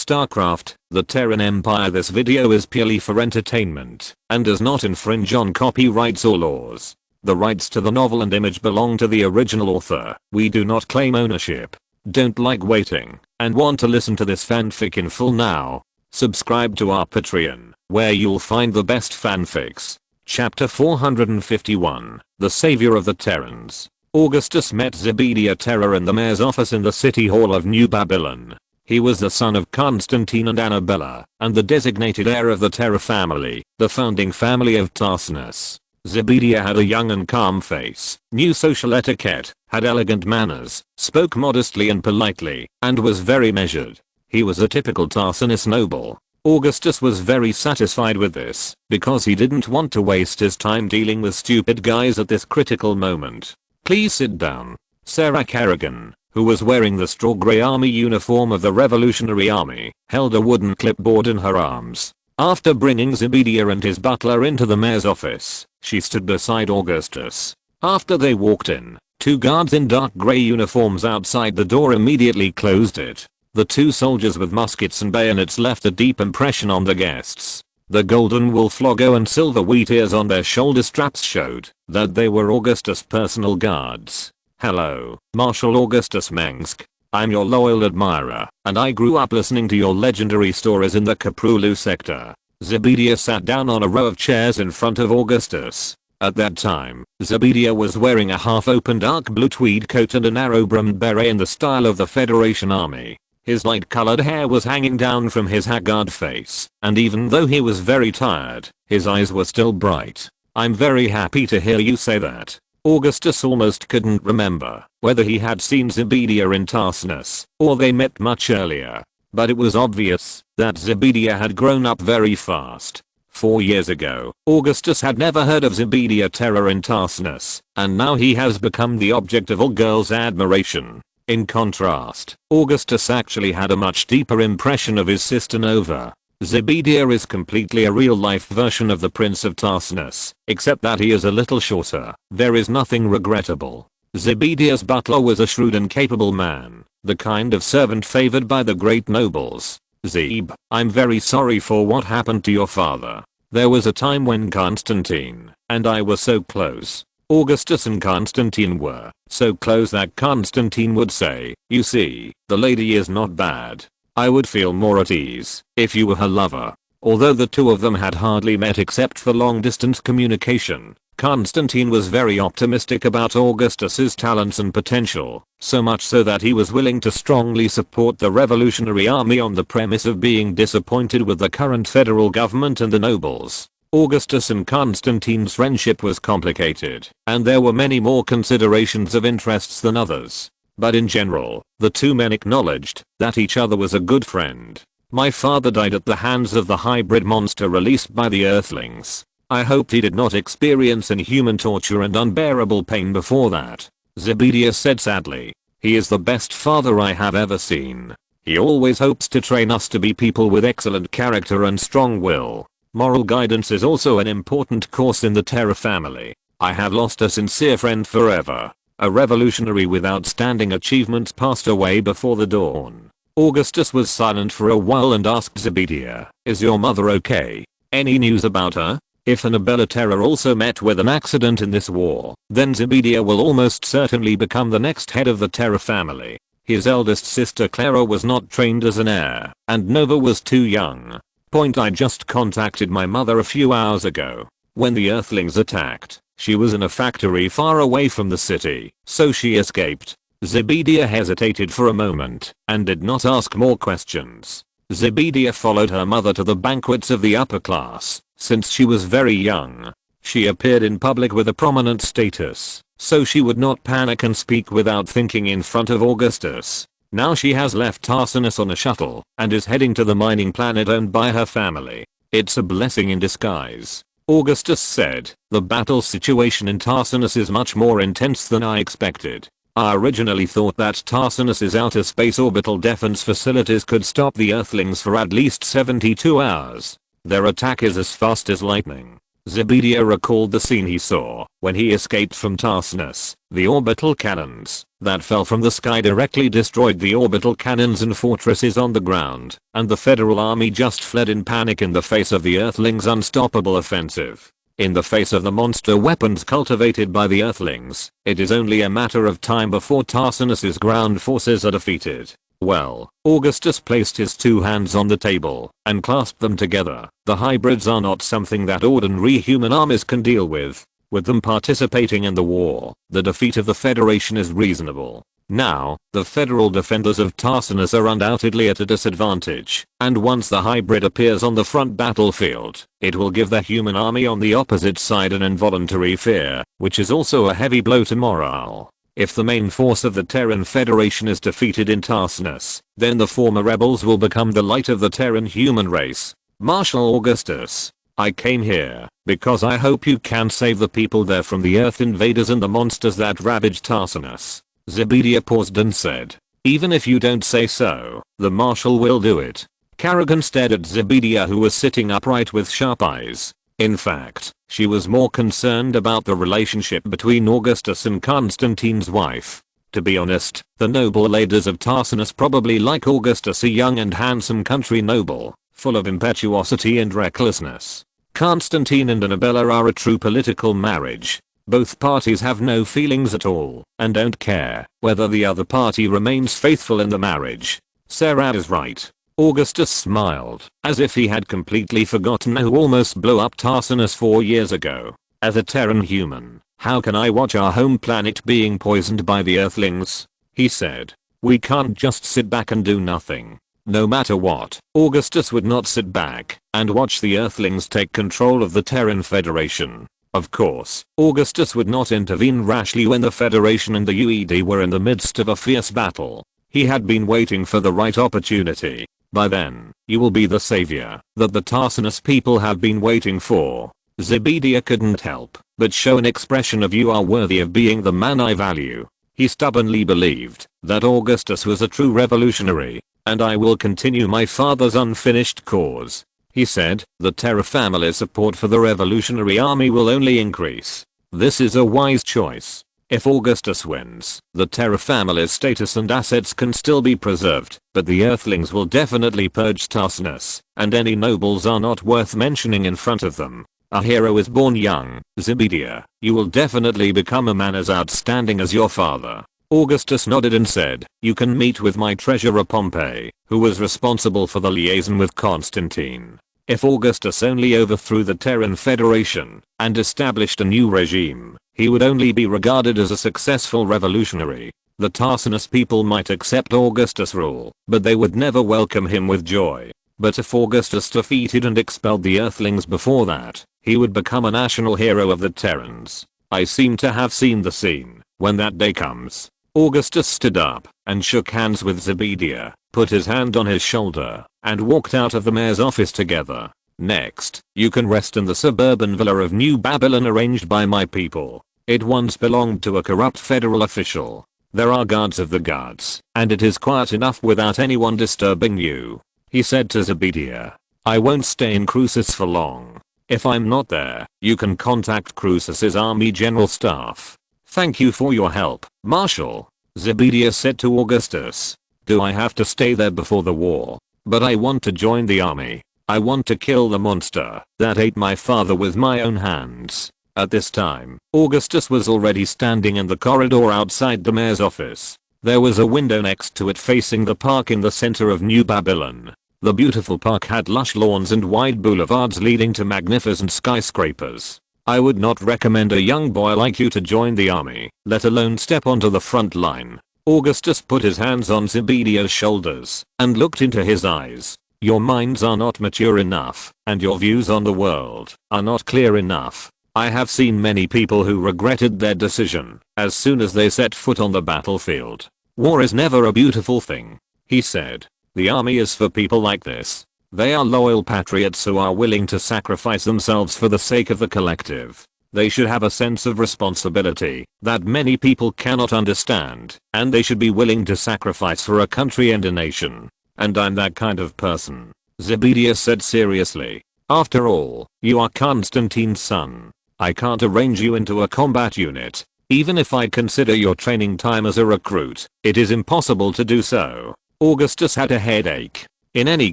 StarCraft, the Terran Empire. This video is purely for entertainment and does not infringe on copyrights or laws. The rights to the novel and image belong to the original author. We do not claim ownership. Don't like waiting and want to listen to this fanfic in full now? Subscribe to our Patreon, where you'll find the best fanfics. Chapter 451, The Savior of the Terrans. Augustus met Zebedia Terra in the mayor's office in the city hall of New Babylon. He was the son of Constantine and Annabella, and the designated heir of the Terra family, the founding family of Tarsinus. Zebedia had a young and calm face, knew social etiquette, had elegant manners, spoke modestly and politely, and was very measured. He was a typical Tarsinus noble. Augustus was very satisfied with this, because he didn't want to waste his time dealing with stupid guys at this critical moment. "Please sit down." Sarah Kerrigan, who was wearing the straw grey army uniform of the Revolutionary Army, held a wooden clipboard in her arms. After bringing Zebedia and his butler into the mayor's office, she stood beside Augustus. After they walked in, two guards in dark grey uniforms outside the door immediately closed it. The two soldiers with muskets and bayonets left a deep impression on the guests. The golden wolf logo and silver wheat ears on their shoulder straps showed that they were Augustus' personal guards. "Hello, Marshal Augustus Mengsk. I'm your loyal admirer, and I grew up listening to your legendary stories in the Korhal sector." Zebedia sat down on a row of chairs in front of Augustus. At that time, Zebedia was wearing a half-open dark blue tweed coat and a narrow-brimmed beret in the style of the Federation Army. His light-colored hair was hanging down from his haggard face, and even though he was very tired, his eyes were still bright. "I'm very happy to hear you say that." Augustus almost couldn't remember whether he had seen Zebedia in Tarsinus, or they met much earlier. But it was obvious that Zebedia had grown up very fast. 4 years ago, Augustus had never heard of Zebedia Terra in Tarsinus, and now he has become the object of all girls' admiration. In contrast, Augustus actually had a much deeper impression of his sister Nova. Zebedia is completely a real-life version of the Prince of Tarsinus, except that he is a little shorter. There is nothing regrettable. Zebedia's butler was a shrewd and capable man, the kind of servant favored by the great nobles. "Zeb, I'm very sorry for what happened to your father. There was a time when Constantine and I were so close. Augustus and Constantine were so close that Constantine would say, 'You see, the lady is not bad. I would feel more at ease if you were her lover.' Although the two of them had hardly met except for long-distance communication, Constantine was very optimistic about Augustus's talents and potential, so much so that he was willing to strongly support the Revolutionary Army on the premise of being disappointed with the current federal government and the nobles. Augustus and Constantine's friendship was complicated, and there were many more considerations of interests than others. But in general, the two men acknowledged that each other was a good friend. "My father died at the hands of the hybrid monster released by the Earthlings. I hoped he did not experience inhuman torture and unbearable pain before that," Zebedia said sadly. "He is the best father I have ever seen. He always hopes to train us to be people with excellent character and strong will. Moral guidance is also an important course in the Terra family. I have lost a sincere friend forever. A revolutionary with outstanding achievements passed away before the dawn." Augustus was silent for a while and asked Zebedia, "Is your mother okay? Any news about her? If Annabella Terra also met with an accident in this war, then Zebedia will almost certainly become the next head of the Terra family. His eldest sister Clara was not trained as an heir, and Nova was too young. I just contacted my mother a few hours ago. When the Earthlings attacked, she was in a factory far away from the city, so she escaped." Zebedia hesitated for a moment and did not ask more questions. Zebedia followed her mother to the banquets of the upper class. Since she was very young, she appeared in public with a prominent status, so she would not panic and speak without thinking in front of Augustus. Now she has left Tarsinus on a shuttle and is heading to the mining planet owned by her family. "It's a blessing in disguise," Augustus said. "The battle situation in Tarsinus is much more intense than I expected. I originally thought that Tarsinus's outer space orbital defense facilities could stop the Earthlings for at least 72 hours. Their attack is as fast as lightning. Zebedia recalled the scene he saw when he escaped from Tarsinus. The orbital cannons that fell from the sky directly destroyed the orbital cannons and fortresses on the ground, and the Federal Army just fled in panic in the face of the Earthlings' unstoppable offensive. In the face of the monster weapons cultivated by the Earthlings, it is only a matter of time before Tarsinus's ground forces are defeated. Well, Augustus placed his two hands on the table and clasped them together. The hybrids are not something that ordinary human armies can deal with. With them participating in the war, the defeat of the Federation is reasonable. Now, the federal defenders of Tarsinus are undoubtedly at a disadvantage, and once the hybrid appears on the front battlefield, it will give the human army on the opposite side an involuntary fear, which is also a heavy blow to morale. If the main force of the Terran Federation is defeated in Tarsinus, then the former rebels will become the light of the Terran human race. Marshal Augustus, I came here because I hope you can save the people there from the Earth invaders and the monsters that ravage Tarsinus. Zebedia paused and said, even if you don't say so, the Marshal will do it. Kerrigan stared at Zebedia, who was sitting upright with sharp eyes. In fact, she was more concerned about the relationship between Augustus and Constantine's wife. To be honest, the noble ladies of Tarsinus probably like Augustus, a young and handsome country noble, full of impetuosity and recklessness. Constantine and Annabella are a true political marriage. Both parties have no feelings at all and don't care whether the other party remains faithful in the marriage. Sarah is right. Augustus smiled, as if he had completely forgotten who almost blew up Tarsinus 4 years ago. As a Terran human, how can I watch our home planet being poisoned by the Earthlings? He said. We can't just sit back and do nothing. No matter what, Augustus would not sit back and watch the Earthlings take control of the Terran Federation. Of course, Augustus would not intervene rashly when the Federation and the UED were in the midst of a fierce battle. He had been waiting for the right opportunity. By then, you will be the savior that the Tarsinus people have been waiting for. Zebedia couldn't help but show an expression of you are worthy of being the man I value. He stubbornly believed that Augustus was a true revolutionary, and I will continue my father's unfinished cause. He said, the Terra family's support for the Revolutionary Army will only increase. This is a wise choice. If Augustus wins, the Terra family's status and assets can still be preserved, but the Earthlings will definitely purge Tarsinus, and any nobles are not worth mentioning in front of them. A hero is born young. Zebedia, you will definitely become a man as outstanding as your father. Augustus nodded and said, you can meet with my treasurer Pompey, who was responsible for the liaison with Constantine. If Augustus only overthrew the Terran Federation and established a new regime, he would only be regarded as a successful revolutionary. The Tarsinus people might accept Augustus' rule, but they would never welcome him with joy. But if Augustus defeated and expelled the Earthlings before that, he would become a national hero of the Terrans. I seem to have seen the scene. When that day comes. Augustus stood up and shook hands with Zebedia, put his hand on his shoulder, and walked out of the mayor's office together. Next, you can rest in the suburban villa of New Babylon arranged by my people. It once belonged to a corrupt federal official. There are guards of the guards, and it is quiet enough without anyone disturbing you. He said to Zebedia, I won't stay in Crucis for long. If I'm not there, you can contact Crucis's army general staff. Thank you for your help, Marshal. Zebedia said to Augustus. Do I have to stay there before the war? But I want to join the army. I want to kill the monster that ate my father with my own hands. At this time, Augustus was already standing in the corridor outside the mayor's office. There was a window next to it facing the park in the center of New Babylon. The beautiful park had lush lawns and wide boulevards leading to magnificent skyscrapers. I would not recommend a young boy like you to join the army, let alone step onto the front line. Augustus put his hands on Zebedia's shoulders and looked into his eyes. Your minds are not mature enough, and your views on the world are not clear enough. I have seen many people who regretted their decision as soon as they set foot on the battlefield. War is never a beautiful thing, he said. The army is for people like this. They are loyal patriots who are willing to sacrifice themselves for the sake of the collective. They should have a sense of responsibility that many people cannot understand, and they should be willing to sacrifice for a country and a nation. And I'm that kind of person, Zebedia said seriously. After all, you are Constantine's son. I can't arrange you into a combat unit. Even if I consider your training time as a recruit, it is impossible to do so. Augustus had a headache. In any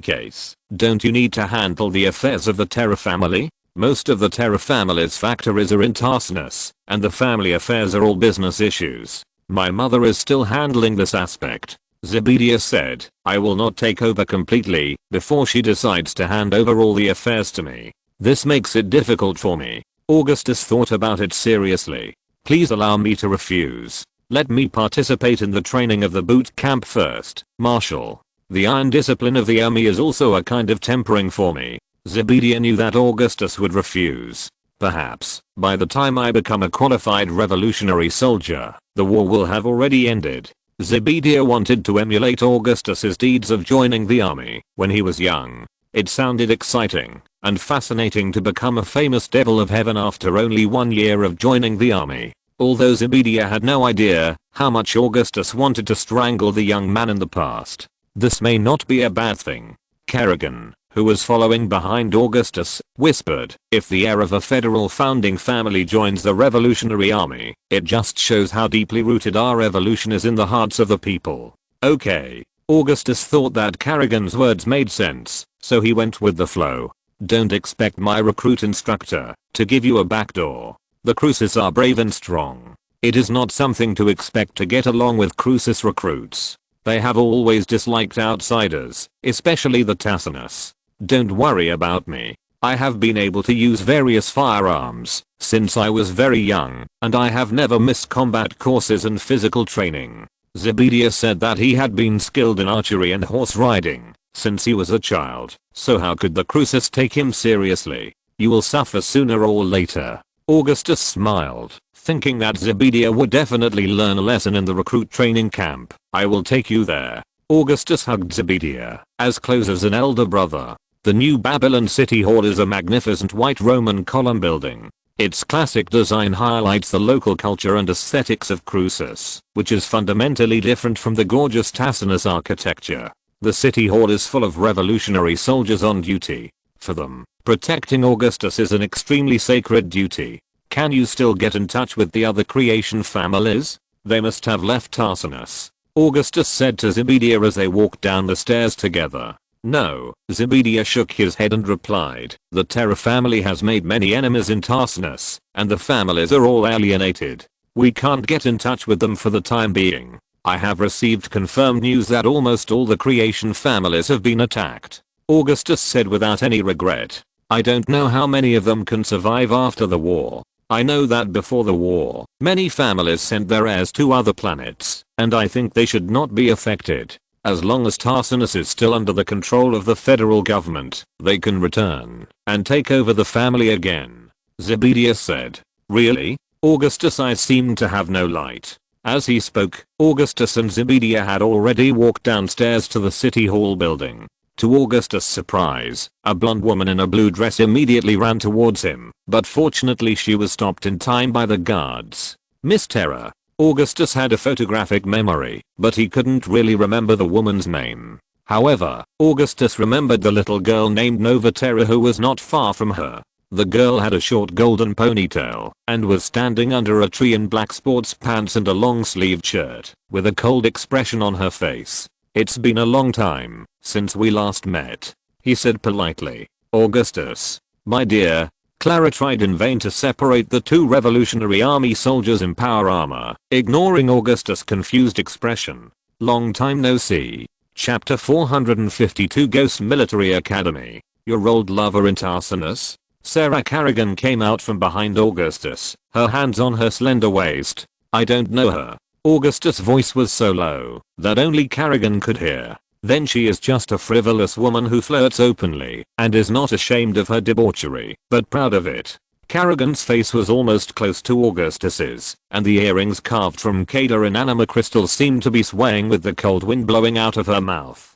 case, don't you need to handle the affairs of the Terra family? Most of the Terra family's factories are in Tarsinus, and the family affairs are all business issues. My mother is still handling this aspect. Zebedia said, I will not take over completely before she decides to hand over all the affairs to me. This makes it difficult for me. Augustus thought about it seriously. Please allow me to refuse. Let me participate in the training of the boot camp first, Marshal. The iron discipline of the army is also a kind of tempering for me. Zebedia knew that Augustus would refuse. Perhaps, by the time I become a qualified revolutionary soldier, the war will have already ended. Zebedia wanted to emulate Augustus's deeds of joining the army when he was young. It sounded exciting and fascinating to become a famous devil of heaven after only 1 year of joining the army. Although Zebedia had no idea how much Augustus wanted to strangle the young man in the past. This may not be a bad thing. Kerrigan, who was following behind Augustus, whispered, if the heir of a federal founding family joins the Revolutionary Army, it just shows how deeply rooted our revolution is in the hearts of the people. Okay. Augustus thought that Kerrigan's words made sense, so he went with the flow. Don't expect my recruit instructor to give you a backdoor. The Crucis are brave and strong. It is not something to expect to get along with Crucis recruits. They have always disliked outsiders, especially the Tarsinus. Don't worry about me. I have been able to use various firearms since I was very young, and I have never missed combat courses and physical training. Zebedia said that he had been skilled in archery and horse riding since he was a child, so how could the Crucis take him seriously? You will suffer sooner or later. Augustus smiled, thinking that Zebedia would definitely learn a lesson in the recruit training camp. I will take you there. Augustus hugged Zebedia, as close as an elder brother. The New Babylon City Hall is a magnificent white Roman column building. Its classic design highlights the local culture and aesthetics of Crucis, which is fundamentally different from the gorgeous Tarsinus architecture. The city hall is full of revolutionary soldiers on duty. For them, protecting Augustus is an extremely sacred duty. Can you still get in touch with the other creation families? They must have left Tarsinus. Augustus said to Zebedia as they walked down the stairs together. No, Zebedia shook his head and replied, the Terra family has made many enemies in Tarsinus, and the families are all alienated. We can't get in touch with them for the time being. I have received confirmed news that almost all the creation families have been attacked. Augustus said without any regret. I don't know how many of them can survive after the war. I know that before the war, many families sent their heirs to other planets, and I think they should not be affected. As long as Tarsinus is still under the control of the federal government, they can return and take over the family again. Zebedia said. Really? Augustus' eyes seemed to have no light. As he spoke, Augustus and Zebedia had already walked downstairs to the city hall building. To Augustus' surprise, a blonde woman in a blue dress immediately ran towards him, but fortunately she was stopped in time by the guards. Miss Terra. Augustus had a photographic memory, but he couldn't really remember the woman's name. However, Augustus remembered the little girl named Nova Terra who was not far from her. The girl had a short golden ponytail and was standing under a tree in black sports pants and a long-sleeved shirt, with a cold expression on her face. It's been a long time since we last met, he said politely. Augustus, my dear. Clara tried in vain to separate the two Revolutionary Army soldiers in power armor, ignoring Augustus' confused expression. Long time no see. Chapter 452 Ghost Military Academy. Your old lover in Tarsinus? Sarah Kerrigan came out from behind Augustus, her hands on her slender waist. I don't know her. Augustus' voice was so low that only Kerrigan could hear. Then she is just a frivolous woman who flirts openly and is not ashamed of her debauchery, but proud of it. Kerrigan's face was almost close to Augustus's, and the earrings carved from Cada inanimate crystals seemed to be swaying with the cold wind blowing out of her mouth.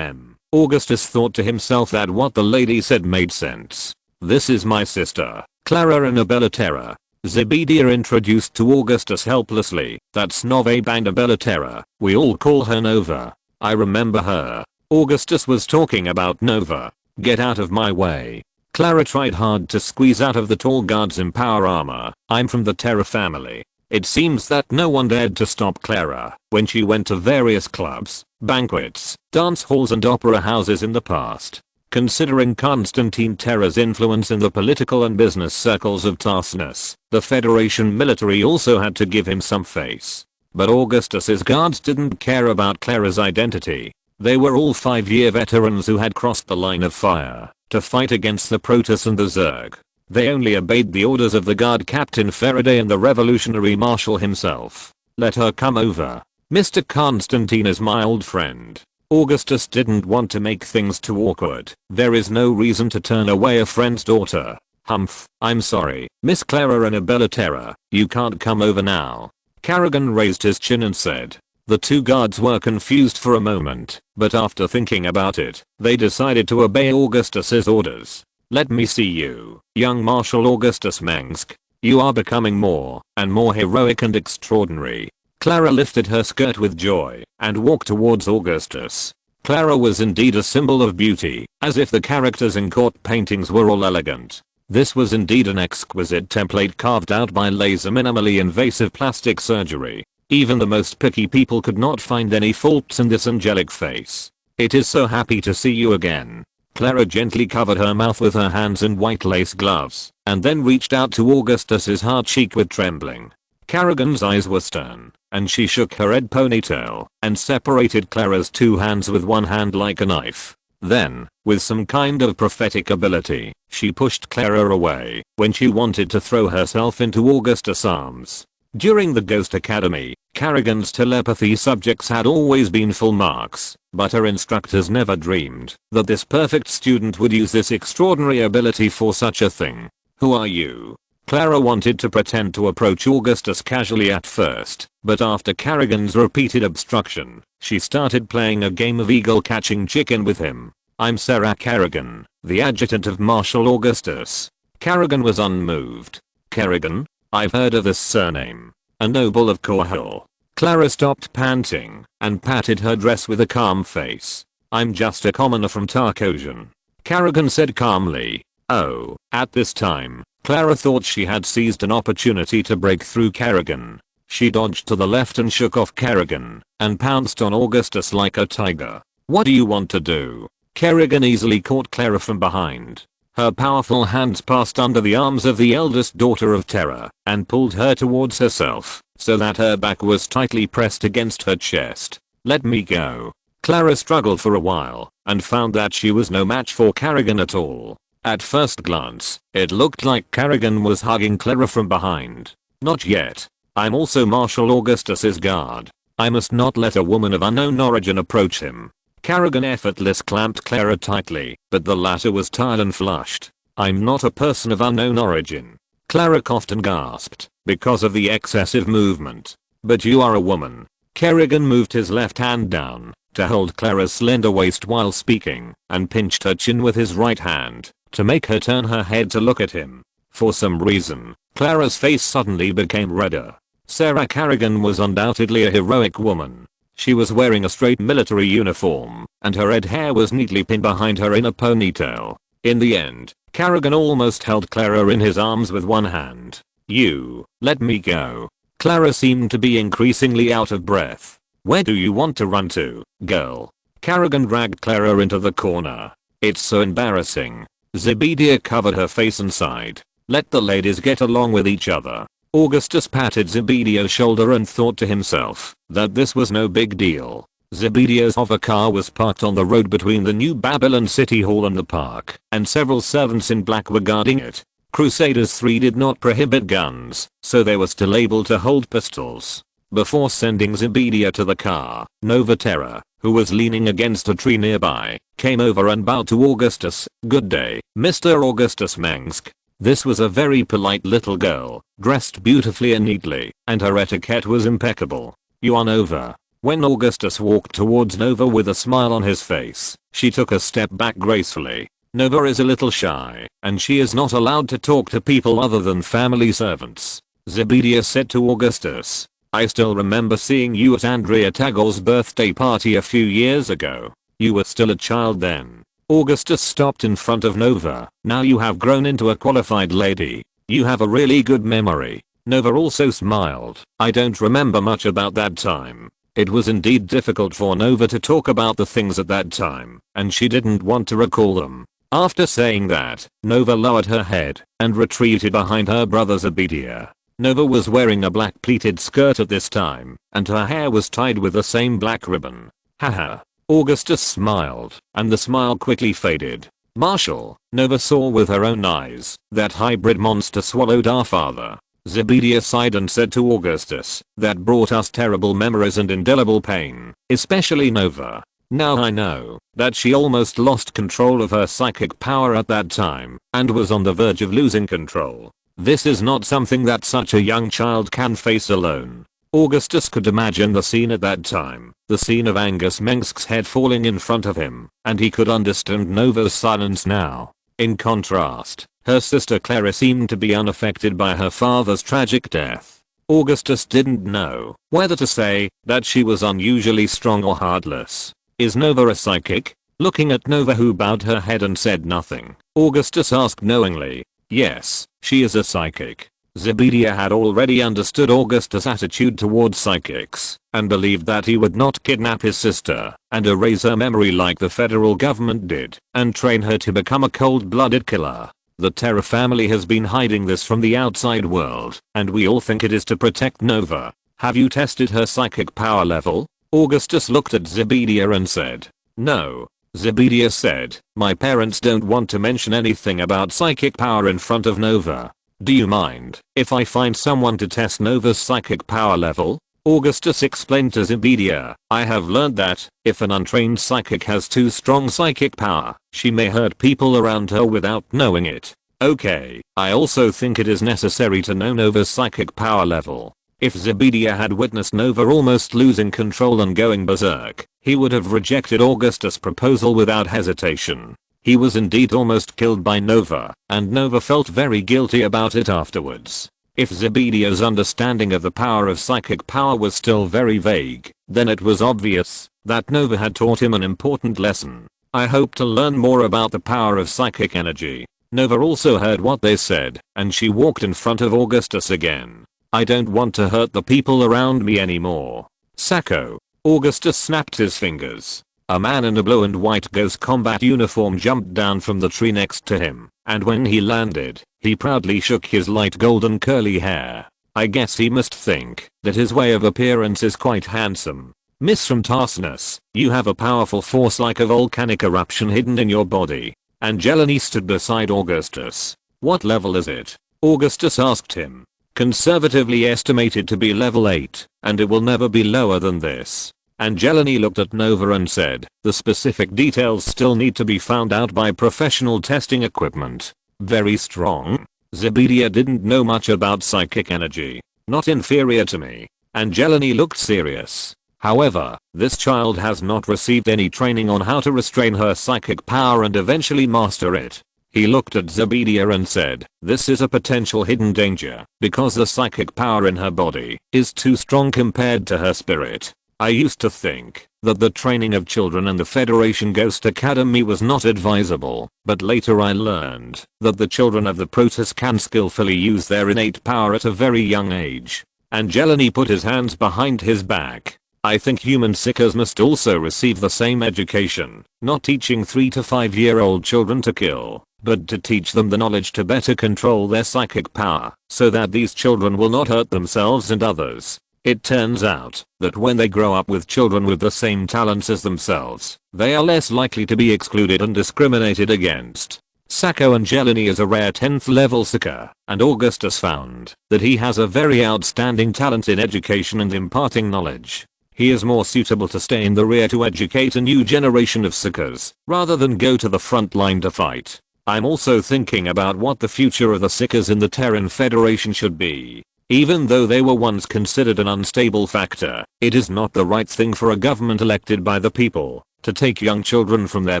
Augustus thought to himself that what the lady said made sense. This is my sister, Clara Annabella Terra. Zebedia introduced to Augustus helplessly. That's Nova Annabella Terra. We all call her Nova. I remember her. Augustus was talking about Nova. Get out of my way. Clara tried hard to squeeze out of the tall guard's Empower armor. I'm from the Terra family. It seems that no one dared to stop Clara when she went to various clubs, banquets, dance halls and opera houses in the past. Considering Constantine Terra's influence in the political and business circles of Tarsus, the Federation military also had to give him some face. But Augustus's guards didn't care about Clara's identity. They were all 5-year veterans who had crossed the line of fire to fight against the Protoss and the Zerg. They only obeyed the orders of the guard captain Faraday and the revolutionary marshal himself. Let her come over. Mr. Constantine is my old friend. Augustus didn't want to make things too awkward. There is no reason to turn away a friend's daughter. Humph, I'm sorry, Miss Clara Annabella Terra, you can't come over now. Kerrigan raised his chin and said. The two guards were confused for a moment, but after thinking about it, they decided to obey Augustus's orders. Let me see you, young Marshal Augustus Mengsk. You are becoming more and more heroic and extraordinary. Clara lifted her skirt with joy and walked towards Augustus. Clara was indeed a symbol of beauty, as if the characters in court paintings were all elegant. This was indeed an exquisite template carved out by laser minimally invasive plastic surgery. Even the most picky people could not find any faults in this angelic face. It is so happy to see you again. Clara gently covered her mouth with her hands in white lace gloves, and then reached out to Augustus's hard cheek with trembling. Kerrigan's eyes were stern, and she shook her red ponytail and separated Clara's two hands with one hand like a knife. Then, with some kind of prophetic ability, she pushed Clara away when she wanted to throw herself into Augustus' arms. During the Ghost Academy, Kerrigan's telepathy subjects had always been full marks, but her instructors never dreamed that this perfect student would use this extraordinary ability for such a thing. Who are you? Clara wanted to pretend to approach Augustus casually at first, but after Kerrigan's repeated obstruction, she started playing a game of eagle catching chicken with him. I'm Sarah Kerrigan, the adjutant of Marshal Augustus. Kerrigan was unmoved. Kerrigan? I've heard of this surname. A noble of Korhal. Clara stopped panting and patted her dress with a calm face. I'm just a commoner from Tarkosian. Kerrigan said calmly. Oh, at this time, Clara thought she had seized an opportunity to break through Kerrigan. She dodged to the left and shook off Kerrigan and pounced on Augustus like a tiger. What do you want to do? Kerrigan easily caught Clara from behind. Her powerful hands passed under the arms of the eldest daughter of Terra and pulled her towards herself so that her back was tightly pressed against her chest. Let me go. Clara struggled for a while and found that she was no match for Kerrigan at all. At first glance, it looked like Kerrigan was hugging Clara from behind. Not yet. I'm also Marshal Augustus's guard. I must not let a woman of unknown origin approach him. Kerrigan effortlessly clamped Clara tightly, but the latter was tired and flushed. I'm not a person of unknown origin. Clara coughed and gasped because of the excessive movement. But you are a woman. Kerrigan moved his left hand down to hold Clara's slender waist while speaking and pinched her chin with his right hand to make her turn her head to look at him. For some reason, Clara's face suddenly became redder. Sarah Kerrigan was undoubtedly a heroic woman. She was wearing a straight military uniform, and her red hair was neatly pinned behind her in a ponytail. In the end, Kerrigan almost held Clara in his arms with one hand. You, let me go. Clara seemed to be increasingly out of breath. Where do you want to run to, girl? Kerrigan dragged Clara into the corner. It's so embarrassing. Zebedia covered her face and sighed. Let the ladies get along with each other. Augustus patted Zebedia's shoulder and thought to himself that this was no big deal. Zebedia's hovercar was parked on the road between the New Babylon City Hall and the park, and several servants in black were guarding it. Crusaders 3 did not prohibit guns, so they were still able to hold pistols. Before sending Zebedia to the car, Nova Terra, who was leaning against a tree nearby, came over and bowed to Augustus. Good day, Mr. Augustus Mengsk. This was a very polite little girl, dressed beautifully and neatly, and her etiquette was impeccable. You are Nova. When Augustus walked towards Nova with a smile on his face, she took a step back gracefully. Nova is a little shy, and she is not allowed to talk to people other than family servants. Zebedia said to Augustus. I still remember seeing you at Andrea Tagor's birthday party a few years ago. You were still a child then. Augustus stopped in front of Nova. Now you have grown into a qualified lady. You have a really good memory. Nova also smiled. I don't remember much about that time. It was indeed difficult for Nova to talk about the things at that time, and she didn't want to recall them. After saying that, Nova lowered her head and retreated behind her brother Zebedia. Nova was wearing a black pleated skirt at this time, and her hair was tied with the same black ribbon. Haha. Augustus smiled, and the smile quickly faded. Marshal, Nova saw with her own eyes, that hybrid monster swallowed our father. Zebedia sighed and said to Augustus, that brought us terrible memories and indelible pain, especially Nova. Now I know that she almost lost control of her psychic power at that time, and was on the verge of losing control. This is not something that such a young child can face alone. Augustus could imagine the scene at that time, the scene of Augustus Mengsk's head falling in front of him, and he could understand Nova's silence now. In contrast, her sister Clara seemed to be unaffected by her father's tragic death. Augustus didn't know whether to say that she was unusually strong or heartless. Is Nova a psychic? Looking at Nova, who bowed her head and said nothing, Augustus asked knowingly. Yes, she is a psychic. Zebedia had already understood Augustus' attitude towards psychics, and believed that he would not kidnap his sister and erase her memory like the federal government did, and train her to become a cold-blooded killer. The Terra family has been hiding this from the outside world, and we all think it is to protect Nova. Have you tested her psychic power level? Augustus looked at Zebedia and said. No. Zebedia said, my parents don't want to mention anything about psychic power in front of Nova. Do you mind if I find someone to test Nova's psychic power level? Augustus explained to Zebedia, I have learned that if an untrained psychic has too strong psychic power, she may hurt people around her without knowing it. Okay, I also think it is necessary to know Nova's psychic power level. If Zebedia had witnessed Nova almost losing control and going berserk, he would have rejected Augustus' proposal without hesitation. He was indeed almost killed by Nova, and Nova felt very guilty about it afterwards. If Zebedia's understanding of the power of psychic power was still very vague, then it was obvious that Nova had taught him an important lesson. I hope to learn more about the power of psychic energy. Nova also heard what they said, and she walked in front of Augustus again. I don't want to hurt the people around me anymore. Sacco. Augustus snapped his fingers. A man in a blue and white ghost combat uniform jumped down from the tree next to him, and when he landed, he proudly shook his light golden curly hair. I guess he must think that his way of appearance is quite handsome. Miss from Tarsinus, you have a powerful force like a volcanic eruption hidden in your body. Angelini stood beside Augustus. What level is it? Augustus asked him. Conservatively estimated to be level 8, and it will never be lower than this. Angelini looked at Nova and said, the specific details still need to be found out by professional testing equipment. Very strong. Zebedia didn't know much about psychic energy. Not inferior to me. Angelini looked serious. However, this child has not received any training on how to restrain her psychic power and eventually master it. He looked at Zebedia and said, this is a potential hidden danger, because the psychic power in her body is too strong compared to her spirit. I used to think that the training of children in the Federation Ghost Academy was not advisable, but later I learned that the children of the Protoss can skillfully use their innate power at a very young age. Angelini put his hands behind his back. I think human seekers must also receive the same education, not teaching 3 to 5-year-old children to kill, but to teach them the knowledge to better control their psychic power, so that these children will not hurt themselves and others. It turns out that when they grow up with children with the same talents as themselves, they are less likely to be excluded and discriminated against. Sacco Angelini is a rare 10th level seeker, and Augustus found that he has a very outstanding talent in education and imparting knowledge. He is more suitable to stay in the rear to educate a new generation of seekers, rather than go to the front line to fight. I'm also thinking about what the future of the seekers in the Terran Federation should be. Even though they were once considered an unstable factor, it is not the right thing for a government elected by the people to take young children from their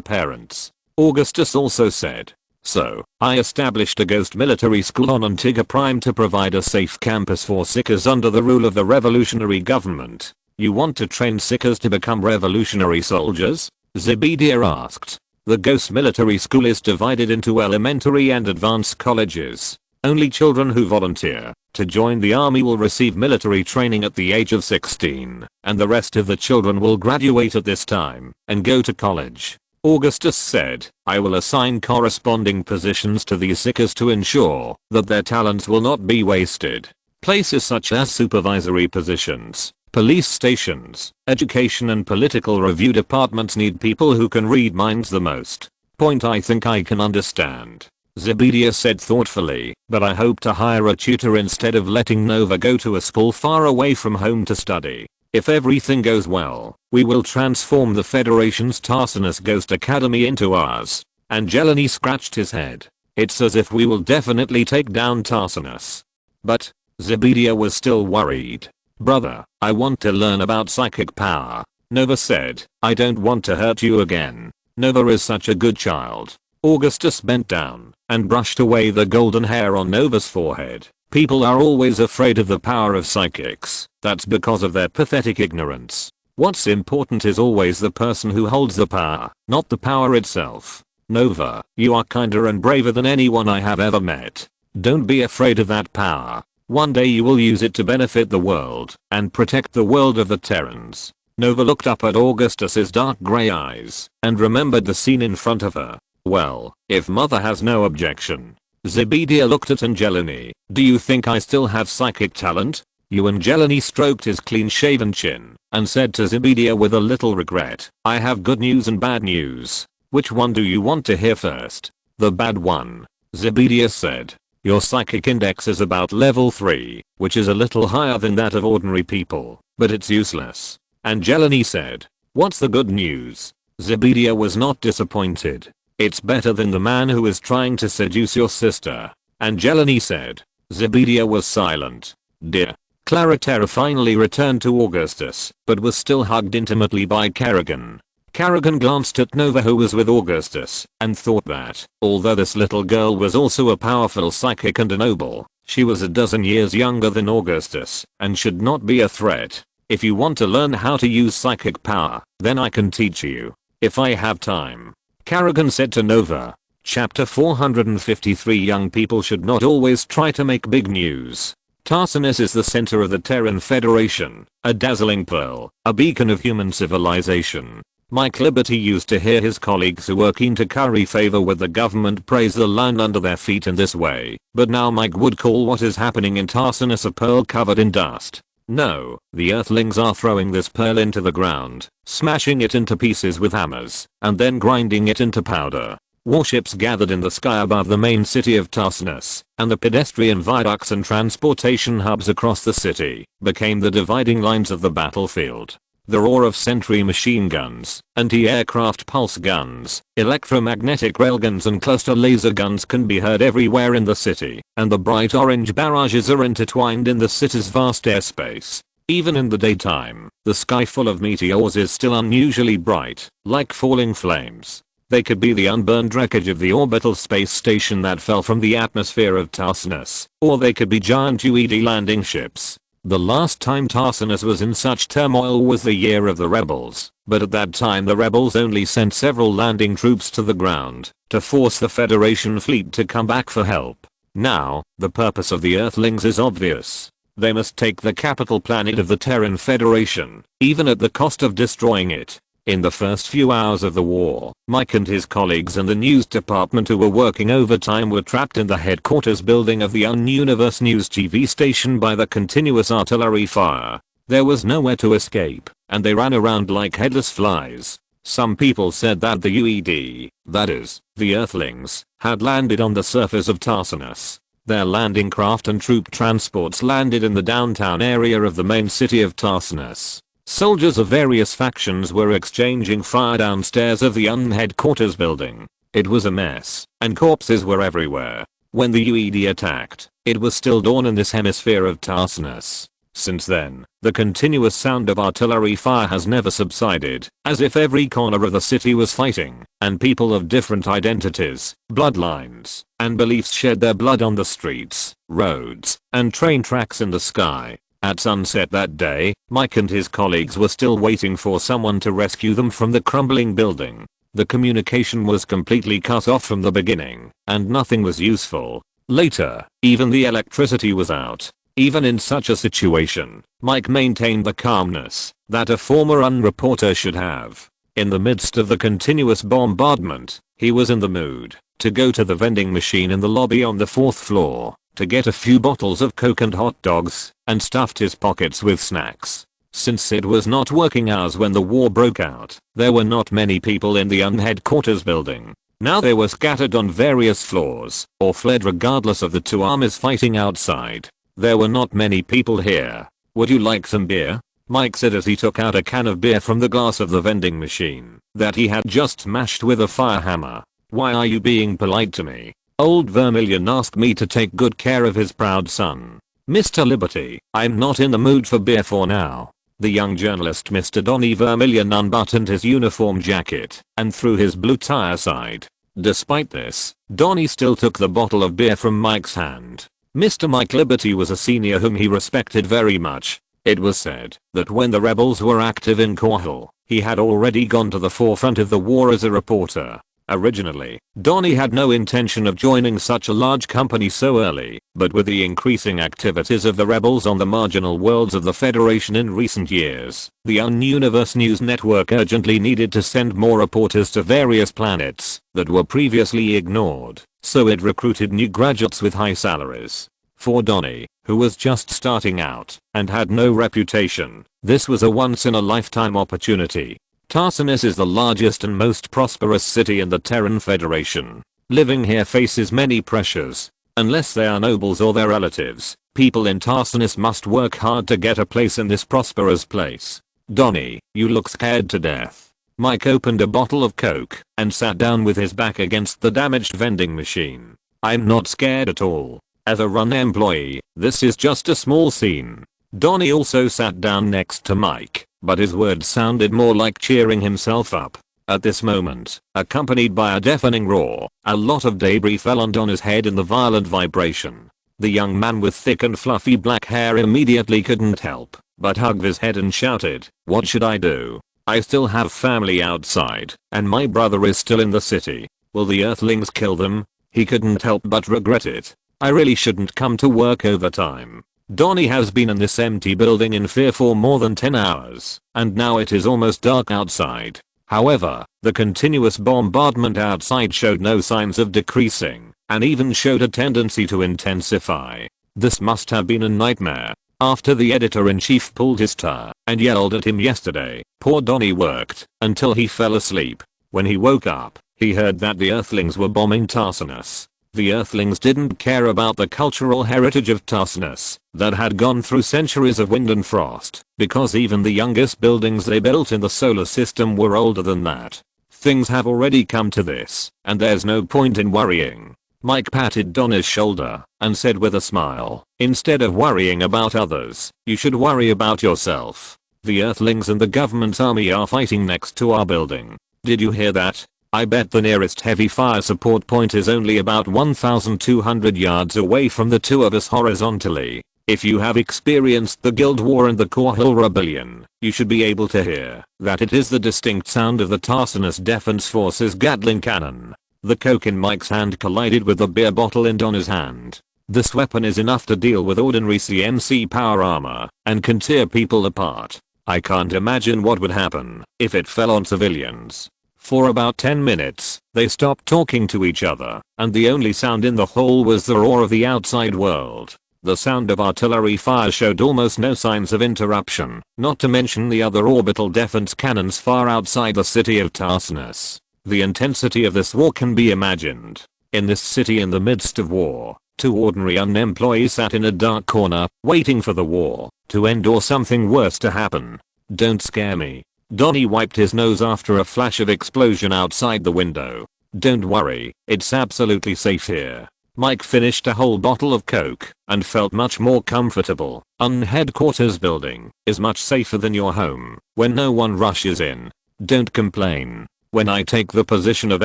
parents. Augustus also said. So, I established a ghost military school on Antigua Prime to provide a safe campus for seekers under the rule of the revolutionary government. You want to train seekers to become revolutionary soldiers? Zebedia asked. The Ghost Military School is divided into elementary and advanced colleges. Only children who volunteer to join the army will receive military training at the age of 16, and the rest of the children will graduate at this time and go to college. Augustus said, I will assign corresponding positions to these seekers to ensure that their talents will not be wasted. Places such as supervisory positions, police stations, education and political review departments need people who can read minds the most. Point I think I can understand. Zebedia said thoughtfully, but I hope to hire a tutor instead of letting Nova go to a school far away from home to study. If everything goes well, we will transform the Federation's Tarsinus Ghost Academy into ours. Angelini scratched his head. It's as if we will definitely take down Tarsinus. But Zebedia was still worried. Brother, I want to learn about psychic power. Nova said, I don't want to hurt you again. Nova is such a good child. Augustus bent down and brushed away the golden hair on Nova's forehead. People are always afraid of the power of psychics. That's because of their pathetic ignorance. What's important is always the person who holds the power, not the power itself. Nova, you are kinder and braver than anyone I have ever met. Don't be afraid of that power. One day you will use it to benefit the world and protect the world of the Terrans. Nova looked up at Augustus's dark grey eyes and remembered the scene in front of her. Well, if mother has no objection. Zebedia looked at Angelini. Do you think I still have psychic talent? Angelini stroked his clean-shaven chin and said to Zebedia with a little regret, I have good news and bad news. Which one do you want to hear first? The bad one. Zebedia said. Your psychic index is about level 3, which is a little higher than that of ordinary people, but it's useless. Angelini said. What's the good news? Zebedia was not disappointed. It's better than the man who is trying to seduce your sister. Angelini said. Zebedia was silent. Dear. Clariterra finally returned to Augustus, but was still hugged intimately by Kerrigan. Kerrigan glanced at Nova who was with Augustus, and thought that, although this little girl was also a powerful psychic and a noble, she was a dozen years younger than Augustus, and should not be a threat. If you want to learn how to use psychic power, then I can teach you. If I have time. Kerrigan said to Nova. Chapter 453 Young people should not always try to make big news. Tarsinus is the center of the Terran Federation, a dazzling pearl, a beacon of human civilization. Mike Liberty used to hear his colleagues who were keen to curry favor with the government praise the land under their feet in this way, but now Mike would call what is happening in Tarsinus a pearl covered in dust. No, the Earthlings are throwing this pearl into the ground, smashing it into pieces with hammers, and then grinding it into powder. Warships gathered in the sky above the main city of Tarsinus, and the pedestrian viaducts and transportation hubs across the city became the dividing lines of the battlefield. The roar of sentry machine guns, anti-aircraft pulse guns, electromagnetic railguns and cluster laser guns can be heard everywhere in the city, and the bright orange barrages are intertwined in the city's vast airspace. Even in the daytime, the sky full of meteors is still unusually bright, like falling flames. They could be the unburned wreckage of the orbital space station that fell from the atmosphere of Tarsinus, or they could be giant UED landing ships. The last time Tarsinus was in such turmoil was the year of the rebels, but at that time the rebels only sent several landing troops to the ground to force the Federation fleet to come back for help. Now, the purpose of the Earthlings is obvious. They must take the capital planet of the Terran Federation, even at the cost of destroying it. In the first few hours of the war, Mike and his colleagues in the news department who were working overtime were trapped in the headquarters building of the Universe News TV station by the continuous artillery fire. There was nowhere to escape, and they ran around like headless flies. Some people said that the UED, that is, the Earthlings, had landed on the surface of Tarsinus. Their landing craft and troop transports landed in the downtown area of the main city of Tarsinus. Soldiers of various factions were exchanging fire downstairs of the headquarters building. It was a mess, and corpses were everywhere. When the UED attacked, it was still dawn in this hemisphere of Tarsinus. Since then, the continuous sound of artillery fire has never subsided, as if every corner of the city was fighting, and people of different identities, bloodlines, and beliefs shed their blood on the streets, roads, and train tracks in the sky. At sunset that day, Mike and his colleagues were still waiting for someone to rescue them from the crumbling building. The communication was completely cut off from the beginning, and nothing was useful. Later, even the electricity was out. Even in such a situation, Mike maintained the calmness that a former unreporter should have. In the midst of the continuous bombardment, he was in the mood to go to the vending machine in the lobby on the 4th floor to get a few bottles of Coke and hot dogs, and stuffed his pockets with snacks. Since it was not working hours when the war broke out, there were not many people in the headquarters building. Now they were scattered on various floors, or fled regardless of the two armies fighting outside. There were not many people here. Would you like some beer? Mike said as he took out a can of beer from the glass of the vending machine that he had just smashed with a fire hammer. Why are you being polite to me? Old Vermilion asked me to take good care of his proud son. Mr. Liberty, I'm not in the mood for beer for now. The young journalist Mr. Donny Vermilion unbuttoned his uniform jacket and threw his blue tie aside. Despite this, Donny still took the bottle of beer from Mike's hand. Mr. Mike Liberty was a senior whom he respected very much. It was said that when the rebels were active in Korhal, he had already gone to the forefront of the war as a reporter. Originally, Donny had no intention of joining such a large company so early, but with the increasing activities of the rebels on the marginal worlds of the Federation in recent years, the Universe News Network urgently needed to send more reporters to various planets that were previously ignored, so it recruited new graduates with high salaries. For Donny, who was just starting out and had no reputation, this was a once-in-a-lifetime opportunity. Tarsinus is the largest and most prosperous city in the Terran Federation. Living here faces many pressures. Unless they are nobles or their relatives, people in Tarsinus must work hard to get a place in this prosperous place. Donny, you look scared to death. Mike opened a bottle of Coke and sat down with his back against the damaged vending machine. I'm not scared at all. As a run employee, this is just a small scene. Donny also sat down next to Mike, but his words sounded more like cheering himself up. At this moment, accompanied by a deafening roar, a lot of debris fell on Donny's head in the violent vibration. The young man with thick and fluffy black hair immediately couldn't help but hug his head and shouted, "What should I do? I still have family outside, and my brother is still in the city. Will the Earthlings kill them?" He couldn't help but regret it. I really shouldn't come to work overtime. Donny has been in this empty building in fear for more than 10 hours, and now it is almost dark outside. However, the continuous bombardment outside showed no signs of decreasing, and even showed a tendency to intensify. This must have been a nightmare. After the editor-in-chief pulled his hair and yelled at him yesterday, poor Donny worked until he fell asleep. When he woke up, he heard that the Earthlings were bombing Tarsinus. The Earthlings didn't care about the cultural heritage of Tarsinus that had gone through centuries of wind and frost, because even the youngest buildings they built in the solar system were older than that. Things have already come to this, and there's no point in worrying. Mike patted Donny's shoulder and said with a smile, "Instead of worrying about others, you should worry about yourself. The Earthlings and the government's army are fighting next to our building. Did you hear that? I bet the nearest heavy fire support point is only about 1,200 yards away from the two of us horizontally. If you have experienced the Guild War and the Korhal Rebellion, you should be able to hear that it is the distinct sound of the Tarsinus Defense Force's Gatling cannon." The Coke in Mike's hand collided with the beer bottle in Donny's hand. This weapon is enough to deal with ordinary CMC power armor and can tear people apart. I can't imagine what would happen if it fell on civilians. For about 10 minutes, they stopped talking to each other, and the only sound in the hall was the roar of the outside world. The sound of artillery fire showed almost no signs of interruption, not to mention the other orbital defense cannons far outside the city of Tarsinus. The intensity of this war can be imagined. In this city in the midst of war, two ordinary unemployees sat in a dark corner, waiting for the war to end or something worse to happen. "Don't scare me." Donny wiped his nose after a flash of explosion outside the window. "Don't worry, it's absolutely safe here." Mike finished a whole bottle of Coke and felt much more comfortable. Headquarters building is much safer than your home when no one rushes in. Don't complain. When I take the position of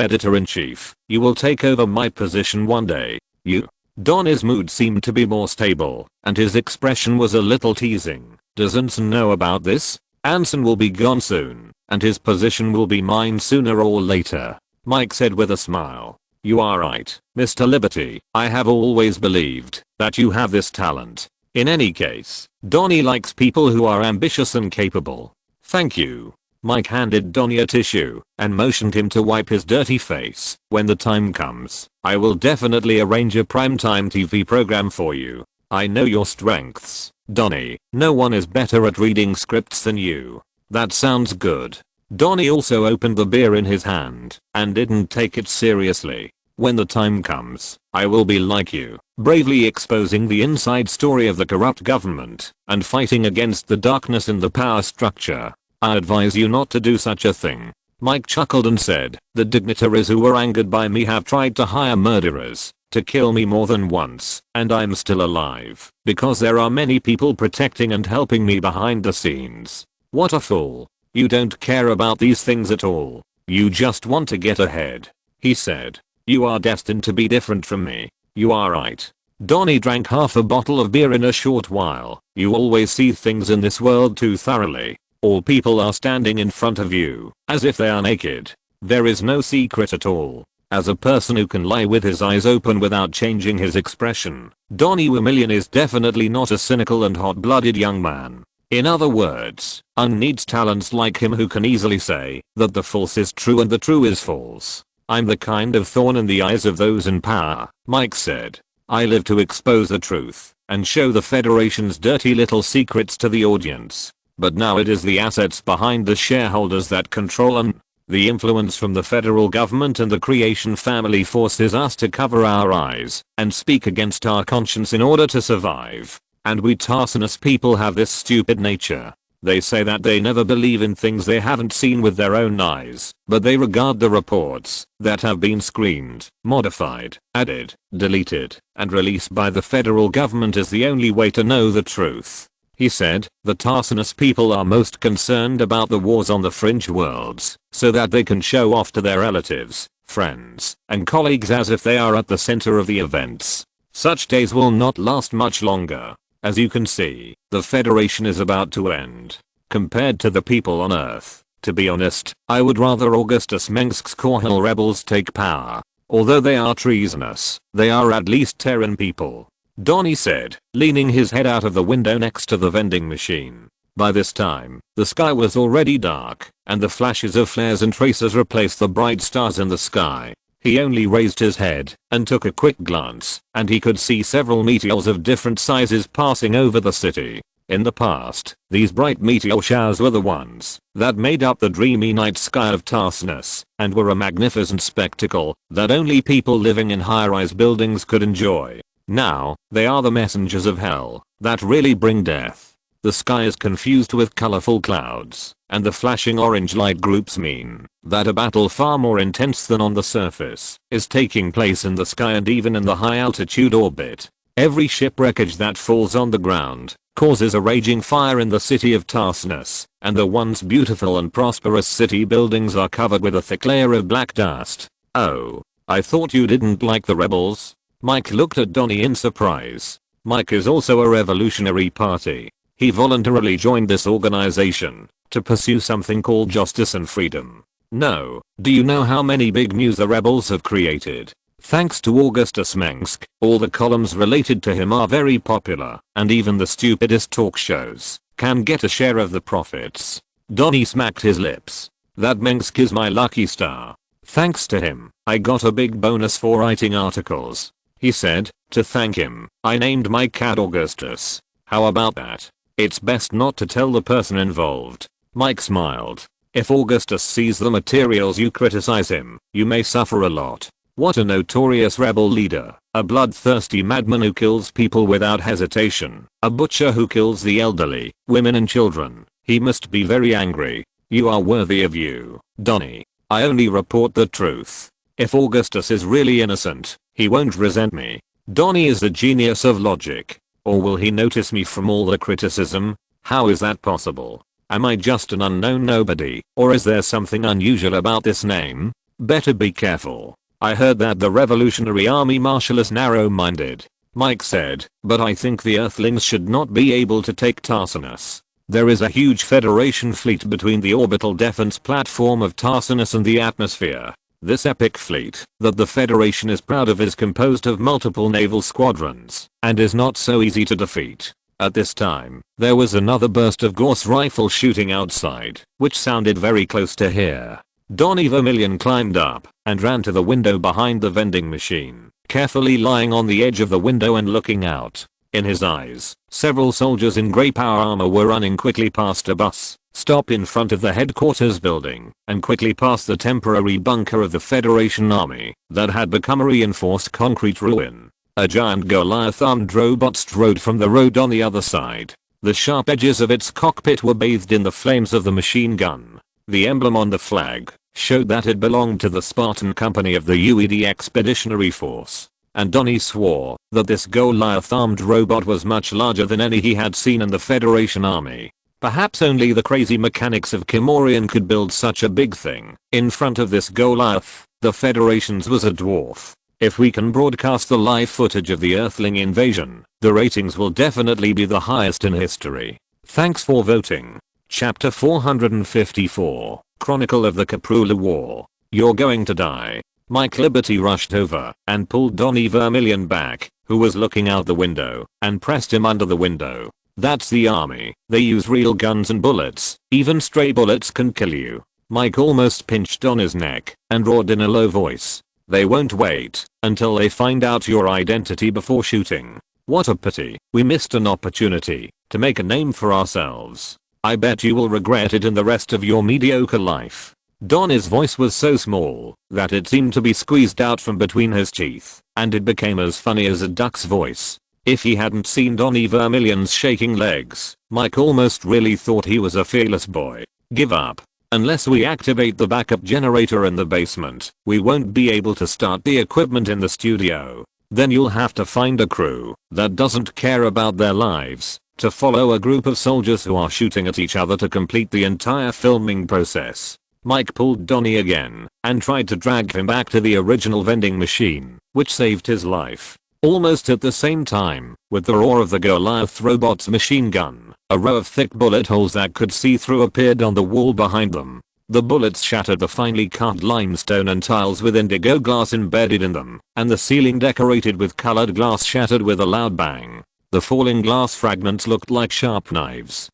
editor-in-chief, you will take over my position one day. You? Donny's mood seemed to be more stable, and his expression was a little teasing. "Does Anson know about this?" "Anson will be gone soon. and his position will be mine sooner or later. Mike said with a smile. You are right, Mr. Liberty. I have always believed that you have this talent. In any case, Donnie likes people who are ambitious and capable. Thank you. Mike handed Donnie a tissue and motioned him to wipe his dirty face. When the time comes, I will definitely arrange a primetime TV program for you. I know your strengths, Donnie. No one is better at reading scripts than you. That sounds good. Donnie also opened the beer in his hand and didn't take it seriously. When the time comes, I will be like you, bravely exposing the inside story of the corrupt government and fighting against the darkness in the power structure. I advise you not to do such a thing. Mike chuckled and said, the dignitaries who were angered by me have tried to hire murderers to kill me more than once, and I'm still alive because there are many people protecting and helping me behind the scenes. What a fool. You don't care about these things at all. You just want to get ahead. He said. You are destined to be different from me. You are right. Donnie drank half a bottle of beer in a short while. You always see things in this world too thoroughly. All people are standing in front of you, as if they are naked. There is no secret at all. As a person who can lie with his eyes open without changing his expression, Donnie Vermillion is definitely not a cynical and hot-blooded young man. In other words, Un needs talents like him who can easily say that the false is true and the true is false. I'm the kind of thorn in the eyes of those in power, Mike said. I live to expose the truth and show the Federation's dirty little secrets to the audience. But now it is the assets behind the shareholders that control Un. The influence from the federal government and the creation family forces us to cover our eyes and speak against our conscience in order to survive. And we Tarsinus people have this stupid nature. They say that they never believe in things they haven't seen with their own eyes, but they regard the reports that have been screened, modified, added, deleted, and released by the federal government as the only way to know the truth. He said, the Tarsinus people are most concerned about the wars on the fringe worlds, so that they can show off to their relatives, friends, and colleagues as if they are at the center of the events. Such days will not last much longer. As you can see, the Federation is about to end. Compared to the people on Earth, to be honest, I would rather Augustus Mengsk's Korhal rebels take power. Although they are treasonous, they are at least Terran people. Donnie said, leaning his head out of the window next to the vending machine. By this time, the sky was already dark, and the flashes of flares and tracers replaced the bright stars in the sky. He only raised his head and took a quick glance, and he could see several meteors of different sizes passing over the city. In the past, these bright meteor showers were the ones that made up the dreamy night sky of Tarsinus, and were a magnificent spectacle that only people living in high-rise buildings could enjoy. Now, they are the messengers of hell that really bring death. The sky is confused with colorful clouds, and the flashing orange light groups mean that a battle far more intense than on the surface is taking place in the sky and even in the high altitude orbit. Every ship wreckage that falls on the ground causes a raging fire in the city of Tarsinus, and the once beautiful and prosperous city buildings are covered with a thick layer of black dust. Oh, I thought you didn't like the rebels? Mike looked at Donnie in surprise. Mike is also a revolutionary party. He voluntarily joined this organization to pursue something called justice and freedom. No, do you know how many big news the rebels have created? Thanks to Augustus Mengsk, all the columns related to him are very popular, and even the stupidest talk shows can get a share of the profits. Donnie smacked his lips. That Mengsk is my lucky star. Thanks to him, I got a big bonus for writing articles. He said, to thank him, I named my cat Augustus. How about that? It's best not to tell the person involved. Mike smiled. If Augustus sees the materials you criticize him, you may suffer a lot. What a notorious rebel leader. A bloodthirsty madman who kills people without hesitation. A butcher who kills the elderly, women and children. He must be very angry. You are worthy of you, Donnie. I only report the truth. If Augustus is really innocent, he won't resent me. Donnie is the genius of logic. Or will he notice me from all the criticism? How is that possible? Am I just an unknown nobody, or is there something unusual about this name? Better be careful. I heard that the Revolutionary Army Marshal is narrow-minded. Mike said, but I think the Earthlings should not be able to take Tarsinus. There is a huge Federation fleet between the orbital defense platform of Tarsinus and the atmosphere. This epic fleet that the Federation is proud of is composed of multiple naval squadrons and is not so easy to defeat. At this time, there was another burst of Gauss rifle shooting outside, which sounded very close to here. Donnie Vermillion climbed up and ran to the window behind the vending machine, carefully lying on the edge of the window and looking out. In his eyes, several soldiers in grey power armor were running quickly past a bus stop in front of the headquarters building and quickly past the temporary bunker of the Federation army that had become a reinforced concrete ruin. A giant Goliath armed robot strode from the road on the other side. The sharp edges of its cockpit were bathed in the flames of the machine gun. The emblem on the flag showed that it belonged to the Spartan company of the UED Expeditionary Force. And Donnie swore that this Goliath armed robot was much larger than any he had seen in the Federation army. Perhaps only the crazy mechanics of Kel-morian could build such a big thing. In front of this Goliath, the Federation's was a dwarf. If we can broadcast the live footage of the Earthling invasion, the ratings will definitely be the highest in history. Thanks for voting. Chapter 454, Chronicle of the Caprula War. You're going to die. Mike Liberty rushed over and pulled Donnie Vermillion back, who was looking out the window, and pressed him under the window. That's the army. They use real guns and bullets. Even stray bullets can kill you. Mike almost pinched Donnie's neck and roared in a low voice. They won't wait until they find out your identity before shooting. What a pity. We missed an opportunity to make a name for ourselves. I bet you will regret it in the rest of your mediocre life. Donnie's voice was so small that it seemed to be squeezed out from between his teeth, and it became as funny as a duck's voice. If he hadn't seen Donnie Vermillion's shaking legs, Mike almost really thought he was a fearless boy. Give up. Unless we activate the backup generator in the basement, we won't be able to start the equipment in the studio. Then you'll have to find a crew that doesn't care about their lives to follow a group of soldiers who are shooting at each other to complete the entire filming process. Mike pulled Donnie again and tried to drag him back to the original vending machine, which saved his life. Almost at the same time, with the roar of the Goliath robot's machine gun, a row of thick bullet holes that could see through appeared on the wall behind them. The bullets shattered the finely cut limestone and tiles with indigo glass embedded in them, and the ceiling decorated with colored glass shattered with a loud bang. The falling glass fragments looked like sharp knives.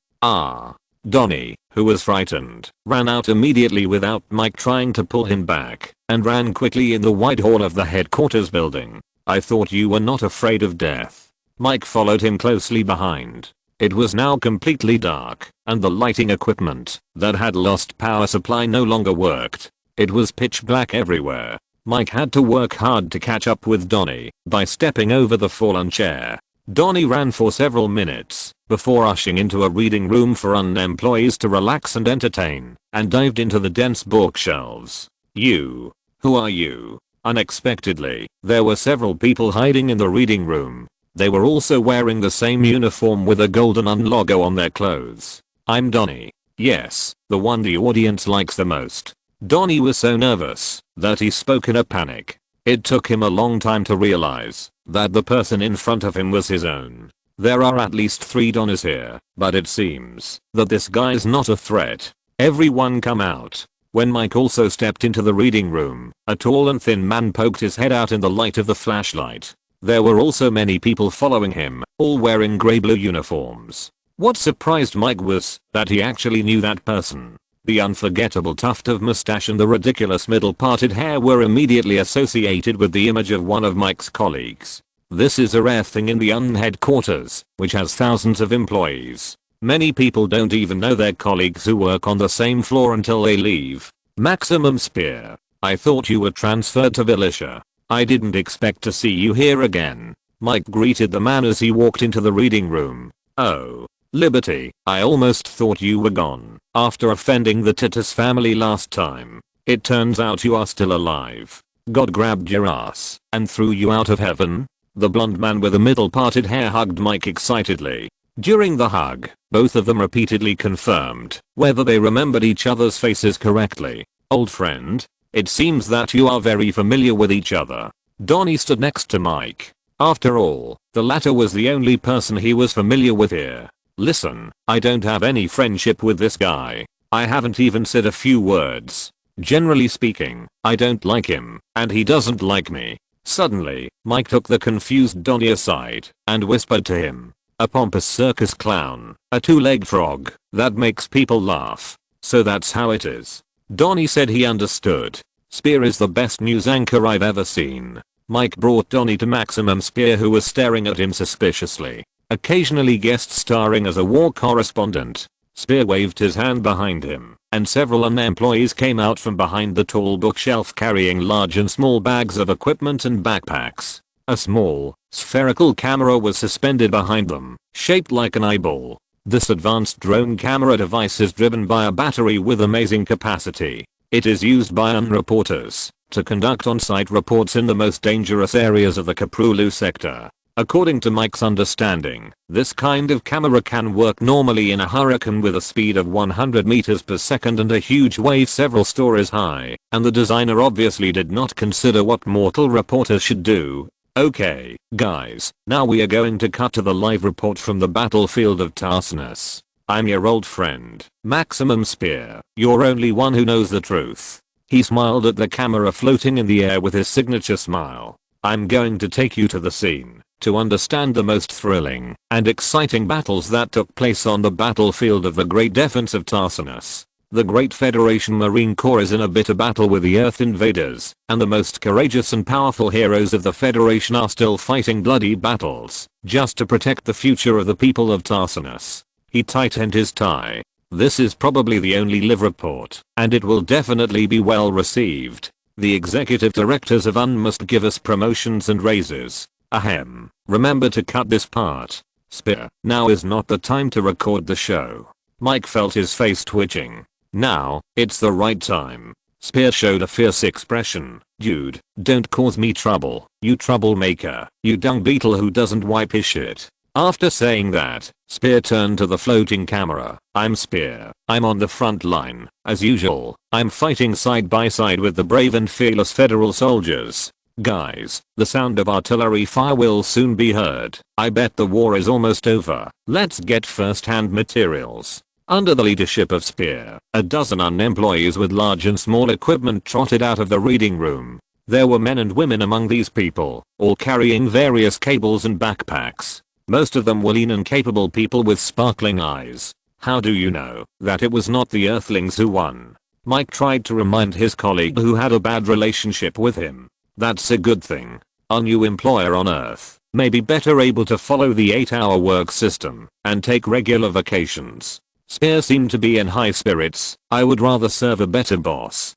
Donnie, who was frightened, ran out immediately without Mike trying to pull him back, and ran quickly in the wide hall of the headquarters building. I thought you were not afraid of death. Mike followed him closely behind. It was now completely dark, and the lighting equipment that had lost power supply no longer worked. It was pitch black everywhere. Mike had to work hard to catch up with Donnie by stepping over the fallen chair. Donnie ran for several minutes before rushing into a reading room for employees to relax and entertain, and dived into the dense bookshelves. You. Who are you? Unexpectedly, there were several people hiding in the reading room. They were also wearing the same uniform with a golden UN logo on their clothes. I'm Donnie. Yes, the one the audience likes the most. Donnie was so nervous that he spoke in a panic. It took him a long time to realize that the person in front of him was his own. There are at least 3 Donnies here, but it seems that this guy's not a threat. Everyone come out. When Mike also stepped into the reading room, a tall and thin man poked his head out in the light of the flashlight. There were also many people following him, all wearing grey-blue uniforms. What surprised Mike was that he actually knew that person. The unforgettable tuft of mustache and the ridiculous middle-parted hair were immediately associated with the image of one of Mike's colleagues. This is a rare thing in the UN headquarters, which has thousands of employees. Many people don't even know their colleagues who work on the same floor until they leave. Maximum Spear. I thought you were transferred to Vilicia. I didn't expect to see you here again. Mike greeted the man as he walked into the reading room. Oh, Liberty, I almost thought you were gone after offending the Titus family last time. It turns out you are still alive. God grabbed your ass and threw you out of heaven? The blonde man with the middle-parted hair hugged Mike excitedly. During the hug, both of them repeatedly confirmed whether they remembered each other's faces correctly. Old friend, it seems that you are very familiar with each other. Donnie stood next to Mike. After all, the latter was the only person he was familiar with here. Listen, I don't have any friendship with this guy. I haven't even said a few words. Generally speaking, I don't like him, and he doesn't like me. Suddenly, Mike took the confused Donnie aside and whispered to him. A pompous circus clown, a two-legged frog, that makes people laugh. So that's how it is. Donnie said he understood. Spear is the best news anchor I've ever seen. Mike brought Donnie to Maximum Spear, who was staring at him suspiciously, occasionally guest starring as a war correspondent. Spear waved his hand behind him, and several employees came out from behind the tall bookshelf carrying large and small bags of equipment and backpacks. A small, spherical camera was suspended behind them, shaped like an eyeball. This advanced drone camera device is driven by a battery with amazing capacity. It is used by reporters to conduct on-site reports in the most dangerous areas of the Korhal sector. According to Mike's understanding, this kind of camera can work normally in a hurricane with a speed of 100 meters per second and a huge wave several stories high, and the designer obviously did not consider what mortal reporters should do. Okay, guys, now we are going to cut to the live report from the battlefield of Tarsinus. I'm your old friend, Maximum Spear, your only one who knows the truth. He smiled at the camera floating in the air with his signature smile. I'm going to take you to the scene to understand the most thrilling and exciting battles that took place on the battlefield of the Great Defense of Tarsinus. The Great Federation Marine Corps is in a bitter battle with the Earth invaders, and the most courageous and powerful heroes of the Federation are still fighting bloody battles just to protect the future of the people of Tarsinus. He tightened his tie. This is probably the only live report, and it will definitely be well received. The executive directors of must give us promotions and raises. Ahem. Remember to cut this part. Spear, now is not the time to record the show. Mike felt his face twitching. Now, it's the right time. Spear showed a fierce expression. Dude, don't cause me trouble, you troublemaker, you dung beetle who doesn't wipe his shit. After saying that, Spear turned to the floating camera. I'm Spear. I'm on the front line. As usual, I'm fighting side by side with the brave and fearless federal soldiers. Guys, the sound of artillery fire will soon be heard. I bet the war is almost over. Let's get first-hand materials. Under the leadership of Spear, a dozen employees with large and small equipment trotted out of the reading room. There were men and women among these people, all carrying various cables and backpacks. Most of them were lean and capable people with sparkling eyes. How do you know that it was not the Earthlings who won? Mike tried to remind his colleague who had a bad relationship with him. That's a good thing. Our new employer on Earth may be better able to follow the 8-hour work system and take regular vacations. Spear seemed to be in high spirits. I would rather serve a better boss.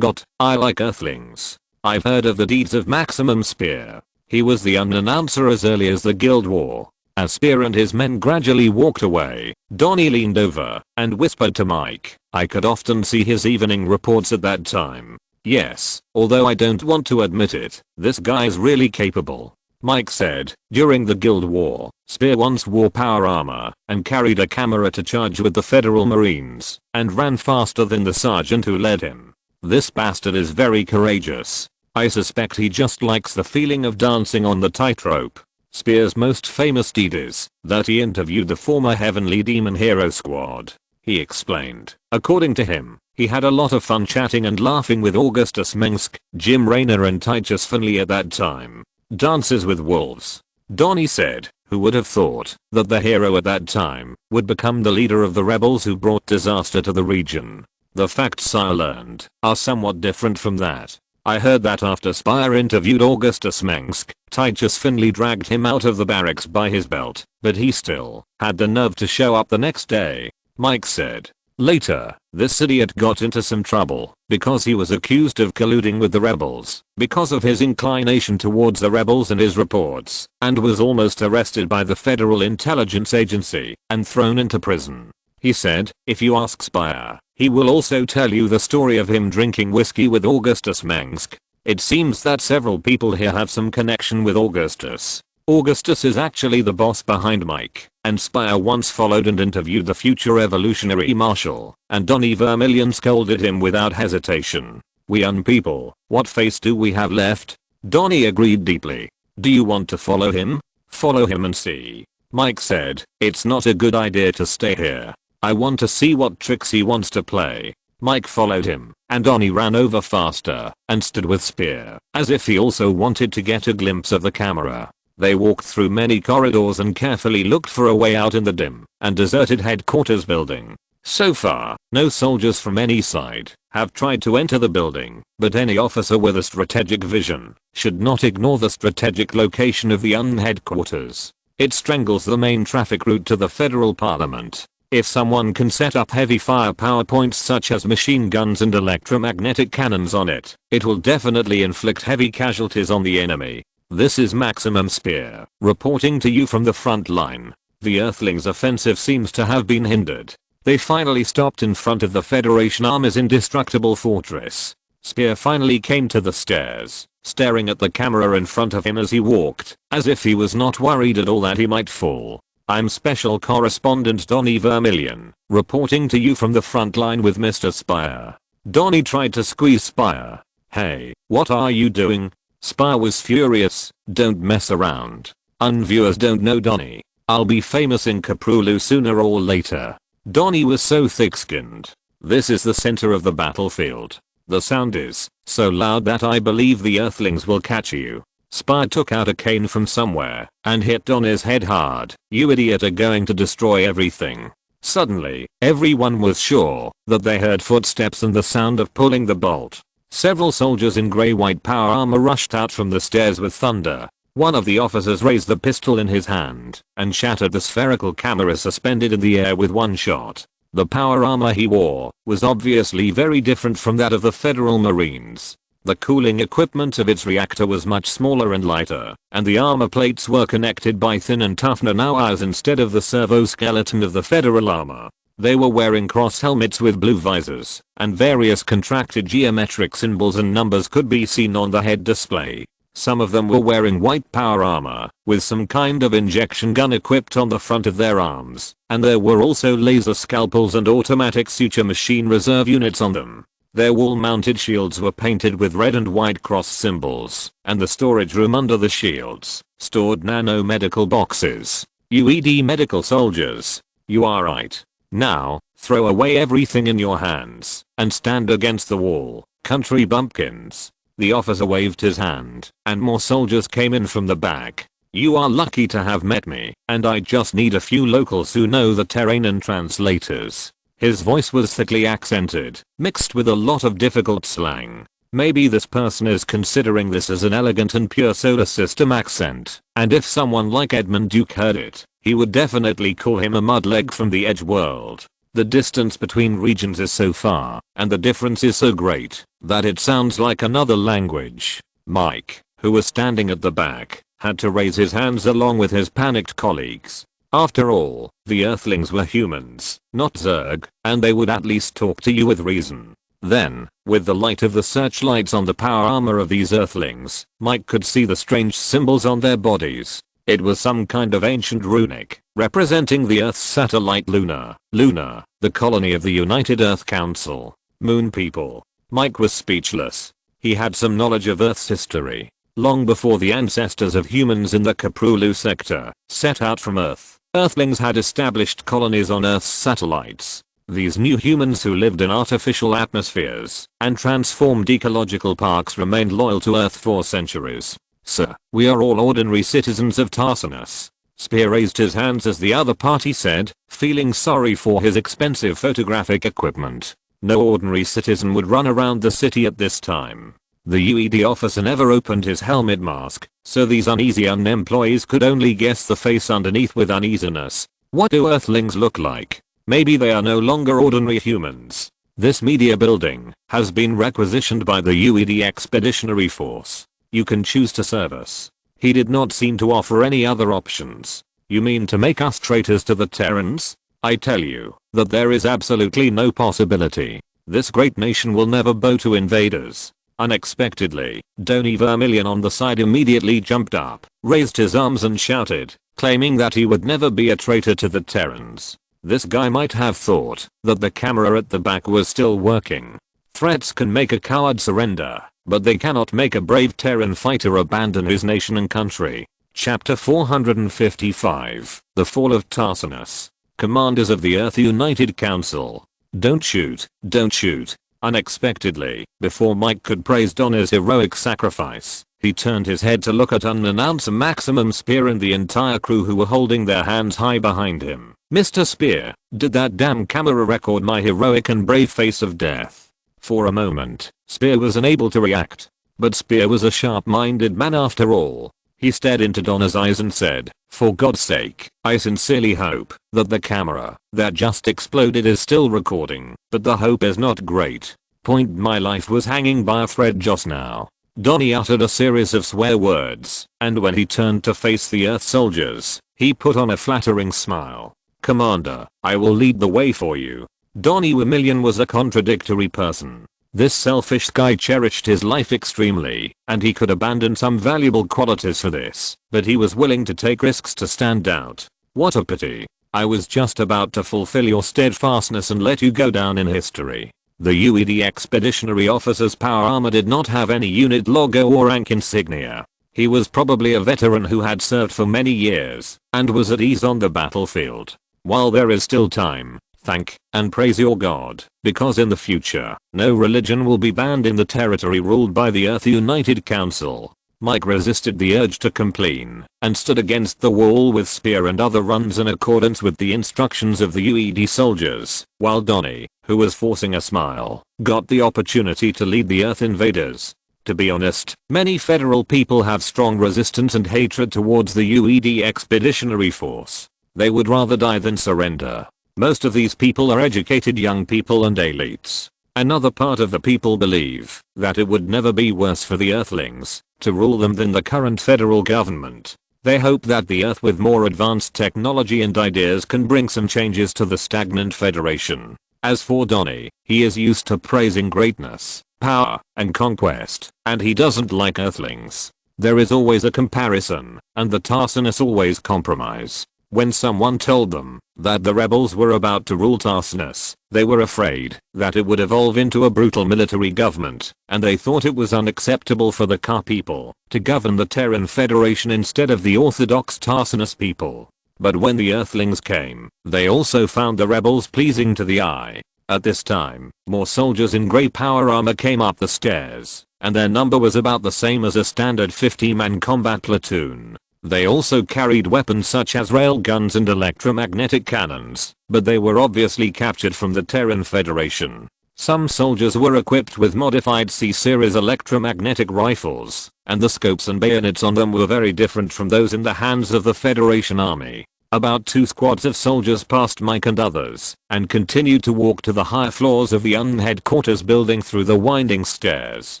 I like Earthlings. I've heard of the deeds of Maximum Spear. He was the announcer as early as the Guild War. As Spear and his men gradually walked away, Donnie leaned over and whispered to Mike. I could often see his evening reports at that time. Yes, although I don't want to admit it, this guy's really capable. Mike said, during the Guild War, Spear once wore power armor and carried a camera to charge with the Federal Marines and ran faster than the sergeant who led him. This bastard is very courageous. I suspect he just likes the feeling of dancing on the tightrope. Spear's most famous deed is that he interviewed the former Heavenly Demon Hero Squad. He explained. According to him, he had a lot of fun chatting and laughing with Augustus Mengsk, Jim Raynor and Titus Finley at that time. Dances with wolves. Donnie said, who would have thought that the hero at that time would become the leader of the rebels who brought disaster to the region. The facts I learned are somewhat different from that. I heard that after Spear interviewed Augustus Mengsk, Titus Finley dragged him out of the barracks by his belt, but he still had the nerve to show up the next day. Mike said. Later, this idiot got into some trouble because he was accused of colluding with the rebels because of his inclination towards the rebels and his reports, and was almost arrested by the Federal Intelligence Agency and thrown into prison. He said, if you ask Spear, he will also tell you the story of him drinking whiskey with Augustus Mengsk. It seems that several people here have some connection with Augustus. Augustus is actually the boss behind Mike, and Spear once followed and interviewed the future evolutionary marshal, and Donnie Vermillion scolded him without hesitation. We people, what face do we have left? Donnie agreed deeply. Do you want to follow him? Follow him and see. Mike said, "It's not a good idea to stay here. I want to see what tricks he wants to play." Mike followed him, and Donnie ran over faster and stood with spear, as if he also wanted to get a glimpse of the camera. They walked through many corridors and carefully looked for a way out in the dim and deserted headquarters building. So far, no soldiers from any side have tried to enter the building, but any officer with a strategic vision should not ignore the strategic location of the UN headquarters. It strangles the main traffic route to the federal parliament. If someone can set up heavy firepower points such as machine guns and electromagnetic cannons on it, it will definitely inflict heavy casualties on the enemy. This is Maximum Spear, reporting to you from the front line. The Earthlings' offensive seems to have been hindered. They finally stopped in front of the Federation Army's indestructible fortress. Spear finally came to the stairs, staring at the camera in front of him as he walked, as if he was not worried at all that he might fall. I'm Special Correspondent Donnie Vermillion, reporting to you from the front line with Mr. Spire. Donnie tried to squeeze Spire. "Hey, what are you doing?" Spire was furious. "Don't mess around. Viewers don't know Donnie. I'll be famous in Caprulu sooner or later." Donnie was so thick-skinned. "This is the center of the battlefield. The sound is so loud that I believe the Earthlings will catch you." Spire took out a cane from somewhere and hit Donnie's head hard. "You idiot are going to destroy everything." Suddenly, everyone was sure that they heard footsteps and the sound of pulling the bolt. Several soldiers in grey-white power armor rushed out from the stairs with thunder. One of the officers raised the pistol in his hand and shattered the spherical camera suspended in the air with one shot. The power armor he wore was obviously very different from that of the Federal Marines. The cooling equipment of its reactor was much smaller and lighter, and the armor plates were connected by thin and tough nanowires instead of the servoskeleton of the Federal armor. They were wearing cross helmets with blue visors, and various contracted geometric symbols and numbers could be seen on the head display. Some of them were wearing white power armor, with some kind of injection gun equipped on the front of their arms, and there were also laser scalpels and automatic suture machine reserve units on them. Their wall-mounted shields were painted with red and white cross symbols, and the storage room under the shields stored nano-medical boxes. UED medical soldiers. You are right. Now, throw away everything in your hands and stand against the wall, country bumpkins. The officer waved his hand, and more soldiers came in from the back. You are lucky to have met me, and I just need a few locals who know the Terran translators. His voice was thickly accented, mixed with a lot of difficult slang. Maybe this person is considering this as an elegant and pure solar system accent, and if someone like Edmund Duke heard it, he would definitely call him a mudleg from the edge world. The distance between regions is so far, and the difference is so great, that it sounds like another language. Mike, who was standing at the back, had to raise his hands along with his panicked colleagues. After all, the Earthlings were humans, not Zerg, and they would at least talk to you with reason. Then, with the light of the searchlights on the power armor of these Earthlings, Mike could see the strange symbols on their bodies. It was some kind of ancient runic, representing the Earth's satellite Luna, the colony of the United Earth Council. Moon people. Mike was speechless. He had some knowledge of Earth's history. Long before the ancestors of humans in the Caprulu sector set out from Earth, Earthlings had established colonies on Earth's satellites. These new humans who lived in artificial atmospheres and transformed ecological parks remained loyal to Earth for centuries. Sir, we are all ordinary citizens of Tarsinus. Spear raised his hands as the other party said, feeling sorry for his expensive photographic equipment. No ordinary citizen would run around the city at this time. The UED officer never opened his helmet mask, so these uneasy UN employees could only guess the face underneath with uneasiness. What do Earthlings look like? Maybe they are no longer ordinary humans. This media building has been requisitioned by the UED Expeditionary Force. You can choose to serve us. He did not seem to offer any other options. You mean to make us traitors to the Terrans? I tell you that there is absolutely no possibility. This great nation will never bow to invaders. Unexpectedly, Donnie Vermillion on the side immediately jumped up, raised his arms and shouted, claiming that he would never be a traitor to the Terrans. This guy might have thought that the camera at the back was still working. Threats can make a coward surrender, but they cannot make a brave Terran fighter abandon his nation and country. Chapter 455, The Fall of Tarsinus. Commanders of the Earth United Council. Don't shoot, don't shoot. Unexpectedly, before Mike could praise Donnie's heroic sacrifice, he turned his head to look at unannounced Maximum Spear and the entire crew who were holding their hands high behind him. Mr. Spear, did that damn camera record my heroic and brave face of death? For a moment, Spear was unable to react. But Spear was a sharp-minded man after all. He stared into Donna's eyes and said, "For God's sake, I sincerely hope that the camera that just exploded is still recording, but the hope is not great. My life was hanging by a thread just now." Donnie uttered a series of swear words, and when he turned to face the Earth soldiers, he put on a flattering smile. "Commander, I will lead the way for you." Donnie Vermillion was a contradictory person. This selfish guy cherished his life extremely, and he could abandon some valuable qualities for this, but he was willing to take risks to stand out. What a pity. I was just about to fulfill your steadfastness and let you go down in history. The UED Expeditionary Officer's power armor did not have any unit logo or rank insignia. He was probably a veteran who had served for many years, and was at ease on the battlefield. While there is still time, thank and praise your God, because in the future, no religion will be banned in the territory ruled by the Earth United Council. Mike resisted the urge to complain, and stood against the wall with Spear and other runs in accordance with the instructions of the UED soldiers, while Donnie, who was forcing a smile, got the opportunity to lead the Earth invaders. To be honest, many federal people have strong resistance and hatred towards the UED Expeditionary Force. They would rather die than surrender. Most of these people are educated young people and elites. Another part of the people believe that it would never be worse for the Earthlings to rule them than the current federal government. They hope that the Earth with more advanced technology and ideas can bring some changes to the stagnant Federation. As for Donnie, he is used to praising greatness, power, and conquest, and he doesn't like Earthlings. There is always a comparison, and the Tarsinus always compromise. When someone told them that the rebels were about to rule Tarsinus, they were afraid that it would evolve into a brutal military government, and they thought it was unacceptable for the Ka people to govern the Terran Federation instead of the orthodox Tarsinus people. But when the Earthlings came, they also found the rebels pleasing to the eye. At this time, more soldiers in grey power armor came up the stairs, and their number was about the same as a standard 50-man combat platoon. They also carried weapons such as railguns and electromagnetic cannons, but they were obviously captured from the Terran Federation. Some soldiers were equipped with modified C-series electromagnetic rifles, and the scopes and bayonets on them were very different from those in the hands of the Federation Army. About 2 squads of soldiers passed Mike and others, and continued to walk to the higher floors of the UN headquarters building through the winding stairs.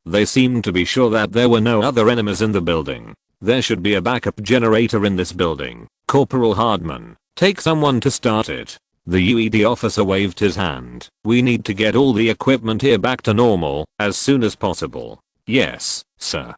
They seemed to be sure that there were no other enemies in the building. There should be a backup generator in this building. Corporal Hardman, take someone to start it. The UED officer waved his hand. We need to get all the equipment here back to normal as soon as possible. Yes, sir.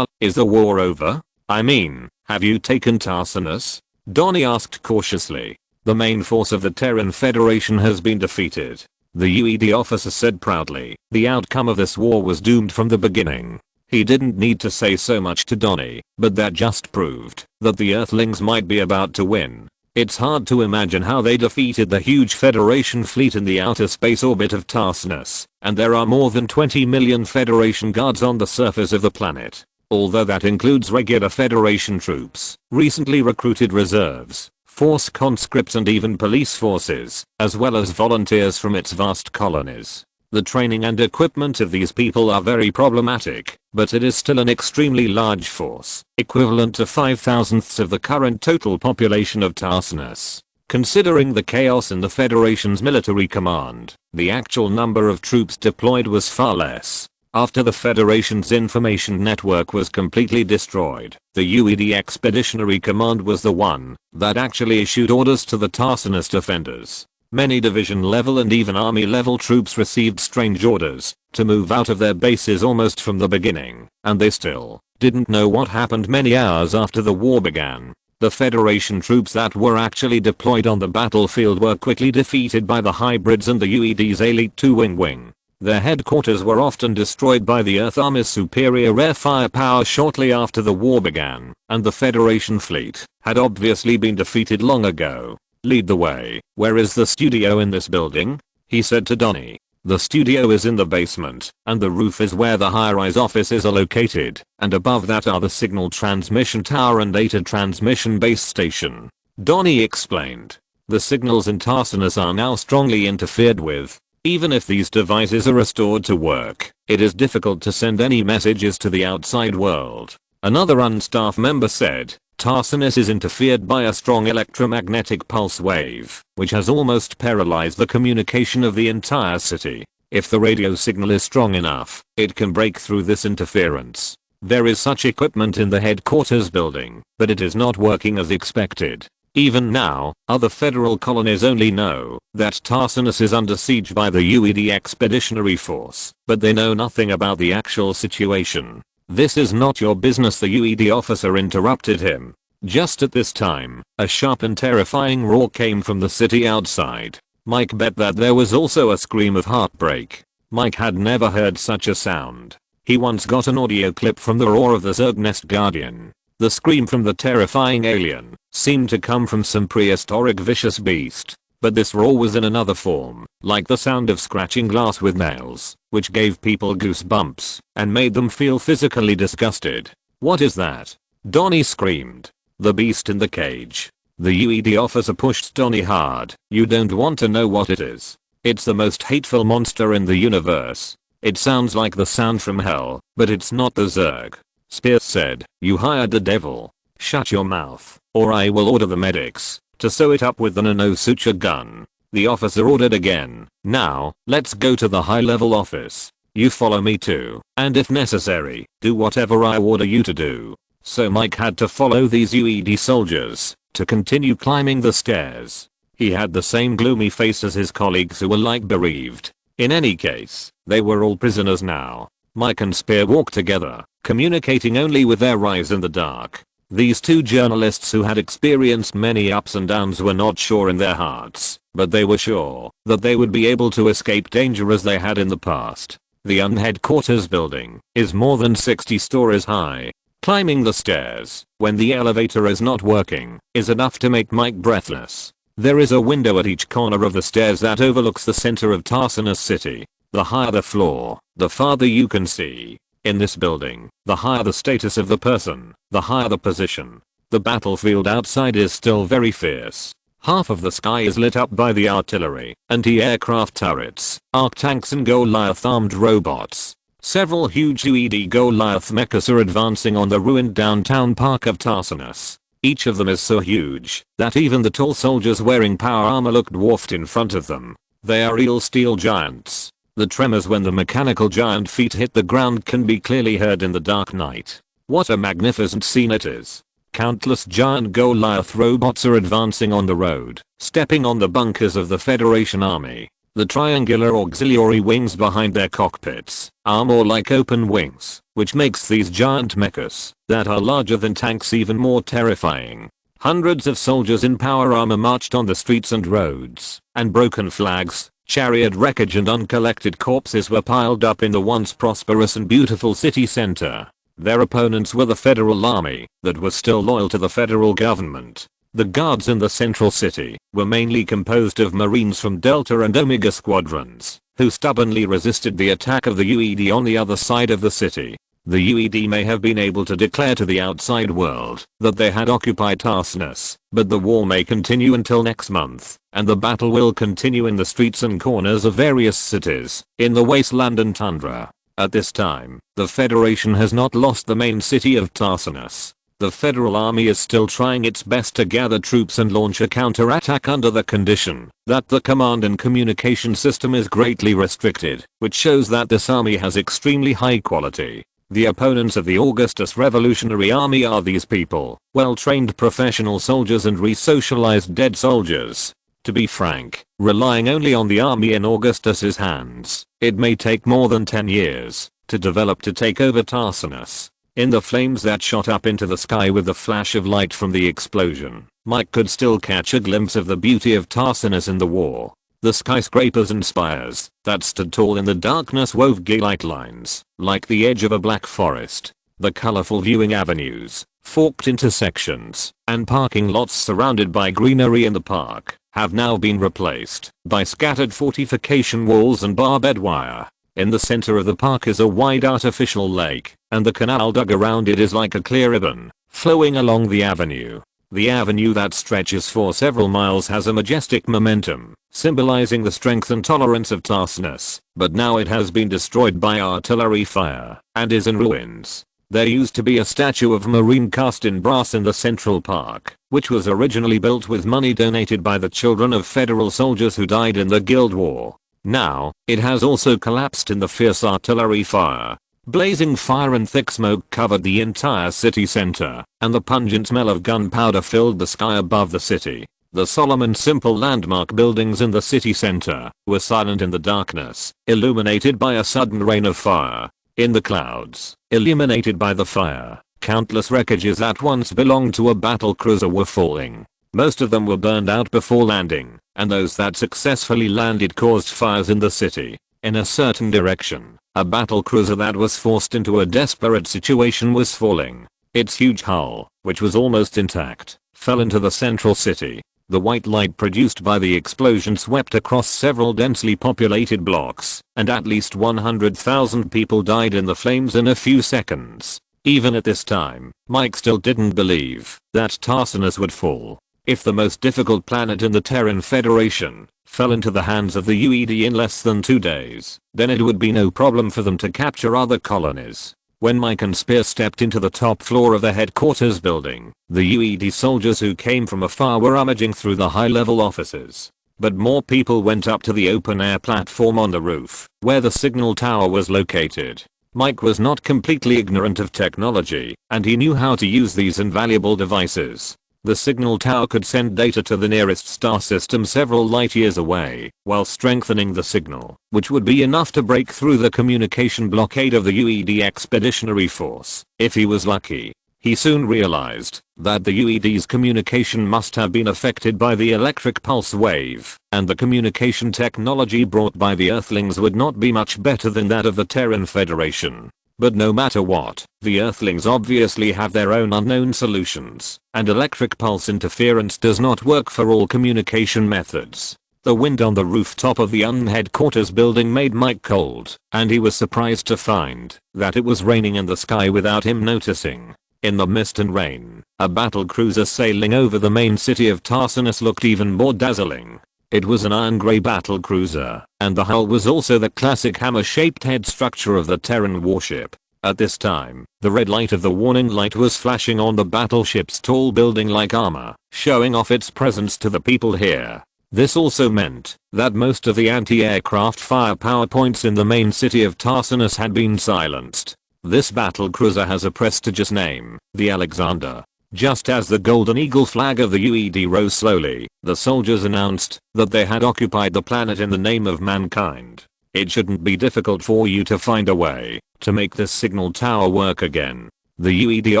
Is the war over? I mean, have you taken Tarsinus? Donnie asked cautiously. The main force of the Terran Federation has been defeated. The UED officer said proudly. The outcome of this war was doomed from the beginning. He didn't need to say so much to Donnie, but that just proved that the Earthlings might be about to win. It's hard to imagine how they defeated the huge Federation fleet in the outer space orbit of Tarsinus, and there are more than 20 million Federation guards on the surface of the planet. Although that includes regular Federation troops, recently recruited reserves, force conscripts and even police forces, as well as volunteers from its vast colonies. The training and equipment of these people are very problematic, but it is still an extremely large force, equivalent to 5,000ths of the current total population of Tarsinus. Considering the chaos in the Federation's military command, the actual number of troops deployed was far less. After the Federation's information network was completely destroyed, the UED Expeditionary Command was the one that actually issued orders to the Tarsinus defenders. Many division level and even army level troops received strange orders to move out of their bases almost from the beginning, and they still didn't know what happened many hours after the war began. The Federation troops that were actually deployed on the battlefield were quickly defeated by the hybrids and the UED's Elite 2 wing. Their headquarters were often destroyed by the Earth Army's superior air firepower shortly after the war began, and the Federation fleet had obviously been defeated long ago. "Lead the way. Where is the studio in this building?" he said to Donnie. "The studio is in the basement, and the roof is where the high-rise offices are located, and above that are the signal transmission tower and data transmission base station," Donnie explained. "The signals in Tarsinus are now strongly interfered with. Even if these devices are restored to work, it is difficult to send any messages to the outside world." Another UNSTAF member said, "Tarsinus is interfered by a strong electromagnetic pulse wave, which has almost paralyzed the communication of the entire city. If the radio signal is strong enough, it can break through this interference. There is such equipment in the headquarters building, but it is not working as expected. Even now, other federal colonies only know that Tarsinus is under siege by the UED Expeditionary Force, but they know nothing about the actual situation." "This is not your business," the UED officer interrupted him. Just at this time, a sharp and terrifying roar came from the city outside. Mike bet that there was also a scream of heartbreak. Mike had never heard such a sound. He once got an audio clip from the roar of the Zergnest Guardian. The scream from the terrifying alien seemed to come from some prehistoric vicious beast, but this roar was in another form, like the sound of scratching glass with nails, which gave people goosebumps and made them feel physically disgusted. "What is that?" Donnie screamed. "The beast in the cage." The UED officer pushed Donnie hard. "You don't want to know what it is. It's the most hateful monster in the universe. It sounds like the sound from hell, but it's not the Zerg." Spears said, "You hired the devil. Shut your mouth, or I will order the medics to sew it up with the nano-suture gun." The officer ordered again. "Now, let's go to the high-level office. You follow me too, and if necessary, do whatever I order you to do." So Mike had to follow these UED soldiers to continue climbing the stairs. He had the same gloomy face as his colleagues who were like bereaved. In any case, they were all prisoners now. Mike and Spear walked together, communicating only with their eyes in the dark. These two journalists who had experienced many ups and downs were not sure in their hearts, but they were sure that they would be able to escape danger as they had in the past. The UN headquarters building is more than 60 stories high. Climbing the stairs, when the elevator is not working, is enough to make Mike breathless. There is a window at each corner of the stairs that overlooks the center of Tarsinus City. The higher the floor, the farther you can see. In this building, the higher the status of the person, the higher the position. The battlefield outside is still very fierce. Half of the sky is lit up by the artillery, anti-aircraft turrets, arc tanks and Goliath armed robots. Several huge UED Goliath mechas are advancing on the ruined downtown park of Tarsinus. Each of them is so huge that even the tall soldiers wearing power armor look dwarfed in front of them. They are real steel giants. The tremors when the mechanical giant feet hit the ground can be clearly heard in the dark night. What a magnificent scene it is. Countless giant Goliath robots are advancing on the road, stepping on the bunkers of the Federation Army. The triangular auxiliary wings behind their cockpits are more like open wings, which makes these giant mechas that are larger than tanks even more terrifying. Hundreds of soldiers in power armor marched on the streets and roads, and broken flags, chariot wreckage and uncollected corpses were piled up in the once prosperous and beautiful city center. Their opponents were the federal army that was still loyal to the federal government. The guards in the central city were mainly composed of Marines from Delta and Omega squadrons, who stubbornly resisted the attack of the UED on the other side of the city. The UED may have been able to declare to the outside world that they had occupied Tarsinus, but the war may continue until next month, and the battle will continue in the streets and corners of various cities, in the wasteland and tundra. At this time, the Federation has not lost the main city of Tarsinus. The Federal Army is still trying its best to gather troops and launch a counterattack under the condition that the command and communication system is greatly restricted, which shows that this army has extremely high quality. The opponents of the Augustus Revolutionary Army are these people, well-trained professional soldiers and re-socialized dead soldiers. To be frank, relying only on the army in Augustus's hands, it may take more than 10 years to develop to take over Tarsinus. In the flames that shot up into the sky with the flash of light from the explosion, Mike could still catch a glimpse of the beauty of Tarsinus in the war. The skyscrapers and spires that stood tall in the darkness wove gay light lines, like the edge of a black forest. The colorful viewing avenues, forked intersections, and parking lots surrounded by greenery in the park, have now been replaced by scattered fortification walls and barbed wire. In the center of the park is a wide artificial lake, and the canal dug around it is like a clear ribbon, flowing along the avenue. The avenue that stretches for several miles has a majestic momentum, symbolizing the strength and tolerance of Tarsus, but now it has been destroyed by artillery fire, and is in ruins. There used to be a statue of a Marine cast in brass in the Central Park, which was originally built with money donated by the children of federal soldiers who died in the Guild War. Now, it has also collapsed in the fierce artillery fire. Blazing fire and thick smoke covered the entire city center, and the pungent smell of gunpowder filled the sky above the city. The solemn and simple landmark buildings in the city center were silent in the darkness, illuminated by a sudden rain of fire. In the clouds, illuminated by the fire, countless wreckages that once belonged to a battle cruiser were falling. Most of them were burned out before landing, and those that successfully landed caused fires in the city. In a certain direction, a battle cruiser that was forced into a desperate situation was falling. Its huge hull, which was almost intact, fell into the central city. The white light produced by the explosion swept across several densely populated blocks, and at least 100,000 people died in the flames in a few seconds. Even at this time, Mike still didn't believe that Tarsus would fall. If the most difficult planet in the Terran Federation fell into the hands of the UED in less than 2 days, then it would be no problem for them to capture other colonies. When Mike and Spear stepped into the top floor of the headquarters building, the UED soldiers who came from afar were rummaging through the high-level offices. But more people went up to the open-air platform on the roof, where the signal tower was located. Mike was not completely ignorant of technology, and he knew how to use these invaluable devices. The signal tower could send data to the nearest star system several light years away, while strengthening the signal, which would be enough to break through the communication blockade of the UED Expeditionary Force, if he was lucky. He soon realized that the UED's communication must have been affected by the electric pulse wave, and the communication technology brought by the Earthlings would not be much better than that of the Terran Federation. But no matter what, the Earthlings obviously have their own unknown solutions, and electric pulse interference does not work for all communication methods. The wind on the rooftop of the headquarters building made Mike cold, and he was surprised to find that it was raining in the sky without him noticing. In the mist and rain, a battle cruiser sailing over the main city of Tarsus looked even more dazzling. It was an iron grey battle cruiser, and the hull was also the classic hammer-shaped head structure of the Terran warship. At this time, the red light of the warning light was flashing on the battleship's tall building like armor, showing off its presence to the people here. This also meant that most of the anti-aircraft firepower points in the main city of Tarsus had been silenced. This battle cruiser has a prestigious name, the Alexander. Just as the Golden Eagle flag of the UED rose slowly, the soldiers announced that they had occupied the planet in the name of mankind. It shouldn't be difficult for you to find a way to make this signal tower work again, the UED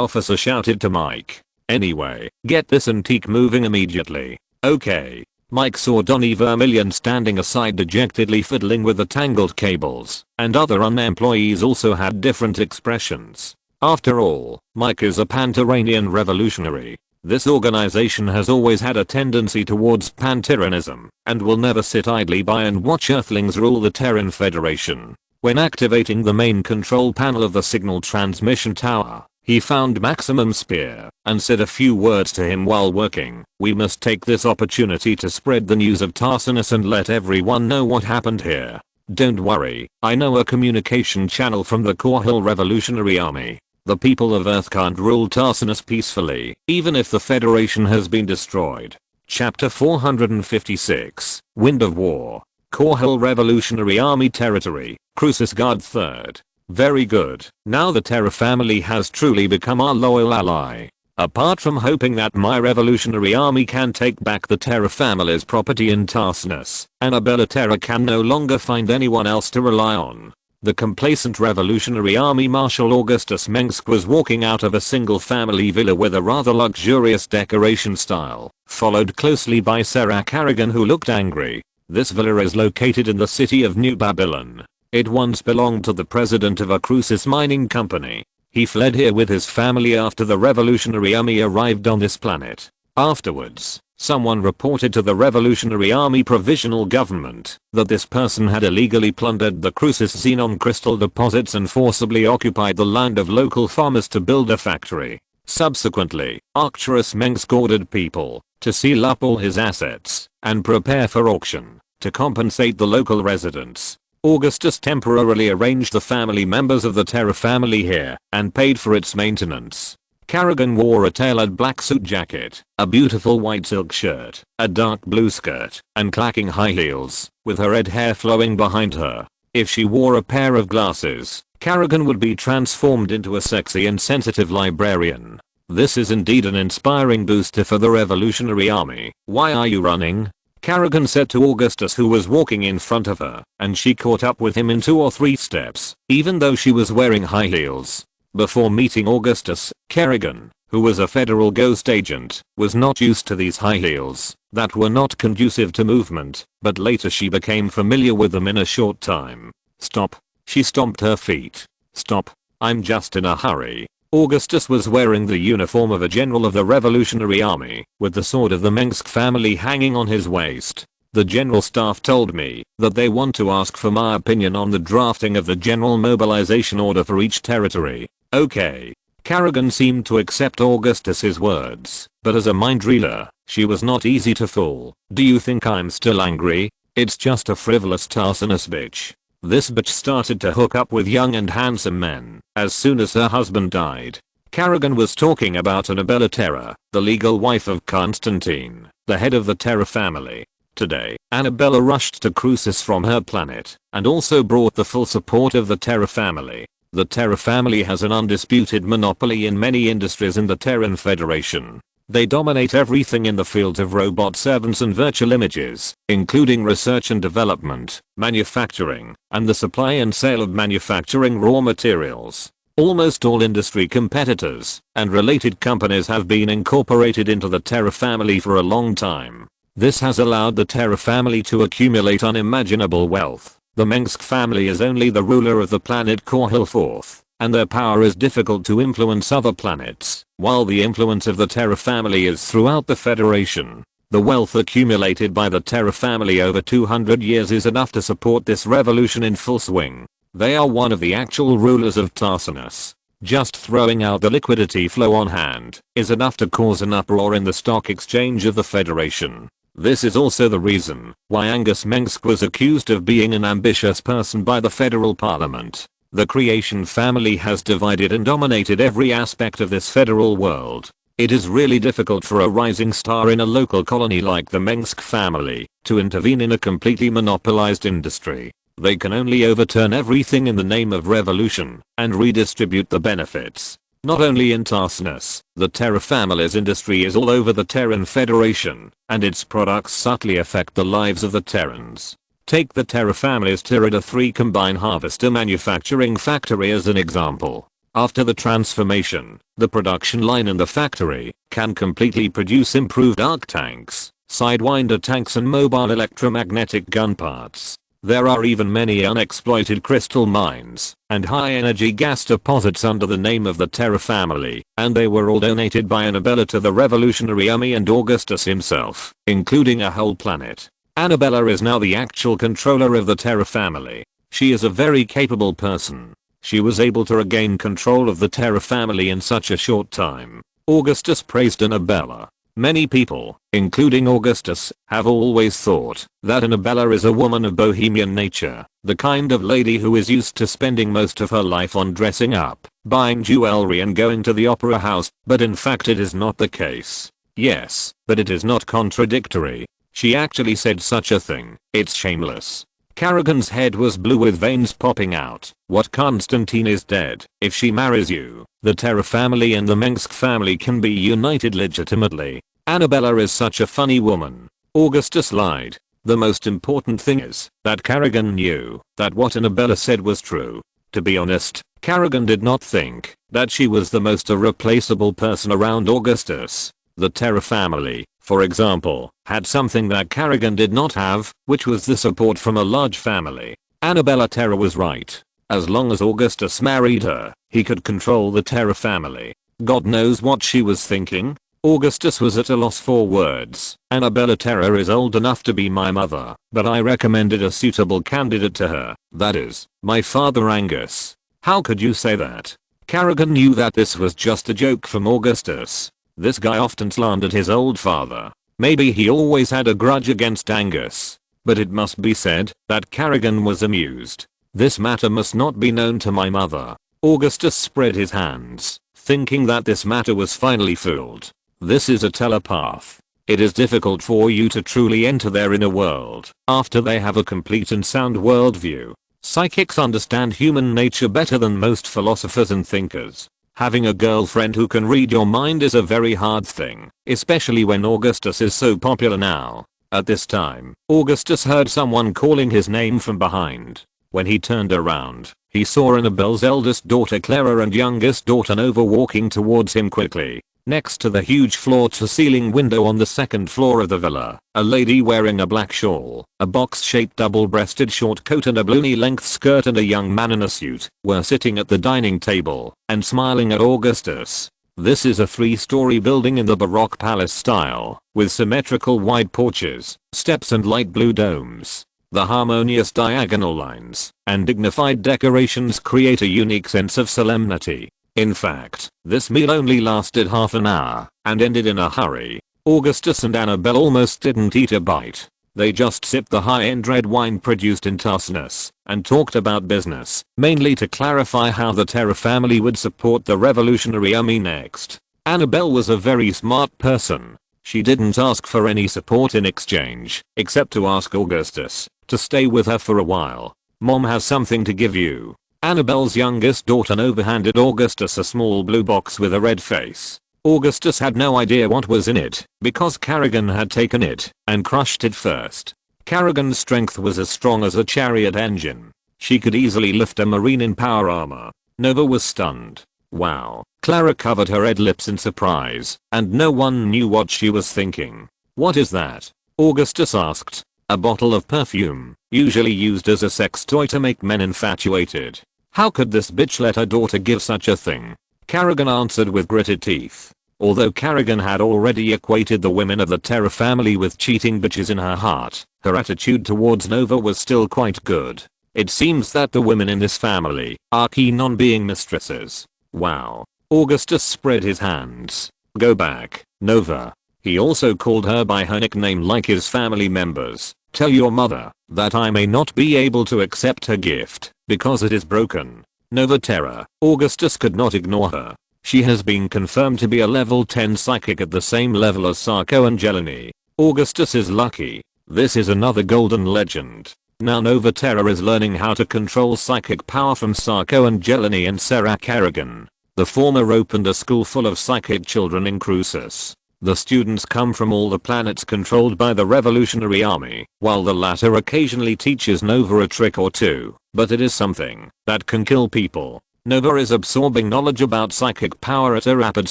officer shouted to Mike. Anyway, get this antique moving immediately. Okay. Mike saw Donnie Vermillion standing aside dejectedly fiddling with the tangled cables, and other employees also had different expressions. After all, Mike is a Pan-Terranian revolutionary. This organization has always had a tendency towards pan-Terranism, and will never sit idly by and watch Earthlings rule the Terran Federation. When activating the main control panel of the signal transmission tower, he found Maximum Spear, and said a few words to him while working. We must take this opportunity to spread the news of Tarsus and let everyone know what happened here. Don't worry, I know a communication channel from the Korhal Revolutionary Army. The people of Earth can't rule Tarsus peacefully, even if the Federation has been destroyed. Chapter 456, Wind of War. Korhal Revolutionary Army Territory, Crucis Guard 3rd. Very good. Now the Terra family has truly become our loyal ally. Apart from hoping that my revolutionary army can take back the Terra family's property in Tarsus, Annabella Terra can no longer find anyone else to rely on. The complacent Revolutionary Army Marshal Augustus Mengsk was walking out of a single-family villa with a rather luxurious decoration style, followed closely by Sarah Carrigan, who looked angry. This villa is located in the city of New Babylon. It once belonged to the president of a crucis mining company. He fled here with his family after the Revolutionary Army arrived on this planet. Afterwards, someone reported to the Revolutionary Army Provisional Government that this person had illegally plundered the crucis xenon crystal deposits and forcibly occupied the land of local farmers to build a factory. Subsequently, Augustus Mengsk ordered people to seal up all his assets and prepare for auction to compensate the local residents. Augustus temporarily arranged the family members of the Terra family here and paid for its maintenance. Kerrigan wore a tailored black suit jacket, a beautiful white silk shirt, a dark blue skirt, and clacking high heels, with her red hair flowing behind her. If she wore a pair of glasses, Kerrigan would be transformed into a sexy and sensitive librarian. This is indeed an inspiring booster for the Revolutionary Army. "Why are you running?" Kerrigan said to Augustus, who was walking in front of her, and she caught up with him in 2 or 3 steps, even though she was wearing high heels. Before meeting Augustus, Kerrigan, who was a federal ghost agent, was not used to these high heels that were not conducive to movement, but later she became familiar with them in a short time. "Stop." She stomped her feet. "Stop. I'm just in a hurry." Augustus was wearing the uniform of a general of the Revolutionary Army, with the sword of the Mengsk family hanging on his waist. "The general staff told me that they want to ask for my opinion on the drafting of the general mobilization order for each territory." "Okay." Kerrigan seemed to accept Augustus's words, but as a mind reader, she was not easy to fool. "Do you think I'm still angry? It's just a frivolous Tarsinus bitch. This bitch started to hook up with young and handsome men as soon as her husband died." Kerrigan was talking about Annabella Terra, the legal wife of Constantine, the head of the Terra family. Today, Annabella rushed to Crucis from her planet and also brought the full support of the Terra family. The Terra family has an undisputed monopoly in many industries in the Terran Federation. They dominate everything in the fields of robot servants and virtual images, including research and development, manufacturing, and the supply and sale of manufacturing raw materials. Almost all industry competitors and related companies have been incorporated into the Terra family for a long time. This has allowed the Terra family to accumulate unimaginable wealth. The Mengsk family is only the ruler of the planet Korhal IV, and their power is difficult to influence other planets, while the influence of the Terra family is throughout the Federation. The wealth accumulated by the Terra family over 200 years is enough to support this revolution in full swing. They are one of the actual rulers of Tarsinus. Just throwing out the liquidity flow on hand is enough to cause an uproar in the stock exchange of the Federation. This is also the reason why Augustus Mengsk was accused of being an ambitious person by the federal parliament. The creation family has divided and dominated every aspect of this federal world. It is really difficult for a rising star in a local colony like the Mengsk family to intervene in a completely monopolized industry. They can only overturn everything in the name of revolution and redistribute the benefits. Not only in Tarsinus, the Terra family's industry is all over the Terran Federation, and its products subtly affect the lives of the Terrans. Take the Terra family's Terran III Combine harvester manufacturing factory as an example. After the transformation, the production line in the factory can completely produce improved arc tanks, sidewinder tanks and mobile electromagnetic gun parts. There are even many unexploited crystal mines and high-energy gas deposits under the name of the Terra family, and they were all donated by Annabella to the Revolutionary Army and Augustus himself, including a whole planet. Annabella is now the actual controller of the Terra family. She is a very capable person. She was able to regain control of the Terra family in such a short time. Augustus praised Annabella. Many people, including Augustus, have always thought that Annabella is a woman of bohemian nature, the kind of lady who is used to spending most of her life on dressing up, buying jewelry and going to the opera house, but in fact it is not the case. Yes, but it is not contradictory. She actually said such a thing. It's shameless. Kerrigan's head was blue with veins popping out. What? Constantine is dead. If she marries you, the Terra family and the Mengsk family can be united legitimately. Annabella is such a funny woman. Augustus lied. The most important thing is that Kerrigan knew that what Annabella said was true. To be honest, Kerrigan did not think that she was the most irreplaceable person around Augustus. The Terra family, for example, had something that Kerrigan did not have, which was the support from a large family. Annabella Terra was right. As long as Augustus married her, he could control the Terra family. God knows what she was thinking. Augustus was at a loss for words. Annabella Terra is old enough to be my mother, but I recommended a suitable candidate to her, that is, my father Angus. How could you say that? Kerrigan knew that this was just a joke from Augustus. This guy often slandered his old father. Maybe he always had a grudge against Angus. But it must be said that Kerrigan was amused. This matter must not be known to my mother. Augustus spread his hands, thinking that this matter was finally fooled. This is a telepath. It is difficult for you to truly enter their inner world after they have a complete and sound worldview. Psychics understand human nature better than most philosophers and thinkers. Having a girlfriend who can read your mind is a very hard thing, especially when Augustus is so popular now. At this time, Augustus heard someone calling his name from behind. When he turned around, he saw Annabelle's eldest daughter Clara and youngest daughter Nova walking towards him quickly. Next to the huge floor-to-ceiling window on the second floor of the villa, a lady wearing a black shawl, a box-shaped double-breasted short coat and a blue knee-length skirt and a young man in a suit were sitting at the dining table and smiling at Augustus. This is a 3-story building in the Baroque palace style, with symmetrical wide porches, steps and light blue domes. The harmonious diagonal lines and dignified decorations create a unique sense of solemnity. In fact, this meal only lasted half an hour and ended in a hurry. Augustus and Annabelle almost didn't eat a bite. They just sipped the high-end red wine produced in Tarsus and talked about business, mainly to clarify how the Terra family would support the Revolutionary Army next. Annabelle was a very smart person. She didn't ask for any support in exchange, except to ask Augustus to stay with her for a while. Mom has something to give you. Annabelle's youngest daughter Nova handed Augustus a small blue box with a red face. Augustus had no idea what was in it, because Kerrigan had taken it and crushed it first. Kerrigan's strength was as strong as a chariot engine. She could easily lift a marine in power armor. Nova was stunned. Wow. Clara covered her red lips in surprise, and no one knew what she was thinking. What is that? Augustus asked. A bottle of perfume, usually used as a sex toy to make men infatuated. How could this bitch let her daughter give such a thing? Kerrigan answered with gritted teeth. Although Kerrigan had already equated the women of the Terra family with cheating bitches in her heart, her attitude towards Nova was still quite good. It seems that the women in this family are keen on being mistresses. Wow. Augustus spread his hands. Go back, Nova. He also called her by her nickname like his family members. Tell your mother that I may not be able to accept her gift because it is broken. Nova Terra. Augustus could not ignore her. She has been confirmed to be a level 10 psychic at the same level as Sarko and Jelani. Augustus is lucky. This is another golden legend. Now Nova Terra is learning how to control psychic power from Sarko and Jelani and Sarah Kerrigan. The former opened a school full of psychic children in Crucis. The students come from all the planets controlled by the Revolutionary Army, while the latter occasionally teaches Nova a trick or two, but it is something that can kill people. Nova is absorbing knowledge about psychic power at a rapid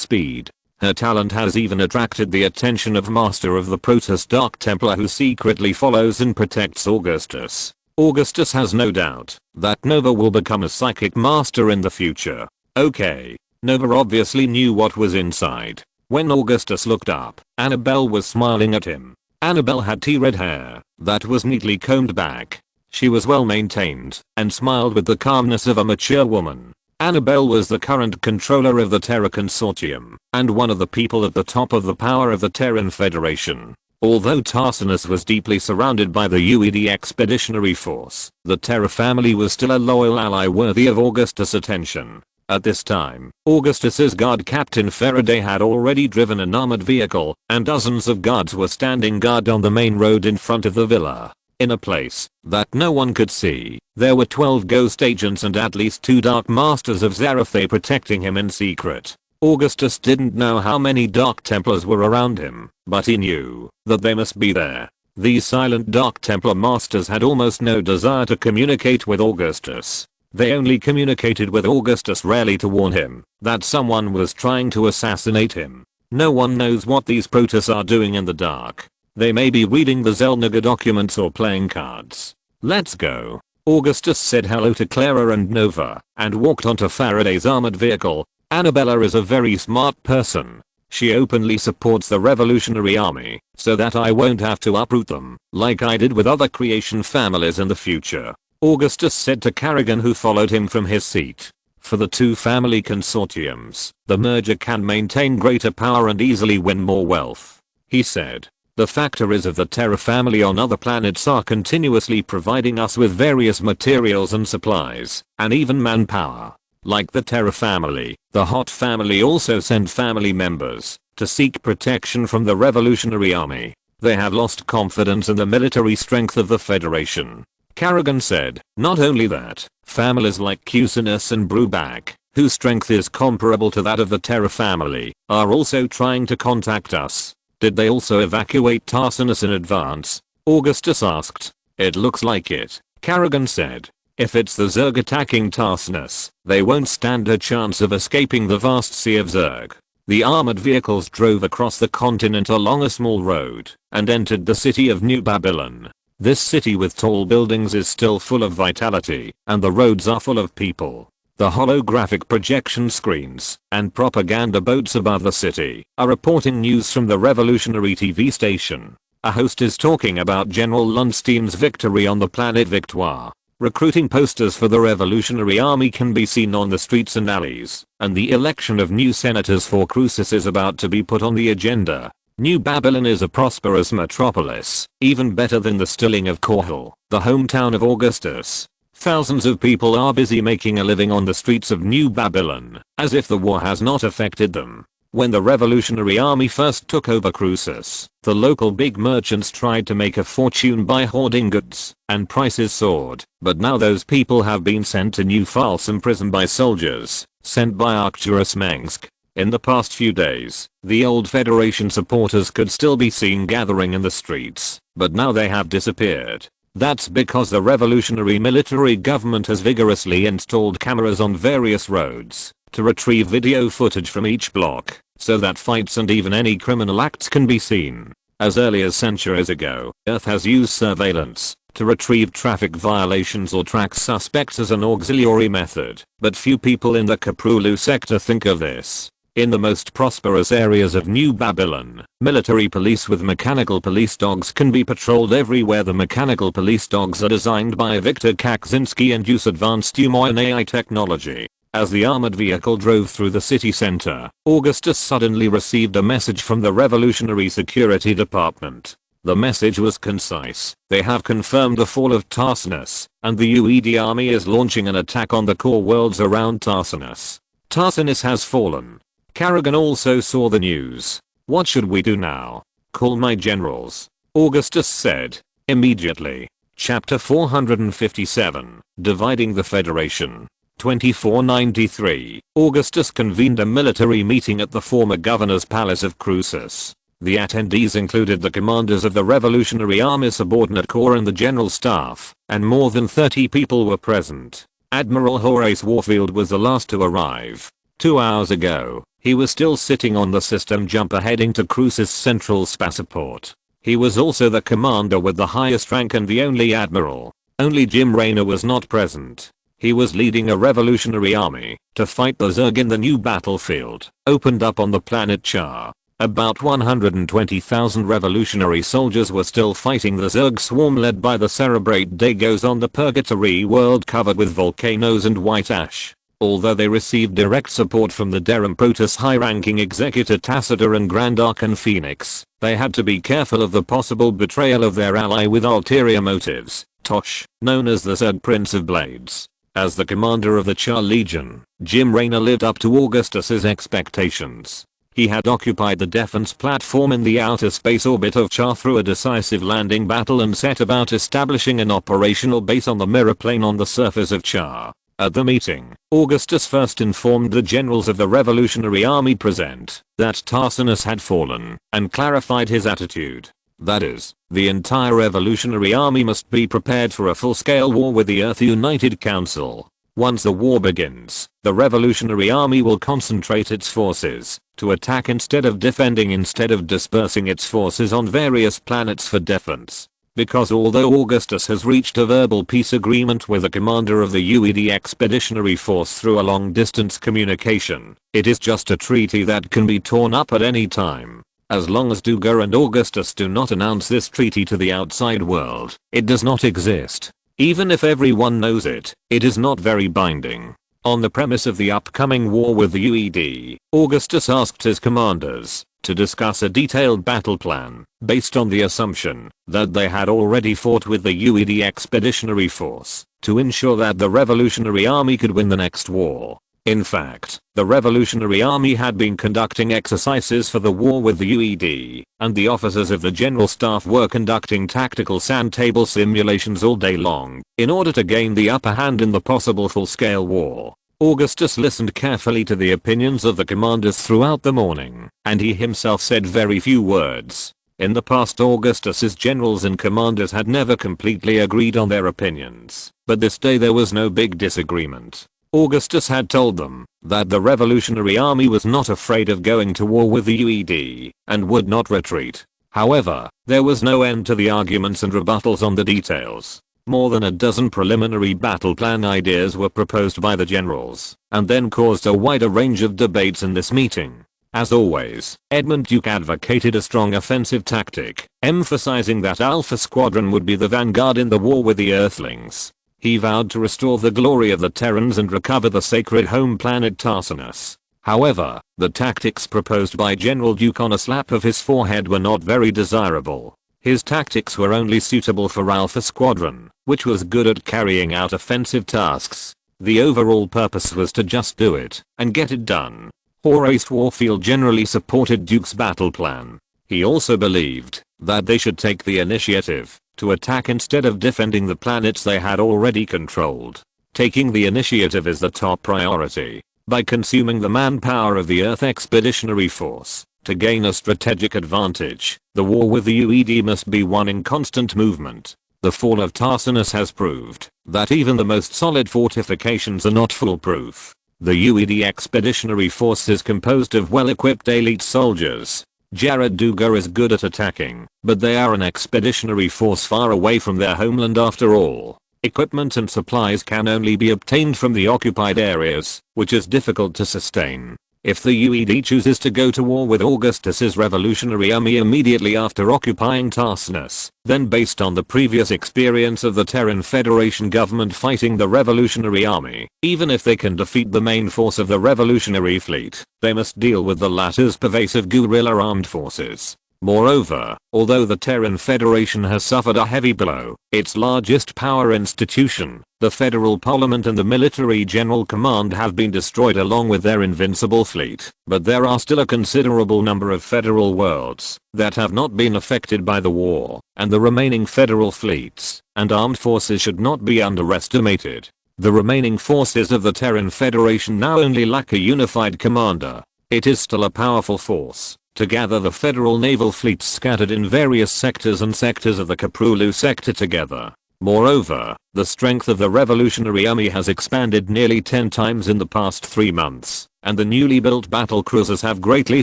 speed. Her talent has even attracted the attention of Master of the Protoss Dark Templar who secretly follows and protects Augustus. Augustus has no doubt that Nova will become a psychic master in the future. Okay. Nova obviously knew what was inside. When Augustus looked up, Annabelle was smiling at him. Annabelle had tea-red hair that was neatly combed back. She was well maintained and smiled with the calmness of a mature woman. Annabelle was the current controller of the Terra Consortium and one of the people at the top of the power of the Terran Federation. Although Tarsinus was deeply surrounded by the UED Expeditionary Force, the Terra family was still a loyal ally worthy of Augustus' attention. At this time, Augustus's guard Captain Faraday had already driven an armored vehicle, and dozens of guards were standing guard on the main road in front of the villa. In a place that no one could see, there were 12 ghost agents and at least 2 Dark Masters of Zarathe protecting him in secret. Augustus didn't know how many Dark Templars were around him, but he knew that they must be there. These silent Dark Templar Masters had almost no desire to communicate with Augustus. They only communicated with Augustus rarely to warn him that someone was trying to assassinate him. No one knows what these Protoss are doing in the dark. They may be reading the Zelniga documents or playing cards. Let's go. Augustus said hello to Clara and Nova and walked onto Faraday's armored vehicle. Annabella is a very smart person. She openly supports the Revolutionary Army so that I won't have to uproot them like I did with other creation families in the future. Augustus said to Carrigan, who followed him from his seat. For the two family consortiums, the merger can maintain greater power and easily win more wealth. He said, the factories of the Terra family on other planets are continuously providing us with various materials and supplies, and even manpower. Like the Terra family, the Hot family also send family members to seek protection from the Revolutionary Army. They have lost confidence in the military strength of the Federation. Carrigan said, not only that, families like Cusinus and Bruback, whose strength is comparable to that of the Terra family, are also trying to contact us. Did they also evacuate Tarsinus in advance? Augustus asked. It looks like it, Carrigan said. If it's the Zerg attacking Tarsinus, they won't stand a chance of escaping the vast sea of Zerg. The armored vehicles drove across the continent along a small road and entered the city of New Babylon. This city with tall buildings is still full of vitality, and the roads are full of people. The holographic projection screens and propaganda boats above the city are reporting news from the revolutionary TV station. A host is talking about General Lundstein's victory on the planet Victoire. Recruiting posters for the Revolutionary Army can be seen on the streets and alleys, and the election of new senators for Crucis is about to be put on the agenda. New Babylon is a prosperous metropolis, even better than the Stilling of Korhal, the hometown of Augustus. Thousands of people are busy making a living on the streets of New Babylon, as if the war has not affected them. When the Revolutionary Army first took over Crucis, the local big merchants tried to make a fortune by hoarding goods, and prices soared. But now those people have been sent to New Falsum prison by soldiers sent by Augustus Mengsk. In the past few days, the old Federation supporters could still be seen gathering in the streets, but now they have disappeared. That's because the revolutionary military government has vigorously installed cameras on various roads to retrieve video footage from each block, so that fights and even any criminal acts can be seen. As early as centuries ago, Earth has used surveillance to retrieve traffic violations or track suspects as an auxiliary method, but few people in the Kaprulu sector think of this. In the most prosperous areas of New Babylon, military police with mechanical police dogs can be patrolled everywhere. The mechanical police dogs are designed by Viktor Kakzinski and use advanced human AI technology. As the armored vehicle drove through the city center, Augustus suddenly received a message from the Revolutionary Security Department. The message was concise. They have confirmed the fall of Tarsinus, and the UED army is launching an attack on the core worlds around Tarsinus. Tarsinus has fallen. Carrigan also saw the news. What should we do now? Call my generals, Augustus said. Immediately. Chapter 457, Dividing the Federation. 2493, Augustus convened a military meeting at the former governor's palace of Crucis. The attendees included the commanders of the Revolutionary Army Subordinate Corps and the General Staff, and more than 30 people were present. Admiral Horace Warfield was the last to arrive. 2 hours ago, he was still sitting on the system jumper heading to Crucis Central Spaceport. He was also the commander with the highest rank and the only admiral. Only Jim Raynor was not present. He was leading a revolutionary army to fight the Zerg in the new battlefield, opened up on the planet Char. About 120,000 revolutionary soldiers were still fighting the Zerg swarm led by the Cerebrate Dagos on the Purgatory world covered with volcanoes and white ash. Although they received direct support from the Terran Protoss high-ranking Executor Tacitor and Grand Archon Phoenix, they had to be careful of the possible betrayal of their ally with ulterior motives, Tosh, known as the Zerg Prince of Blades. As the commander of the Char Legion, Jim Raynor lived up to Augustus's expectations. He had occupied the defense platform in the outer space orbit of Char through a decisive landing battle and set about establishing an operational base on the mirror plane on the surface of Char. At the meeting, Augustus first informed the generals of the Revolutionary Army present that Tarsinus had fallen, and clarified his attitude. That is, the entire Revolutionary Army must be prepared for a full-scale war with the Earth United Council. Once the war begins, the Revolutionary Army will concentrate its forces to attack instead of defending, instead of dispersing its forces on various planets for defense. Because although Augustus has reached a verbal peace agreement with the commander of the UED Expeditionary Force through a long-distance communication, it is just a treaty that can be torn up at any time. As long as Duga and Augustus do not announce this treaty to the outside world, it does not exist. Even if everyone knows it, it is not very binding. On the premise of the upcoming war with the UED, Augustus asked his commanders to discuss a detailed battle plan, based on the assumption that they had already fought with the UED Expeditionary Force, to ensure that the Revolutionary Army could win the next war. In fact, the Revolutionary Army had been conducting exercises for the war with the UED, and the officers of the General Staff were conducting tactical sand table simulations all day long, in order to gain the upper hand in the possible full-scale war. Augustus listened carefully to the opinions of the commanders throughout the morning, and he himself said very few words. In the past, Augustus's generals and commanders had never completely agreed on their opinions, but this day there was no big disagreement. Augustus had told them that the Revolutionary Army was not afraid of going to war with the UED and would not retreat. However, there was no end to the arguments and rebuttals on the details. More than a dozen preliminary battle plan ideas were proposed by the generals, and then caused a wider range of debates in this meeting. As always, Edmund Duke advocated a strong offensive tactic, emphasizing that Alpha Squadron would be the vanguard in the war with the Earthlings. He vowed to restore the glory of the Terrans and recover the sacred home planet Tarsinus. However, the tactics proposed by General Duke on a slap of his forehead were not very desirable. His tactics were only suitable for Alpha Squadron, which was good at carrying out offensive tasks. The overall purpose was to just do it, and get it done. Horace Warfield generally supported Duke's battle plan. He also believed that they should take the initiative to attack instead of defending the planets they had already controlled. Taking the initiative is the top priority. By consuming the manpower of the Earth Expeditionary Force to gain a strategic advantage, the war with the UED must be won in constant movement. The fall of Tarsinus has proved that even the most solid fortifications are not foolproof. The UED Expeditionary Force is composed of well-equipped elite soldiers. Jared Duga is good at attacking, but they are an expeditionary force far away from their homeland after all. Equipment and supplies can only be obtained from the occupied areas, which is difficult to sustain. If the UED chooses to go to war with Augustus's Revolutionary Army immediately after occupying Tarsinus, then based on the previous experience of the Terran Federation government fighting the Revolutionary Army, even if they can defeat the main force of the Revolutionary Fleet, they must deal with the latter's pervasive guerrilla armed forces. Moreover, although the Terran Federation has suffered a heavy blow, its largest power institution, the Federal Parliament and the Military General Command have been destroyed along with their invincible fleet, but there are still a considerable number of federal worlds that have not been affected by the war, and the remaining federal fleets and armed forces should not be underestimated. The remaining forces of the Terran Federation now only lack a unified commander. It is still a powerful force. To gather the federal naval fleets scattered in various sectors and sectors of the Kaprulu sector together. Moreover, the strength of the Revolutionary Army has expanded nearly 10 times in the past 3 months, and the newly built battle cruisers have greatly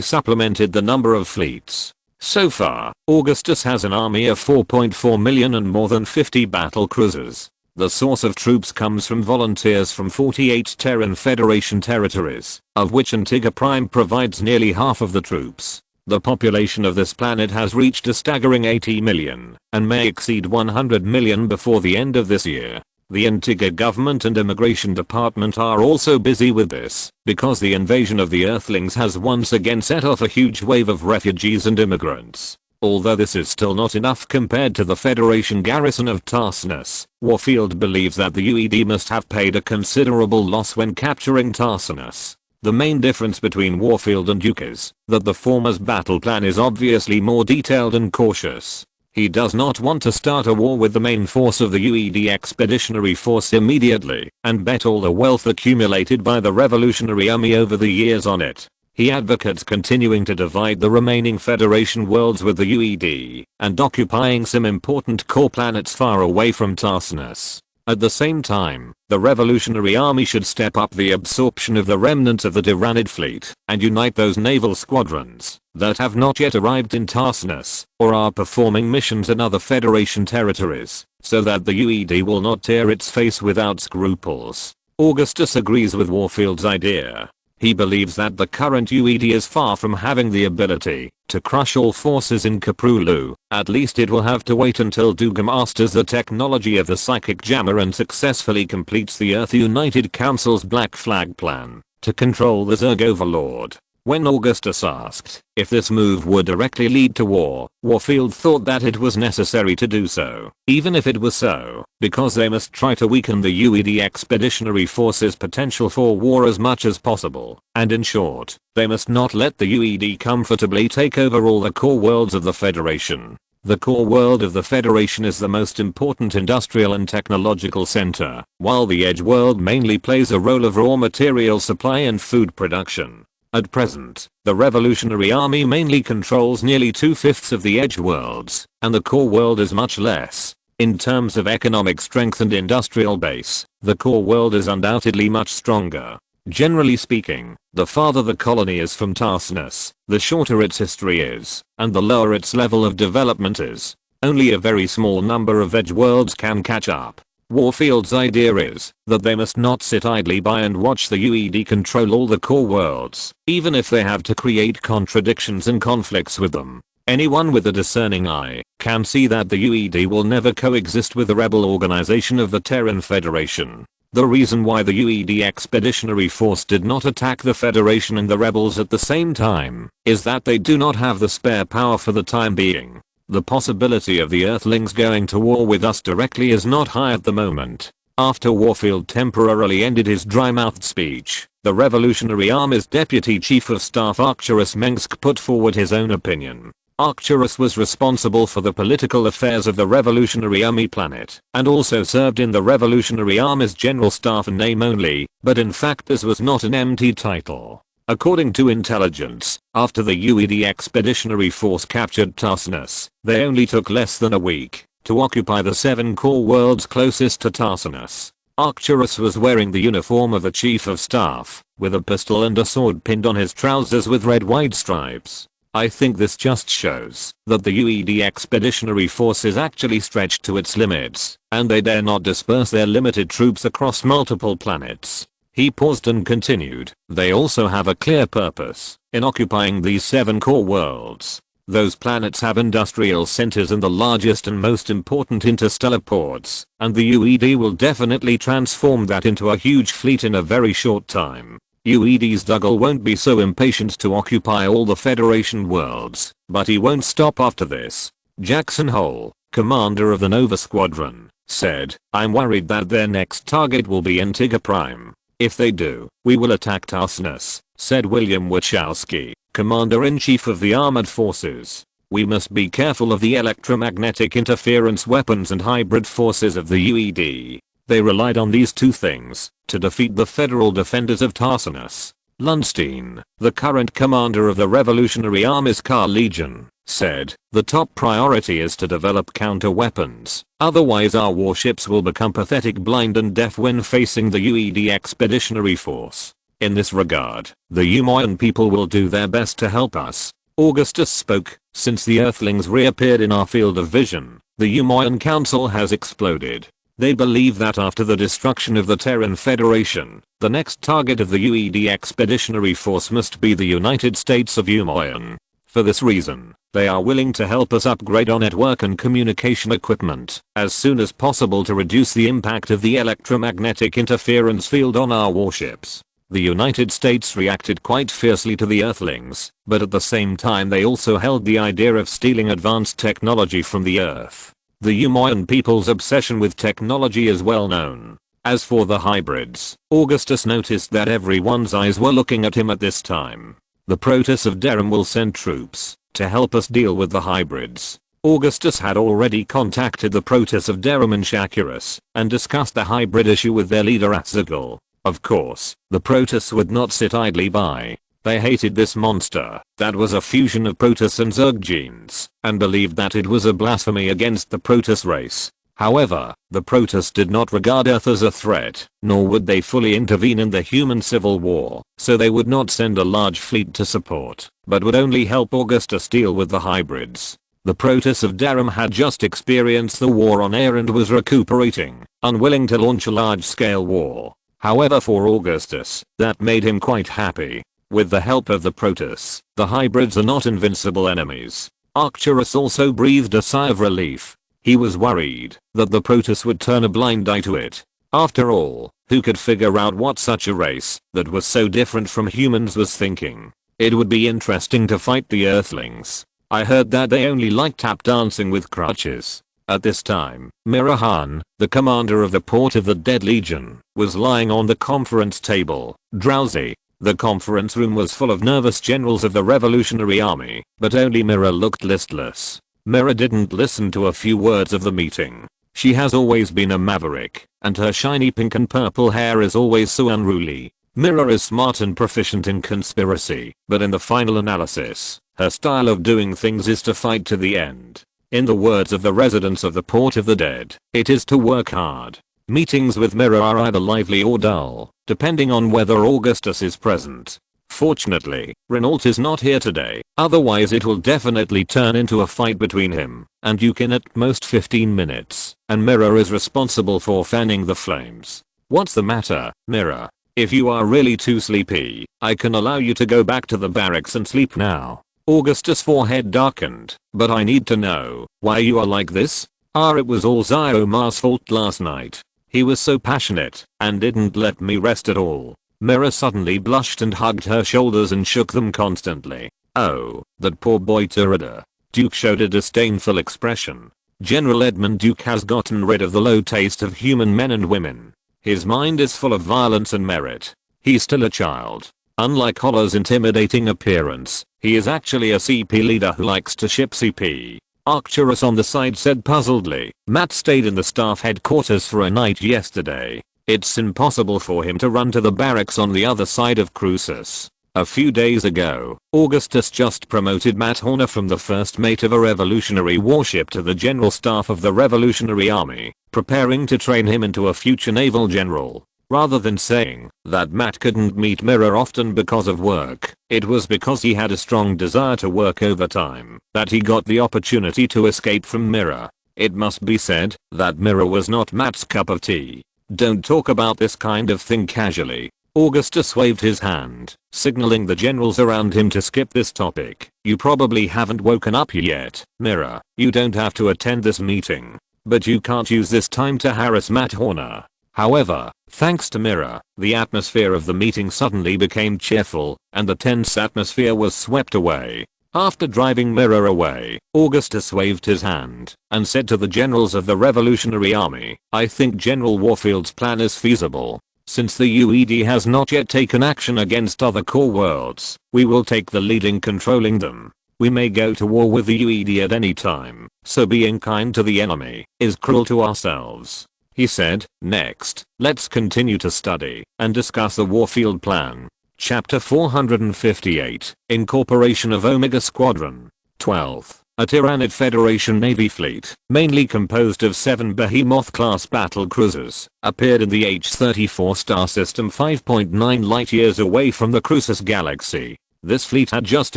supplemented the number of fleets. So far, Augustus has an army of 4.4 million and more than 50 battle cruisers. The source of troops comes from volunteers from 48 Terran Federation territories, of which Antigua Prime provides nearly half of the troops. The population of this planet has reached a staggering 80 million, and may exceed 100 million before the end of this year. The Antigua government and immigration department are also busy with this, because the invasion of the Earthlings has once again set off a huge wave of refugees and immigrants. Although this is still not enough compared to the Federation garrison of Tarsinus, Warfield believes that the UED must have paid a considerable loss when capturing Tarsinus. The main difference between Warfield and Duke is that the former's battle plan is obviously more detailed and cautious. He does not want to start a war with the main force of the UED Expeditionary Force immediately and bet all the wealth accumulated by the Revolutionary Army over the years on it. He advocates continuing to divide the remaining Federation worlds with the UED and occupying some important core planets far away from Tarsinus. At the same time, the Revolutionary Army should step up the absorption of the remnants of the Tyranid fleet and unite those naval squadrons that have not yet arrived in Tarsus or are performing missions in other Federation territories, so that the UED will not tear its face without scruples. Augustus agrees with Warfield's idea. He believes that the current UED is far from having the ability to crush all forces in Caprulu. At least it will have to wait until Duga masters the technology of the psychic jammer and successfully completes the Earth United Council's Black Flag plan to control the Zerg Overlord. When Augustus asked if this move would directly lead to war, Warfield thought that it was necessary to do so, even if it was so, because they must try to weaken the UED expeditionary force's potential for war as much as possible, and in short, they must not let the UED comfortably take over all the core worlds of the Federation. The core world of the Federation is the most important industrial and technological center, while the edge world mainly plays a role of raw material supply and food production. At present, the Revolutionary Army mainly controls nearly 2/5 of the edge worlds, and the core world is much less. In terms of economic strength and industrial base, the core world is undoubtedly much stronger. Generally speaking, the farther the colony is from Tarsus, the shorter its history is, and the lower its level of development is. Only a very small number of edge worlds can catch up. Warfield's idea is that they must not sit idly by and watch the UED control all the core worlds, even if they have to create contradictions and conflicts with them. Anyone with a discerning eye can see that the UED will never coexist with the rebel organization of the Terran Federation. The reason why the UED Expeditionary Force did not attack the Federation and the rebels at the same time is that they do not have the spare power for the time being. The possibility of the Earthlings going to war with us directly is not high at the moment. After Warfield temporarily ended his dry-mouthed speech, the Revolutionary Army's Deputy Chief of Staff Augustus Mengsk put forward his own opinion. Augustus was responsible for the political affairs of the Revolutionary Army planet, and also served in the Revolutionary Army's General Staff in name only, but in fact this was not an empty title. According to intelligence, after the UED Expeditionary Force captured Tarsus, they only took less than a week to occupy the 7 core worlds closest to Tarsus. Augustus was wearing the uniform of a chief of staff, with a pistol and a sword pinned on his trousers with red wide stripes. I think this just shows that the UED Expeditionary Force is actually stretched to its limits, and they dare not disperse their limited troops across multiple planets. He paused and continued, they also have a clear purpose in occupying these 7 core worlds. Those planets have industrial centers and the largest and most important interstellar ports, and the UED will definitely transform that into a huge fleet in a very short time. UED's Dougal won't be so impatient to occupy all the Federation worlds, but he won't stop after this. Jackson Hole, commander of the Nova Squadron, said, I'm worried that their next target will be Antigua Prime. If they do, we will attack Tarsus, said William Wachowski, Commander-in-Chief of the Armored Forces. We must be careful of the electromagnetic interference weapons and hybrid forces of the UED. They relied on these 2 things to defeat the federal defenders of Tarsus. Lundstein, the current commander of the Revolutionary Army's Car Legion, said, the top priority is to develop counter-weapons, otherwise our warships will become pathetic, blind and deaf when facing the UED Expeditionary Force. In this regard, the Umoyan people will do their best to help us. Augustus spoke, since the Earthlings reappeared in our field of vision, the Umoyan Council has exploded. They believe that after the destruction of the Terran Federation, the next target of the UED Expeditionary Force must be the United States of Umoyan. For this reason, they are willing to help us upgrade our network and communication equipment as soon as possible to reduce the impact of the electromagnetic interference field on our warships. The United States reacted quite fiercely to the Earthlings, but at the same time they also held the idea of stealing advanced technology from the Earth. The Umoyan people's obsession with technology is well known. As for the hybrids, Augustus noticed that everyone's eyes were looking at him at this time. The Protoss of Deram will send troops to help us deal with the hybrids. Augustus had already contacted the Protoss of Deram and Shakurus and discussed the hybrid issue with their leader Atzagal. Of course, the Protoss would not sit idly by. They hated this monster that was a fusion of Protoss and Zerg genes and believed that it was a blasphemy against the Protoss race. However, the Protoss did not regard Earth as a threat, nor would they fully intervene in the human civil war, so they would not send a large fleet to support, but would only help Augustus deal with the hybrids. The Protoss of Darum had just experienced the war on air and was recuperating, unwilling to launch a large-scale war. However, for Augustus, that made him quite happy. With the help of the Protoss, the hybrids are not invincible enemies. Arcturus also breathed a sigh of relief. He was worried that the Protoss would turn a blind eye to it. After all, who could figure out what such a race that was so different from humans was thinking? It would be interesting to fight the Earthlings. I heard that they only like tap dancing with crutches. At this time, Mirahan, the commander of the Port of the Dead Legion, was lying on the conference table, drowsy. The conference room was full of nervous generals of the Revolutionary Army, but only Mira looked listless. Mira didn't listen to a few words of the meeting. She has always been a maverick, and her shiny pink and purple hair is always so unruly. Mira is smart and proficient in conspiracy, but in the final analysis, her style of doing things is to fight to the end. In the words of the residents of the Port of the Dead, it is to work hard. Meetings with Mira are either lively or dull, depending on whether Augustus is present. Fortunately, Renault is not here today, otherwise it will definitely turn into a fight between him and Yukin at most 15 minutes, and Mira is responsible for fanning the flames. What's the matter, Mira? If you are really too sleepy, I can allow you to go back to the barracks and sleep now. Augustus' forehead darkened, but I need to know why you are like this? It was all Ziomar's fault last night. He was so passionate and didn't let me rest at all. Mira suddenly blushed and hugged her shoulders and shook them constantly. Oh, that poor boy Tirada. Duke showed a disdainful expression. General Edmund Duke has gotten rid of the low taste of human men and women. His mind is full of violence and merit. He's still a child. Unlike Holler's intimidating appearance, he is actually a CP leader who likes to ship CP. Arcturus on the side said puzzledly. Matt stayed in the staff headquarters for a night yesterday. It's impossible for him to run to the barracks on the other side of Crucis. A few days ago, Augustus just promoted Matt Horner from the first mate of a revolutionary warship to the general staff of the Revolutionary Army, preparing to train him into a future naval general. Rather than saying that Matt couldn't meet Mira often because of work, it was because he had a strong desire to work overtime that he got the opportunity to escape from Mira. It must be said that Mira was not Matt's cup of tea. Don't talk about this kind of thing casually. Augustus waved his hand, signaling the generals around him to skip this topic. You probably haven't woken up yet, Mira. You don't have to attend this meeting. But you can't use this time to harass Matt Horner. However, thanks to Mira, the atmosphere of the meeting suddenly became cheerful, and the tense atmosphere was swept away. After driving Mira away, Augustus waved his hand and said to the generals of the Revolutionary Army, I think General Warfield's plan is feasible. Since the UED has not yet taken action against other core worlds, we will take the lead in controlling them. We may go to war with the UED at any time, so being kind to the enemy is cruel to ourselves. He said, next, let's continue to study and discuss the Warfield plan. Chapter 458, Incorporation of Omega Squadron. 12. A Tyranid Federation Navy fleet, mainly composed of 7 Behemoth-class battle cruisers, appeared in the H-34 star system 5.9 light-years away from the Crucis galaxy. This fleet had just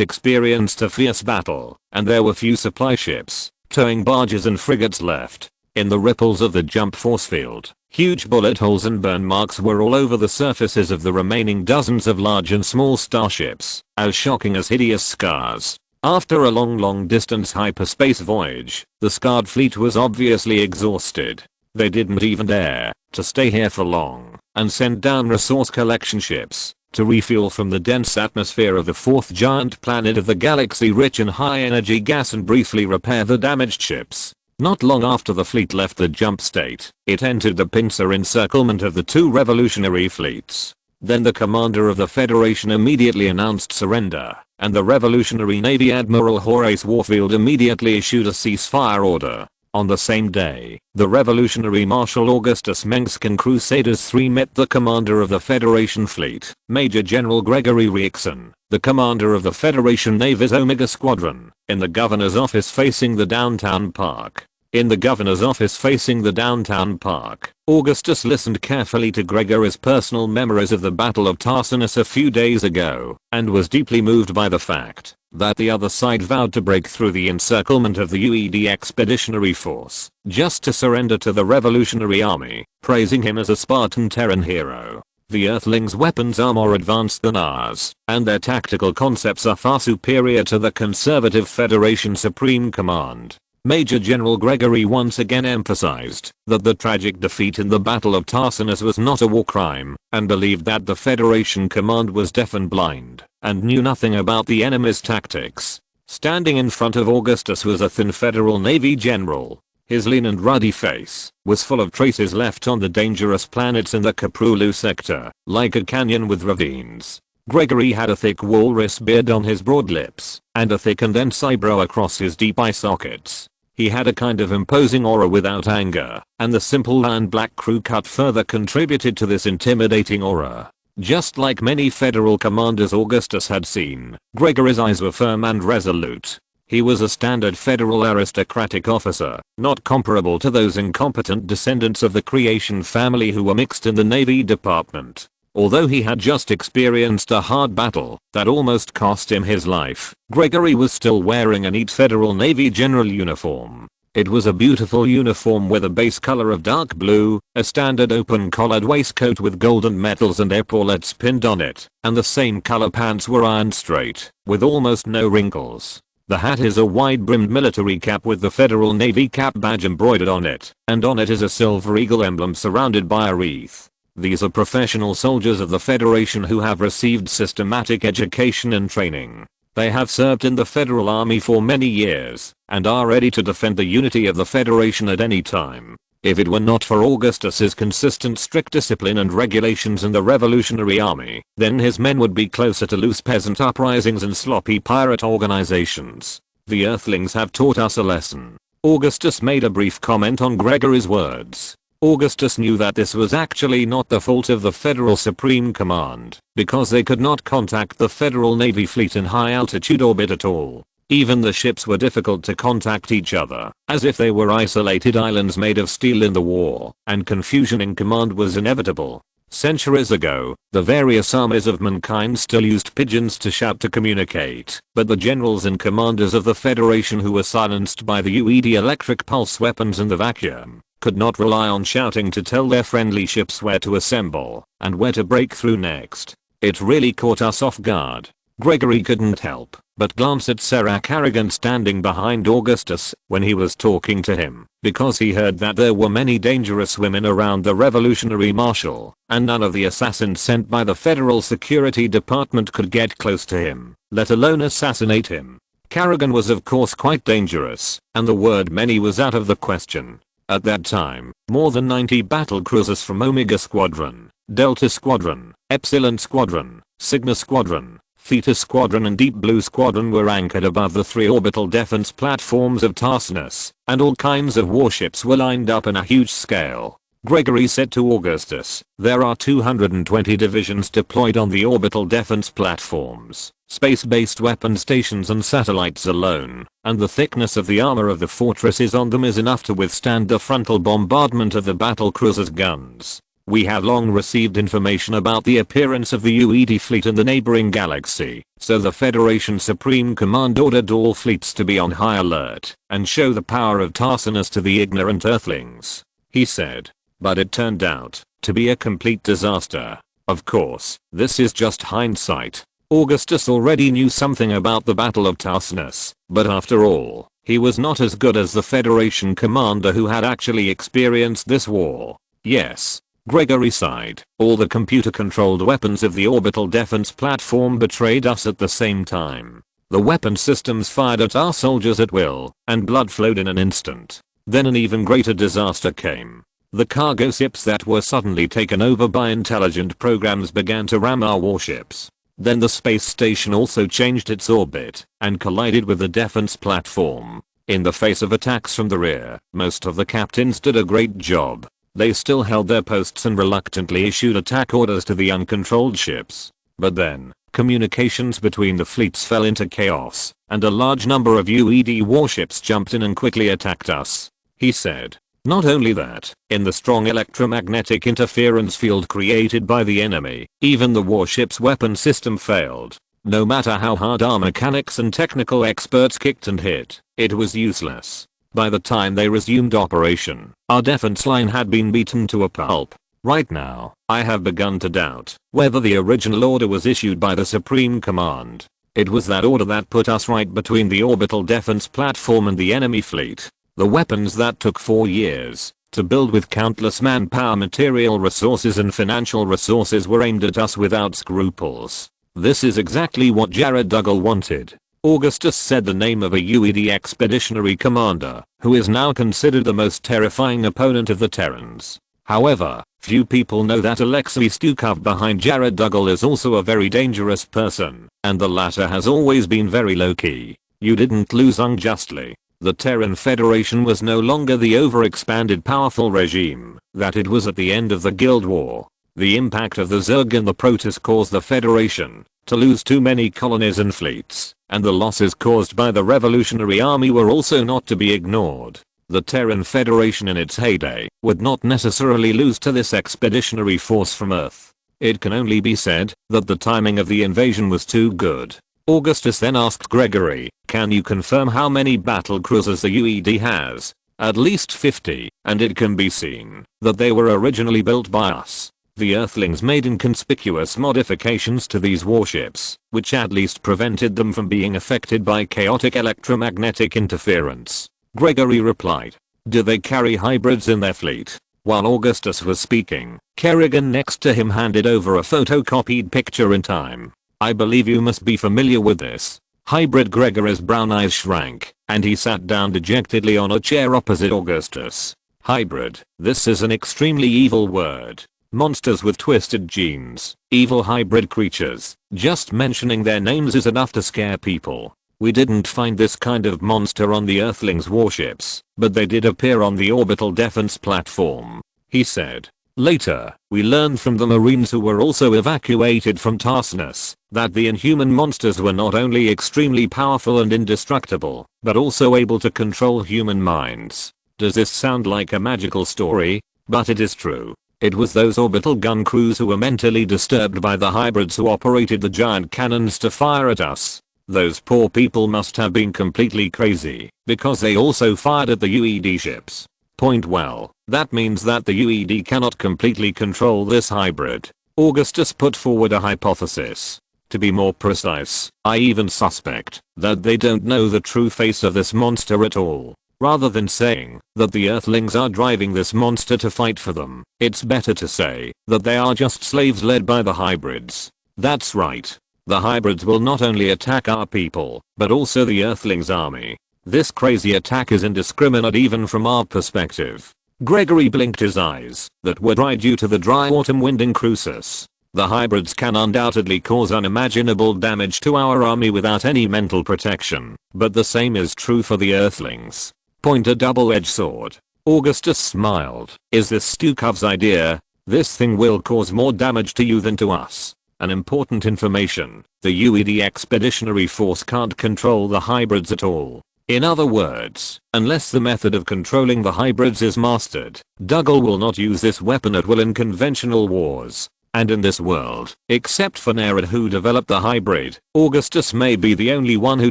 experienced a fierce battle, and there were few supply ships, towing barges and frigates left. In the ripples of the jump force field, huge bullet holes and burn marks were all over the surfaces of the remaining dozens of large and small starships, as shocking as hideous scars. After a long distance hyperspace voyage, the scarred fleet was obviously exhausted. They didn't even dare to stay here for long and send down resource collection ships to refuel from the dense atmosphere of the fourth giant planet of the galaxy rich in high energy gas and briefly repair the damaged ships. Not long after the fleet left the jump state, it entered the pincer encirclement of the 2 revolutionary fleets. Then the commander of the Federation immediately announced surrender, and the Revolutionary Navy Admiral Horace Warfield immediately issued a ceasefire order. On the same day, the Revolutionary Marshal Augustus Mengsk and Crusaders III met the commander of the Federation Fleet, Major General Gregory Riekson, the commander of the Federation Navy's Omega Squadron, in the governor's office facing the downtown park. In the governor's office facing the downtown park, Augustus listened carefully to Gregory's personal memories of the Battle of Tarsinus a few days ago, and was deeply moved by the fact that the other side vowed to break through the encirclement of the UED Expeditionary Force, just to surrender to the Revolutionary Army, praising him as a Spartan Terran hero. The Earthlings' weapons are more advanced than ours, and their tactical concepts are far superior to the conservative Federation Supreme Command. Major General Gregory once again emphasized that the tragic defeat in the Battle of Tarsinus was not a war crime, and believed that the Federation Command was deaf and blind, and knew nothing about the enemy's tactics. Standing in front of Augustus was a thin Federal Navy general. His lean and ruddy face was full of traces left on the dangerous planets in the Caprulu sector, like a canyon with ravines. Gregory had a thick walrus beard on his broad lips, and a thick and dense eyebrow across his deep eye sockets. He had a kind of imposing aura without anger, and the simple and black crew cut further contributed to this intimidating aura. Just like many Federal commanders Augustus had seen, Gregory's eyes were firm and resolute. He was a standard Federal aristocratic officer, not comparable to those incompetent descendants of the Creation family who were mixed in the Navy Department. Although he had just experienced a hard battle that almost cost him his life, Gregory was still wearing a neat Federal Navy general uniform. It was a beautiful uniform with a base color of dark blue, a standard open-collared waistcoat with golden medals and epaulets pinned on it, and the same color pants were ironed straight, with almost no wrinkles. The hat is a wide-brimmed military cap with the Federal Navy cap badge embroidered on it, and on it is a silver eagle emblem surrounded by a wreath. These are professional soldiers of the Federation who have received systematic education and training. They have served in the Federal Army for many years, and are ready to defend the unity of the Federation at any time. If it were not for Augustus's consistent strict discipline and regulations in the Revolutionary Army, then his men would be closer to loose peasant uprisings and sloppy pirate organizations. The Earthlings have taught us a lesson. Augustus made a brief comment on Gregory's words. Augustus knew that this was actually not the fault of the Federal Supreme Command, because they could not contact the Federal Navy fleet in high altitude orbit at all. Even the ships were difficult to contact each other, as if they were isolated islands made of steel in the war, and confusion in command was inevitable. Centuries ago, the various armies of mankind still used pigeons to shout to communicate, but the generals and commanders of the Federation who were silenced by the UED electric pulse weapons in the vacuum could not rely on shouting to tell their friendly ships where to assemble and where to break through next. It really caught us off guard. Gregory couldn't help but glance at Sarah Carrigan standing behind Augustus when he was talking to him, because he heard that there were many dangerous women around the Revolutionary Marshal, and none of the assassins sent by the Federal Security Department could get close to him, let alone assassinate him. Carrigan was of course quite dangerous, and the word many was out of the question. At that time, more than 90 battle cruisers from Omega Squadron, Delta Squadron, Epsilon Squadron, Sigma Squadron, Theta Squadron and Deep Blue Squadron were anchored above the 3 orbital defense platforms of Tarsinus, and all kinds of warships were lined up in a huge scale. Gregory said to Augustus, "There are 220 divisions deployed on the orbital defense platforms, space-based weapon stations and satellites alone, and the thickness of the armor of the fortresses on them is enough to withstand the frontal bombardment of the battle cruisers' guns. We have long received information about the appearance of the UED fleet in the neighboring galaxy, so the Federation Supreme Command ordered all fleets to be on high alert and show the power of Tarsinus to the ignorant Earthlings," he said. But it turned out to be a complete disaster. Of course, this is just hindsight. Augustus already knew something about the Battle of Tarsinus, but after all, he was not as good as the Federation commander who had actually experienced this war. Yes. Gregory sighed. All the computer-controlled weapons of the orbital defense platform betrayed us at the same time. The weapon systems fired at our soldiers at will, and blood flowed in an instant. Then an even greater disaster came. The cargo ships that were suddenly taken over by intelligent programs began to ram our warships. Then the space station also changed its orbit and collided with the defense platform. In the face of attacks from the rear, most of the captains did a great job. They still held their posts and reluctantly issued attack orders to the uncontrolled ships. But then, communications between the fleets fell into chaos, and a large number of UED warships jumped in and quickly attacked us. he said. Not only that, in the strong electromagnetic interference field created by the enemy, even the warship's weapon system failed. No matter how hard our mechanics and technical experts kicked and hit, it was useless. By the time they resumed operation, our defense line had been beaten to a pulp. Right now, I have begun to doubt whether the original order was issued by the Supreme Command. It was that order that put us right between the orbital defense platform and the enemy fleet. The weapons that took 4 years to build with countless manpower, material resources and financial resources were aimed at us without scruples. This is exactly what Jared Duggal wanted. Augustus said the name of a UED expeditionary commander, who is now considered the most terrifying opponent of the Terrans. However, few people know that Alexei Stukov behind Jared Duggal is also a very dangerous person, and the latter has always been very low-key. You didn't lose unjustly. The Terran Federation was no longer the overexpanded powerful regime that it was at the end of the Guild War. The impact of the Zerg and the Protoss caused the Federation to lose too many colonies and fleets, and the losses caused by the Revolutionary Army were also not to be ignored. The Terran Federation in its heyday would not necessarily lose to this expeditionary force from Earth. It can only be said that the timing of the invasion was too good. Augustus then asked Gregory, "Can you confirm how many battle cruisers the UED has?" "At least 50, and it can be seen that they were originally built by us." The Earthlings made inconspicuous modifications to these warships, which at least prevented them from being affected by chaotic electromagnetic interference. Gregory replied, "Do they carry hybrids in their fleet?" While Augustus was speaking, Kerrigan next to him handed over a photocopied picture in time. "I believe you must be familiar with this." Hybrid. Gregory's brown eyes shrank, and he sat down dejectedly on a chair opposite Augustus. "Hybrid, this is an extremely evil word. Monsters with twisted genes, evil hybrid creatures. Just mentioning their names is enough to scare people. We didn't find this kind of monster on the Earthlings' warships, but they did appear on the orbital defense platform," he said. Later, we learned from the Marines who were also evacuated from Tarsus that the inhuman monsters were not only extremely powerful and indestructible, but also able to control human minds. Does this sound like a magical story? But it is true. It was those orbital gun crews who were mentally disturbed by the hybrids who operated the giant cannons to fire at us. Those poor people must have been completely crazy, because they also fired at the UED ships. Point. Well, that means that the UED cannot completely control this hybrid. Augustus put forward a hypothesis. To be more precise, I even suspect that they don't know the true face of this monster at all. Rather than saying that the Earthlings are driving this monster to fight for them, it's better to say that they are just slaves led by the hybrids. That's right. The hybrids will not only attack our people, but also the Earthlings' army. This crazy attack is indiscriminate even from our perspective. Gregory blinked his eyes that were dry due to the dry autumn wind in Crucis. The hybrids can undoubtedly cause unimaginable damage to our army without any mental protection, but the same is true for the Earthlings. Point. A double-edged sword. Augustus smiled. Is this Stukov's idea? This thing will cause more damage to you than to us. An important information. The UED expeditionary force can't control the hybrids at all. In other words, unless the method of controlling the hybrids is mastered, Duggal will not use this weapon at will in conventional wars. And in this world, except for Nerid who developed the hybrid, Augustus may be the only one who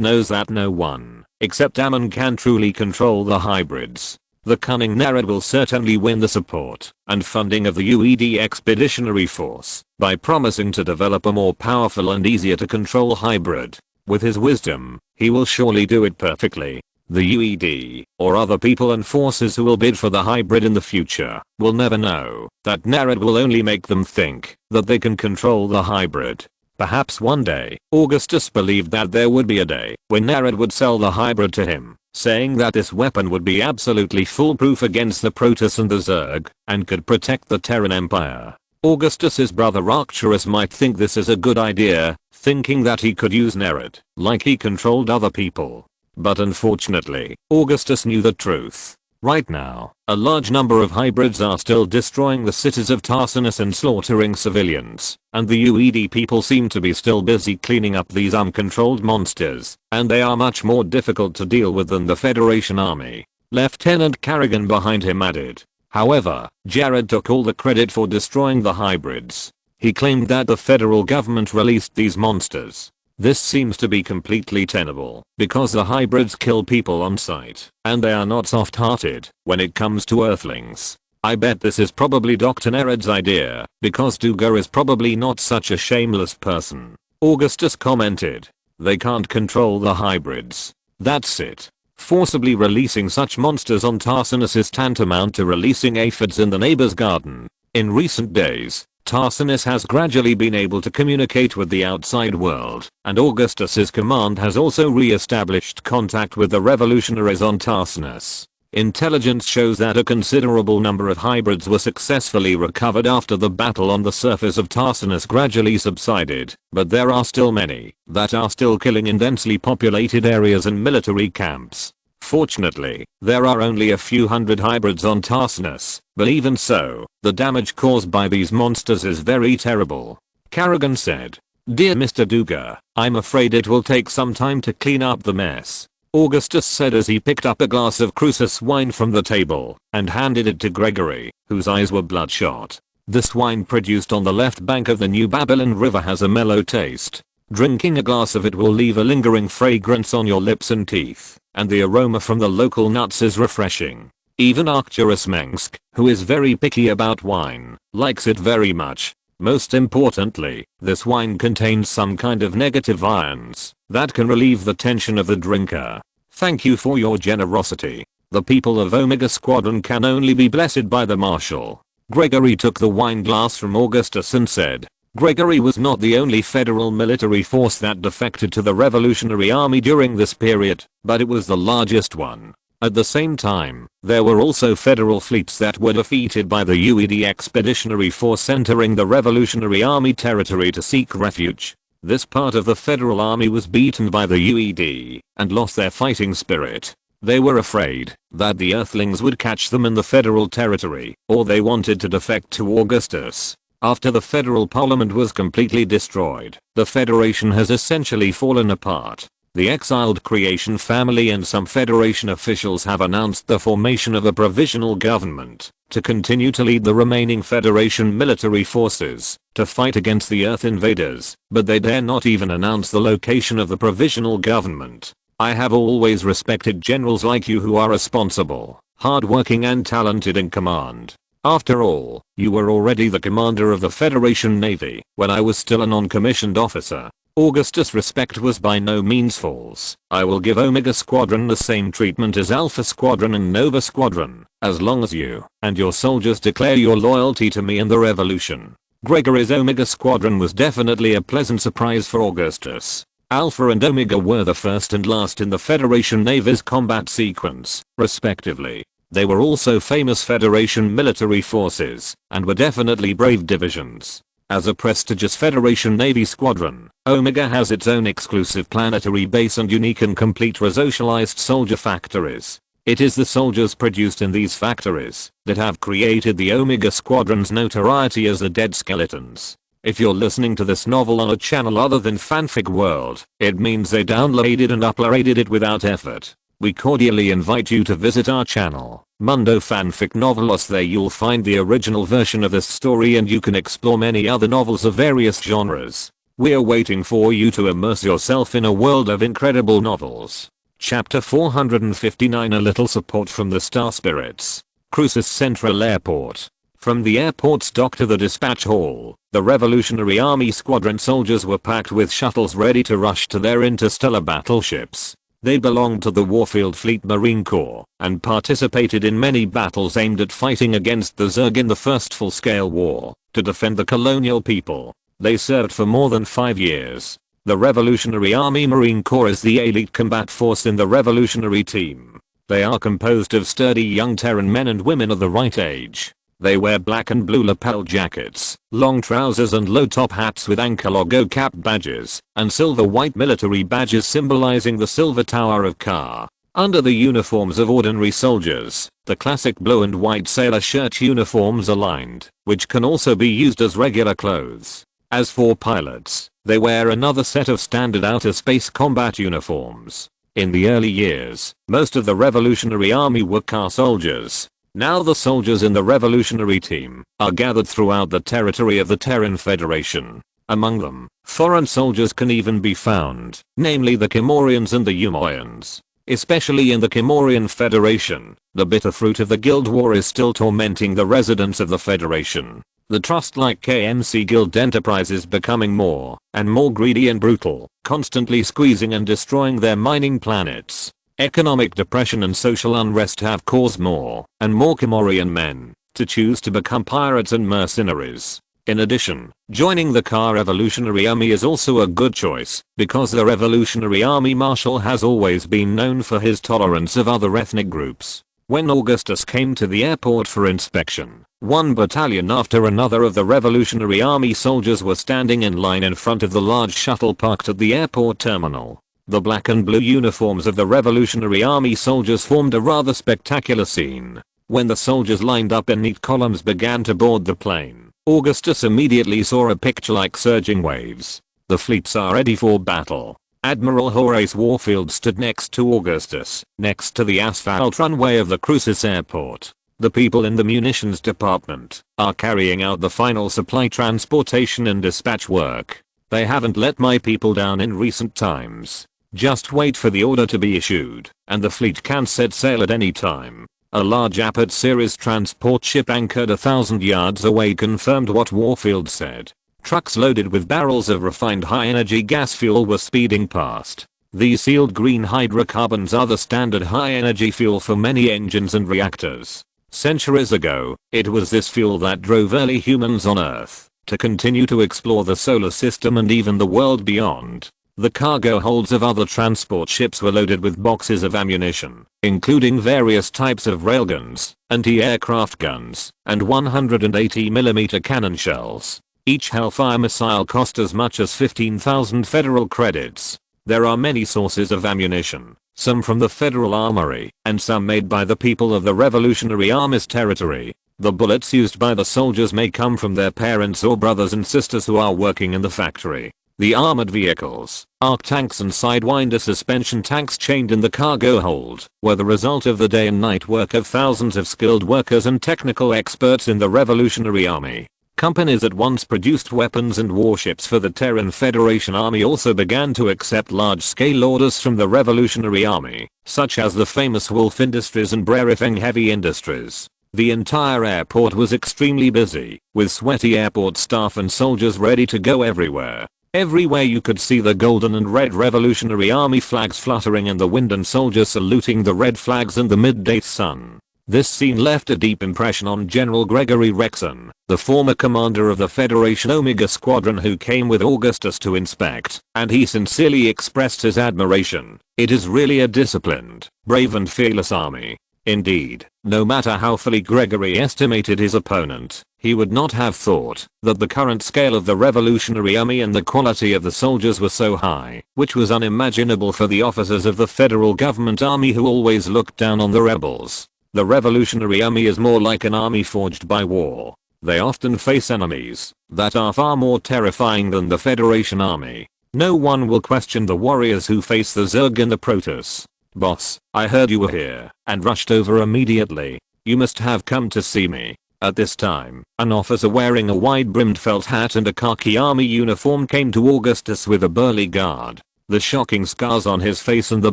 knows that no one, except Ammon, can truly control the hybrids. The cunning Nerid will certainly win the support and funding of the UED expeditionary force by promising to develop a more powerful and easier to control hybrid. With his wisdom, he will surely do it perfectly. The UED, or other people and forces who will bid for the hybrid in the future, will never know that Nerid will only make them think that they can control the hybrid. Perhaps one day, Augustus believed that there would be a day when Nerid would sell the hybrid to him, saying that this weapon would be absolutely foolproof against the Protoss and the Zerg, and could protect the Terran Empire. Augustus's brother Arcturus might think this is a good idea, thinking that he could use Nerid like he controlled other people. But unfortunately, Augustus knew the truth. Right now, a large number of hybrids are still destroying the cities of Tarsus and slaughtering civilians, and the UED people seem to be still busy cleaning up these uncontrolled monsters, and they are much more difficult to deal with than the Federation army. Lieutenant Carrigan behind him added. However, Jared took all the credit for destroying the hybrids. He claimed that the federal government released these monsters. This seems to be completely tenable, because the hybrids kill people on sight, and they are not soft-hearted when it comes to Earthlings. I bet this is probably Dr. Nered's idea, because Duga is probably not such a shameless person. Augustus commented. They can't control the hybrids. That's it. Forcibly releasing such monsters on Tarsinus is tantamount to releasing aphids in the neighbor's garden. In recent days, Tarsinus has gradually been able to communicate with the outside world, and Augustus's command has also re-established contact with the revolutionaries on Tarsinus. Intelligence shows that a considerable number of hybrids were successfully recovered after the battle on the surface of Tarsinus gradually subsided, but there are still many that are still killing in densely populated areas and military camps. Fortunately, there are only a few hundred hybrids on Tarsinus, but even so, the damage caused by these monsters is very terrible. Carrigan said. Dear Mr. Duga, I'm afraid it will take some time to clean up the mess. Augustus said as he picked up a glass of Crucis wine from the table and handed it to Gregory, whose eyes were bloodshot. This wine produced on the left bank of the New Babylon River has a mellow taste. Drinking a glass of it will leave a lingering fragrance on your lips and teeth, and the aroma from the local nuts is refreshing. Even Augustus Mengsk, who is very picky about wine, likes it very much. Most importantly, this wine contains some kind of negative ions that can relieve the tension of the drinker. Thank you for your generosity. The people of Omega Squadron can only be blessed by the Marshal. Gregory took the wine glass from Augustus and said. Gregory was not the only federal military force that defected to the Revolutionary Army during this period, but it was the largest one. At the same time, there were also federal fleets that were defeated by the UED Expeditionary Force entering the Revolutionary Army territory to seek refuge. This part of the federal army was beaten by the UED and lost their fighting spirit. They were afraid that the Earthlings would catch them in the federal territory, or they wanted to defect to Augustus. After the federal parliament was completely destroyed, the Federation has essentially fallen apart. The exiled Creation family and some Federation officials have announced the formation of a provisional government to continue to lead the remaining Federation military forces to fight against the Earth invaders, but they dare not even announce the location of the provisional government. I have always respected generals like you who are responsible, hardworking and talented in command. After all, you were already the commander of the Federation Navy when I was still a non-commissioned officer. Augustus' respect was by no means false. I will give Omega Squadron the same treatment as Alpha Squadron and Nova Squadron, as long as you and your soldiers declare your loyalty to me and the revolution. Gregory's Omega Squadron was definitely a pleasant surprise for Augustus. Alpha and Omega were the first and last in the Federation Navy's combat sequence, respectively. They were also famous Federation military forces, and were definitely brave divisions. As a prestigious Federation Navy squadron, Omega has its own exclusive planetary base and unique and complete resocialized soldier factories. It is the soldiers produced in these factories that have created the Omega Squadron's notoriety as the Dead Skeletons. If you're listening to this novel on a channel other than Fanfic World, it means they downloaded and uploaded it without effort. We cordially invite you to visit our channel, Mundo Fanfic Novelos. There you'll find the original version of this story and you can explore many other novels of various genres. We're waiting for you to immerse yourself in a world of incredible novels. Chapter 459. A little support from the Star Spirits. Crucis Central Airport. From the airport's dock to the dispatch hall, the Revolutionary Army Squadron soldiers were packed with shuttles ready to rush to their interstellar battleships. They belonged to the Warfield Fleet Marine Corps and participated in many battles aimed at fighting against the Zerg in the first full-scale war to defend the colonial people. They served for more than 5 years. The Revolutionary Army Marine Corps is the elite combat force in the Revolutionary Team. They are composed of sturdy young Terran men and women of the right age. They wear black and blue lapel jackets, long trousers and low-top hats with anchor logo cap badges, and silver-white military badges symbolizing the Silver Tower of Ka. Under the uniforms of ordinary soldiers, the classic blue and white sailor shirt uniforms are lined, which can also be used as regular clothes. As for pilots, they wear another set of standard outer space combat uniforms. In the early years, most of the Revolutionary Army were car soldiers. Now the soldiers in the revolutionary team are gathered throughout the territory of the Terran Federation. Among them, foreign soldiers can even be found, namely the Kel-morians and the Umayans. Especially in the Kel-morian Federation, the bitter fruit of the Guild War is still tormenting the residents of the Federation. The trust-like KMC Guild enterprise is becoming more and more greedy and brutal, constantly squeezing and destroying their mining planets. Economic depression and social unrest have caused more and more Kel-morian men to choose to become pirates and mercenaries. In addition, joining the Car Revolutionary Army is also a good choice, because the Revolutionary Army Marshal has always been known for his tolerance of other ethnic groups. When Augustus came to the airport for inspection, one battalion after another of the Revolutionary Army soldiers were standing in line in front of the large shuttle parked at the airport terminal. The black and blue uniforms of the Revolutionary Army soldiers formed a rather spectacular scene. When the soldiers lined up in neat columns began to board the plane, Augustus immediately saw a picture like surging waves. The fleets are ready for battle. Admiral Horace Warfield stood next to Augustus, next to the asphalt runway of the Crucis airport. The people in the munitions department are carrying out the final supply transportation and dispatch work. They haven't let my people down in recent times. Just wait for the order to be issued, and the fleet can set sail at any time. A large Apat series transport ship anchored 1,000 yards away confirmed what Warfield said. Trucks loaded with barrels of refined high-energy gas fuel were speeding past. These sealed green hydrocarbons are the standard high-energy fuel for many engines and reactors. Centuries ago, it was this fuel that drove early humans on Earth to continue to explore the solar system and even the world beyond. The cargo holds of other transport ships were loaded with boxes of ammunition, including various types of railguns, anti-aircraft guns, and 180mm cannon shells. Each Hellfire missile cost as much as 15,000 federal credits. There are many sources of ammunition, some from the Federal Armory, and some made by the people of the Revolutionary Army's territory. The bullets used by the soldiers may come from their parents or brothers and sisters who are working in the factory. The armored vehicles, arc tanks and sidewinder suspension tanks chained in the cargo hold were the result of the day and night work of thousands of skilled workers and technical experts in the Revolutionary Army. Companies that once produced weapons and warships for the Terran Federation Army also began to accept large-scale orders from the Revolutionary Army, such as the famous Wolf Industries and Brerifeng Heavy Industries. The entire airport was extremely busy, with sweaty airport staff and soldiers ready to go everywhere. Everywhere you could see the golden and red Revolutionary Army flags fluttering in the wind and soldiers saluting the red flags in the midday sun. This scene left a deep impression on General Gregory Rexon, the former commander of the Federation Omega Squadron who came with Augustus to inspect, and he sincerely expressed his admiration. It is really a disciplined, brave and fearless army. Indeed, no matter how fully Gregory estimated his opponent, he would not have thought that the current scale of the Revolutionary Army and the quality of the soldiers were so high, which was unimaginable for the officers of the federal government army who always looked down on the rebels. The Revolutionary Army is more like an army forged by war. They often face enemies that are far more terrifying than the Federation Army. No one will question the warriors who face the Zerg and the Protoss. "Boss, I heard you were here," and rushed over immediately. "You must have come to see me." At this time, an officer wearing a wide-brimmed felt hat and a khaki army uniform came to Augustus with a burly guard. The shocking scars on his face and the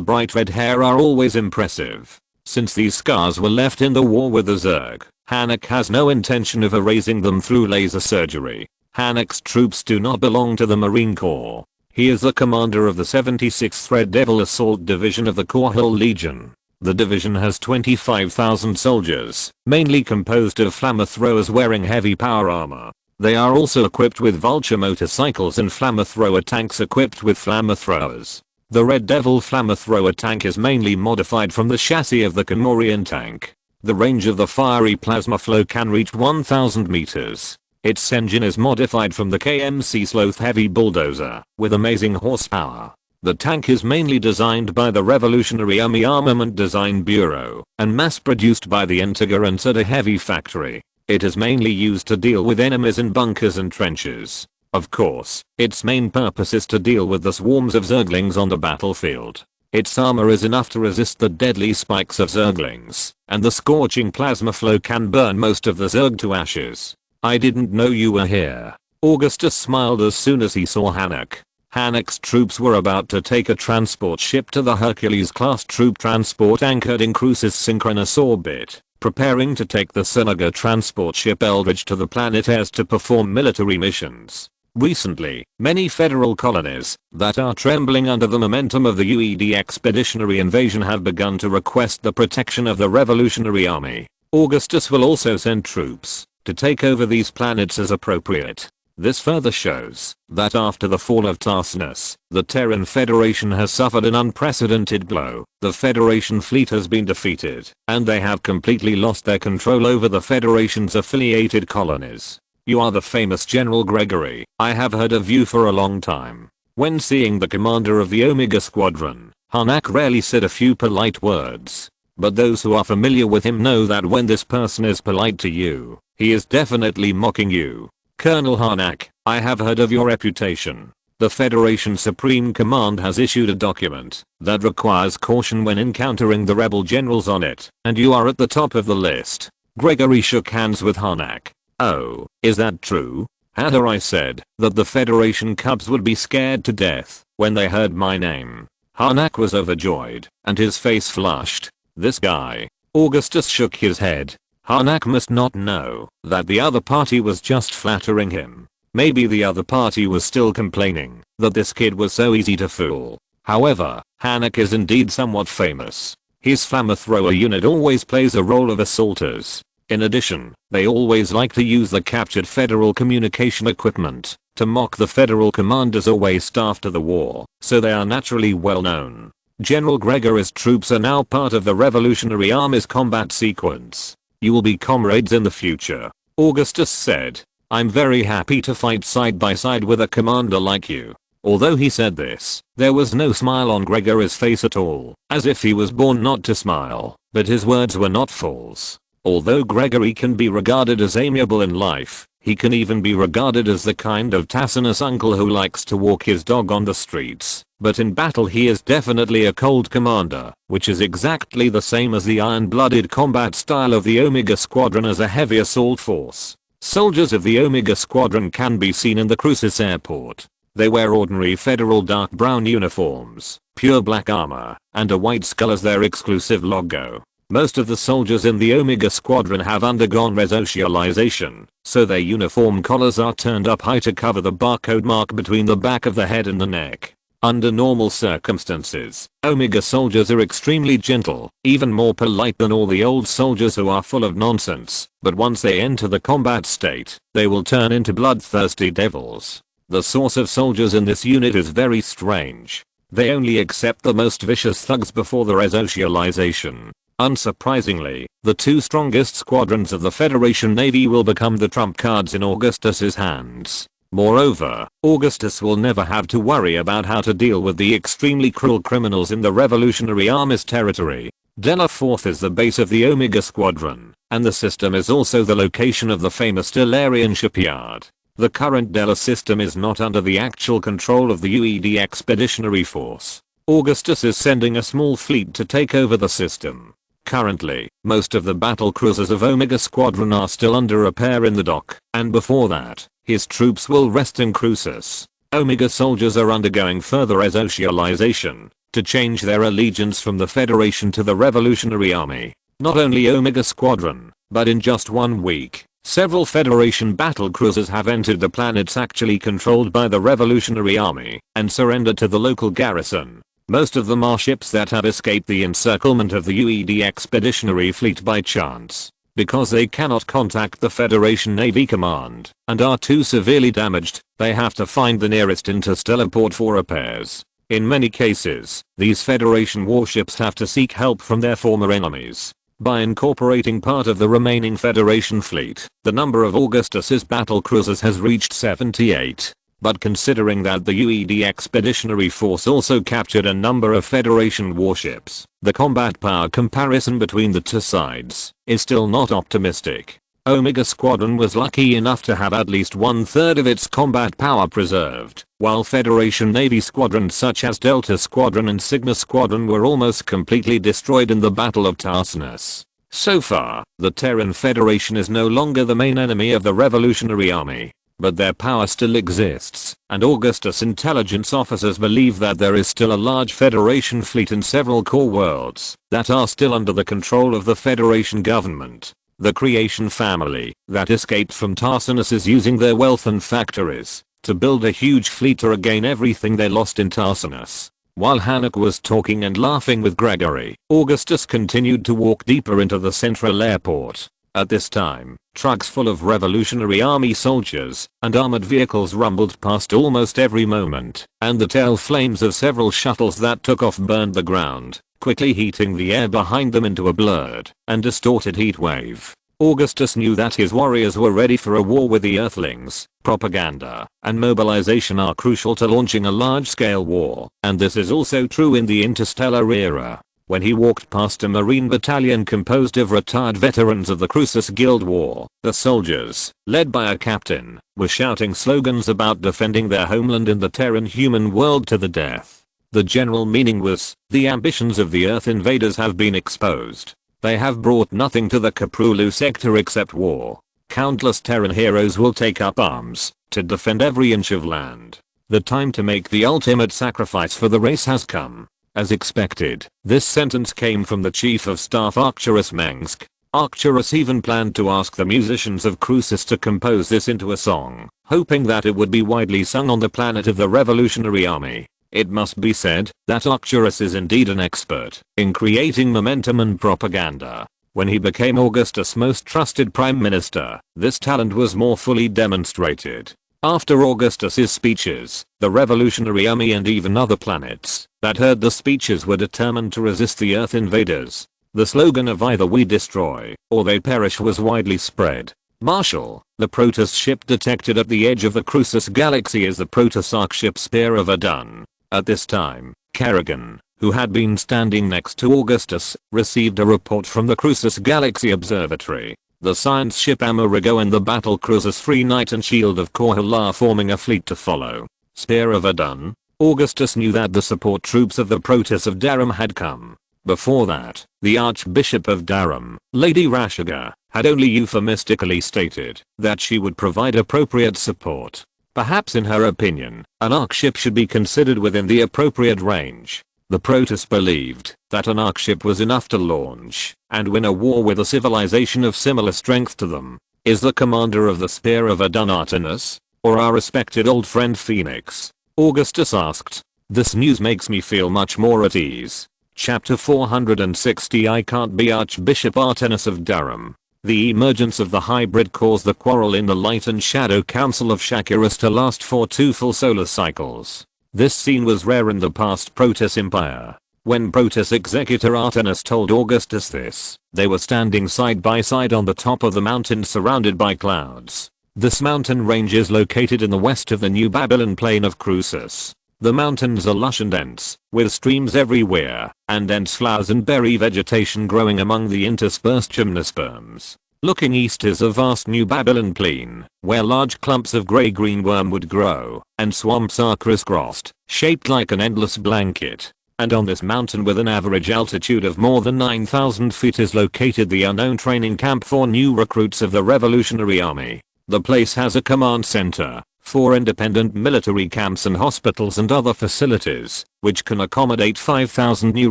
bright red hair are always impressive. Since these scars were left in the war with the Zerg, Hanek has no intention of erasing them through laser surgery. Hanek's troops do not belong to the Marine Corps. He is the commander of the 76th Red Devil Assault Division of the Korhal Legion. The division has 25,000 soldiers, mainly composed of flamethrower wearing heavy power armor. They are also equipped with vulture motorcycles and flamethrower tanks equipped with flamethrowers. The Red Devil flamethrower tank is mainly modified from the chassis of the Kel-morian tank. The range of the fiery plasma flow can reach 1,000 meters. Its engine is modified from the KMC Sloth heavy bulldozer, with amazing horsepower. The tank is mainly designed by the Revolutionary Army Armament Design Bureau, and mass-produced by the Integer Heavy Factory. It is mainly used to deal with enemies in bunkers and trenches. Of course, its main purpose is to deal with the swarms of Zerglings on the battlefield. Its armor is enough to resist the deadly spikes of zerglings, and the scorching plasma flow can burn most of the zerg to ashes. I didn't know you were here. Augustus smiled as soon as he saw Hanak. Hanak's troops were about to take a transport ship to the Hercules-class troop transport anchored in Crucis synchronous orbit, preparing to take the Seneca transport ship Eldridge to the planet Airs to perform military missions. Recently, many federal colonies that are trembling under the momentum of the UED expeditionary invasion have begun to request the protection of the Revolutionary Army. Augustus will also send troops to take over these planets as appropriate. This further shows that after the fall of Tarsinus, the Terran Federation has suffered an unprecedented blow. The Federation fleet has been defeated, and they have completely lost their control over the Federation's affiliated colonies. You are the famous General Gregory. I have heard of you for a long time. When seeing the commander of the Omega Squadron, Hanak rarely said a few polite words. But those who are familiar with him know that when this person is polite to you, he is definitely mocking you. Colonel Hanak, I have heard of your reputation. The Federation Supreme Command has issued a document that requires caution when encountering the rebel generals on it, and you are at the top of the list. Gregory shook hands with Hanak. Oh, is that true? Hadar said that the Federation cubs would be scared to death when they heard my name. Hanak was overjoyed, and his face flushed. This guy. Augustus shook his head. Hanak must not know that the other party was just flattering him. Maybe the other party was still complaining that this kid was so easy to fool. However, Hanak is indeed somewhat famous. His flamethrower unit always plays a role of assaulters. In addition, they always like to use the captured federal communication equipment to mock the federal commanders away after the war, so they are naturally well known. General Gregory's troops are now part of the Revolutionary Army's combat sequence. You will be comrades in the future, Augustus said. I'm very happy to fight side by side with a commander like you. Although he said this, there was no smile on Gregory's face at all, as if he was born not to smile, but his words were not false. Although Gregory can be regarded as amiable in life, he can even be regarded as the kind of Tacitus uncle who likes to walk his dog on the streets. But in battle he is definitely a cold commander, which is exactly the same as the iron-blooded combat style of the Omega Squadron as a heavy assault force. Soldiers of the Omega Squadron can be seen in the Crucis airport. They wear ordinary federal dark brown uniforms, pure black armor, and a white skull as their exclusive logo. Most of the soldiers in the Omega Squadron have undergone resocialization, so their uniform collars are turned up high to cover the barcode mark between the back of the head and the neck. Under normal circumstances, Omega soldiers are extremely gentle, even more polite than all the old soldiers who are full of nonsense, but once they enter the combat state, they will turn into bloodthirsty devils. The source of soldiers in this unit is very strange. They only accept the most vicious thugs before the resocialization. Unsurprisingly, the two strongest squadrons of the Federation Navy will become the trump cards in Augustus's hands. Moreover, Augustus will never have to worry about how to deal with the extremely cruel criminals in the Revolutionary Army's territory. Dela 4th is the base of the Omega Squadron, and the system is also the location of the famous Stellarian shipyard. The current Dela system is not under the actual control of the UED Expeditionary Force. Augustus is sending a small fleet to take over the system. Currently, most of the battle cruisers of Omega Squadron are still under repair in the dock, and before that, his troops will rest in Crucis. Omega soldiers are undergoing further resocialization to change their allegiance from the Federation to the Revolutionary Army. Not only Omega Squadron, but in just 1 week, several Federation battle cruisers have entered the planets actually controlled by the Revolutionary Army and surrendered to the local garrison. Most of them are ships that have escaped the encirclement of the UED Expeditionary Fleet by chance, because they cannot contact the Federation Navy Command and are too severely damaged. They have to find the nearest interstellar port for repairs. In many cases, these Federation warships have to seek help from their former enemies. By incorporating part of the remaining Federation fleet, the number of Augustus's battle cruisers has reached 78. But considering that the UED Expeditionary Force also captured a number of Federation warships, the combat power comparison between the two sides is still not optimistic. Omega Squadron was lucky enough to have at least 1/3 of its combat power preserved, while Federation Navy squadrons such as Delta Squadron and Sigma Squadron were almost completely destroyed in the Battle of Tarsinus. So far, the Terran Federation is no longer the main enemy of the Revolutionary Army, but their power still exists, and Augustus intelligence officers believe that there is still a large Federation fleet in several core worlds that are still under the control of the Federation government. The Creation family that escaped from Tarsinus is using their wealth and factories to build a huge fleet to regain everything they lost in Tarsinus. While Hanuk was talking and laughing with Gregory, Augustus continued to walk deeper into the central airport. At this time, trucks full of Revolutionary Army soldiers and armored vehicles rumbled past almost every moment, and the tail flames of several shuttles that took off burned the ground, quickly heating the air behind them into a blurred and distorted heat wave. Augustus knew that his warriors were ready for a war with the Earthlings. Propaganda and mobilization are crucial to launching a large-scale war, and this is also true in the interstellar era. When he walked past a Marine battalion composed of retired veterans of the Crucis Guild War, the soldiers, led by a captain, were shouting slogans about defending their homeland in the Terran human world to the death. The general meaning was, the ambitions of the Earth invaders have been exposed. They have brought nothing to the Caprulu sector except war. Countless Terran heroes will take up arms to defend every inch of land. The time to make the ultimate sacrifice for the race has come. As expected, this sentence came from the Chief of Staff Augustus Mengsk. Augustus even planned to ask the musicians of Crucis to compose this into a song, hoping that it would be widely sung on the planet of the Revolutionary Army. It must be said that Augustus is indeed an expert in creating momentum and propaganda. When he became Augustus' most trusted prime minister, this talent was more fully demonstrated. After Augustus's speeches, the Revolutionary Army and even other planets that heard the speeches were determined to resist the Earth invaders. The slogan of either we destroy or they perish was widely spread. Marshall, the Protoss ship detected at the edge of the Crucis galaxy is the Protoss Arc ship Spear of Adun. At this time, Kerrigan, who had been standing next to Augustus, received a report from the Crucis Galaxy Observatory. The science ship Amerigo and the battle cruisers Free Knight and Shield of Korhal are forming a fleet to follow. Spear of Adun. Augustus knew that the support troops of the Protoss of Darum had come. Before that, the Archbishop of Darum, Lady Rashiga, had only euphemistically stated that she would provide appropriate support. Perhaps in her opinion, an Arc ship should be considered within the appropriate range. The Protoss believed that an Arc ship was enough to launch and win a war with a civilization of similar strength to them. Is the commander of the Spear of Adun Artemis, or our respected old friend Phoenix? Augustus asked. This news makes me feel much more at ease. Chapter 460 I can't be Archbishop Artemis of Darum. The emergence of the hybrid caused the quarrel in the Light and Shadow Council of Shakuras to last for 2 full solar cycles. This scene was rare in the past Protoss Empire. When Protoss Executor Artemis told Augustus this, they were standing side by side on the top of the mountain surrounded by clouds. This mountain range is located in the west of the New Babylon plain of Crucis. The mountains are lush and dense, with streams everywhere, and dense flowers and berry vegetation growing among the interspersed gymnosperms. Looking east is a vast New Babylon plain, where large clumps of grey-green wormwood grow, and swamps are crisscrossed, shaped like an endless blanket. And on this mountain with an average altitude of more than 9,000 feet is located the unknown training camp for new recruits of the Revolutionary Army. The place has a command center, 4 independent military camps and hospitals and other facilities, which can accommodate 5,000 new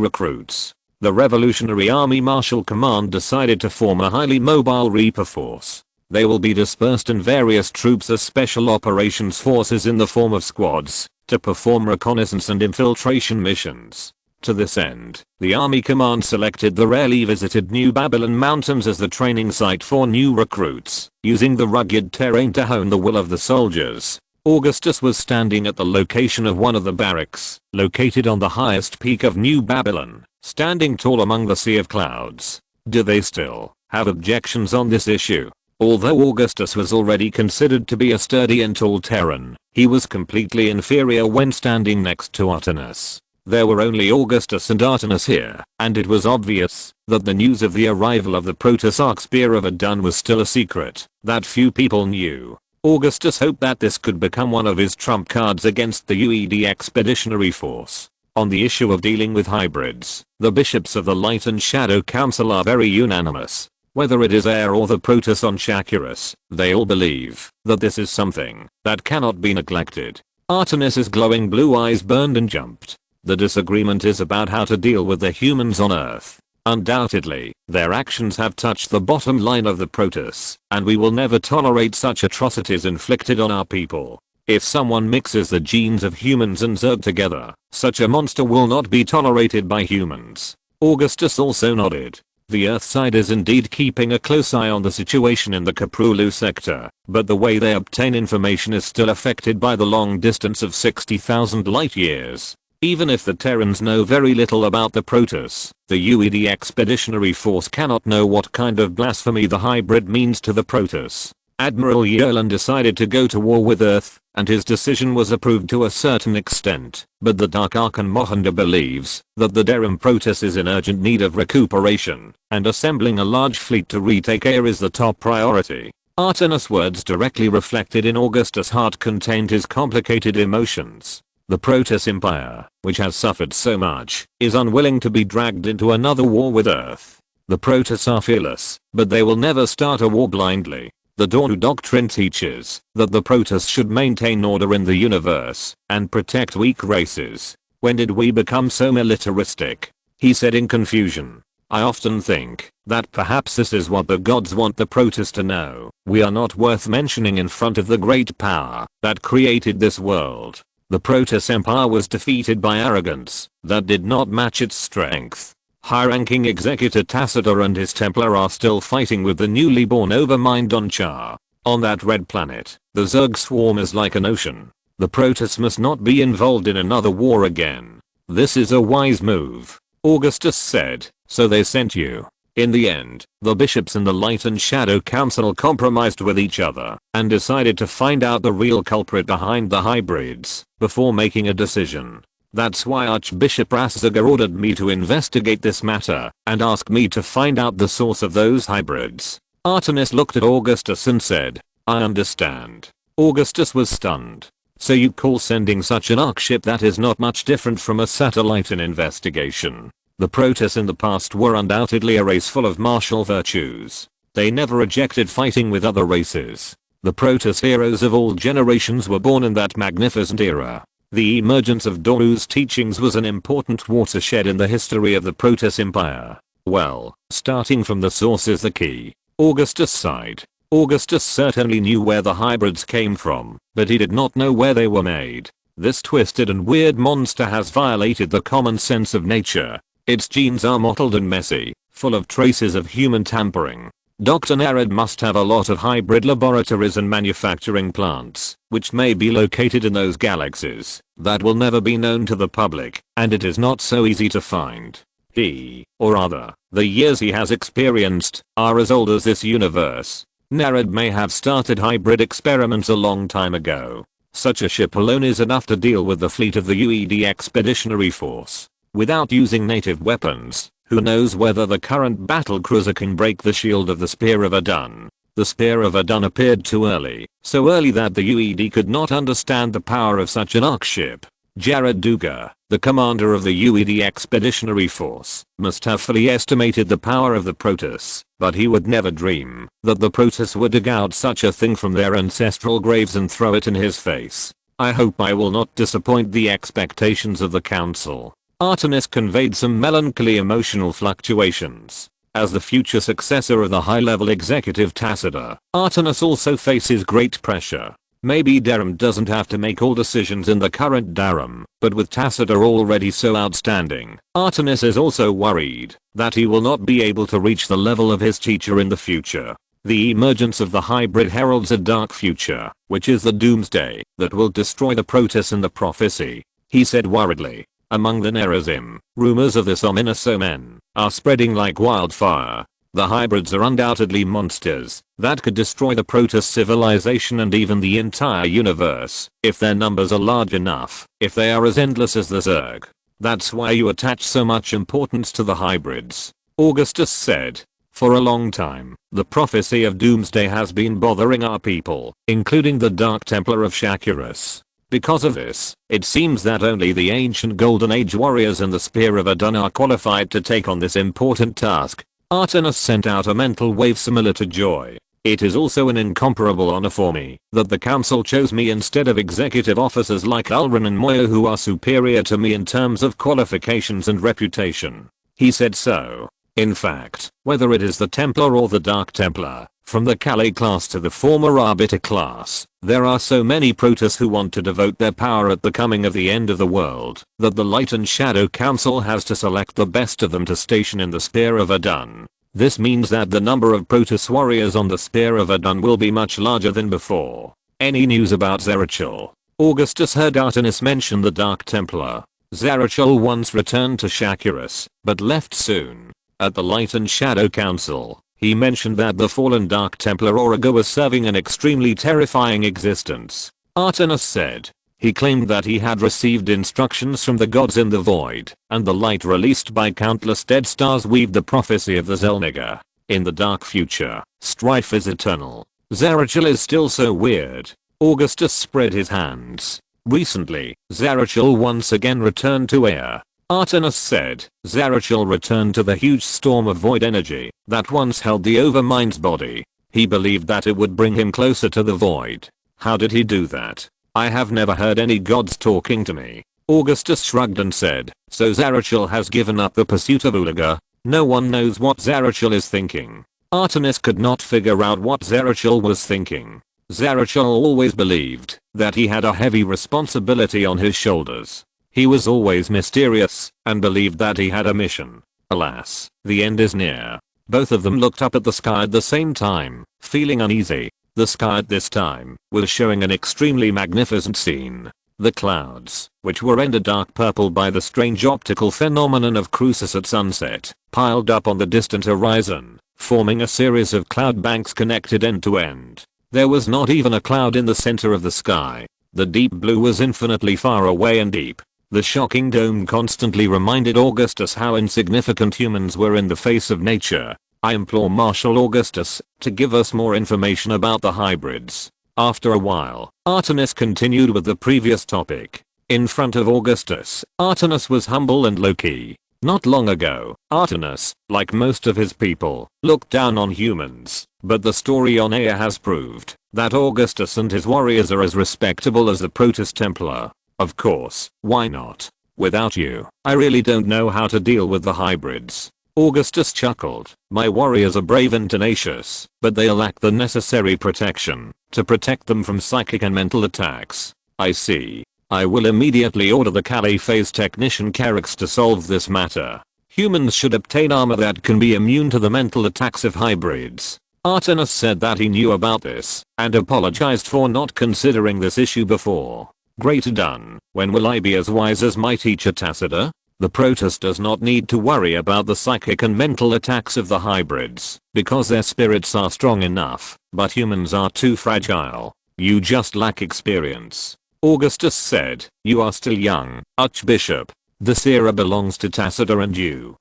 recruits. The Revolutionary Army Marshal Command decided to form a highly mobile Reaper force. They will be dispersed in various troops as special operations forces in the form of squads, to perform reconnaissance and infiltration missions. To this end, the Army Command selected the rarely visited New Babylon Mountains as the training site for new recruits, using the rugged terrain to hone the will of the soldiers. Augustus was standing at the location of one of the barracks, located on the highest peak of New Babylon, standing tall among the sea of clouds. Do they still have objections on this issue? Although Augustus was already considered to be a sturdy and tall Terran, he was completely inferior when standing next to Artemis. There were only Augustus and Artemis here, and it was obvious that the news of the arrival of the Protoss Spear of Adun was still a secret that few people knew. Augustus hoped that this could become one of his trump cards against the UED Expeditionary Force. On the issue of dealing with hybrids, the bishops of the Light and Shadow Council are very unanimous. Whether it is Air or the Protoss on Shakurus, they all believe that this is something that cannot be neglected. Artemis's glowing blue eyes burned and jumped. The disagreement is about how to deal with the humans on Earth. Undoubtedly, their actions have touched the bottom line of the Protoss, and we will never tolerate such atrocities inflicted on our people. If someone mixes the genes of humans and Zerg together, such a monster will not be tolerated by humans. Augustus also nodded. The Earth side is indeed keeping a close eye on the situation in the Kaprulu sector, but the way they obtain information is still affected by the long distance of 60,000 light years. Even if the Terrans know very little about the Protoss, the UED Expeditionary Force cannot know what kind of blasphemy the hybrid means to the Protoss. Admiral Yerlan decided to go to war with Earth, and his decision was approved to a certain extent, but the Dark Archon Mohinder believes that the Terran Protoss is in urgent need of recuperation, and assembling a large fleet to retake Air is the top priority. Artemis' words directly reflected in Augustus' heart contained his complicated emotions. The Protoss Empire, which has suffered so much, is unwilling to be dragged into another war with Earth. The Protoss are fearless, but they will never start a war blindly. The Donu Doctrine teaches that the Protoss should maintain order in the universe and protect weak races. When did we become so militaristic? He said in confusion. I often think that perhaps this is what the gods want the Protoss to know. We are not worth mentioning in front of the great power that created this world. The Protoss Empire was defeated by arrogance that did not match its strength. High-ranking Executor Tacitor and his Templar are still fighting with the newly born Overmind on Char. On that red planet, the Zerg swarm is like an ocean. The Protoss must not be involved in another war again. This is a wise move, Augustus said, so they sent you. In the end, the bishops in the Light and Shadow Council compromised with each other and decided to find out the real culprit behind the hybrids before making a decision. That's why Archbishop Raszagar ordered me to investigate this matter and ask me to find out the source of those hybrids. Artemis looked at Augustus and said, I understand. Augustus was stunned. So you call sending such an arc ship that is not much different from a satellite an investigation? The Protoss in the past were undoubtedly a race full of martial virtues. They never rejected fighting with other races. The Protoss heroes of all generations were born in that magnificent era. The emergence of Doru's teachings was an important watershed in the history of the Protoss Empire. Well, starting from the source is the key. Augustus sighed. Augustus certainly knew where the hybrids came from, but he did not know where they were made. This twisted and weird monster has violated the common sense of nature. Its genes are mottled and messy, full of traces of human tampering. Dr. Narad must have a lot of hybrid laboratories and manufacturing plants, which may be located in those galaxies, that will never be known to the public, and it is not so easy to find. He, or rather, the years he has experienced, are as old as this universe. Narad may have started hybrid experiments a long time ago. Such a ship alone is enough to deal with the fleet of the UED Expeditionary Force. Without using native weapons, who knows whether the current battlecruiser can break the shield of the Spear of Adun. The Spear of Adun appeared too early, so early that the UED could not understand the power of such an arc ship. Jared Duga, the commander of the UED Expeditionary Force, must have fully estimated the power of the Protoss, but he would never dream that the Protoss would dig out such a thing from their ancestral graves and throw it in his face. I hope I will not disappoint the expectations of the council. Artemis conveyed some melancholy emotional fluctuations. As the future successor of the high-level executive Tacitor, Artemis also faces great pressure. Maybe Darum doesn't have to make all decisions in the current Darum, but with Tacitor already so outstanding, Artemis is also worried that he will not be able to reach the level of his teacher in the future. The emergence of the hybrid heralds a dark future, which is the doomsday that will destroy the Protoss in the prophecy, he said worriedly. Among the Nerazim, rumors of this ominous omen are spreading like wildfire. The hybrids are undoubtedly monsters that could destroy the Protoss civilization and even the entire universe, if their numbers are large enough, if they are as endless as the Zerg. That's why you attach so much importance to the hybrids. Augustus said. For a long time, the prophecy of doomsday has been bothering our people, including the Dark Templar of Shakurus. Because of this, it seems that only the ancient Golden Age warriors in the Spear of Adun are qualified to take on this important task. Artemis sent out a mental wave similar to joy. It is also an incomparable honor for me that the council chose me instead of executive officers like Ulran and Moya who are superior to me in terms of qualifications and reputation. He said so. In fact, whether it is the Templar or the Dark Templar, from the Calais class to the former Arbiter class, there are so many Protoss who want to devote their power at the coming of the end of the world, that the Light and Shadow Council has to select the best of them to station in the Spear of Adun. This means that the number of Protoss warriors on the Spear of Adun will be much larger than before. Any news about Zerachel? Augustus heard Artemis mention the Dark Templar. Zerachel once returned to Shakurus, but left soon. At the Light and Shadow Council, he mentioned that the fallen Dark Templar Auriga was serving an extremely terrifying existence. Artemis said. He claimed that he had received instructions from the gods in the void, and the light released by countless dead stars weaved the prophecy of the Zelniga. In the dark future, strife is eternal. Zerachel is still so weird. Augustus spread his hands. Recently, Zerachel once again returned to Ea. Artemis said, Zerachel returned to the huge storm of void energy that once held the Overmind's body. He believed that it would bring him closer to the void. How did he do that? I have never heard any gods talking to me. Augustus shrugged and said, so Zerachel has given up the pursuit of Ulaga. No one knows what Zerachel is thinking. Artemis could not figure out what Zerachel was thinking. Zerachel always believed that he had a heavy responsibility on his shoulders. He was always mysterious and believed that he had a mission. Alas, the end is near. Both of them looked up at the sky at the same time, feeling uneasy. The sky at this time was showing an extremely magnificent scene. The clouds, which were rendered dark purple by the strange optical phenomenon of Crucis at sunset, piled up on the distant horizon, forming a series of cloud banks connected end to end. There was not even a cloud in the center of the sky. The deep blue was infinitely far away and deep. The shocking dome constantly reminded Augustus how insignificant humans were in the face of nature. I implore Marshal Augustus to give us more information about the hybrids. After a while, Artemis continued with the previous topic. In front of Augustus, Artemis was humble and low-key. Not long ago, Artemis, like most of his people, looked down on humans, but the story on Ea has proved that Augustus and his warriors are as respectable as the Protoss Templar. Of course, why not? Without you, I really don't know how to deal with the hybrids. Augustus chuckled. My warriors are brave and tenacious, but they lack the necessary protection to protect them from psychic and mental attacks. I see. I will immediately order the Calais phase technician Carrix to solve this matter. Humans should obtain armor that can be immune to the mental attacks of hybrids. Artemis said that he knew about this and apologized for not considering this issue before. Great done. When will I be as wise as my teacher Tacita? The Protoss does not need to worry about the psychic and mental attacks of the hybrids, because their spirits are strong enough, but humans are too fragile. You just lack experience. Augustus said, you are still young, Archbishop. This era belongs to Tacita and you.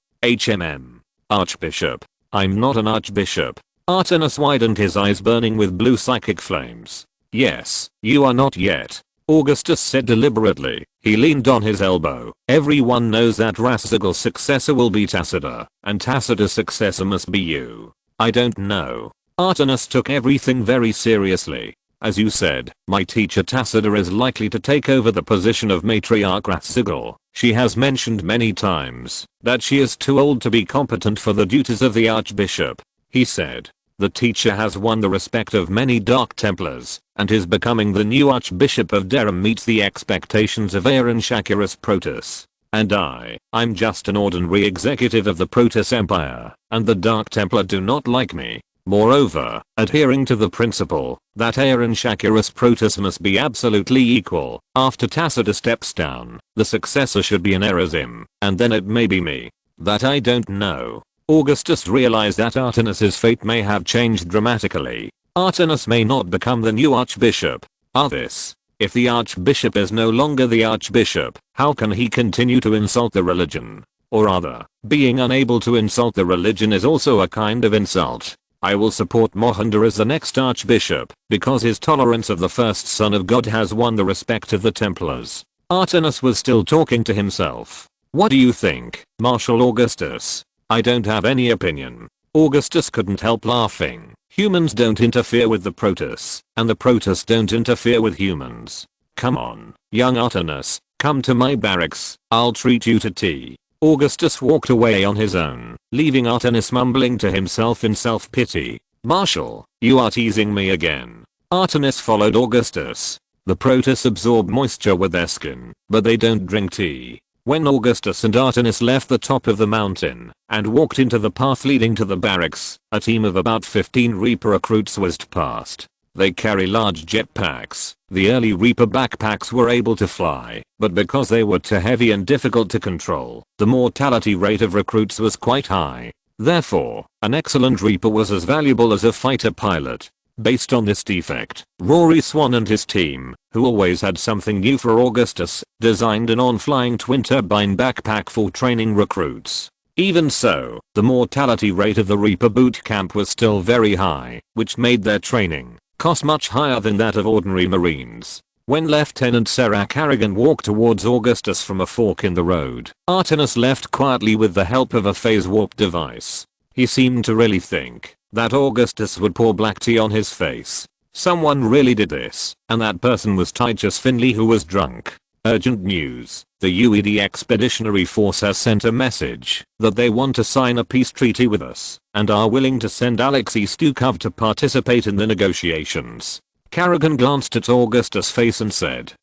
Archbishop. I'm not an archbishop. Artemis widened his eyes burning with blue psychic flames. Yes, you are not yet. Augustus said deliberately. He leaned on his elbow. Everyone knows that Rastigal's successor will be Tacita, and Tacita's successor must be you. I don't know. Artemis took everything very seriously. As you said, my teacher Tacita is likely to take over the position of Matriarch Rastigal. She has mentioned many times that she is too old to be competent for the duties of the Archbishop. He said. The teacher has won the respect of many Dark Templars, and his becoming the new Archbishop of Durham meets the expectations of Aaron Shakurus Protoss. And I'm just an ordinary executive of the Protoss Empire, and the Dark Templar do not like me. Moreover, adhering to the principle that Aaron Shakurus Protoss must be absolutely equal, after Tacita steps down, the successor should be an Erezim, and then it may be me. That I don't know. Augustus realized that Artemis's fate may have changed dramatically. Artemis may not become the new Archbishop. This If the Archbishop is no longer the Archbishop, how can he continue to insult the religion? Or rather, being unable to insult the religion is also a kind of insult. I will support Mohinder as the next Archbishop, because his tolerance of the first Son of God has won the respect of the Templars. Artemis was still talking to himself. What do you think, Marshal Augustus? I don't have any opinion. Augustus couldn't help laughing. Humans don't interfere with the Protoss, and the Protoss don't interfere with humans. Come on, young Artemis, come to my barracks, I'll treat you to tea. Augustus walked away on his own, leaving Artemis mumbling to himself in self-pity. Marshal, you are teasing me again. Artemis followed Augustus. The Protoss absorb moisture with their skin, but they don't drink tea. When Augustus and Artemis left the top of the mountain and walked into the path leading to the barracks, a team of about 15 Reaper recruits whizzed past. They carry large jetpacks. The early Reaper backpacks were able to fly, but because they were too heavy and difficult to control, the mortality rate of recruits was quite high. Therefore, an excellent Reaper was as valuable as a fighter pilot. Based on this defect, Rory Swan and his team, who always had something new for Augustus, designed an on-flying twin-turbine backpack for training recruits. Even so, the mortality rate of the Reaper boot camp was still very high, which made their training cost much higher than that of ordinary Marines. When Lieutenant Serac Harrigan walked towards Augustus from a fork in the road, Artemis left quietly with the help of a phase warp device. He seemed to really think that Augustus would pour black tea on his face. Someone really did this, and that person was Titus Finley, who was drunk. Urgent news. The UED Expeditionary Force has sent a message that they want to sign a peace treaty with us and are willing to send Alexei Stukov to participate in the negotiations. Harrigan glanced at Augustus' face and said,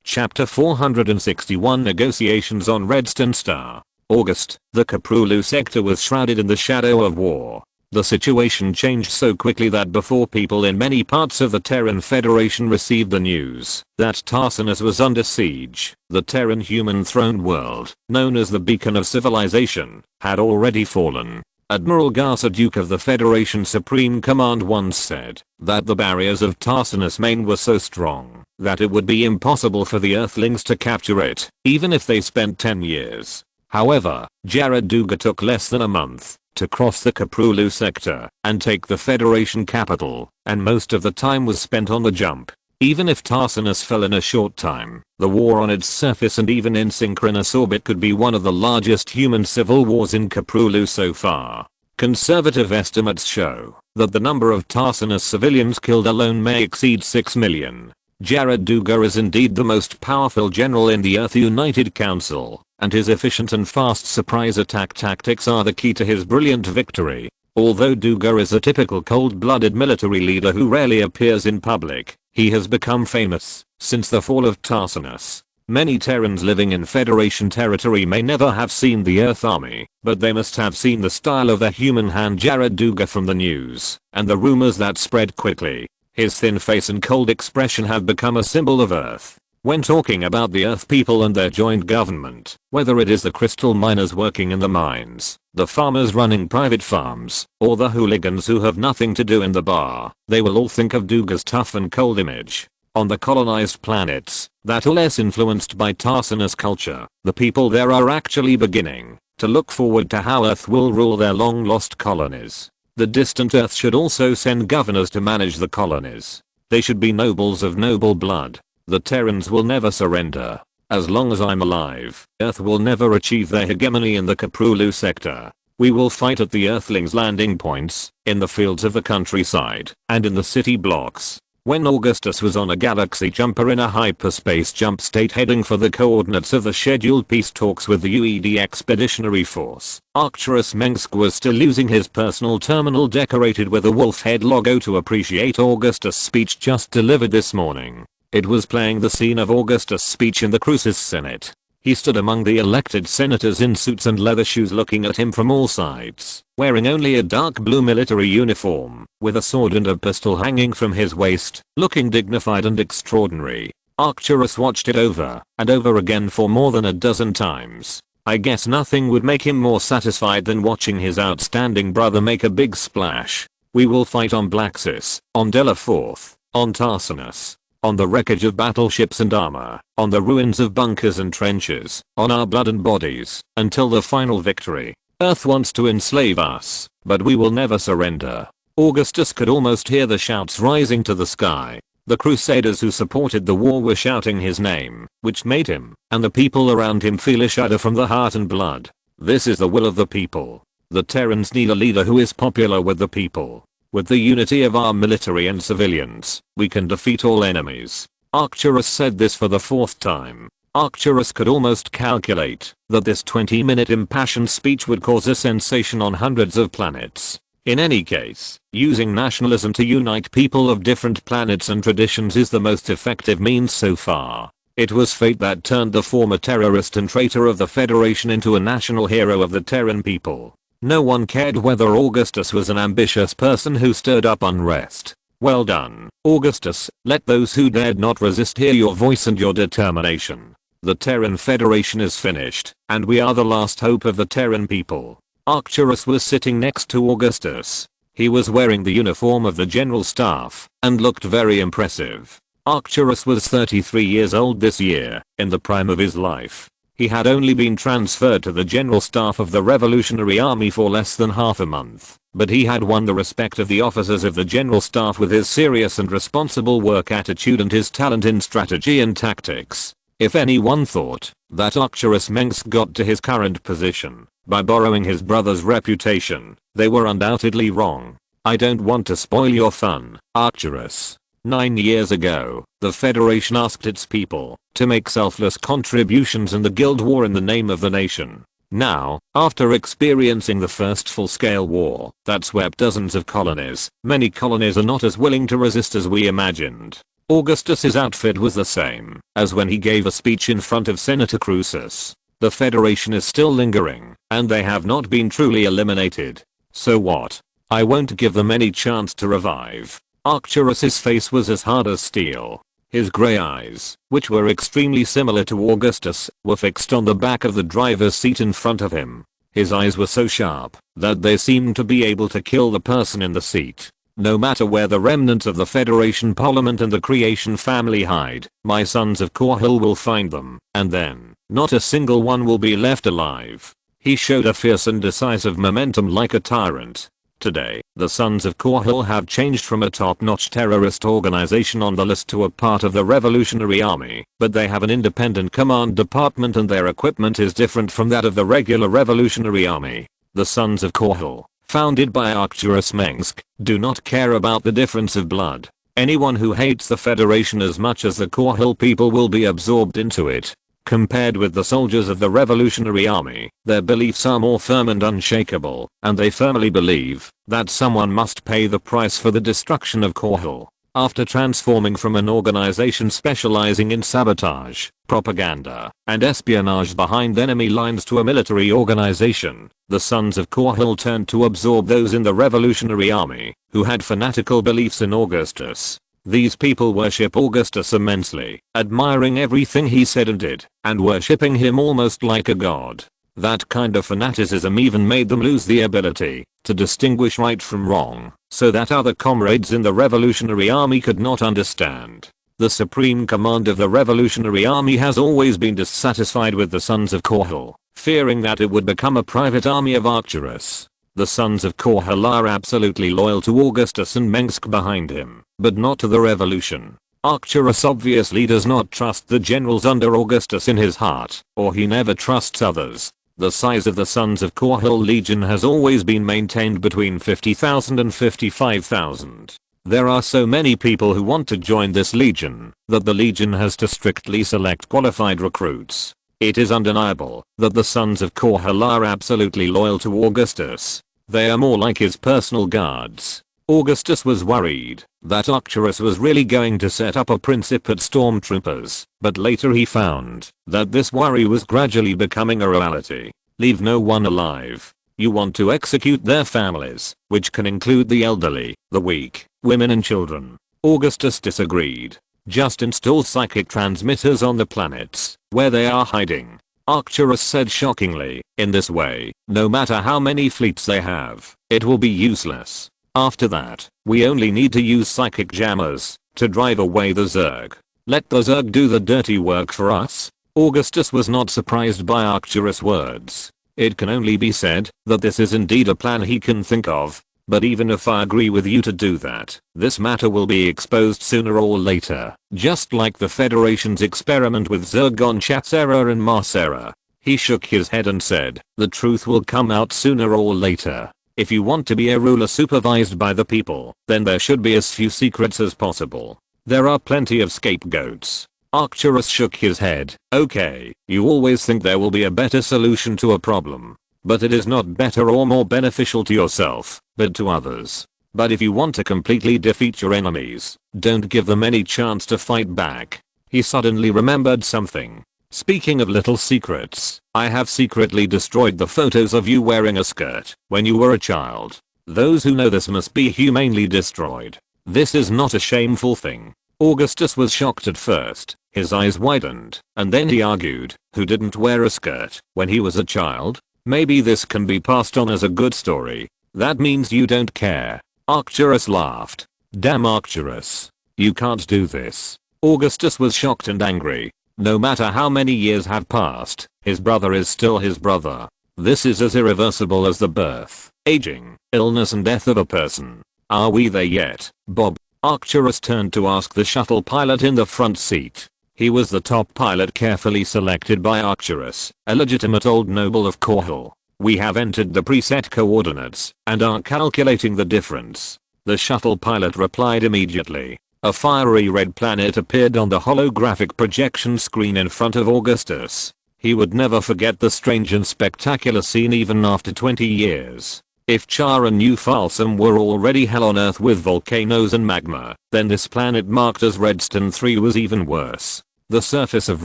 Chapter 461 Negotiations on Redstone Star. August, the Kaprulu sector was shrouded in the shadow of war. The situation changed so quickly that before people in many parts of the Terran Federation received the news that Tarsinus was under siege, the Terran human throne world, known as the beacon of civilization, had already fallen. Admiral Garza, Duke of the Federation Supreme Command, once said that the barriers of Tarsinus Main were so strong that it would be impossible for the Earthlings to capture it, even if they spent 10 years. However, Jared Duga took less than a month to cross the Kaprulu sector and take the Federation capital, and most of the time was spent on the jump. Even if Tarsinus fell in a short time, the war on its surface and even in synchronous orbit could be one of the largest human civil wars in Kaprulu so far. Conservative estimates show that the number of Tarsinus civilians killed alone may exceed 6 million. Jared Duga is indeed the most powerful general in the Earth United Council, and his efficient and fast surprise attack tactics are the key to his brilliant victory. Although Duga is a typical cold-blooded military leader who rarely appears in public, he has become famous since the fall of Tarsinus. Many Terrans living in Federation territory may never have seen the Earth Army, but they must have seen the style of the human hand Jared Duga from the news, and the rumors that spread quickly. His thin face and cold expression have become a symbol of Earth. When talking about the Earth people and their joint government, whether it is the crystal miners working in the mines, the farmers running private farms, or the hooligans who have nothing to do in the bar, they will all think of Duga's tough and cold image. On the colonized planets that are less influenced by Tarsinus culture, the people there are actually beginning to look forward to how Earth will rule their long-lost colonies. The distant Earth should also send governors to manage the colonies. They should be nobles of noble blood. The Terrans will never surrender. As long as I'm alive, Earth will never achieve their hegemony in the Kaprulu sector. We will fight at the Earthlings' landing points, in the fields of the countryside, and in the city blocks. When Augustus was on a galaxy jumper in a hyperspace jump state heading for the coordinates of the scheduled peace talks with the UED Expeditionary Force, Augustus Mengsk was still using his personal terminal decorated with a wolf head logo to appreciate Augustus' speech just delivered this morning. It was playing the scene of Augustus' speech in the Crucis Senate. He stood among the elected senators in suits and leather shoes looking at him from all sides, wearing only a dark blue military uniform, with a sword and a pistol hanging from his waist, looking dignified and extraordinary. Arcturus watched it over and over again for more than a dozen times. I guess nothing would make him more satisfied than watching his outstanding brother make a big splash. We will fight on Blaxis, on Dela 4th, on Tarsinus. on the wreckage of battleships and armor, on the ruins of bunkers and trenches, on our blood and bodies, until the final victory. Earth wants to enslave us, but we will never surrender. Augustus could almost hear the shouts rising to the sky. The crusaders who supported the war were shouting his name, which made him, and the people around him, feel a shudder from the heart and blood. This is the will of the people. The Terrans need a leader who is popular with the people. With the unity of our military and civilians, we can defeat all enemies. Arcturus said this for the 4th time. Arcturus could almost calculate that this 20-minute impassioned speech would cause a sensation on hundreds of planets. In any case, using nationalism to unite people of different planets and traditions is the most effective means so far. It was fate that turned the former terrorist and traitor of the Federation into a national hero of the Terran people. No one cared whether Augustus was an ambitious person who stirred up unrest. Well done, Augustus. Let those who dared not resist hear your voice and your determination. The Terran Federation is finished, and we are the last hope of the Terran people. Arcturus was sitting next to Augustus. He was wearing the uniform of the General Staff, and looked very impressive. Arcturus was 33 years old this year, in the prime of his life. He had only been transferred to the General Staff of the Revolutionary Army for less than half a month, but he had won the respect of the officers of the General Staff with his serious and responsible work attitude and his talent in strategy and tactics. If anyone thought that Augustus Mengsk got to his current position by borrowing his brother's reputation, they were undoubtedly wrong. I don't want to spoil your fun, Arcturus. 9 years ago, the Federation asked its people to make selfless contributions in the Guild War in the name of the nation. Now, after experiencing the first full-scale war that swept dozens of colonies, many colonies are not as willing to resist as we imagined. Augustus's outfit was the same as when he gave a speech in front of Senator Crusus. The Federation is still lingering, and they have not been truly eliminated. So what? I won't give them any chance to revive. Arcturus's face was as hard as steel. His grey eyes, which were extremely similar to Augustus, were fixed on the back of the driver's seat in front of him. His eyes were so sharp that they seemed to be able to kill the person in the seat. No matter where the remnants of the Federation Parliament and the Creation family hide, my sons of Korhal will find them, and then, not a single one will be left alive. He showed a fierce and decisive momentum like a tyrant. Today, the Sons of Korhal have changed from a top-notch terrorist organization on the list to a part of the Revolutionary Army, but they have an independent command department and their equipment is different from that of the regular Revolutionary Army. The Sons of Korhal, founded by Augustus Mengsk, do not care about the difference of blood. Anyone who hates the Federation as much as the Korhal people will be absorbed into it. Compared with the soldiers of the Revolutionary Army, their beliefs are more firm and unshakable, and they firmly believe that someone must pay the price for the destruction of Korhal. After transforming from an organization specializing in sabotage, propaganda, and espionage behind enemy lines to a military organization, the Sons of Korhal turned to absorb those in the Revolutionary Army who had fanatical beliefs in Augustus. These people worship Augustus immensely, admiring everything he said and did, and worshipping him almost like a god. That kind of fanaticism even made them lose the ability to distinguish right from wrong, so that other comrades in the Revolutionary Army could not understand. The Supreme Command of the Revolutionary Army has always been dissatisfied with the Sons of Korhal, fearing that it would become a private army of Arcturus. The Sons of Korhal are absolutely loyal to Augustus and Mengsk behind him, but not to the revolution. Arcturus obviously does not trust the generals under Augustus in his heart, or he never trusts others. The size of the Sons of Korhal Legion has always been maintained between 50,000 and 55,000. There are so many people who want to join this legion that the legion has to strictly select qualified recruits. It is undeniable that the Sons of Korhal are absolutely loyal to Augustus. They are more like his personal guards. Augustus was worried that Arcturus was really going to set up a Principate stormtroopers, but later he found that this worry was gradually becoming a reality. Leave no one alive. You want to execute their families, which can include the elderly, the weak, women and children. Augustus disagreed. Just install psychic transmitters on the planets where they are hiding. Arcturus said shockingly, in this way, no matter how many fleets they have, it will be useless. After that, we only need to use psychic jammers to drive away the Zerg. Let the Zerg do the dirty work for us? Augustus was not surprised by Arcturus' words. It can only be said that this is indeed a plan he can think of. But even if I agree with you to do that, this matter will be exposed sooner or later, just like the Federation's experiment with Zerg on Chatsera and Marsera. He shook his head and said, the truth will come out sooner or later. If you want to be a ruler supervised by the people, then there should be as few secrets as possible. There are plenty of scapegoats. Arcturus shook his head. Okay, you always think there will be a better solution to a problem. But it is not better or more beneficial to yourself, but to others. But if you want to completely defeat your enemies, don't give them any chance to fight back. He suddenly remembered something. Speaking of little secrets, I have secretly destroyed the photos of you wearing a skirt when you were a child. Those who know this must be humanely destroyed. This is not a shameful thing. Augustus was shocked at first, his eyes widened, and then he argued, who didn't wear a skirt when he was a child? Maybe this can be passed on as a good story. That means you don't care. Arcturus laughed. Damn Arcturus. You can't do this. Augustus was shocked and angry. No matter how many years have passed, his brother is still his brother. This is as irreversible as the birth, aging, illness and death of a person. Are we there yet, Bob? Arcturus turned to ask the shuttle pilot in the front seat. He was the top pilot carefully selected by Arcturus, a legitimate old noble of Korhal. We have entered the preset coordinates and are calculating the difference. The shuttle pilot replied immediately. A fiery red planet appeared on the holographic projection screen in front of Augustus. He would never forget the strange and spectacular scene even after 20 years. If Char and New Falsum were already hell on Earth with volcanoes and magma, then this planet marked as Redstone 3 was even worse. The surface of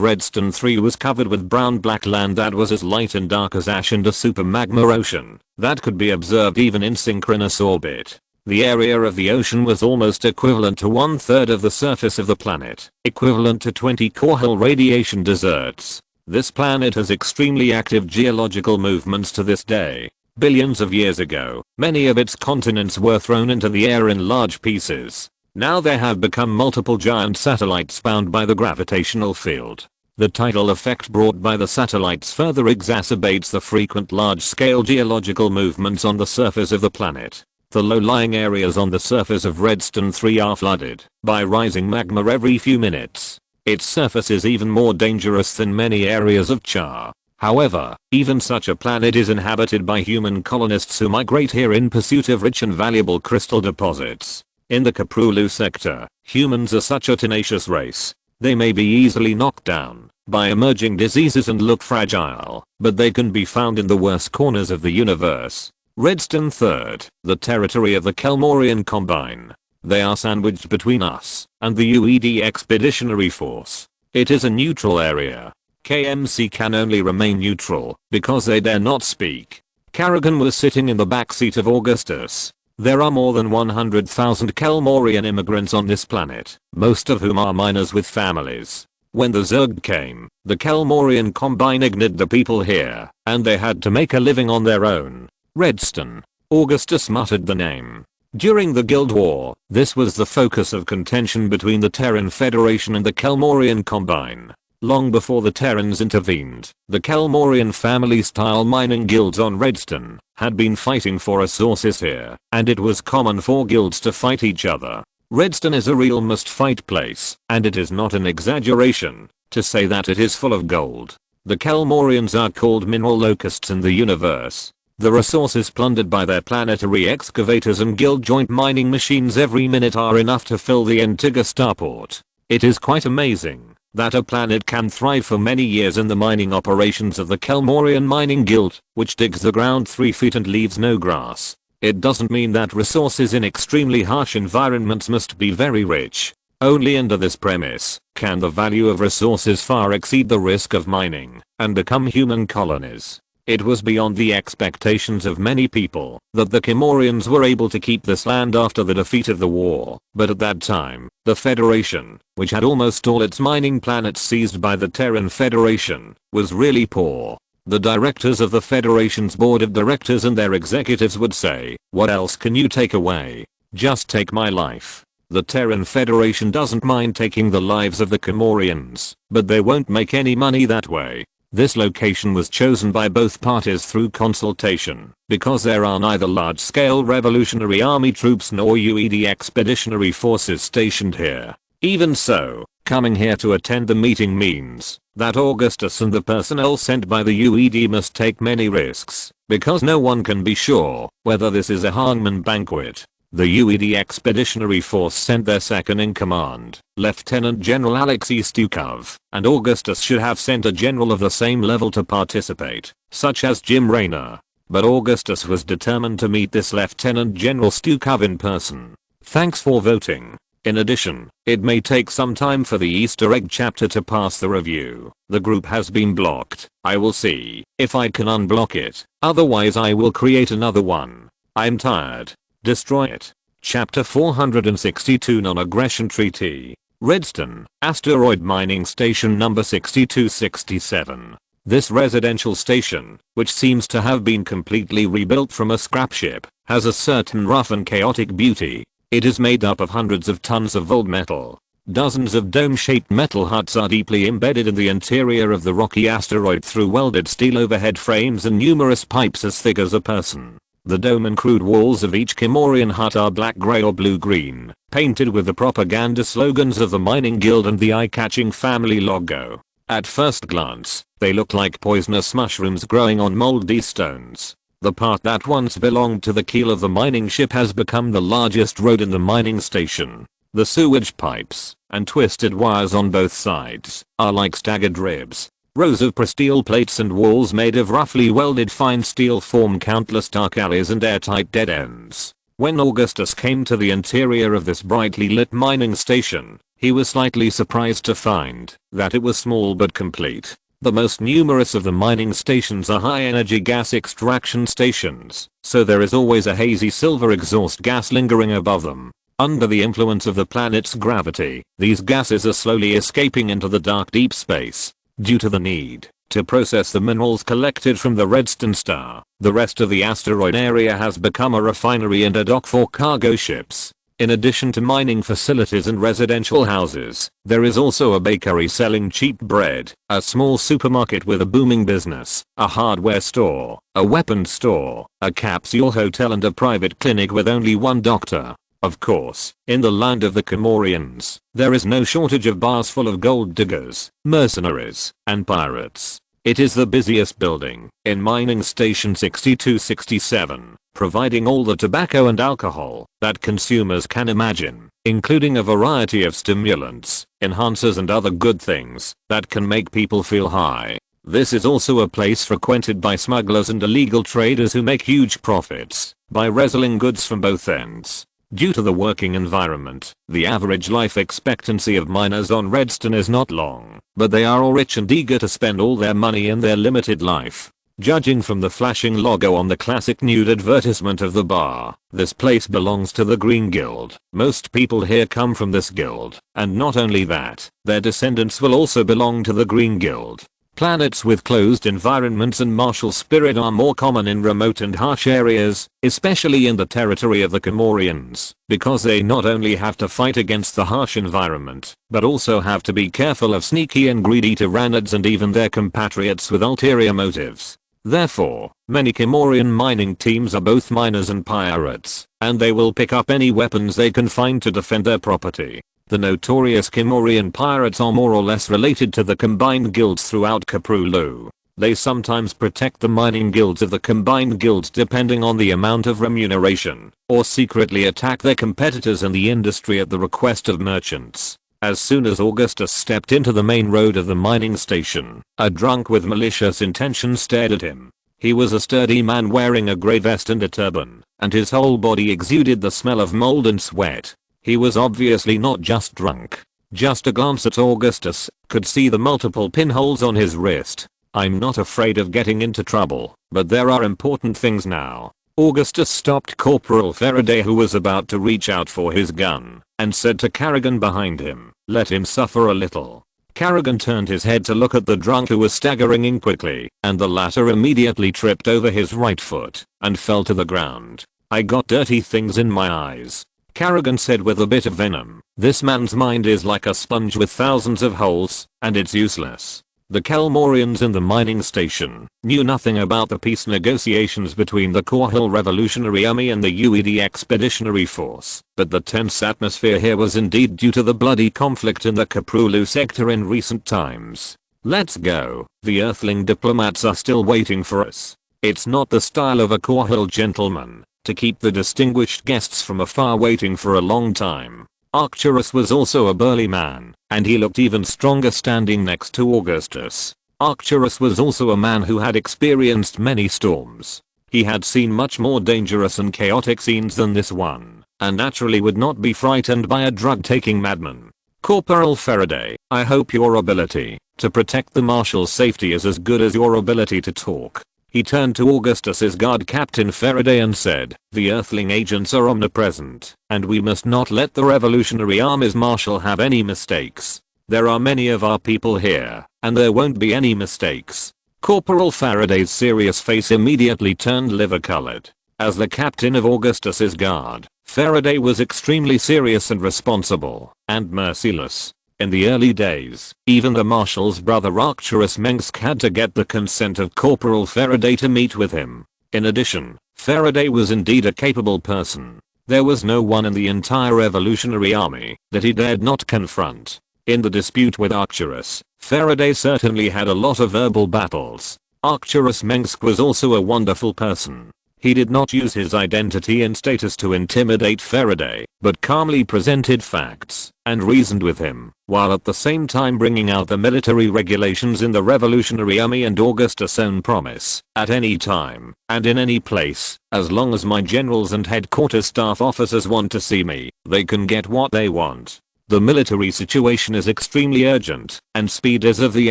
Redstone 3 was covered with brown-black land that was as light and dark as ash and a super magma ocean that could be observed even in synchronous orbit. The area of the ocean was almost equivalent to 1/3 of the surface of the planet, equivalent to 20 Korhal radiation deserts. This planet has extremely active geological movements to this day. Billions of years ago, many of its continents were thrown into the air in large pieces. Now there have become multiple giant satellites bound by the gravitational field. The tidal effect brought by the satellites further exacerbates the frequent large-scale geological movements on the surface of the planet. The low-lying areas on the surface of Redstone 3 are flooded by rising magma every few minutes. Its surface is even more dangerous than many areas of Char. However, even such a planet is inhabited by human colonists who migrate here in pursuit of rich and valuable crystal deposits. In the Kaprulu sector, humans are such a tenacious race. They may be easily knocked down by emerging diseases and look fragile, but they can be found in the worst corners of the universe. Redstone 3rd, the territory of the Kel-morian Combine. They are sandwiched between us and the UED Expeditionary Force. It is a neutral area. KMC can only remain neutral because they dare not speak. Karrigan was sitting in the backseat of Augustus. There are more than 100,000 Kel-morian immigrants on this planet, most of whom are miners with families. When the Zerg came, the Kel-morian Combine ignored the people here, and they had to make a living on their own. Redstone. Augustus muttered the name. During the Guild War, this was the focus of contention between the Terran Federation and the Kel-morian Combine. Long before the Terrans intervened, the Kel-morian family-style mining guilds on Redstone had been fighting for resources here, and it was common for guilds to fight each other. Redstone is a real must-fight place, and it is not an exaggeration to say that it is full of gold. The Kel-morians are called mineral locusts in the universe. The resources plundered by their planetary excavators and guild joint mining machines every minute are enough to fill the Antigua starport. It is quite amazing that a planet can thrive for many years in the mining operations of the Kel-morian Mining Guild, which digs the ground 3 feet and leaves no grass. It doesn't mean that resources in extremely harsh environments must be very rich. Only under this premise can the value of resources far exceed the risk of mining and become human colonies. It was beyond the expectations of many people that the Kel-morians were able to keep this land after the defeat of the war, but at that time, the Federation, which had almost all its mining planets seized by the Terran Federation, was really poor. The directors of the Federation's board of directors and their executives would say, "What else can you take away? Just take my life." The Terran Federation doesn't mind taking the lives of the Kel-morians, but they won't make any money that way. This location was chosen by both parties through consultation, because there are neither large-scale Revolutionary Army troops nor UED expeditionary forces stationed here. Even so, coming here to attend the meeting means that Augustus and the personnel sent by the UED must take many risks, because no one can be sure whether this is a hangman banquet. The UED Expeditionary Force sent their second-in-command, Lieutenant General Alexei Stukov, and Augustus should have sent a general of the same level to participate, such as Jim Raynor. But Augustus was determined to meet this Lieutenant General Stukov in person. Thanks for voting. In addition, it may take some time for the Easter egg chapter to pass the review. The group has been blocked. I will see if I can unblock it, otherwise I will create another one. I'm tired. Destroy it. Chapter 462 Non-Aggression Treaty. Redstone, Asteroid Mining Station number 6267. This residential station, which seems to have been completely rebuilt from a scrap ship, has a certain rough and chaotic beauty. It is made up of hundreds of tons of old metal. Dozens of dome-shaped metal huts are deeply embedded in the interior of the rocky asteroid through welded steel overhead frames and numerous pipes as thick as a person. The dome and crude walls of each Kel-morian hut are black gray or blue-green, painted with the propaganda slogans of the mining guild and the eye-catching family logo. At first glance, they look like poisonous mushrooms growing on moldy stones. The part that once belonged to the keel of the mining ship has become the largest road in the mining station. The sewage pipes and twisted wires on both sides are like staggered ribs. Rows of steel plates and walls made of roughly welded fine steel form countless dark alleys and airtight dead ends. When Augustus came to the interior of this brightly lit mining station, he was slightly surprised to find that it was small but complete. The most numerous of the mining stations are high-energy gas extraction stations, so there is always a hazy silver exhaust gas lingering above them. Under the influence of the planet's gravity, these gases are slowly escaping into the dark deep space. Due to the need to process the minerals collected from the Redstone star, the rest of the asteroid area has become a refinery and a dock for cargo ships. In addition to mining facilities and residential houses, there is also a bakery selling cheap bread, a small supermarket with a booming business, a hardware store, a weapons store, a capsule hotel and a private clinic with only one doctor. Of course, in the land of the Kel-morians, there is no shortage of bars full of gold diggers, mercenaries, and pirates. It is the busiest building in Mining Station 6267, providing all the tobacco and alcohol that consumers can imagine, including a variety of stimulants, enhancers and other good things that can make people feel high. This is also a place frequented by smugglers and illegal traders who make huge profits by wrestling goods from both ends. Due to the working environment, the average life expectancy of miners on Redstone is not long, but they are all rich and eager to spend all their money in their limited life. Judging from the flashing logo on the classic nude advertisement of the bar, this place belongs to the Green Guild. Most people here come from this guild, and not only that, their descendants will also belong to the Green Guild. Planets with closed environments and martial spirit are more common in remote and harsh areas, especially in the territory of the Kel-morians, because they not only have to fight against the harsh environment, but also have to be careful of sneaky and greedy Tyranids and even their compatriots with ulterior motives. Therefore, many Kel-morian mining teams are both miners and pirates, and they will pick up any weapons they can find to defend their property. The notorious Kel-morian pirates are more or less related to the combined guilds throughout Caprulu. They sometimes protect the mining guilds of the combined guilds depending on the amount of remuneration, or secretly attack their competitors in the industry at the request of merchants. As soon as Augustus stepped into the main road of the mining station, a drunk with malicious intentions stared at him. He was a sturdy man wearing a grey vest and a turban, and his whole body exuded the smell of mold and sweat. He was obviously not just drunk. Just a glance at Augustus could see the multiple pinholes on his wrist. I'm not afraid of getting into trouble, but there are important things now. Augustus stopped Corporal Faraday, who was about to reach out for his gun, and said to Carrigan behind him, "Let him suffer a little." Carrigan turned his head to look at the drunk who was staggering in quickly, and the latter immediately tripped over his right foot and fell to the ground. "I got dirty things in my eyes." Kerrigan said with a bit of venom. This man's mind is like a sponge with thousands of holes, and it's useless. The Kel-morians in the mining station knew nothing about the peace negotiations between the Korhal Revolutionary Army and the UED Expeditionary Force, but the tense atmosphere here was indeed due to the bloody conflict in the Kaprulu sector in recent times. Let's go. The Earthling diplomats are still waiting for us. It's not the style of a Korhal gentleman to keep the distinguished guests from afar waiting for a long time. Arcturus was also a burly man, and he looked even stronger standing next to Augustus. Arcturus was also a man who had experienced many storms. He had seen much more dangerous and chaotic scenes than this one, and naturally would not be frightened by a drug-taking madman. Corporal Faraday, I hope your ability to protect the Marshal's safety is as good as your ability to talk. He turned to Augustus's guard Captain Faraday and said, the Earthling agents are omnipresent, and we must not let the Revolutionary Army's Marshal have any mistakes. There are many of our people here, and there won't be any mistakes. Corporal Faraday's serious face immediately turned liver-colored. As the captain of Augustus's guard, Faraday was extremely serious and responsible, and merciless. In the early days, even the Marshal's brother Augustus Mengsk had to get the consent of Corporal Faraday to meet with him. In addition, Faraday was indeed a capable person. There was no one in the entire Revolutionary Army that he dared not confront. In the dispute with Arcturus, Faraday certainly had a lot of verbal battles. Augustus Mengsk was also a wonderful person. He did not use his identity and status to intimidate Faraday, but calmly presented facts and reasoned with him, while at the same time bringing out the military regulations in the Revolutionary Army and Augustus' own promise, at any time and in any place, as long as my generals and headquarters staff officers want to see me, they can get what they want. The military situation is extremely urgent, and speed is of the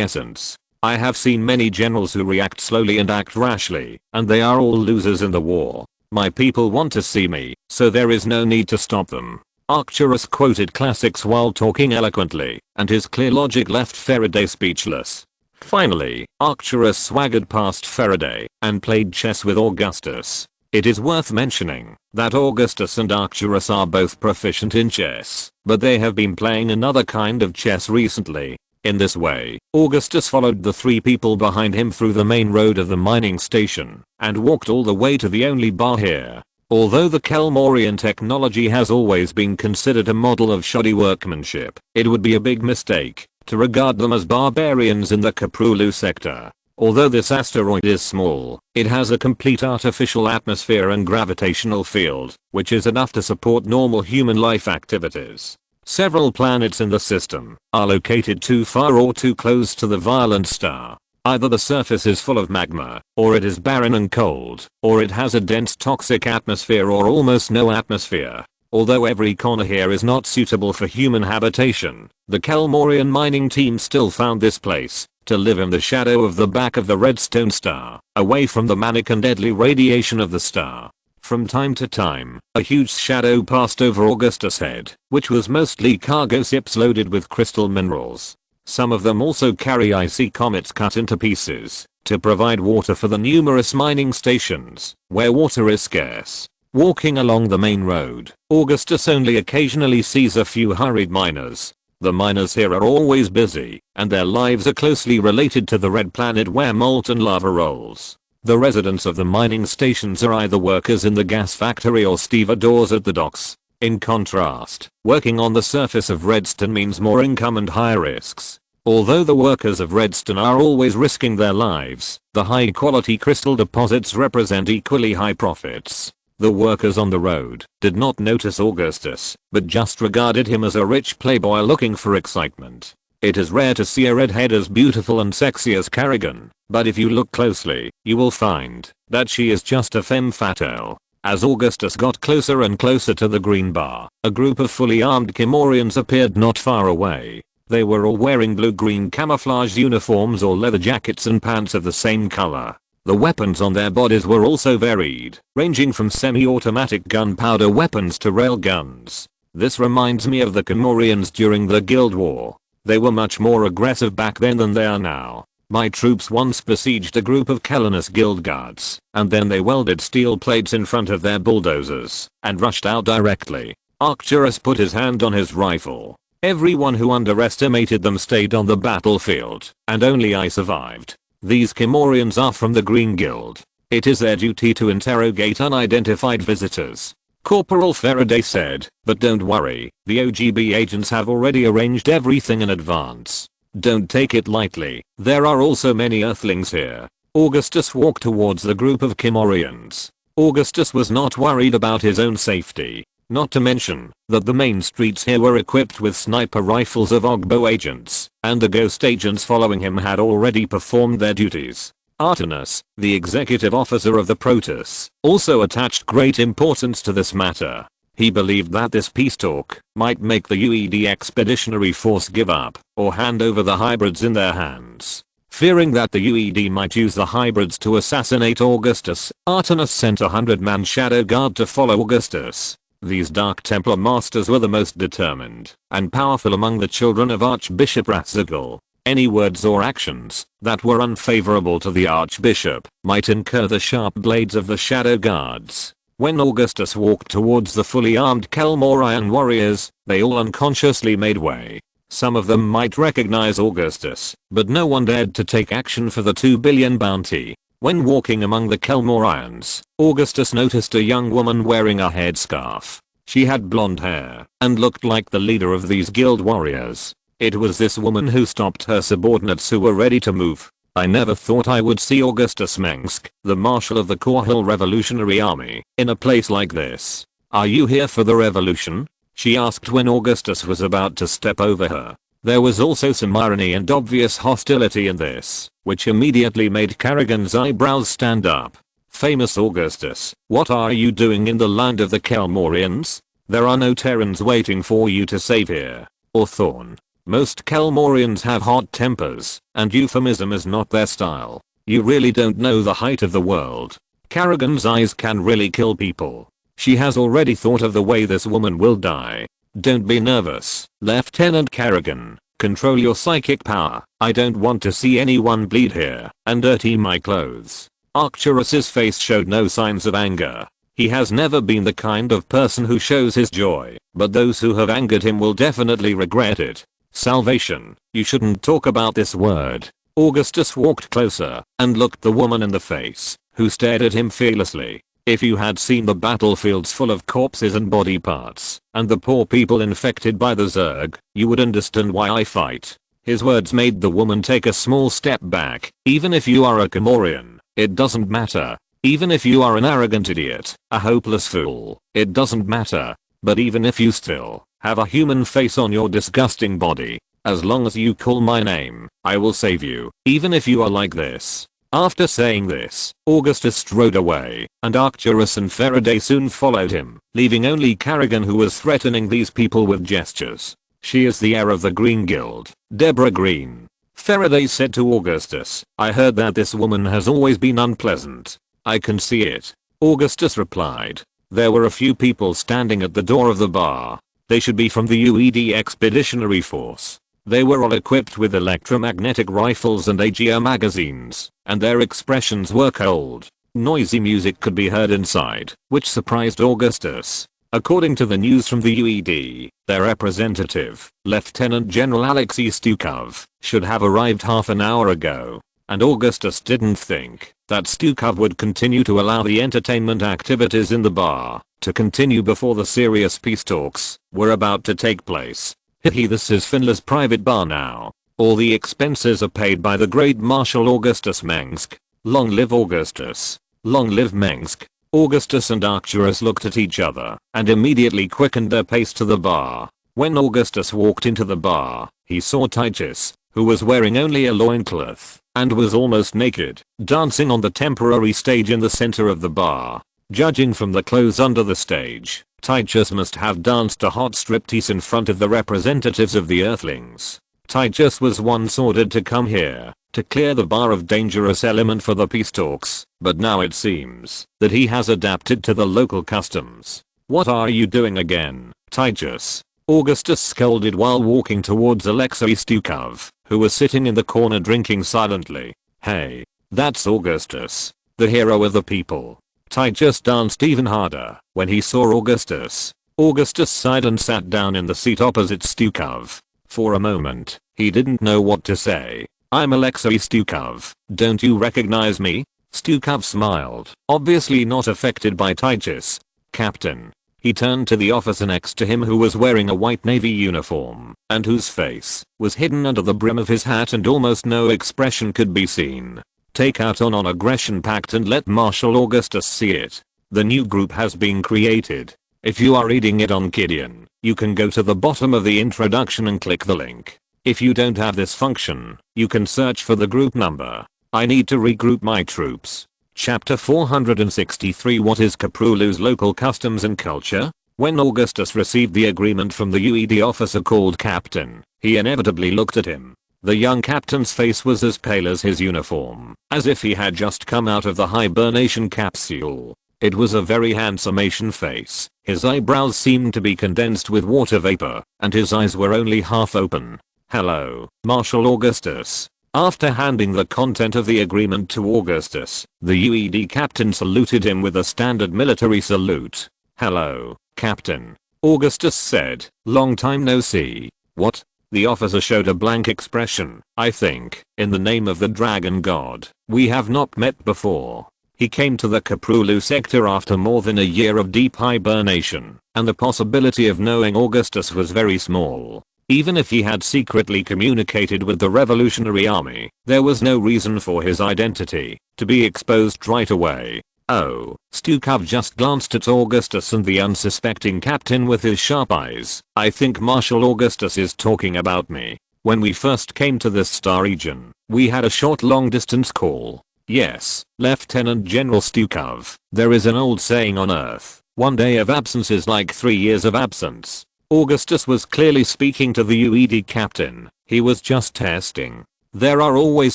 essence. I have seen many generals who react slowly and act rashly, and they are all losers in the war. My people want to see me, so there is no need to stop them. Arcturus quoted classics while talking eloquently, and his clear logic left Faraday speechless. Finally, Arcturus swaggered past Faraday and played chess with Augustus. It is worth mentioning that Augustus and Arcturus are both proficient in chess, but they have been playing another kind of chess recently. In this way, Augustus followed the three people behind him through the main road of the mining station and walked all the way to the only bar here. Although the Kel-morian technology has always been considered a model of shoddy workmanship, it would be a big mistake to regard them as barbarians in the Kaprulu sector. Although this asteroid is small, it has a complete artificial atmosphere and gravitational field, which is enough to support normal human life activities. Several planets in the system are located too far or too close to the violent star. Either the surface is full of magma, or it is barren and cold, or it has a dense toxic atmosphere or almost no atmosphere. Although every corner here is not suitable for human habitation, the Kel-morian mining team still found this place to live in the shadow of the back of the redstone star, away from the manic and deadly radiation of the star. From time to time, a huge shadow passed over Augustus' head, which was mostly cargo ships loaded with crystal minerals. Some of them also carry icy comets cut into pieces to provide water for the numerous mining stations, where water is scarce. Walking along the main road, Augustus only occasionally sees a few hurried miners. The miners here are always busy, and their lives are closely related to the red planet where molten lava rolls. The residents of the mining stations are either workers in the gas factory or stevedores at the docks. In contrast, working on the surface of Redstone means more income and higher risks. Although the workers of Redstone are always risking their lives, the high-quality crystal deposits represent equally high profits. The workers on the road did not notice Augustus, but just regarded him as a rich playboy looking for excitement. It is rare to see a redhead as beautiful and sexy as Kerrigan, but if you look closely, you will find that she is just a femme fatale. As Augustus got closer and closer to the green bar, a group of fully armed Kel-morians appeared not far away. They were all wearing blue-green camouflage uniforms or leather jackets and pants of the same color. The weapons on their bodies were also varied, ranging from semi-automatic gunpowder weapons to railguns. This reminds me of the Kel-morians during the Guild War. They were much more aggressive back then than they are now. My troops once besieged a group of Kellanus guild guards, and then they welded steel plates in front of their bulldozers and rushed out directly. Arcturus put his hand on his rifle. Everyone who underestimated them stayed on the battlefield, and only I survived. These Kel-morians are from the Green Guild. It is their duty to interrogate unidentified visitors. Corporal Faraday said, but don't worry, the OGB agents have already arranged everything in advance. Don't take it lightly, there are also many Earthlings here. Augustus walked towards the group of Kel-morians. Augustus was not worried about his own safety. Not to mention that the main streets here were equipped with sniper rifles of OGBO agents, and the ghost agents following him had already performed their duties. Artemis, the executive officer of the Protoss, also attached great importance to this matter. He believed that this peace talk might make the UED Expeditionary Force give up or hand over the hybrids in their hands. Fearing that the UED might use the hybrids to assassinate Augustus, Artemis sent a 100-man shadow guard to follow Augustus. These Dark Templar masters were the most determined and powerful among the children of Archbishop Ratzagel. Any words or actions that were unfavorable to the Archbishop might incur the sharp blades of the shadow guards. When Augustus walked towards the fully armed Kel-morian warriors, they all unconsciously made way. Some of them might recognize Augustus, but no one dared to take action for the 2 billion bounty. When walking among the Kel-morians, Augustus noticed a young woman wearing a headscarf. She had blonde hair and looked like the leader of these guild warriors. It was this woman who stopped her subordinates who were ready to move. I never thought I would see Augustus Mengsk, the marshal of the Korhal Revolutionary Army, in a place like this. Are you here for the revolution? She asked when Augustus was about to step over her. There was also some irony and obvious hostility in this, which immediately made Kerrigan's eyebrows stand up. Famous Augustus, what are you doing in the land of the Kel-morians? There are no Terrans waiting for you to save here. Or Thorn. Most Kel-morians have hot tempers, and euphemism is not their style. You really don't know the height of the world. Kerrigan's eyes can really kill people. She has already thought of the way this woman will die. Don't be nervous, Lieutenant Kerrigan. Control your psychic power. I don't want to see anyone bleed here and dirty my clothes. Arcturus's face showed no signs of anger. He has never been the kind of person who shows his joy, but those who have angered him will definitely regret it. Salvation. You shouldn't talk about this word. Augustus walked closer and looked the woman in the face, who stared at him fearlessly. If you had seen the battlefields full of corpses and body parts, and the poor people infected by the Zerg, you would understand why I fight. His words made the woman take a small step back. Even if you are a Kel-morian, it doesn't matter. Even if you are an arrogant idiot, a hopeless fool, it doesn't matter. But even if you still have a human face on your disgusting body, as long as you call my name, I will save you, even if you are like this. After saying this, Augustus strode away, and Arcturus and Faraday soon followed him, leaving only Kerrigan, who was threatening these people with gestures. She is the heir of the Green Guild, Deborah Green. Faraday said to Augustus, I heard that this woman has always been unpleasant. I can see it. Augustus replied. There were a few people standing at the door of the bar. They should be from the UED Expeditionary Force. They were all equipped with electromagnetic rifles and AGR magazines, and their expressions were cold. Noisy music could be heard inside, which surprised Augustus. According to the news from the UED, their representative, Lieutenant General Alexei Stukov, should have arrived half an hour ago. And Augustus didn't think that Stukov would continue to allow the entertainment activities in the bar to continue before the serious peace talks were about to take place. This is Finlay's private bar now. All the expenses are paid by the great Marshal Augustus Mengsk. Long live Augustus. Long live Mengsk. Augustus and Arcturus looked at each other and immediately quickened their pace to the bar. When Augustus walked into the bar, he saw Titus, who was wearing only a loincloth and was almost naked, dancing on the temporary stage in the center of the bar. Judging from the clothes under the stage, Titus must have danced a hot striptease in front of the representatives of the Earthlings. Titus was once ordered to come here to clear the bar of dangerous element for the peace talks, but now it seems that he has adapted to the local customs. What are you doing again, Titus? Augustus scolded while walking towards Alexei Stukov, who was sitting in the corner drinking silently. Hey, that's Augustus, the hero of the people. Titus danced even harder when he saw Augustus. Augustus sighed and sat down in the seat opposite Stukov. For a moment, he didn't know what to say. "I'm Alexei Stukov, don't you recognize me?" Stukov smiled, obviously not affected by Titus. "Captain." He turned to the officer next to him who was wearing a white navy uniform, and whose face was hidden under the brim of his hat and almost no expression could be seen. "Take out on aggression pact and let Marshal Augustus see it. The new group has been created. If you are reading it on Gideon, you can go to the bottom of the introduction and click the link. If you don't have this function, you can search for the group number. I need to regroup my troops." Chapter 463. What is Koprulu's local customs and culture? When Augustus received the agreement from the UED officer called Captain, he inevitably looked at him. The young captain's face was as pale as his uniform, as if he had just come out of the hibernation capsule. It was a very handsome Asian face. His eyebrows seemed to be condensed with water vapor, and his eyes were only half open. "Hello, Marshal Augustus." After handing the content of the agreement to Augustus, the UED captain saluted him with a standard military salute. "Hello, Captain," Augustus said. "Long time no see." "What?" The officer showed a blank expression. "I think, in the name of the dragon god, we have not met before." He came to the Koprulu sector after more than a year of deep hibernation, and the possibility of knowing Augustus was very small. Even if he had secretly communicated with the Revolutionary Army, there was no reason for his identity to be exposed right away. "Oh," Stukov just glanced at Augustus and the unsuspecting captain with his sharp eyes. "I think Marshal Augustus is talking about me. When we first came to this star region, we had a short long-distance call." "Yes, Lieutenant General Stukov, there is an old saying on Earth, 1 day of absence is like 3 years of absence." Augustus was clearly speaking to the UED captain. He was just testing. "There are always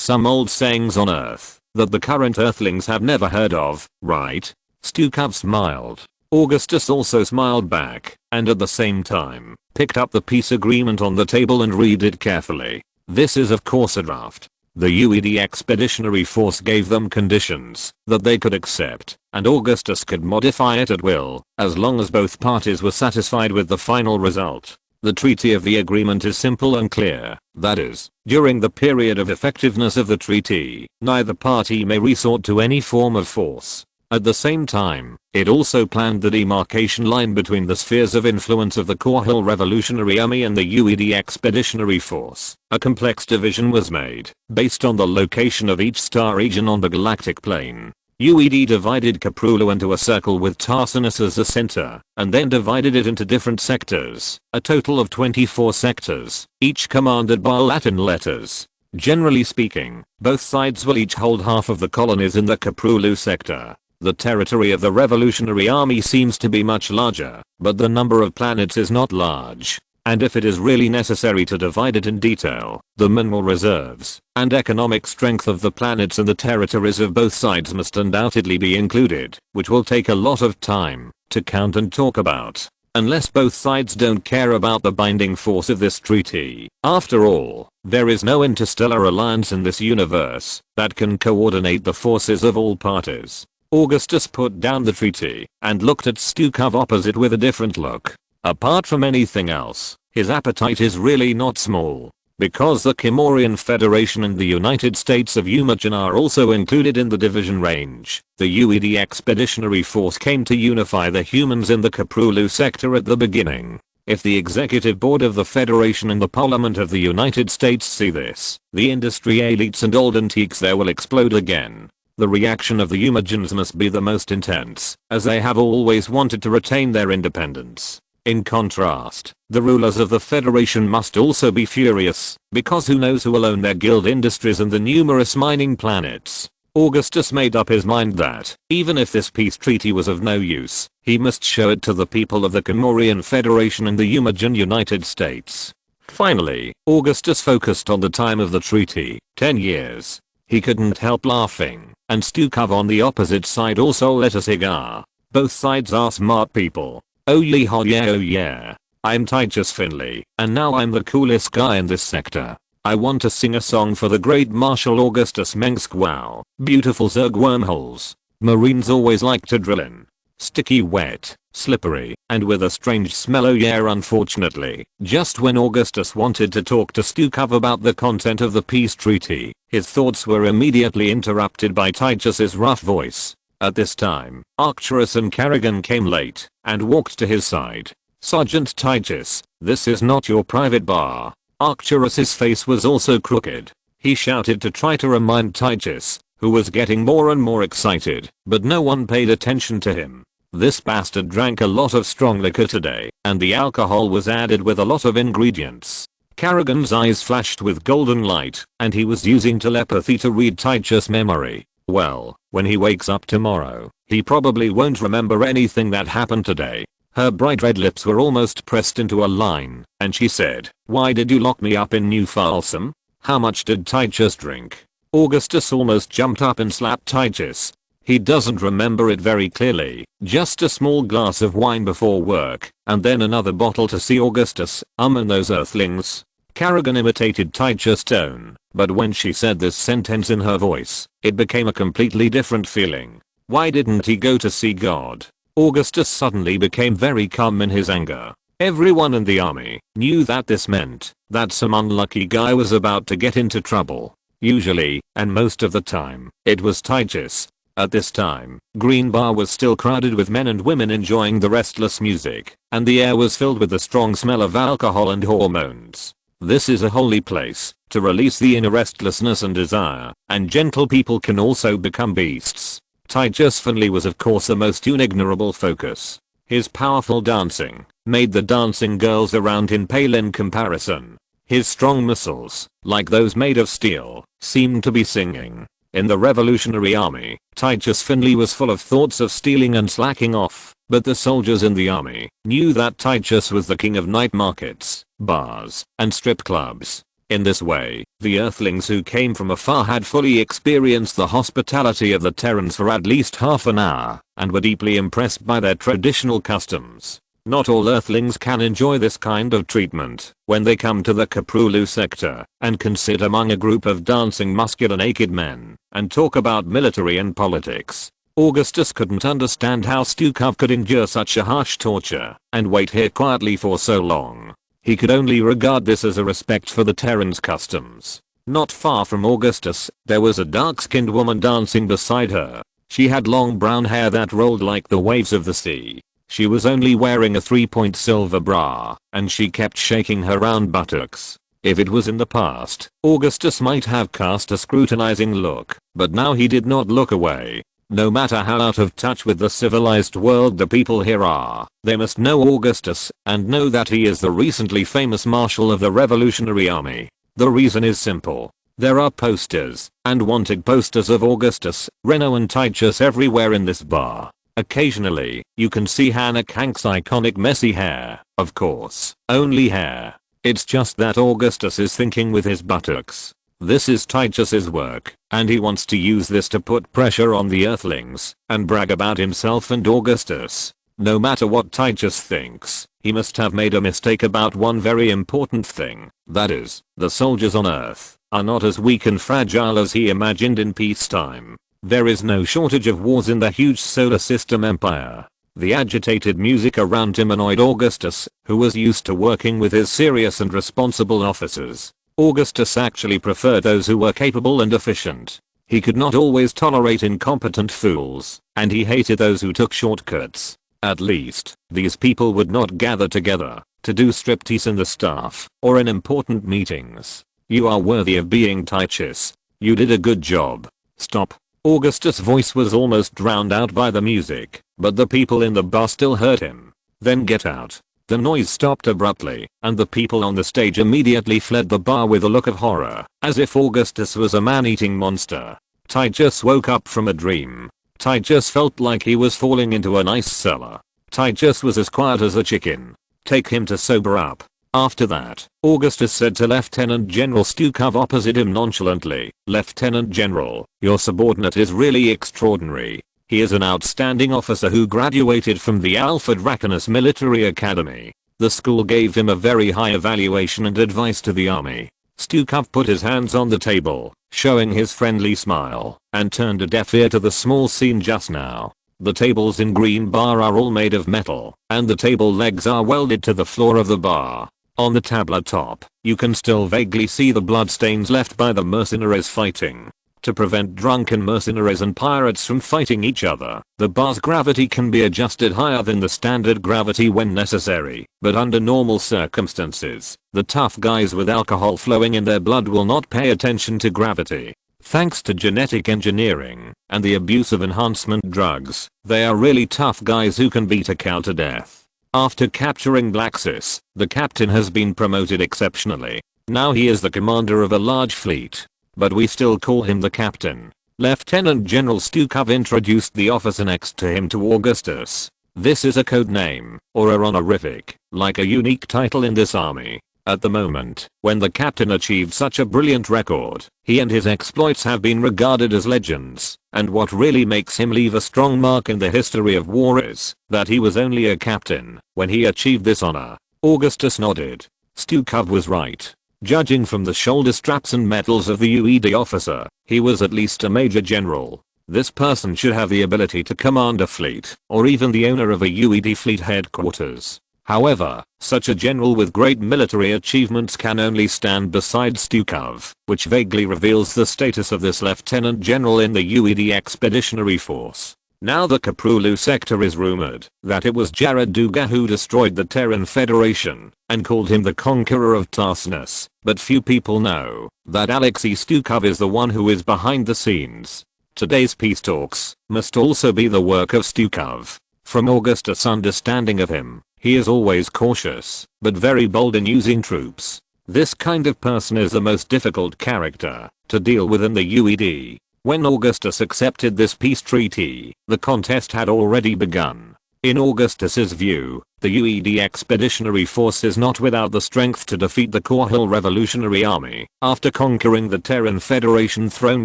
some old sayings on Earth that the current Earthlings have never heard of, right?" Stukov smiled. Augustus also smiled back, and at the same time, picked up the peace agreement on the table and read it carefully. "This is of course a draft. The UED Expeditionary Force gave them conditions that they could accept, and Augustus could modify it at will, as long as both parties were satisfied with the final result. The treaty of the agreement is simple and clear, that is, during the period of effectiveness of the treaty, neither party may resort to any form of force. At the same time, it also planned the demarcation line between the spheres of influence of the Korhal Revolutionary Army and the UED Expeditionary Force. A complex division was made, based on the location of each star region on the galactic plane. UED divided Koprulu into a circle with Tarsinus as a center, and then divided it into different sectors, a total of 24 sectors, each commanded by Latin letters. Generally speaking, both sides will each hold half of the colonies in the Koprulu sector. The territory of the Revolutionary Army seems to be much larger, but the number of planets is not large. And if it is really necessary to divide it in detail, the mineral reserves and economic strength of the planets and the territories of both sides must undoubtedly be included, which will take a lot of time to count and talk about. Unless both sides don't care about the binding force of this treaty. After all, there is no interstellar alliance in this universe that can coordinate the forces of all parties. Augustus put down the treaty and looked at Stukov opposite with a different look. Apart from anything else, his appetite is really not small. Because the Kel-morian Federation and the United States of Yumajan are also included in the division range, the UED Expeditionary Force came to unify the humans in the Koprulu sector at the beginning. If the Executive Board of the Federation and the Parliament of the United States see this, the industry elites and old antiques there will explode again. The reaction of the Yumajans must be the most intense, as they have always wanted to retain their independence. In contrast, the rulers of the Federation must also be furious, because who knows who will own their guild industries and the numerous mining planets. Augustus made up his mind that, even if this peace treaty was of no use, he must show it to the people of the Kel-morian Federation and the Yumajan United States. Finally, Augustus focused on the time of the treaty, 10 years. He couldn't help laughing, and Stukov on the opposite side also lit a cigar. Both sides are smart people. Oh yeah. I'm Titus Finley, and now I'm the coolest guy in this sector. I want to sing a song for the great Marshal Augustus Mengsk. Wow, beautiful Zerg wormholes. Marines always like to drill in. sticky, wet, slippery, and with a strange smell. Oh yeah, unfortunately, just when Augustus wanted to talk to Stukov about the content of the peace treaty, his thoughts were immediately interrupted by Titus's rough voice. At this time, Arcturus and Kerrigan came late and walked to his side. "Sergeant Titus, this is not your private bar." Arcturus's face was also crooked. He shouted to try to remind Titus, who was getting more and more excited, but no one paid attention to him. This bastard drank a lot of strong liquor today, and the alcohol was added with a lot of ingredients. Kerrigan's eyes flashed with golden light, and he was using telepathy to read Titus' memory. Well, when he wakes up tomorrow, he probably won't remember anything that happened today. Her bright red lips were almost pressed into a line, and she said, "Why did you lock me up in New Folsom? How much did Titus drink?" Augustus almost jumped up and slapped Titus. He doesn't remember it very clearly, just a small glass of wine before work, and then another bottle to see Augustus, and those earthlings. Kerrigan imitated Titus' tone, but when she said this sentence in her voice, it became a completely different feeling. Why didn't he go to see God? Augustus suddenly became very calm in his anger. Everyone in the army knew that this meant that some unlucky guy was about to get into trouble. Usually, and most of the time, it was Titus. At this time, Green Bar was still crowded with men and women enjoying the restless music, and the air was filled with the strong smell of alcohol and hormones. This is a holy place to release the inner restlessness and desire, and gentle people can also become beasts. Titus Finley was of course the most unignorable focus. His powerful dancing made the dancing girls around him pale in comparison. His strong muscles, like those made of steel, seemed to be singing. In the Revolutionary Army, Titus Finley was full of thoughts of stealing and slacking off, but the soldiers in the army knew that Titus was the king of night markets, bars, and strip clubs. In this way, the earthlings who came from afar had fully experienced the hospitality of the Terrans for at least half an hour, and were deeply impressed by their traditional customs. Not all earthlings can enjoy this kind of treatment when they come to the Kaprulu sector and can sit among a group of dancing muscular naked men and talk about military and politics. Augustus couldn't understand how Stukov could endure such a harsh torture and wait here quietly for so long. He could only regard this as a respect for the Terrans' customs. Not far from Augustus, there was a dark-skinned woman dancing beside her. She had long brown hair that rolled like the waves of the sea. She was only wearing a 3-point silver bra, and she kept shaking her round buttocks. If it was in the past, Augustus might have cast a scrutinizing look, but now he did not look away. No matter how out of touch with the civilized world the people here are, they must know Augustus and know that he is the recently famous Marshal of the Revolutionary Army. The reason is simple. There are posters and wanted posters of Augustus, Raynor and Titus everywhere in this bar. Occasionally, you can see Hannah Hank's iconic messy hair, of course, only hair. It's just that Augustus is thinking with his buttocks. This is Titus's work, and he wants to use this to put pressure on the earthlings and brag about himself and Augustus. No matter what Titus thinks, he must have made a mistake about one very important thing. That is, the soldiers on Earth are not as weak and fragile as he imagined in peacetime. There is no shortage of wars in the huge solar system empire. The agitated music around him annoyed Augustus, who was used to working with his serious and responsible officers. Augustus actually preferred those who were capable and efficient. He could not always tolerate incompetent fools, and he hated those who took shortcuts. At least, these people would not gather together to do striptease in the staff or in important meetings. You are worthy of being Titus. You did a good job. Stop. Augustus' voice was almost drowned out by the music, but the people in the bar still heard him. Then get out. The noise stopped abruptly, and the people on the stage immediately fled the bar with a look of horror, as if Augustus was a man-eating monster. Titus woke up from a dream. Titus felt like he was falling into an ice cellar. Titus was as quiet as a chicken. Take him to sober up. After that, Augustus said to Lieutenant General Stukov opposite him nonchalantly, "Lieutenant General, your subordinate is really extraordinary. He is an outstanding officer who graduated from the Alfred Draconis Military Academy. The school gave him a very high evaluation and advice to the army." Stukov put his hands on the table, showing his friendly smile, and turned a deaf ear to the small scene just now. The tables in green bar are all made of metal, and the table legs are welded to the floor of the bar. On the tabletop, you can still vaguely see the bloodstains left by the mercenaries fighting. To prevent drunken mercenaries and pirates from fighting each other, the bar's gravity can be adjusted higher than the standard gravity when necessary, but under normal circumstances, the tough guys with alcohol flowing in their blood will not pay attention to gravity. Thanks to genetic engineering and the abuse of enhancement drugs, they are really tough guys who can beat a cow to death. After capturing Blaxis, the captain has been promoted exceptionally. Now he is the commander of a large fleet. But we still call him the captain. Lieutenant General Stukov introduced the officer next to him to Augustus. This is a code name, or a honorific, like a unique title in this army. At the moment, when the captain achieved such a brilliant record, he and his exploits have been regarded as legends, and what really makes him leave a strong mark in the history of war is that he was only a captain when he achieved this honor. Augustus nodded. Stukov was right. Judging from the shoulder straps and medals of the UED officer, he was at least a major general. This person should have the ability to command a fleet, or even the owner of a UED fleet headquarters. However, such a general with great military achievements can only stand beside Stukov, which vaguely reveals the status of this lieutenant general in the UED expeditionary force. Now the Korhal sector is rumored that it was Jared Duga who destroyed the Terran Federation and called him the conqueror of Tarsinus, but few people know that Alexei Stukov is the one who is behind the scenes. Today's peace talks must also be the work of Stukov. From Augustus' understanding of him, he is always cautious, but very bold in using troops. This kind of person is the most difficult character to deal with in the UED. When Augustus accepted this peace treaty, the contest had already begun. In Augustus's view, the UED expeditionary force is not without the strength to defeat the Korhal Revolutionary Army after conquering the Terran Federation throne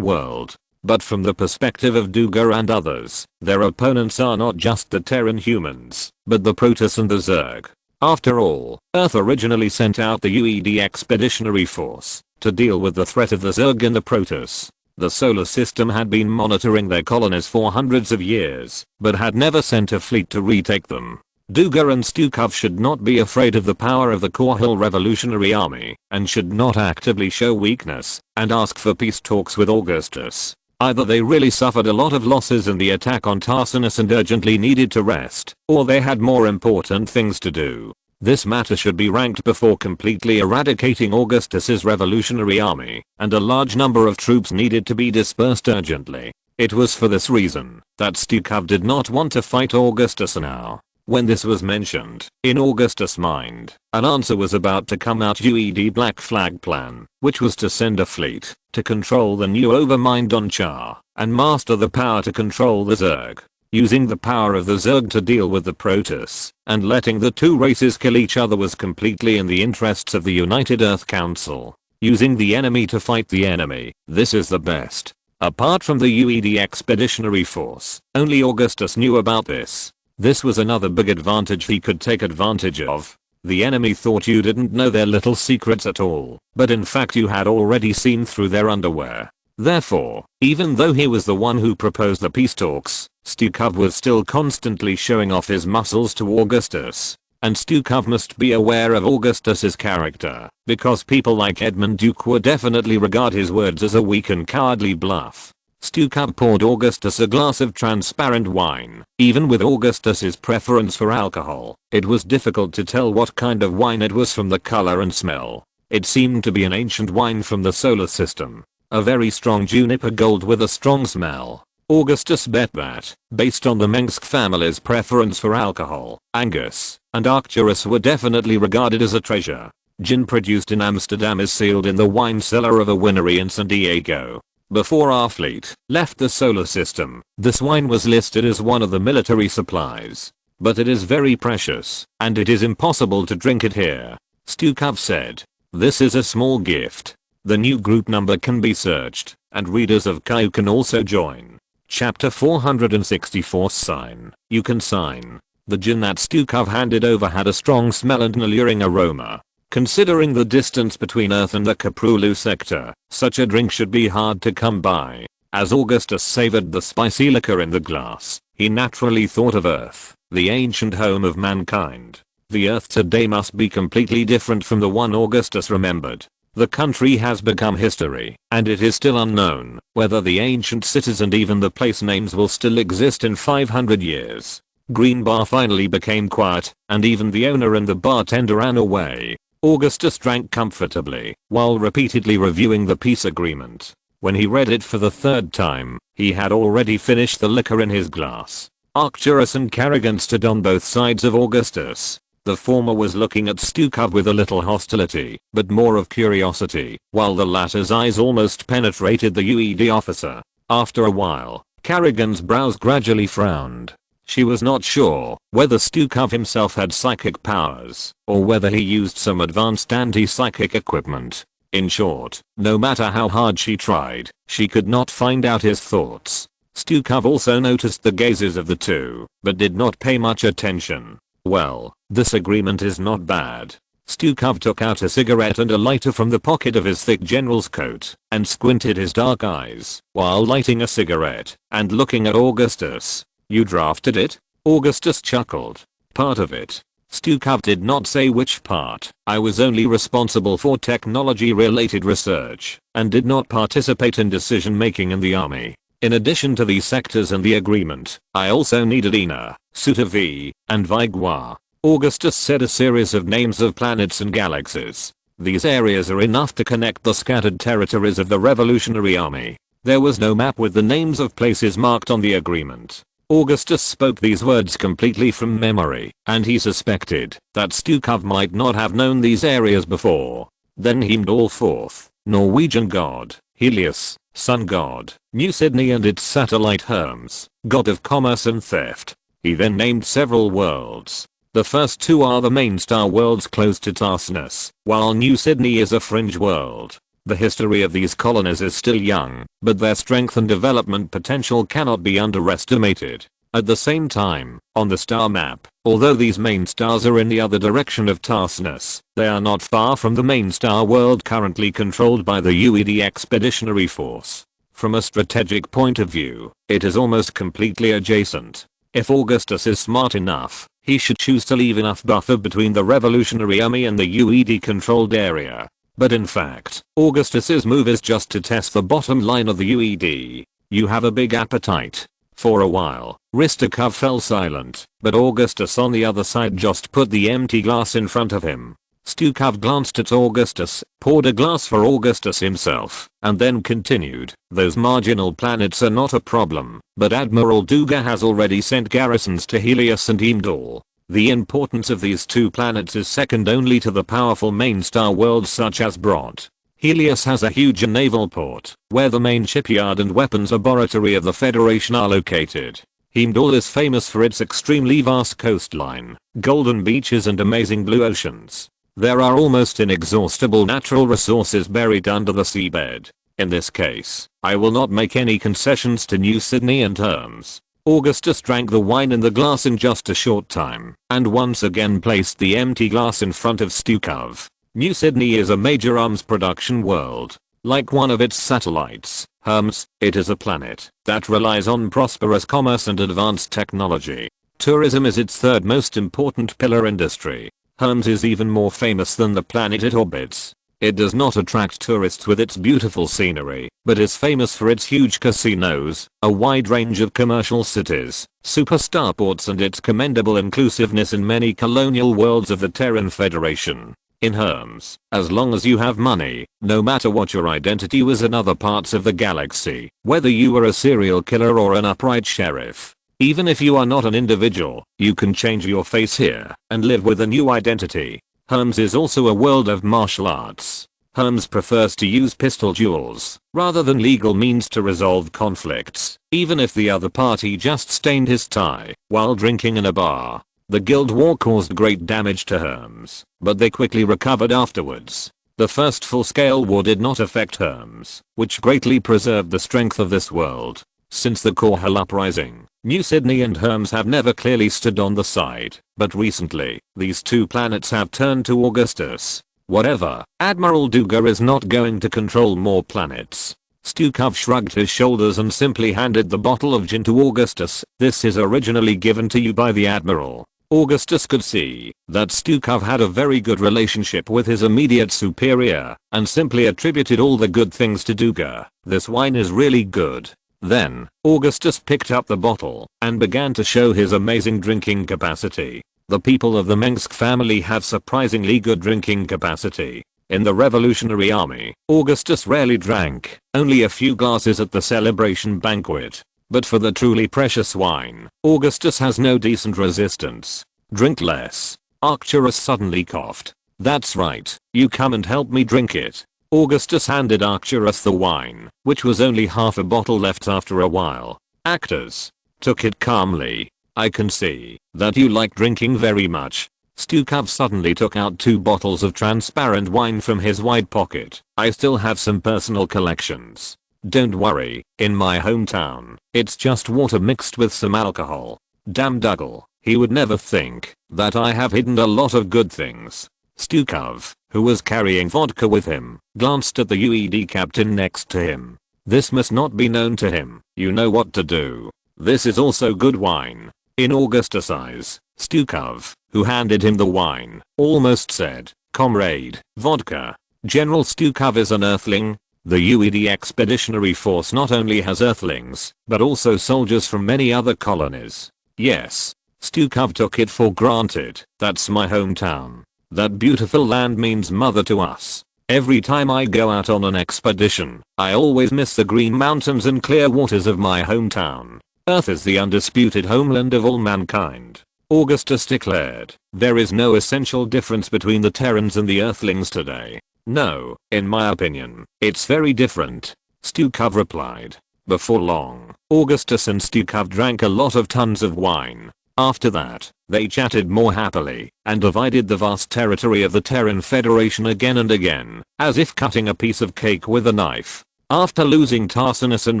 world. But from the perspective of Duga and others, their opponents are not just the Terran humans, but the Protoss and the Zerg. After all, Earth originally sent out the UED expeditionary force to deal with the threat of the Zerg and the Protoss. The solar system had been monitoring their colonies for hundreds of years, but had never sent a fleet to retake them. Duga and Stukov should not be afraid of the power of the Korhal Revolutionary Army, and should not actively show weakness and ask for peace talks with Augustus. Either they really suffered a lot of losses in the attack on Tarsinus and urgently needed to rest, or they had more important things to do. This matter should be ranked before completely eradicating Augustus's revolutionary army, and a large number of troops needed to be dispersed urgently. It was for this reason that Stukov did not want to fight Augustus now. When this was mentioned, in Augustus' mind, an answer was about to come out: UED Black Flag Plan, which was to send a fleet to control the new overmind on Char, and master the power to control the Zerg. Using the power of the Zerg to deal with the Protoss, and letting the two races kill each other was completely in the interests of the United Earth Council. Using the enemy to fight the enemy, this is the best. Apart from the UED expeditionary force, only Augustus knew about this. This was another big advantage he could take advantage of. The enemy thought you didn't know their little secrets at all, but in fact you had already seen through their underwear. Therefore, even though he was the one who proposed the peace talks, Stukov was still constantly showing off his muscles to Augustus. And Stukov must be aware of Augustus's character, because people like Edmund Duke would definitely regard his words as a weak and cowardly bluff. Stukov poured Augustus a glass of transparent wine. Even with Augustus's preference for alcohol, it was difficult to tell what kind of wine it was from the color and smell. It seemed to be an ancient wine from the solar system. A very strong juniper gold with a strong smell. Augustus bet that, based on the Mengsk family's preference for alcohol, Angus and Arcturus were definitely regarded as a treasure. Gin produced in Amsterdam is sealed in the wine cellar of a winery in San Diego. Before our fleet left the solar system, this wine was listed as one of the military supplies. But it is very precious, and it is impossible to drink it here. Stukov said. This is a small gift. The new group number can be searched, and readers of Caillou can also join. Chapter 464 Sign. You can sign. The gin that Stukov handed over had a strong smell and an alluring aroma. Considering the distance between Earth and the Korhal sector, such a drink should be hard to come by. As Augustus savored the spicy liquor in the glass, He naturally thought of Earth, the ancient home of mankind. The Earth today must be completely different from the one Augustus remembered. The country has become history, and it is still unknown whether the ancient cities and even the place names will still exist in 500 years. Green Bar finally became quiet, and even the owner and the bartender ran away. Augustus drank comfortably, while repeatedly reviewing the peace agreement. When he read it for the third time, he had already finished the liquor in his glass. Arcturus and Carrigan stood on both sides of Augustus. The former was looking at Stukov with a little hostility, but more of curiosity, while the latter's eyes almost penetrated the UED officer. After a while, Carrigan's brows gradually frowned. She was not sure whether Stukov himself had psychic powers, or whether he used some advanced anti-psychic equipment. In short, no matter how hard she tried, she could not find out his thoughts. Stukov also noticed the gazes of the two, but did not pay much attention. Well, this agreement is not bad. Stukov took out a cigarette and a lighter from the pocket of his thick general's coat, and squinted his dark eyes, while lighting a cigarette, and looking at Augustus. "You drafted it?" Augustus chuckled. "Part of it." Stukov did not say which part. "I was only responsible for technology-related research, and did not participate in decision-making in the army. In addition to these sectors and the agreement, I also needed Ina, Sutavi, and Vigua." Augustus said a series of names of planets and galaxies. These areas are enough to connect the scattered territories of the Revolutionary Army. There was no map with the names of places marked on the agreement. Augustus spoke these words completely from memory, and he suspected that Stukov might not have known these areas before. Then he named all forth: Norwegian god, Helios, sun god, New Sydney and its satellite Hermes, god of commerce and theft. He then named several worlds. The first two are the main star worlds close to Tarsus, while New Sydney is a fringe world. The history of these colonies is still young, but their strength and development potential cannot be underestimated. At the same time, on the star map, although these main stars are in the other direction of Tarsus, they are not far from the main star world currently controlled by the UED Expeditionary Force. From a strategic point of view, it is almost completely adjacent. If Augustus is smart enough, he should choose to leave enough buffer between the Revolutionary Army and the UED controlled area. But in fact, Augustus's move is just to test the bottom line of the UED. "You have a big appetite." For a while, Ristikov fell silent, but Augustus on the other side just put the empty glass in front of him. Stukov glanced at Augustus, poured a glass for Augustus himself, and then continued, "Those marginal planets are not a problem, but Admiral Duga has already sent garrisons to Helios and Heimdall. The importance of these two planets is second only to the powerful main star worlds such as Brot. Helios has a huge naval port, where the main shipyard and weapons laboratory of the Federation are located. Heimdall is famous for its extremely vast coastline, golden beaches and amazing blue oceans. There are almost inexhaustible natural resources buried under the seabed. In this case, I will not make any concessions to New Sydney and Hermes." Augustus drank the wine in the glass in just a short time, and once again placed the empty glass in front of Stukov. New Sydney is a major arms production world. Like one of its satellites, Hermes, it is a planet that relies on prosperous commerce and advanced technology. Tourism is its third most important pillar industry. Hermes is even more famous than the planet it orbits. It does not attract tourists with its beautiful scenery, but is famous for its huge casinos, a wide range of commercial cities, super starports and its commendable inclusiveness in many colonial worlds of the Terran Federation. In Hermes, as long as you have money, no matter what your identity was in other parts of the galaxy, whether you were a serial killer or an upright sheriff, even if you are not an individual, you can change your face here and live with a new identity. Hermes is also a world of martial arts. Hermes prefers to use pistol duels rather than legal means to resolve conflicts, even if the other party just stained his tie while drinking in a bar. The Guild War caused great damage to Hermes, but they quickly recovered afterwards. The first full-scale war did not affect Hermes, which greatly preserved the strength of this world. Since the Korhal uprising, New Sydney and Hermes have never clearly stood on the side, but recently, these two planets have turned to Augustus. Whatever, Admiral Duga is not going to control more planets. Stukov shrugged his shoulders and simply handed the bottle of gin to Augustus. This is originally given to you by the Admiral. Augustus could see that Stukov had a very good relationship with his immediate superior and simply attributed all the good things to Duga. This wine is really good. Then, Augustus picked up the bottle and began to show his amazing drinking capacity. The people of the Mengsk family have surprisingly good drinking capacity. In the Revolutionary Army, Augustus rarely drank, only a few glasses at the celebration banquet. But for the truly precious wine, Augustus has no decent resistance. Drink less. Arcturus suddenly coughed. That's right, you come and help me drink it. Augustus handed Arcturus the wine, which was only half a bottle left after a while. Actors took it calmly. I can see that you like drinking very much. Stukov suddenly took out 2 bottles of transparent wine from his wide pocket. I still have some personal collections. Don't worry, in my hometown, it's just water mixed with some alcohol. Damn Dougal, he would never think that I have hidden a lot of good things. Stukov, who was carrying vodka with him, glanced at the UED captain next to him. This must not be known to him. You know what to do. This is also good wine. In Augustus' eyes, Stukov, who handed him the wine, almost said, "Comrade, vodka." General Stukov is an Earthling. The UED Expeditionary Force not only has Earthlings, but also soldiers from many other colonies. Yes. Stukov took it for granted. That's my hometown. That beautiful land means mother to us. Every time I go out on an expedition, I always miss the green mountains and clear waters of my hometown. Earth is the undisputed homeland of all mankind. Augustus declared, there is no essential difference between the Terrans and the Earthlings today. No, in my opinion, it's very different. Stukov replied. Before long, Augustus and Stukov drank a lot of tons of wine. After that, they chatted more happily and divided the vast territory of the Terran Federation again and again, as if cutting a piece of cake with a knife. After losing Tarsinus and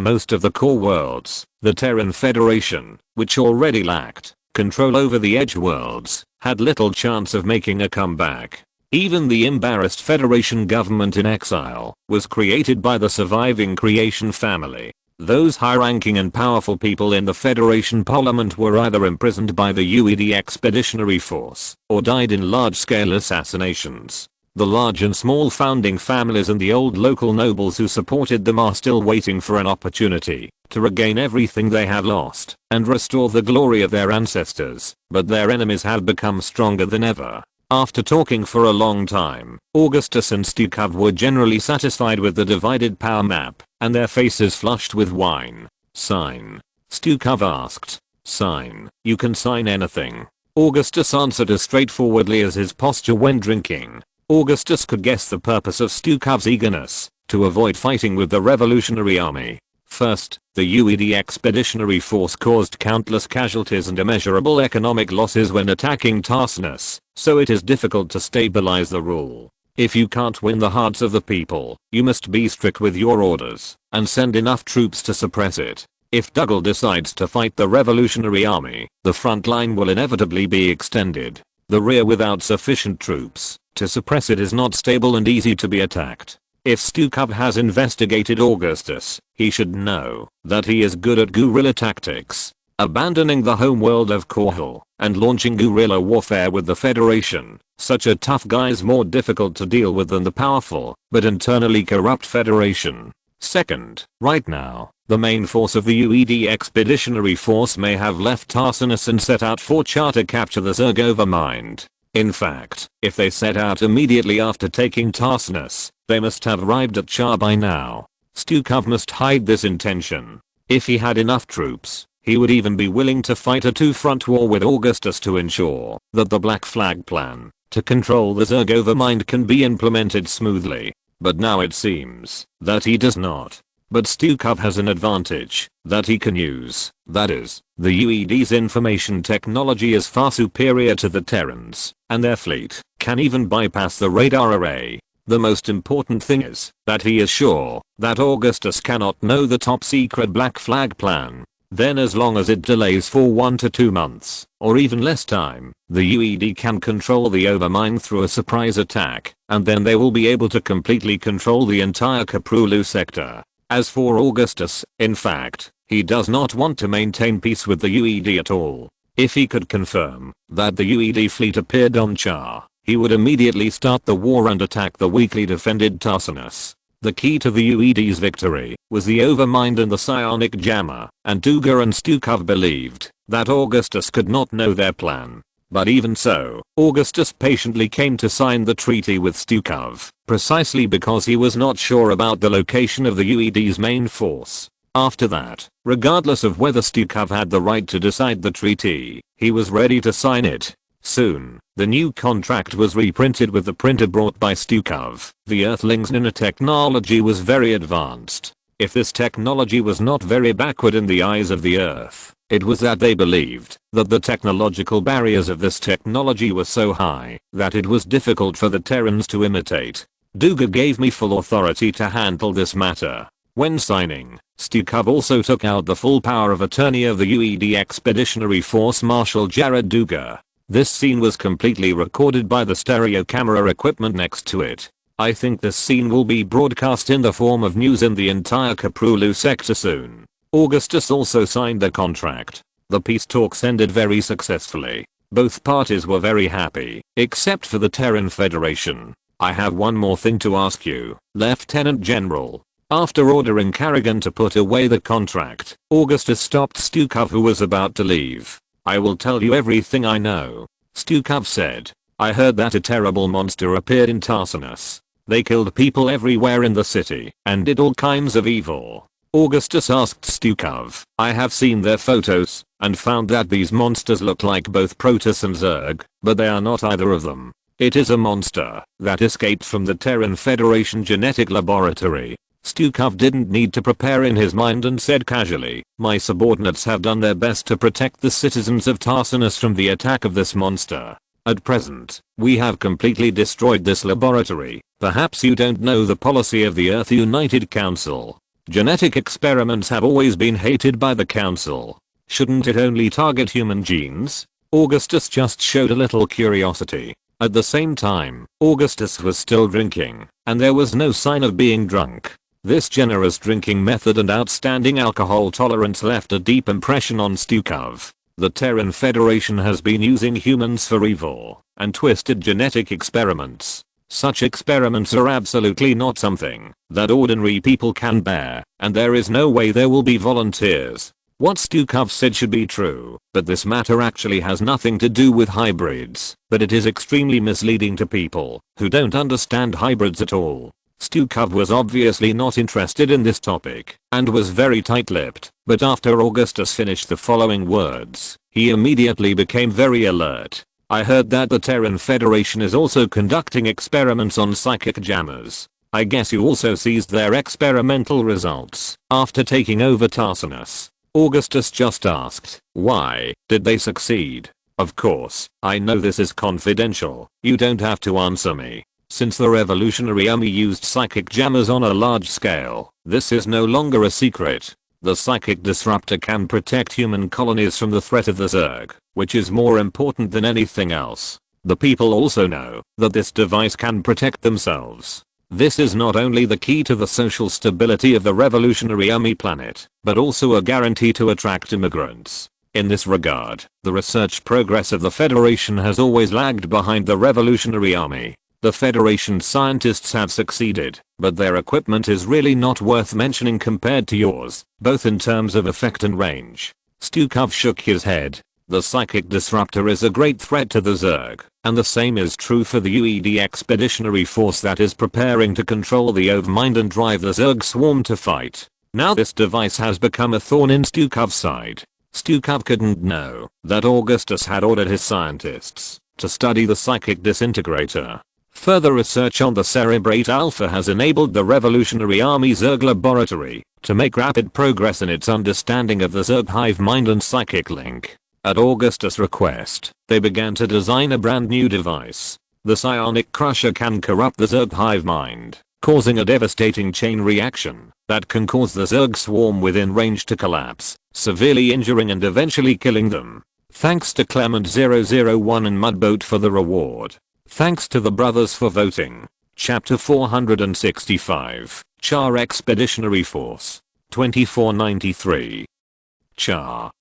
most of the core worlds, the Terran Federation, which already lacked control over the edge worlds, had little chance of making a comeback. Even the embarrassed Federation government in exile was created by the surviving Creation family. Those high-ranking and powerful people in the Federation Parliament were either imprisoned by the UED Expeditionary Force or died in large-scale assassinations. The large and small founding families and the old local nobles who supported them are still waiting for an opportunity to regain everything they have lost and restore the glory of their ancestors, but their enemies have become stronger than ever. After talking for a long time, Augustus and Stukov were generally satisfied with the divided power map, and their faces flushed with wine. Sign. Stukov asked. Sign. You can sign anything. Augustus answered as straightforwardly as his posture when drinking. Augustus could guess the purpose of Stukov's eagerness, to avoid fighting with the Revolutionary Army. First, the UED Expeditionary Force caused countless casualties and immeasurable economic losses when attacking Tarsinus, so it is difficult to stabilize the rule. If you can't win the hearts of the people, you must be strict with your orders, and send enough troops to suppress it. If Dougal decides to fight the Revolutionary Army, the front line will inevitably be extended. The rear without sufficient troops to suppress it is not stable and easy to be attacked. If Stukov has investigated Augustus, he should know that he is good at guerrilla tactics. Abandoning the homeworld of Korhal and launching guerrilla warfare with the Federation, such a tough guy is more difficult to deal with than the powerful, but internally corrupt Federation. Second, right now, the main force of the UED Expeditionary Force may have left Tarsinus and set out for Char to capture the Zergova Mind. In fact, if they set out immediately after taking Tarsinus, they must have arrived at Char by now. Stukov must hide this intention. If he had enough troops, he would even be willing to fight a two-front war with Augustus to ensure that the Black Flag plan to control the Zergova Mind can be implemented smoothly. But now it seems that he does not. But Stukov has an advantage that he can use. That is, the UED's information technology is far superior to the Terrans, and their fleet can even bypass the radar array. The most important thing is that he is sure that Augustus cannot know the top secret Black Flag plan. Then as long as it delays for 1 to 2 months, or even less time, the UED can control the Overmind through a surprise attack, and then they will be able to completely control the entire Kaprulu sector. As for Augustus, in fact, he does not want to maintain peace with the UED at all. If he could confirm that the UED fleet appeared on Char, he would immediately start the war and attack the weakly defended Tarsinus. The key to the UED's victory was the Overmind and the psionic jammer, and Duga and Stukov believed that Augustus could not know their plan. But even so, Augustus patiently came to sign the treaty with Stukov, precisely because he was not sure about the location of the UED's main force. After that, regardless of whether Stukov had the right to decide the treaty, he was ready to sign it. Soon, the new contract was reprinted with the printer brought by Stukov. The Earthlings' nanotechnology was very advanced. If this technology was not very backward in the eyes of the Earth, it was that they believed that the technological barriers of this technology were so high that it was difficult for the Terrans to imitate. Duga gave me full authority to handle this matter. When signing, Stukov also took out the full power of attorney of the UED Expeditionary Force Marshal Jared Duga. This scene was completely recorded by the stereo camera equipment next to it. I think this scene will be broadcast in the form of news in the entire Kaprulu sector soon. Augustus also signed the contract. The peace talks ended very successfully. Both parties were very happy, except for the Terran Federation. I have one more thing to ask you, Lieutenant General. After ordering Karrigan to put away the contract, Augustus stopped Stukov, who was about to leave. I will tell you everything I know. Stukov said. I heard that a terrible monster appeared in Tarsinus. They killed people everywhere in the city and did all kinds of evil. Augustus asked Stukov. I have seen their photos and found that these monsters look like both Protoss and Zerg, but they are not either of them. It is a monster that escaped from the Terran Federation genetic laboratory. Stukov didn't need to prepare in his mind and said casually, my subordinates have done their best to protect the citizens of Tarsinus from the attack of this monster. At present, we have completely destroyed this laboratory. Perhaps you don't know the policy of the Earth United Council. Genetic experiments have always been hated by the Council. Shouldn't it only target human genes? Augustus just showed a little curiosity. At the same time, Augustus was still drinking, and there was no sign of being drunk. This generous drinking method and outstanding alcohol tolerance left a deep impression on Stukov. The Terran Federation has been using humans for evil and twisted genetic experiments. Such experiments are absolutely not something that ordinary people can bear, and there is no way there will be volunteers. What Stukov said should be true, but this matter actually has nothing to do with hybrids, but it is extremely misleading to people who don't understand hybrids at all. Stukov was obviously not interested in this topic and was very tight-lipped, but after Augustus finished the following words, he immediately became very alert. I heard that the Terran Federation is also conducting experiments on psychic jammers. I guess you also seized their experimental results after taking over Tarsinus. Augustus just asked, why did they succeed? Of course, I know this is confidential. You don't have to answer me. Since the Revolutionary Army used psychic jammers on a large scale, this is no longer a secret. The psychic disruptor can protect human colonies from the threat of the Zerg, which is more important than anything else. The people also know that this device can protect themselves. This is not only the key to the social stability of the Revolutionary Army planet, but also a guarantee to attract immigrants. In this regard, the research progress of the Federation has always lagged behind the Revolutionary Army. The Federation scientists have succeeded, but their equipment is really not worth mentioning compared to yours, both in terms of effect and range. Stukov shook his head. The psychic disruptor is a great threat to the Zerg, and the same is true for the UED Expeditionary Force that is preparing to control the Overmind and drive the Zerg swarm to fight. Now this device has become a thorn in Stukov's side. Stukov couldn't know that Augustus had ordered his scientists to study the psychic disintegrator. Further research on the Cerebrate Alpha has enabled the Revolutionary Army Zerg Laboratory to make rapid progress in its understanding of the Zerg hive mind and psychic link. At Augustus' request, they began to design a brand new device. The psionic crusher can corrupt the Zerg hive mind, causing a devastating chain reaction that can cause the Zerg swarm within range to collapse, severely injuring and eventually killing them. Thanks to Clement001 and Mudboat for the reward. Thanks to the brothers for voting. Chapter 465. Char Expeditionary Force. 2493. Char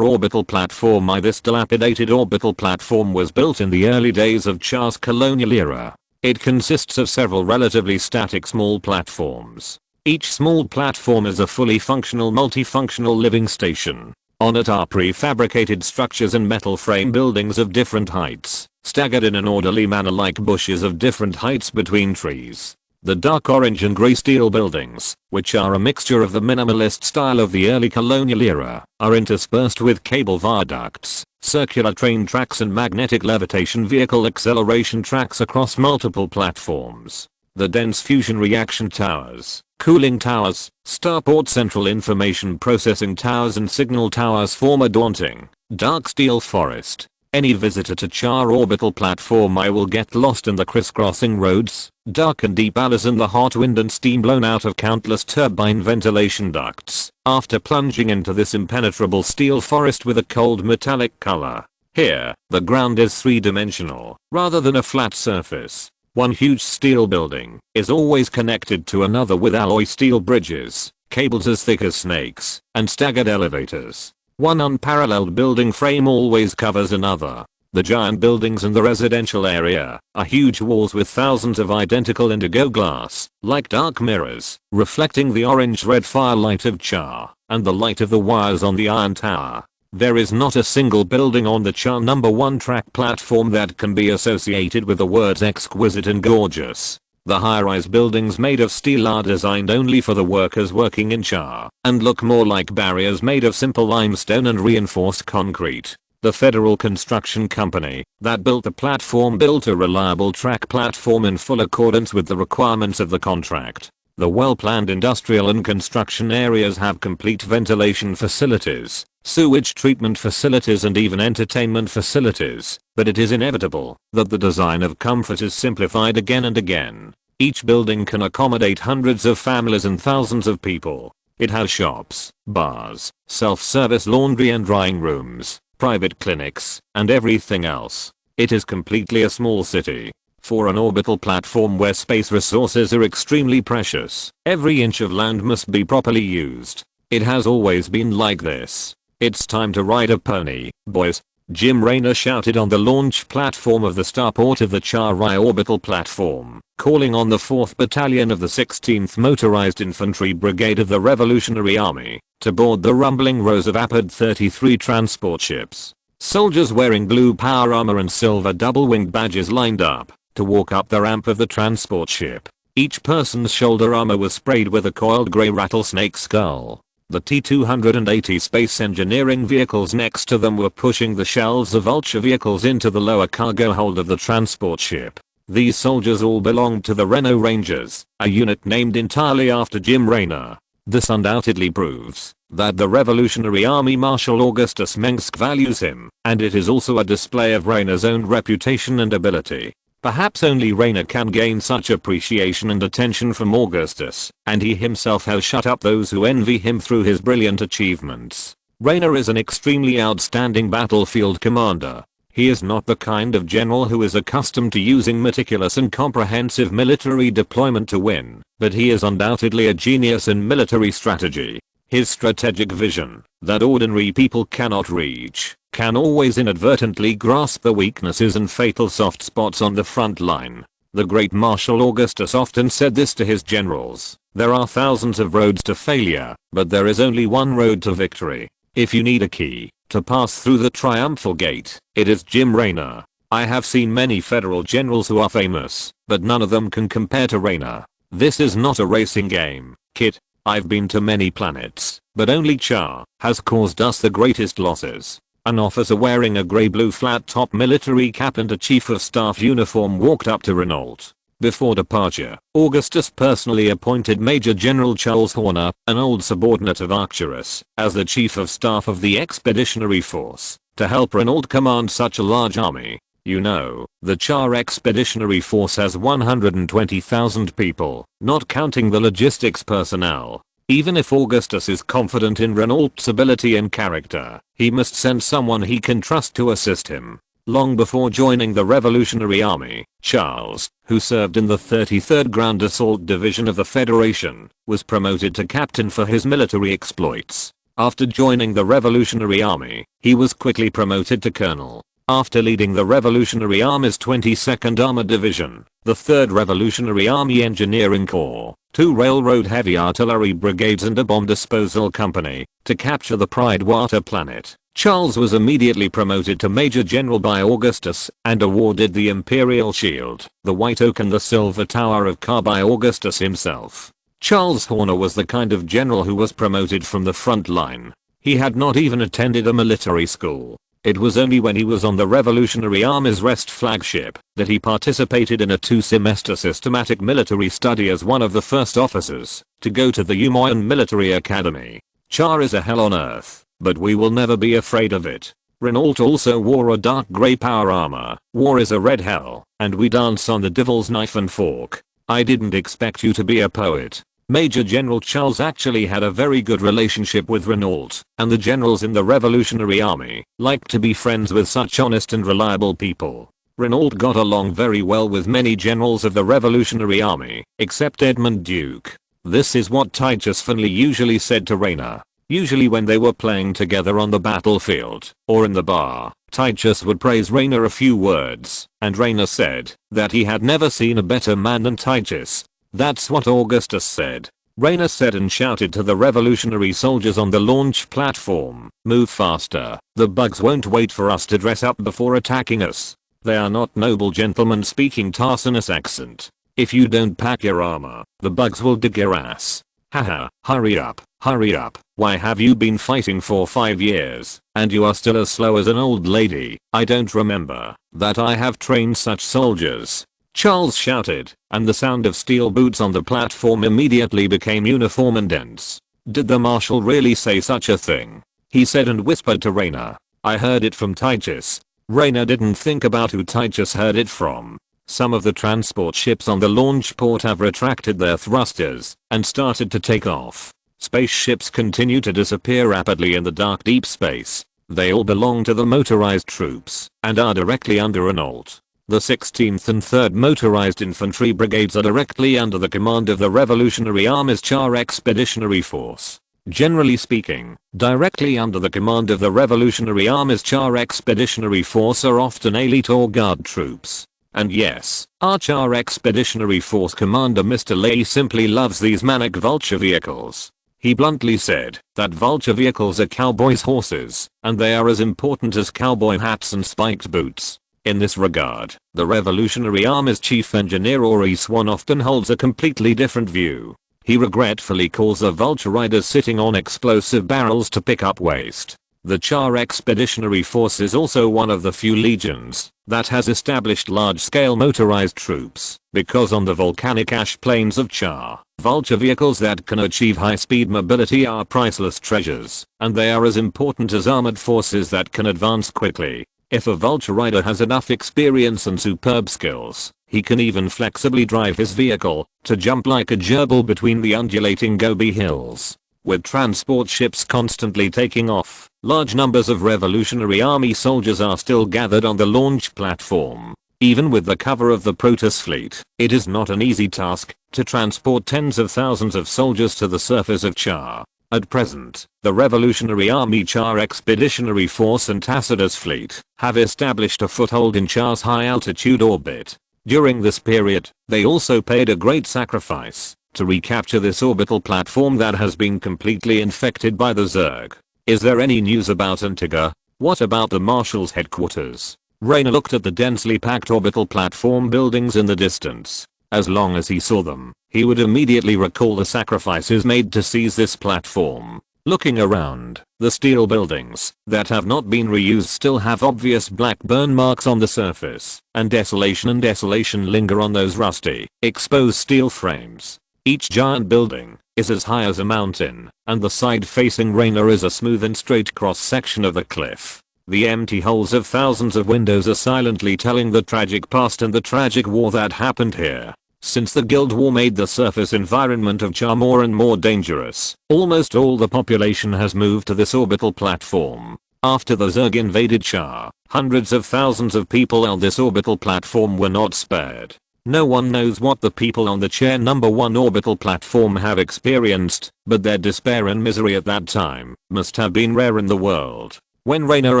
Orbital Platform. This dilapidated orbital platform was built in the early days of Char's colonial era. It consists of several relatively static small platforms. Each small platform is a fully functional multifunctional living station. On it are prefabricated structures and metal frame buildings of different heights, staggered in an orderly manner like bushes of different heights between trees. The dark orange and grey steel buildings, which are a mixture of the minimalist style of the early colonial era, are interspersed with cable viaducts, circular train tracks and magnetic levitation vehicle acceleration tracks across multiple platforms. The dense fusion reaction towers, cooling towers, starport central information processing towers and signal towers form a daunting, dark steel forest. Any visitor to Char Orbital Platform will get lost in the crisscrossing roads, dark and deep alleys and the hot wind and steam blown out of countless turbine ventilation ducts, after plunging into this impenetrable steel forest with a cold metallic color. Here, the ground is three-dimensional, rather than a flat surface. One huge steel building is always connected to another with alloy steel bridges, cables as thick as snakes, and staggered elevators. One unparalleled building frame always covers another. The giant buildings in the residential area are huge walls with thousands of identical indigo glass, like dark mirrors, reflecting the orange-red firelight of Char, and the light of the wires on the iron tower. There is not a single building on the Char No. 1 track platform that can be associated with the words exquisite and gorgeous. The high-rise buildings made of steel are designed only for the workers working in Char, and look more like barriers made of simple limestone and reinforced concrete. The Federal Construction Company that built the platform built a reliable track platform in full accordance with the requirements of the contract. The well-planned industrial and construction areas have complete ventilation facilities, sewage treatment facilities and even entertainment facilities, but it is inevitable that the design of comfort is simplified again and again. Each building can accommodate hundreds of families and thousands of people. It has shops, bars, self-service laundry and drying rooms, private clinics, and everything else. It is completely a small city. For an orbital platform where space resources are extremely precious, every inch of land must be properly used. It has always been like this. It's time to ride a pony, boys, Jim Raynor shouted on the launch platform of the starport of the Char orbital platform, calling on the 4th Battalion of the 16th Motorized Infantry Brigade of the Revolutionary Army to board the rumbling rows of APAD 33 transport ships. Soldiers wearing blue power armor and silver double-winged badges lined up to walk up the ramp of the transport ship. Each person's shoulder armor was sprayed with a coiled grey rattlesnake skull. The T-280 space engineering vehicles next to them were pushing the shelves of Vulture vehicles into the lower cargo hold of the transport ship. These soldiers all belonged to the Reno Rangers, a unit named entirely after Jim Raynor. This undoubtedly proves that the Revolutionary Army Marshal Augustus Mengsk values him, and it is also a display of Raynor's own reputation and ability. Perhaps only Raynor can gain such appreciation and attention from Augustus, and he himself has shut up those who envy him through his brilliant achievements. Raynor is an extremely outstanding battlefield commander. He is not the kind of general who is accustomed to using meticulous and comprehensive military deployment to win, but he is undoubtedly a genius in military strategy. His strategic vision, that ordinary people cannot reach, can always inadvertently grasp the weaknesses and fatal soft spots on the front line. The great Marshal Augustus often said this to his generals: there are thousands of roads to failure, but there is only one road to victory. If you need a key to pass through the triumphal gate, it is Jim Raynor. I have seen many federal generals who are famous, but none of them can compare to Raynor. This is not a racing game, kid. I've been to many planets, but only Char has caused us the greatest losses. An officer wearing a grey-blue flat-top military cap and a chief of staff uniform walked up to Renault. Before departure, Augustus personally appointed Major General Charles Horner, an old subordinate of Arcturus, as the chief of staff of the Expeditionary Force, to help Renault command such a large army. You know, the Char Expeditionary Force has 120,000 people, not counting the logistics personnel. Even if Augustus is confident in Renault's ability and character, he must send someone he can trust to assist him. Long before joining the Revolutionary Army, Charles, who served in the 33rd Ground Assault Division of the Federation, was promoted to captain for his military exploits. After joining the Revolutionary Army, he was quickly promoted to colonel. After leading the Revolutionary Army's 22nd Armored Division, the 3rd Revolutionary Army Engineering Corps, 2 railroad heavy artillery brigades and a bomb disposal company, to capture the Pride-Water planet, Charles was immediately promoted to Major General by Augustus and awarded the Imperial Shield, the White Oak and the Silver Tower of Car by Augustus himself. Charles Horner was the kind of general who was promoted from the front line. He had not even attended a military school. It was only when he was on the Revolutionary Army's Rest flagship that he participated in a 2-semester systematic military study as one of the first officers to go to the Umayan Military Academy. Char is a hell on earth, but we will never be afraid of it. Renault also wore a dark grey power armor. War is a red hell, and we dance on the devil's knife and fork. I didn't expect you to be a poet. Major General Charles actually had a very good relationship with Renault, and the generals in the Revolutionary Army liked to be friends with such honest and reliable people. Renault got along very well with many generals of the Revolutionary Army, except Edmund Duke. This is what Titus Finley usually said to Raynor. Usually when they were playing together on the battlefield, or in the bar, Titus would praise Raynor a few words, and Raynor said that he had never seen a better man than Titus. That's what Augustus said. Raynor said and shouted to the revolutionary soldiers on the launch platform, "Move faster, the bugs won't wait for us to dress up before attacking us. They are not noble gentlemen speaking Tarsinus accent. If you don't pack your armor, the bugs will dig your ass. Haha, hurry up, hurry up. Why have you been fighting for 5 years, and you are still as slow as an old lady? I don't remember that I have trained such soldiers." Charles shouted, and the sound of steel boots on the platform immediately became uniform and dense. Did the marshal really say such a thing? He said and whispered to Raynor. I heard it from Titus. Raynor didn't think about who Titus heard it from. Some of the transport ships on the launch port have retracted their thrusters and started to take off. Spaceships continue to disappear rapidly in the dark deep space. They all belong to the motorized troops and are directly under Renault. The 16th and 3rd Motorized Infantry Brigades are directly under the command of the Revolutionary Army's Char Expeditionary Force. Generally speaking, directly under the command of the Revolutionary Army's Char Expeditionary Force are often elite or guard troops. And yes, our Char Expeditionary Force commander Mr. Leahy simply loves these manic vulture vehicles. He bluntly said that vulture vehicles are cowboys' horses, and they are as important as cowboy hats and spiked boots. In this regard, the Revolutionary Army's Chief Engineer Ori Swan often holds a completely different view. He regretfully calls the vulture riders sitting on explosive barrels to pick up waste. The Char Expeditionary Force is also one of the few legions that has established large-scale motorized troops, because on the volcanic ash plains of Char, vulture vehicles that can achieve high-speed mobility are priceless treasures, and they are as important as armored forces that can advance quickly. If a vulture rider has enough experience and superb skills, he can even flexibly drive his vehicle to jump like a gerbil between the undulating Gobi Hills. With transport ships constantly taking off, large numbers of Revolutionary Army soldiers are still gathered on the launch platform. Even with the cover of the Protoss fleet, it is not an easy task to transport tens of thousands of soldiers to the surface of Char. At present, the Revolutionary Army Char Expeditionary Force and Tacitus fleet have established a foothold in Char's high-altitude orbit. During this period, they also paid a great sacrifice to recapture this orbital platform that has been completely infected by the Zerg. Is there any news about Antigua? What about the Marshal's headquarters? Raynor looked at the densely packed orbital platform buildings in the distance. As long as he saw them, he would immediately recall the sacrifices made to seize this platform. Looking around, the steel buildings that have not been reused still have obvious black burn marks on the surface, and desolation linger on those rusty, exposed steel frames. Each giant building is as high as a mountain, and the side facing Raynor is a smooth and straight cross-section of the cliff. The empty holes of thousands of windows are silently telling the tragic past and the tragic war that happened here. Since the Guild War made the surface environment of Char more and more dangerous, almost all the population has moved to this orbital platform. After the Zerg invaded Char, hundreds of thousands of people on this orbital platform were not spared. No one knows what the people on the Chair number 1 orbital platform have experienced, but their despair and misery at that time must have been rare in the world. When Raynor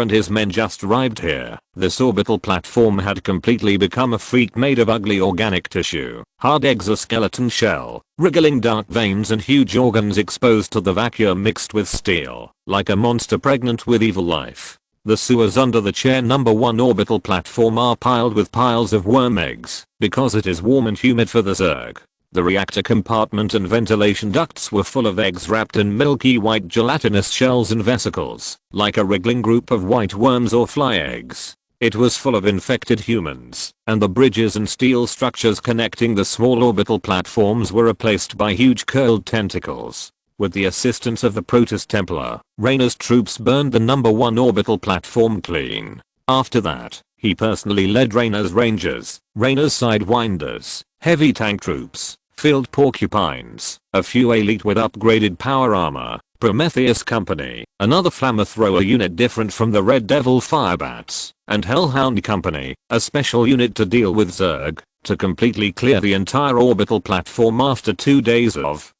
and his men just arrived here, this orbital platform had completely become a freak made of ugly organic tissue, hard exoskeleton shell, wriggling dark veins and huge organs exposed to the vacuum mixed with steel, like a monster pregnant with evil life. The sewers under the Chair number 1 orbital platform are piled with piles of worm eggs, because it is warm and humid for the Zerg. The reactor compartment and ventilation ducts were full of eggs wrapped in milky white gelatinous shells and vesicles, like a wriggling group of white worms or fly eggs. It was full of infected humans, and the bridges and steel structures connecting the small orbital platforms were replaced by huge curled tentacles. With the assistance of the Protoss Templar, Raynor's troops burned the number 1 orbital platform clean. After that, he personally led Raynor's Rangers, Raynor's Sidewinders, heavy tank troops, field porcupines, a few elite with upgraded power armor, Prometheus Company, another flamethrower unit different from the Red Devil Firebats, and Hellhound Company, a special unit to deal with Zerg, to completely clear the entire orbital platform after 2 days of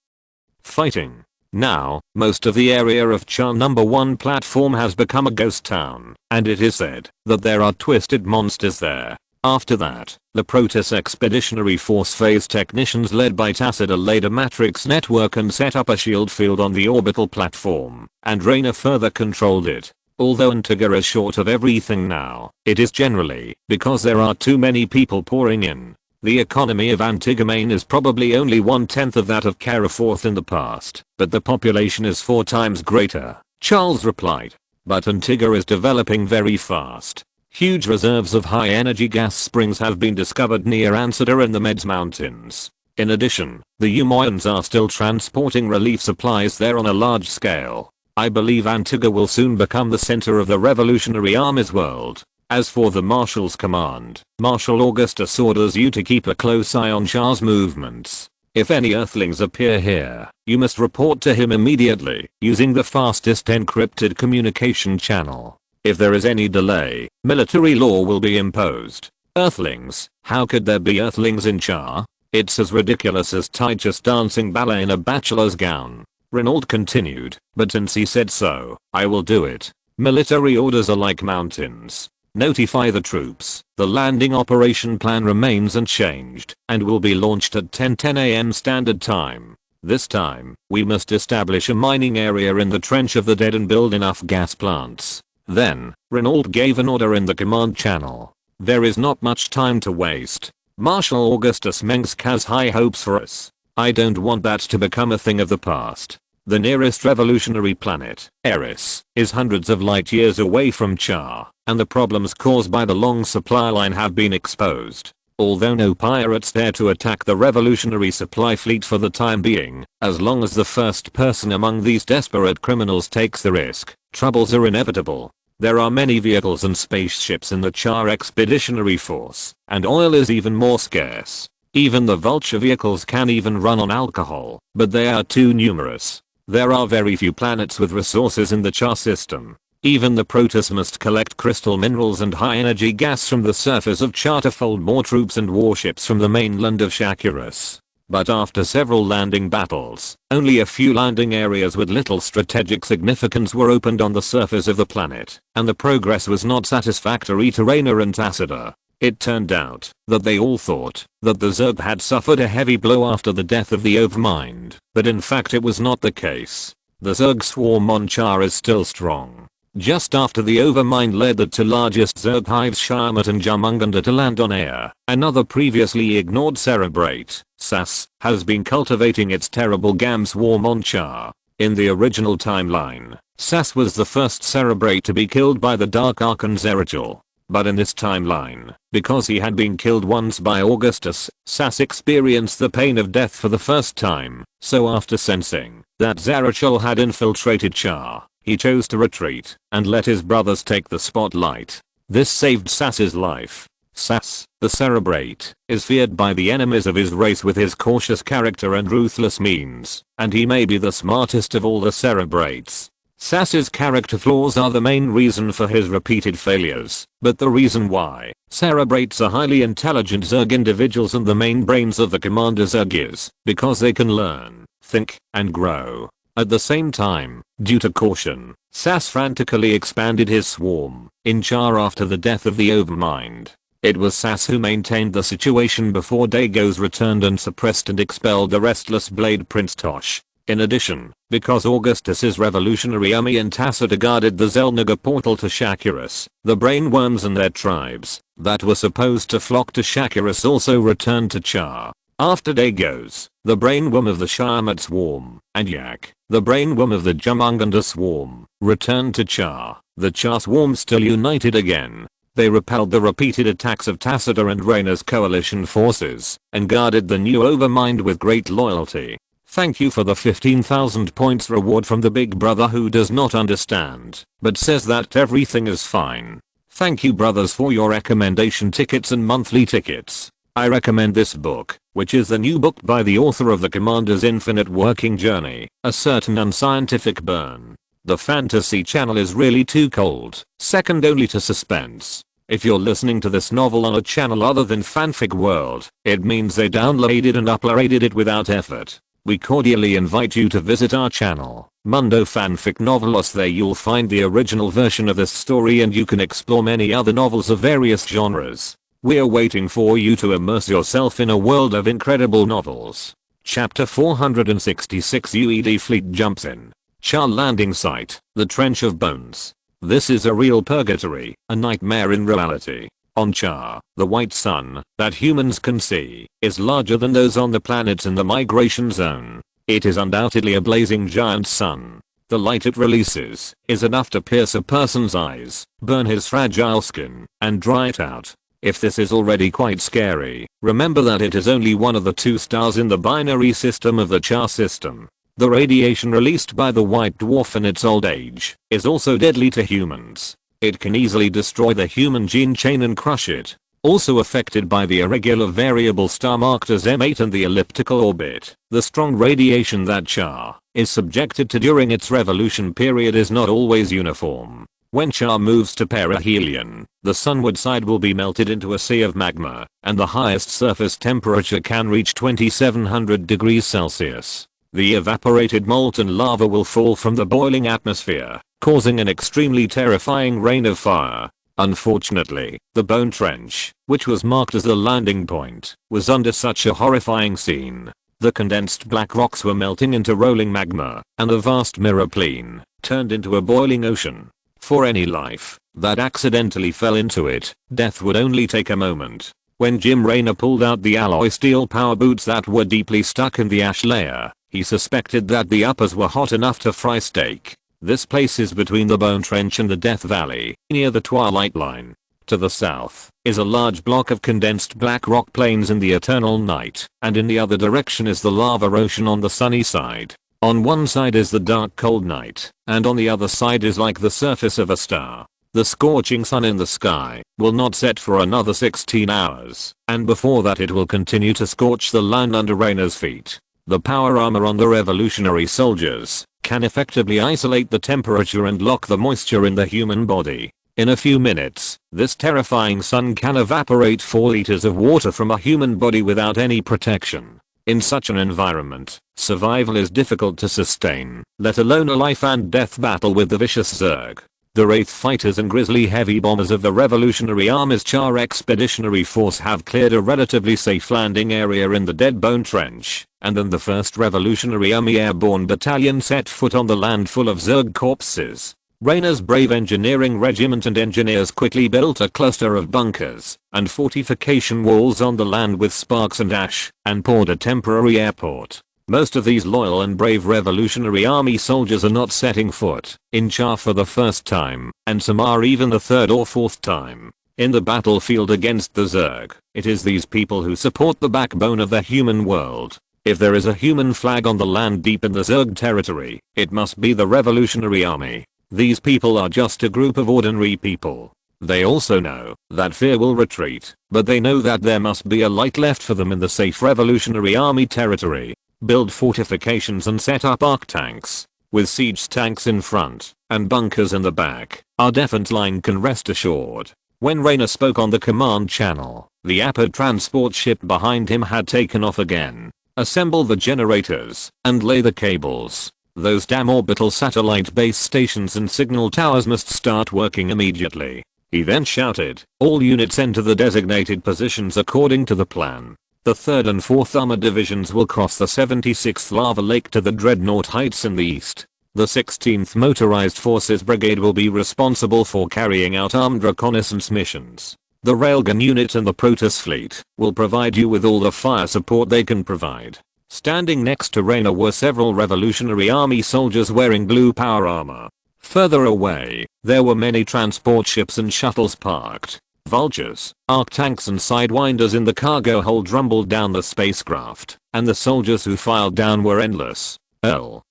fighting. Now, most of the area of Char number 1 platform has become a ghost town, and it is said that there are twisted monsters there. After that, the Protoss Expeditionary Force phase technicians led by Tassida laid a matrix network and set up a shield field on the orbital platform, and Raynor further controlled it. Although Antigua is short of everything now, it is generally because there are too many people pouring in. The economy of Antigua Main is probably only 1/10 of that of Kara IV in the past, but the population is 4 times greater, Charles replied. But Antigua is developing very fast. Huge reserves of high-energy gas springs have been discovered near Ansada in the Meds Mountains. In addition, the Umoyans are still transporting relief supplies there on a large scale. I believe Antigua will soon become the center of the Revolutionary Army's world. As for the Marshal's command, Marshal Augustus orders you to keep a close eye on Char's movements. If any Earthlings appear here, you must report to him immediately, using the fastest encrypted communication channel. If there is any delay, military law will be imposed. Earthlings? How could there be Earthlings in Char? It's as ridiculous as Titus dancing ballet in a bachelor's gown. Renault continued, but since he said so, I will do it. Military orders are like mountains. Notify the troops. The landing operation plan remains unchanged, and will be launched at 10:10 AM Standard Time. This time, we must establish a mining area in the Trench of the Dead and build enough gas plants. Then, Renault gave an order in the command channel. There is not much time to waste. Marshal Augustus Mengsk has high hopes for us. I don't want that to become a thing of the past. The nearest revolutionary planet, Eris, is hundreds of light years away from Char, and the problems caused by the long supply line have been exposed. Although no pirates dare to attack the revolutionary supply fleet for the time being, as long as the first person among these desperate criminals takes the risk, troubles are inevitable. There are many vehicles and spaceships in the Char Expeditionary Force, and oil is even more scarce. Even the Vulture vehicles can even run on alcohol, but they are too numerous. There are very few planets with resources in the Char system. Even the Protoss must collect crystal minerals and high-energy gas from the surface of Char to fold more troops and warships from the mainland of Shakuras. But after several landing battles, only a few landing areas with little strategic significance were opened on the surface of the planet, and the progress was not satisfactory to Raynor and Tassida. It turned out that they all thought that the Zerg had suffered a heavy blow after the death of the Overmind, but in fact it was not the case. The Zerg swarm on Char is still strong. Just after the Overmind led the two largest Zerg hives Sharmat and Jamunganda to land on air, another previously ignored Cerebrate, SAS, has been cultivating its terrible Gam swarm on Char. In the original timeline, SAS was the first Cerebrate to be killed by the Dark Archon Zeratul. But in this timeline, because he had been killed once by Augustus, SAS experienced the pain of death for the first time, so after sensing that Zeratul had infiltrated Char, he chose to retreat and let his brothers take the spotlight. This saved SAS's life. SAS, the Cerebrate, is feared by the enemies of his race with his cautious character and ruthless means, and he may be the smartest of all the Cerebrates. Sass's character flaws are the main reason for his repeated failures, but the reason why Cerebrates are highly intelligent Zerg individuals and the main brains of the Commander Zerg is because they can learn, think, and grow. At the same time, due to caution, Sass frantically expanded his swarm in Char after the death of the Overmind. It was Sass who maintained the situation before Dagos returned and suppressed and expelled the restless Blade Prince Tosh. In addition, because Augustus's revolutionary army and Tacita guarded the Zelnaga portal to Shakuras, the brainworms and their tribes that were supposed to flock to Shakuras also returned to Char. After Dagos, the brainworm of the Shamat swarm, and Yak, the brainworm of the Jumunganda swarm, returned to Char. The Char swarm still united again. They repelled the repeated attacks of Tacita and Raynor's coalition forces, and guarded the new Overmind with great loyalty. Thank you for the 15,000 points reward from the big brother who does not understand, but says that everything is fine. Thank you brothers for your recommendation tickets and monthly tickets. I recommend this book, which is the new book by the author of the Commander's Infinite Working Journey, A Certain Unscientific Burn. The fantasy channel is really too cold, second only to suspense. If you're listening to this novel on a channel other than Fanfic World, it means they downloaded and uploaded it without effort. We cordially invite you to visit our channel, Mundo Fanfic Novelos. There you'll find the original version of this story and you can explore many other novels of various genres. We're waiting for you to immerse yourself in a world of incredible novels. Chapter 466 UED Fleet jumps in. Char landing site, the Trench of Bones. This is a real purgatory, a nightmare in reality. On Char, the white sun, that humans can see, is larger than those on the planets in the migration zone. It is undoubtedly a blazing giant sun. The light it releases is enough to pierce a person's eyes, burn his fragile skin, and dry it out. If this is already quite scary, remember that it is only one of the 2 stars in the binary system of the Char system. The radiation released by the white dwarf in its old age is also deadly to humans. It can easily destroy the human gene chain and crush it. Also affected by the irregular variable star marked as M8 and the elliptical orbit, the strong radiation that Char is subjected to during its revolution period is not always uniform. When Char moves to perihelion, the sunward side will be melted into a sea of magma, and the highest surface temperature can reach 2700 degrees Celsius. The evaporated molten lava will fall from the boiling atmosphere, causing an extremely terrifying rain of fire. Unfortunately, the Bone Trench, which was marked as the landing point, was under such a horrifying scene. The condensed black rocks were melting into rolling magma, and the vast mirror plane turned into a boiling ocean. For any life that accidentally fell into it, death would only take a moment. When Jim Raynor pulled out the alloy steel power boots that were deeply stuck in the ash layer, he suspected that the uppers were hot enough to fry steak. This place is between the Bone Trench and the Death Valley, near the Twilight Line. To the south is a large block of condensed black rock plains in the eternal night, and in the other direction is the lava ocean on the sunny side. On one side is the dark cold night, and on the other side is like the surface of a star. The scorching sun in the sky will not set for another 16 hours, and before that it will continue to scorch the land under Raynor's feet. The power armor on the revolutionary soldiers can effectively isolate the temperature and lock the moisture in the human body. In a few minutes, this terrifying sun can evaporate 4 liters of water from a human body without any protection. In such an environment, survival is difficult to sustain, let alone a life and death battle with the vicious Zerg. The Wraith fighters and Grizzly heavy bombers of the Revolutionary Army's Char Expeditionary Force have cleared a relatively safe landing area in the Dead Bone Trench, and then the 1st Revolutionary Army Airborne Battalion set foot on the land full of Zerg corpses. Raynor's brave engineering regiment and engineers quickly built a cluster of bunkers and fortification walls on the land with sparks and ash, and poured a temporary airport. Most of these loyal and brave Revolutionary Army soldiers are not setting foot in Char for the first time, and some are even the 3rd or 4th time. In the battlefield against the Zerg, it is these people who support the backbone of the human world. If there is a human flag on the land deep in the Zerg territory, it must be the Revolutionary Army. These people are just a group of ordinary people. They also know that fear will retreat, but they know that there must be a light left for them in the safe Revolutionary Army territory. Build fortifications and set up arc tanks. with siege tanks in front and bunkers in the back, our defense line can rest assured. When Raynor spoke on the command channel, the Apod transport ship behind him had taken off again. Assemble the generators and lay the cables. Those damn orbital satellite base stations and signal towers must start working immediately. He then shouted, all units enter the designated positions according to the plan. The 3rd and 4th Armored Divisions will cross the 76th Lava Lake to the Dreadnought Heights in the east. The 16th Motorized Forces Brigade will be responsible for carrying out armed reconnaissance missions. The Railgun Unit and the Protoss Fleet will provide you with all the fire support they can provide. Standing next to Raynor were several Revolutionary Army soldiers wearing blue power armor. Further away, there were many transport ships and shuttles parked. Vultures, arc tanks and sidewinders in the cargo hold rumbled down the spacecraft, and the soldiers who filed down were endless.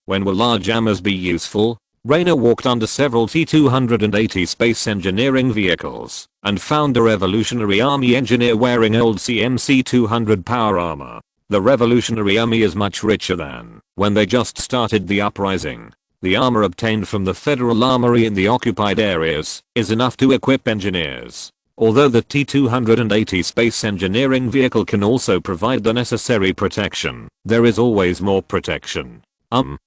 When will large jammers be useful? Raynor walked under several T-280 space engineering vehicles and found a Revolutionary Army engineer wearing old CMC-200 power armor. The Revolutionary Army is much richer than when they just started the uprising. The armor obtained from the Federal Armory in the occupied areas is enough to equip engineers. Although the T-280 space engineering vehicle can also provide the necessary protection, there is always more protection.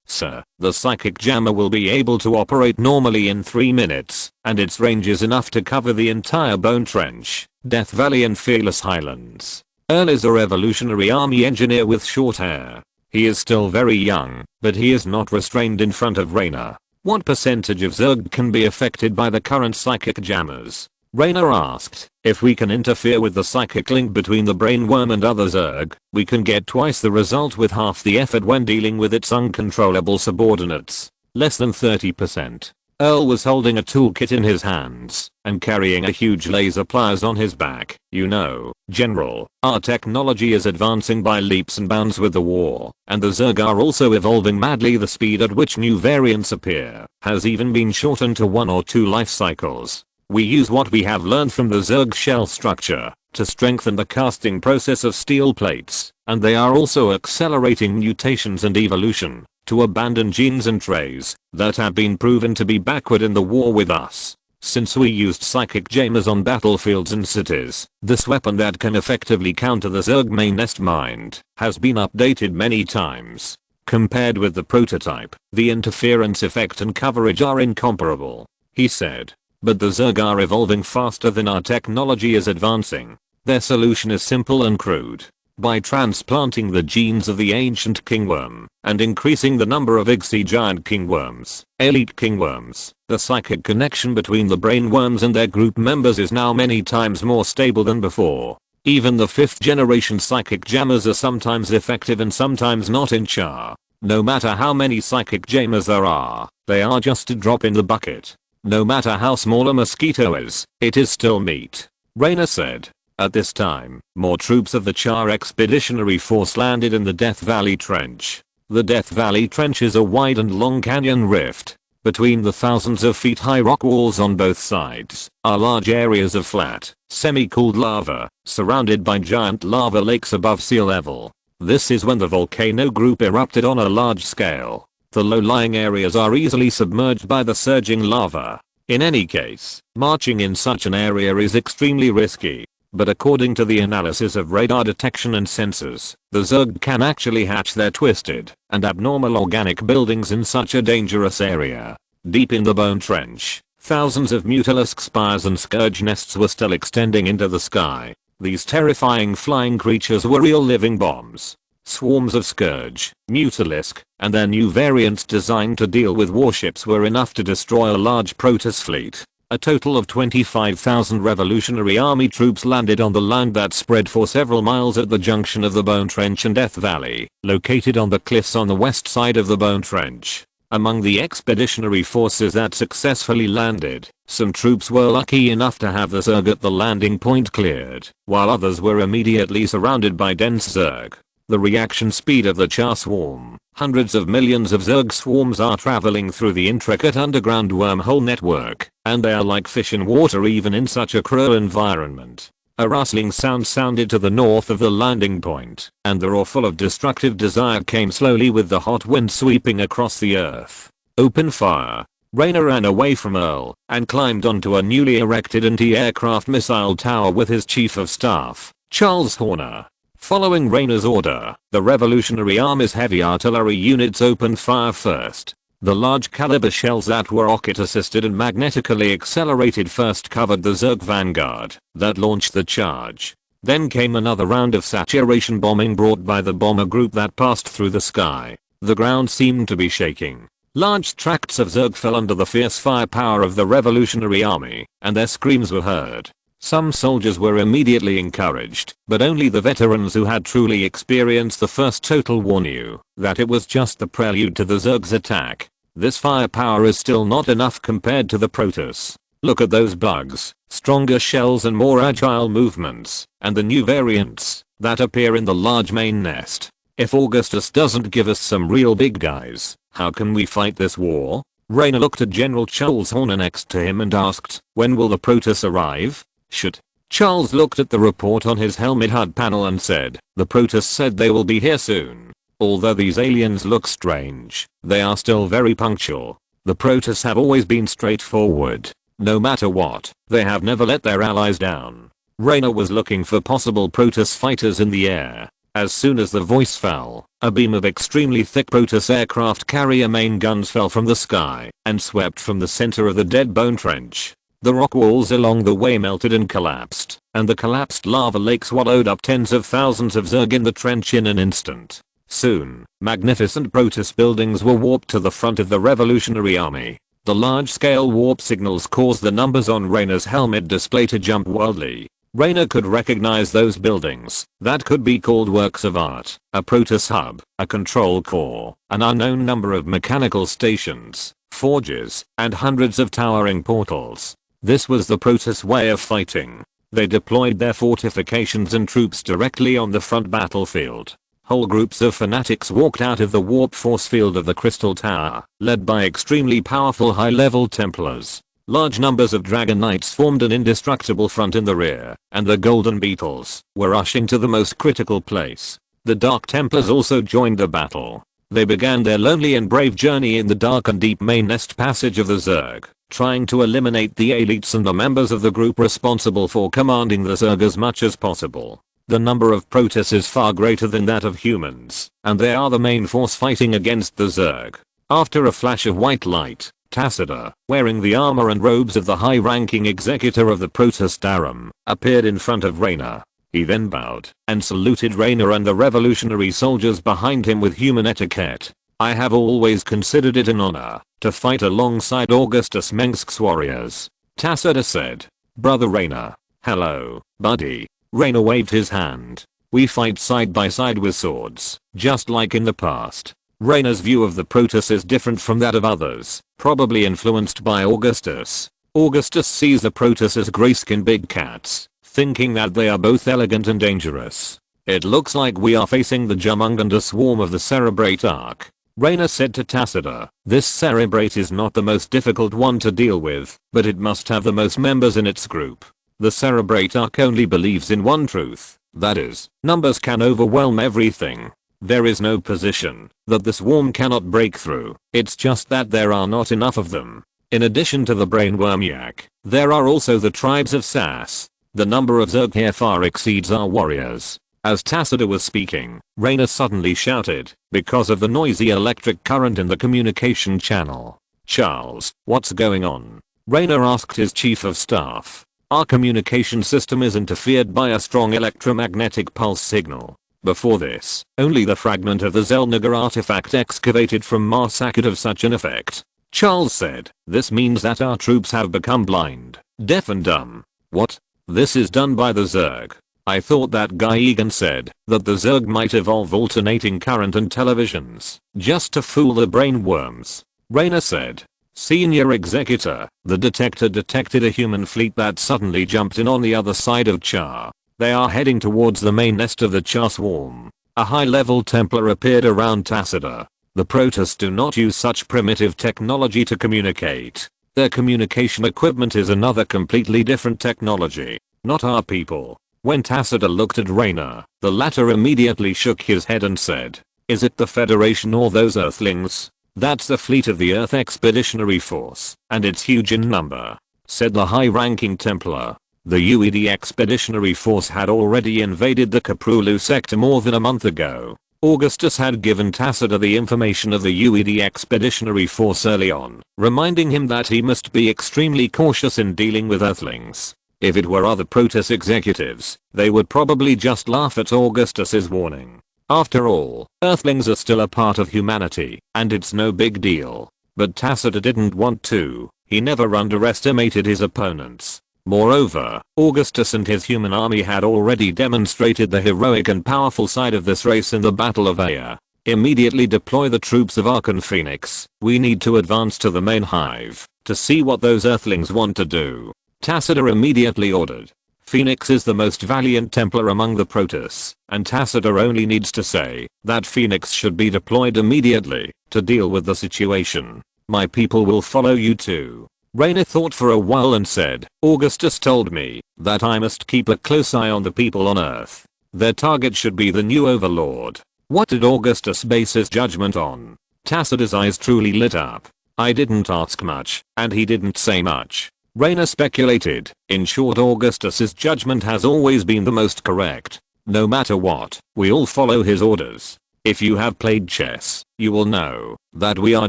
Sir, the psychic jammer will be able to operate normally in 3 minutes, and its range is enough to cover the entire Bone Trench, Death Valley and Fearless Highlands. Earl is a Revolutionary Army engineer with short hair. He is still very young, but he is not restrained in front of Raynor. What percentage of Zerg can be affected by the current psychic jammers? Raynor asked, if we can interfere with the psychic link between the brainworm and other Zerg, we can get twice the result with half the effort when dealing with its uncontrollable subordinates. Less than 30%. Earl was holding a toolkit in his hands and carrying a huge laser pliers on his back. You know, General, our technology is advancing by leaps and bounds with the war, and the Zerg are also evolving madly. The speed at which new variants appear has even been shortened to 1 or 2 life cycles. We use what we have learned from the Zerg shell structure to strengthen the casting process of steel plates, and they are also accelerating mutations and evolution to abandon genes and traits that have been proven to be backward in the war with us. Since we used psychic jammers on battlefields and cities, this weapon that can effectively counter the Zerg main nest mind has been updated many times. Compared with the prototype, the interference effect and coverage are incomparable, he said. But the Zerg are evolving faster than our technology is advancing. Their solution is simple and crude. By transplanting the genes of the ancient kingworm and increasing the number of Ixi giant kingworms, elite kingworms, the psychic connection between the brainworms and their group members is now many times more stable than before. Even the 5th generation psychic jammers are sometimes effective and sometimes not in char. No matter how many psychic jammers there are, they are just a drop in the bucket. No matter how small a mosquito is, it is still meat. Raynor said. At this time, more troops of the Char Expeditionary Force landed in the Death Valley Trench. The Death Valley Trench is a wide and long canyon rift. Between the thousands of feet high rock walls on both sides are large areas of flat, semi-cooled lava, surrounded by giant lava lakes above sea level. This is when the volcano group erupted on a large scale. The low-lying areas are easily submerged by the surging lava. In any case, marching in such an area is extremely risky. But according to the analysis of radar detection and sensors, the Zerg can actually hatch their twisted and abnormal organic buildings in such a dangerous area. Deep in the Bone Trench, thousands of mutalisk spires and scourge nests were still extending into the sky. These terrifying flying creatures were real living bombs. Swarms of scourge, mutalisk, and their new variants designed to deal with warships were enough to destroy a large Protoss fleet. A total of 25,000 Revolutionary Army troops landed on the land that spread for several miles at the junction of the Bone Trench and Death Valley, located on the cliffs on the west side of the Bone Trench. Among the expeditionary forces that successfully landed, some troops were lucky enough to have the Zerg at the landing point cleared, while others were immediately surrounded by dense Zerg. The reaction speed of the Char swarm. Hundreds of millions of Zerg swarms are traveling through the intricate underground wormhole network, and they are like fish in water even in such a cruel environment. A rustling sound sounded to the north of the landing point, and the roar full of destructive desire came slowly with the hot wind sweeping across the earth. Open fire. Raynor ran away from Earl and climbed onto a newly erected anti-aircraft missile tower with his chief of staff, Charles Horner. Following Raynor's order, the Revolutionary Army's heavy artillery units opened fire first. The large caliber shells that were rocket assisted and magnetically accelerated first covered the Zerg vanguard that launched the charge. Then came another round of saturation bombing brought by the bomber group that passed through the sky. The ground seemed to be shaking. Large tracts of Zerg fell under the fierce firepower of the Revolutionary Army, and their screams were heard. Some soldiers were immediately encouraged, but only the veterans who had truly experienced the First Total War knew that it was just the prelude to the Zerg's attack. This firepower is still not enough compared to the Protoss. Look at those bugs, stronger shells and more agile movements, and the new variants that appear in the large main nest. If Augustus doesn't give us some real big guys, how can we fight this war? Raynor looked at General Charles Horner next to him and asked, when will the Protoss arrive? Should. Charles looked at the report on his helmet HUD panel and said, the Protoss said they will be here soon. Although these aliens look strange, they are still very punctual. The Protoss have always been straightforward. No matter what, they have never let their allies down. Raynor was looking for possible Protoss fighters in the air. As soon as the voice fell, a beam of extremely thick Protoss aircraft carrier main guns fell from the sky and swept from the center of the dead bone trench. The rock walls along the way melted and collapsed, and the collapsed lava lake swallowed up tens of thousands of Zerg in the trench in an instant. Soon, magnificent Protoss buildings were warped to the front of the Revolutionary Army. The large-scale warp signals caused the numbers on Raynor's helmet display to jump wildly. Raynor could recognize those buildings that could be called works of art, a Protoss hub, a control core, an unknown number of mechanical stations, forges, and hundreds of towering portals. This was the Protoss way of fighting. They deployed their fortifications and troops directly on the front battlefield. Whole groups of fanatics walked out of the warp force field of the Crystal Tower, led by extremely powerful high-level Templars. Large numbers of Dragon Knights formed an indestructible front in the rear, and the Golden Beetles were rushing to the most critical place. The Dark Templars also joined the battle. They began their lonely and brave journey in the dark and deep main nest passage of the Zerg, trying to eliminate the elites and the members of the group responsible for commanding the Zerg as much as possible. The number of Protoss is far greater than that of humans, and they are the main force fighting against the Zerg. After a flash of white light, Tassida, wearing the armor and robes of the high-ranking executor of the Protoss Darum, appeared in front of Raynor. He then bowed and saluted Raynor and the revolutionary soldiers behind him with human etiquette. I have always considered it an honor to fight alongside Augustus Mengsk's warriors. Tassida said. Brother Raynor. Hello, buddy. Raynor waved his hand. We fight side by side with swords, just like in the past. Raynor's view of the Protoss is different from that of others, probably influenced by Augustus. Augustus sees the Protoss as gray-skinned big cats, thinking that they are both elegant and dangerous. It looks like we are facing the Jumunganda swarm of the Cerebrate arc. Raynor said to Tassida, this Cerebrate is not the most difficult one to deal with, but it must have the most members in its group. The Cerebrate arc only believes in one truth, that is, numbers can overwhelm everything. There is no position that the swarm cannot break through, it's just that there are not enough of them. In addition to the brainworm yak, there are also the tribes of Sass. The number of Zerg here far exceeds our warriors. As Tassida was speaking, Raynor suddenly shouted, because of the noisy electric current in the communication channel. Charles, what's going on? Raynor asked his chief of staff. Our communication system is interfered by a strong electromagnetic pulse signal. Before this, only the fragment of the Zelnagar artifact excavated from Mars could have such an effect. Charles said, this means that our troops have become blind, deaf and dumb. What? This is done by the Zerg. I thought that guy Egan said that the Zerg might evolve alternating current and televisions, just to fool the brainworms. Raynor said. Senior Executor, the detector detected a human fleet that suddenly jumped in on the other side of Char. They are heading towards the main nest of the Char swarm. A high-level Templar appeared around Tassida. The Protoss do not use such primitive technology to communicate. Their communication equipment is another completely different technology. Not our people. When Tassida looked at Raynor, the latter immediately shook his head and said, is it the Federation or those Earthlings? "That's the fleet of the Earth Expeditionary Force, and it's huge in number," said the high-ranking Templar. The UED Expeditionary Force had already invaded the Kaprulu sector more than a month ago. Augustus had given Tacitus the information of the UED Expeditionary Force early on, reminding him that he must be extremely cautious in dealing with Earthlings. If it were other Protoss executives, they would probably just laugh at Augustus's warning. After all, Earthlings are still a part of humanity, and it's no big deal. But Tacitus didn't want to. He never underestimated his opponents. Moreover, Augustus and his human army had already demonstrated the heroic and powerful side of this race in the Battle of Aya. "Immediately deploy the troops of Archon Phoenix. We need to advance to the main hive to see what those Earthlings want to do," Tacitus immediately ordered. Phoenix is the most valiant Templar among the Protoss, and Tacitus only needs to say that Phoenix should be deployed immediately to deal with the situation. "My people will follow you too." Raynor thought for a while and said, "Augustus told me that I must keep a close eye on the people on Earth. Their target should be the new overlord." What did Augustus base his judgment on? Tacitus' eyes truly lit up. "I didn't ask much, and he didn't say much." Raynor speculated. "In short, Augustus's judgment has always been the most correct. No matter what, we all follow his orders. If you have played chess, you will know that we are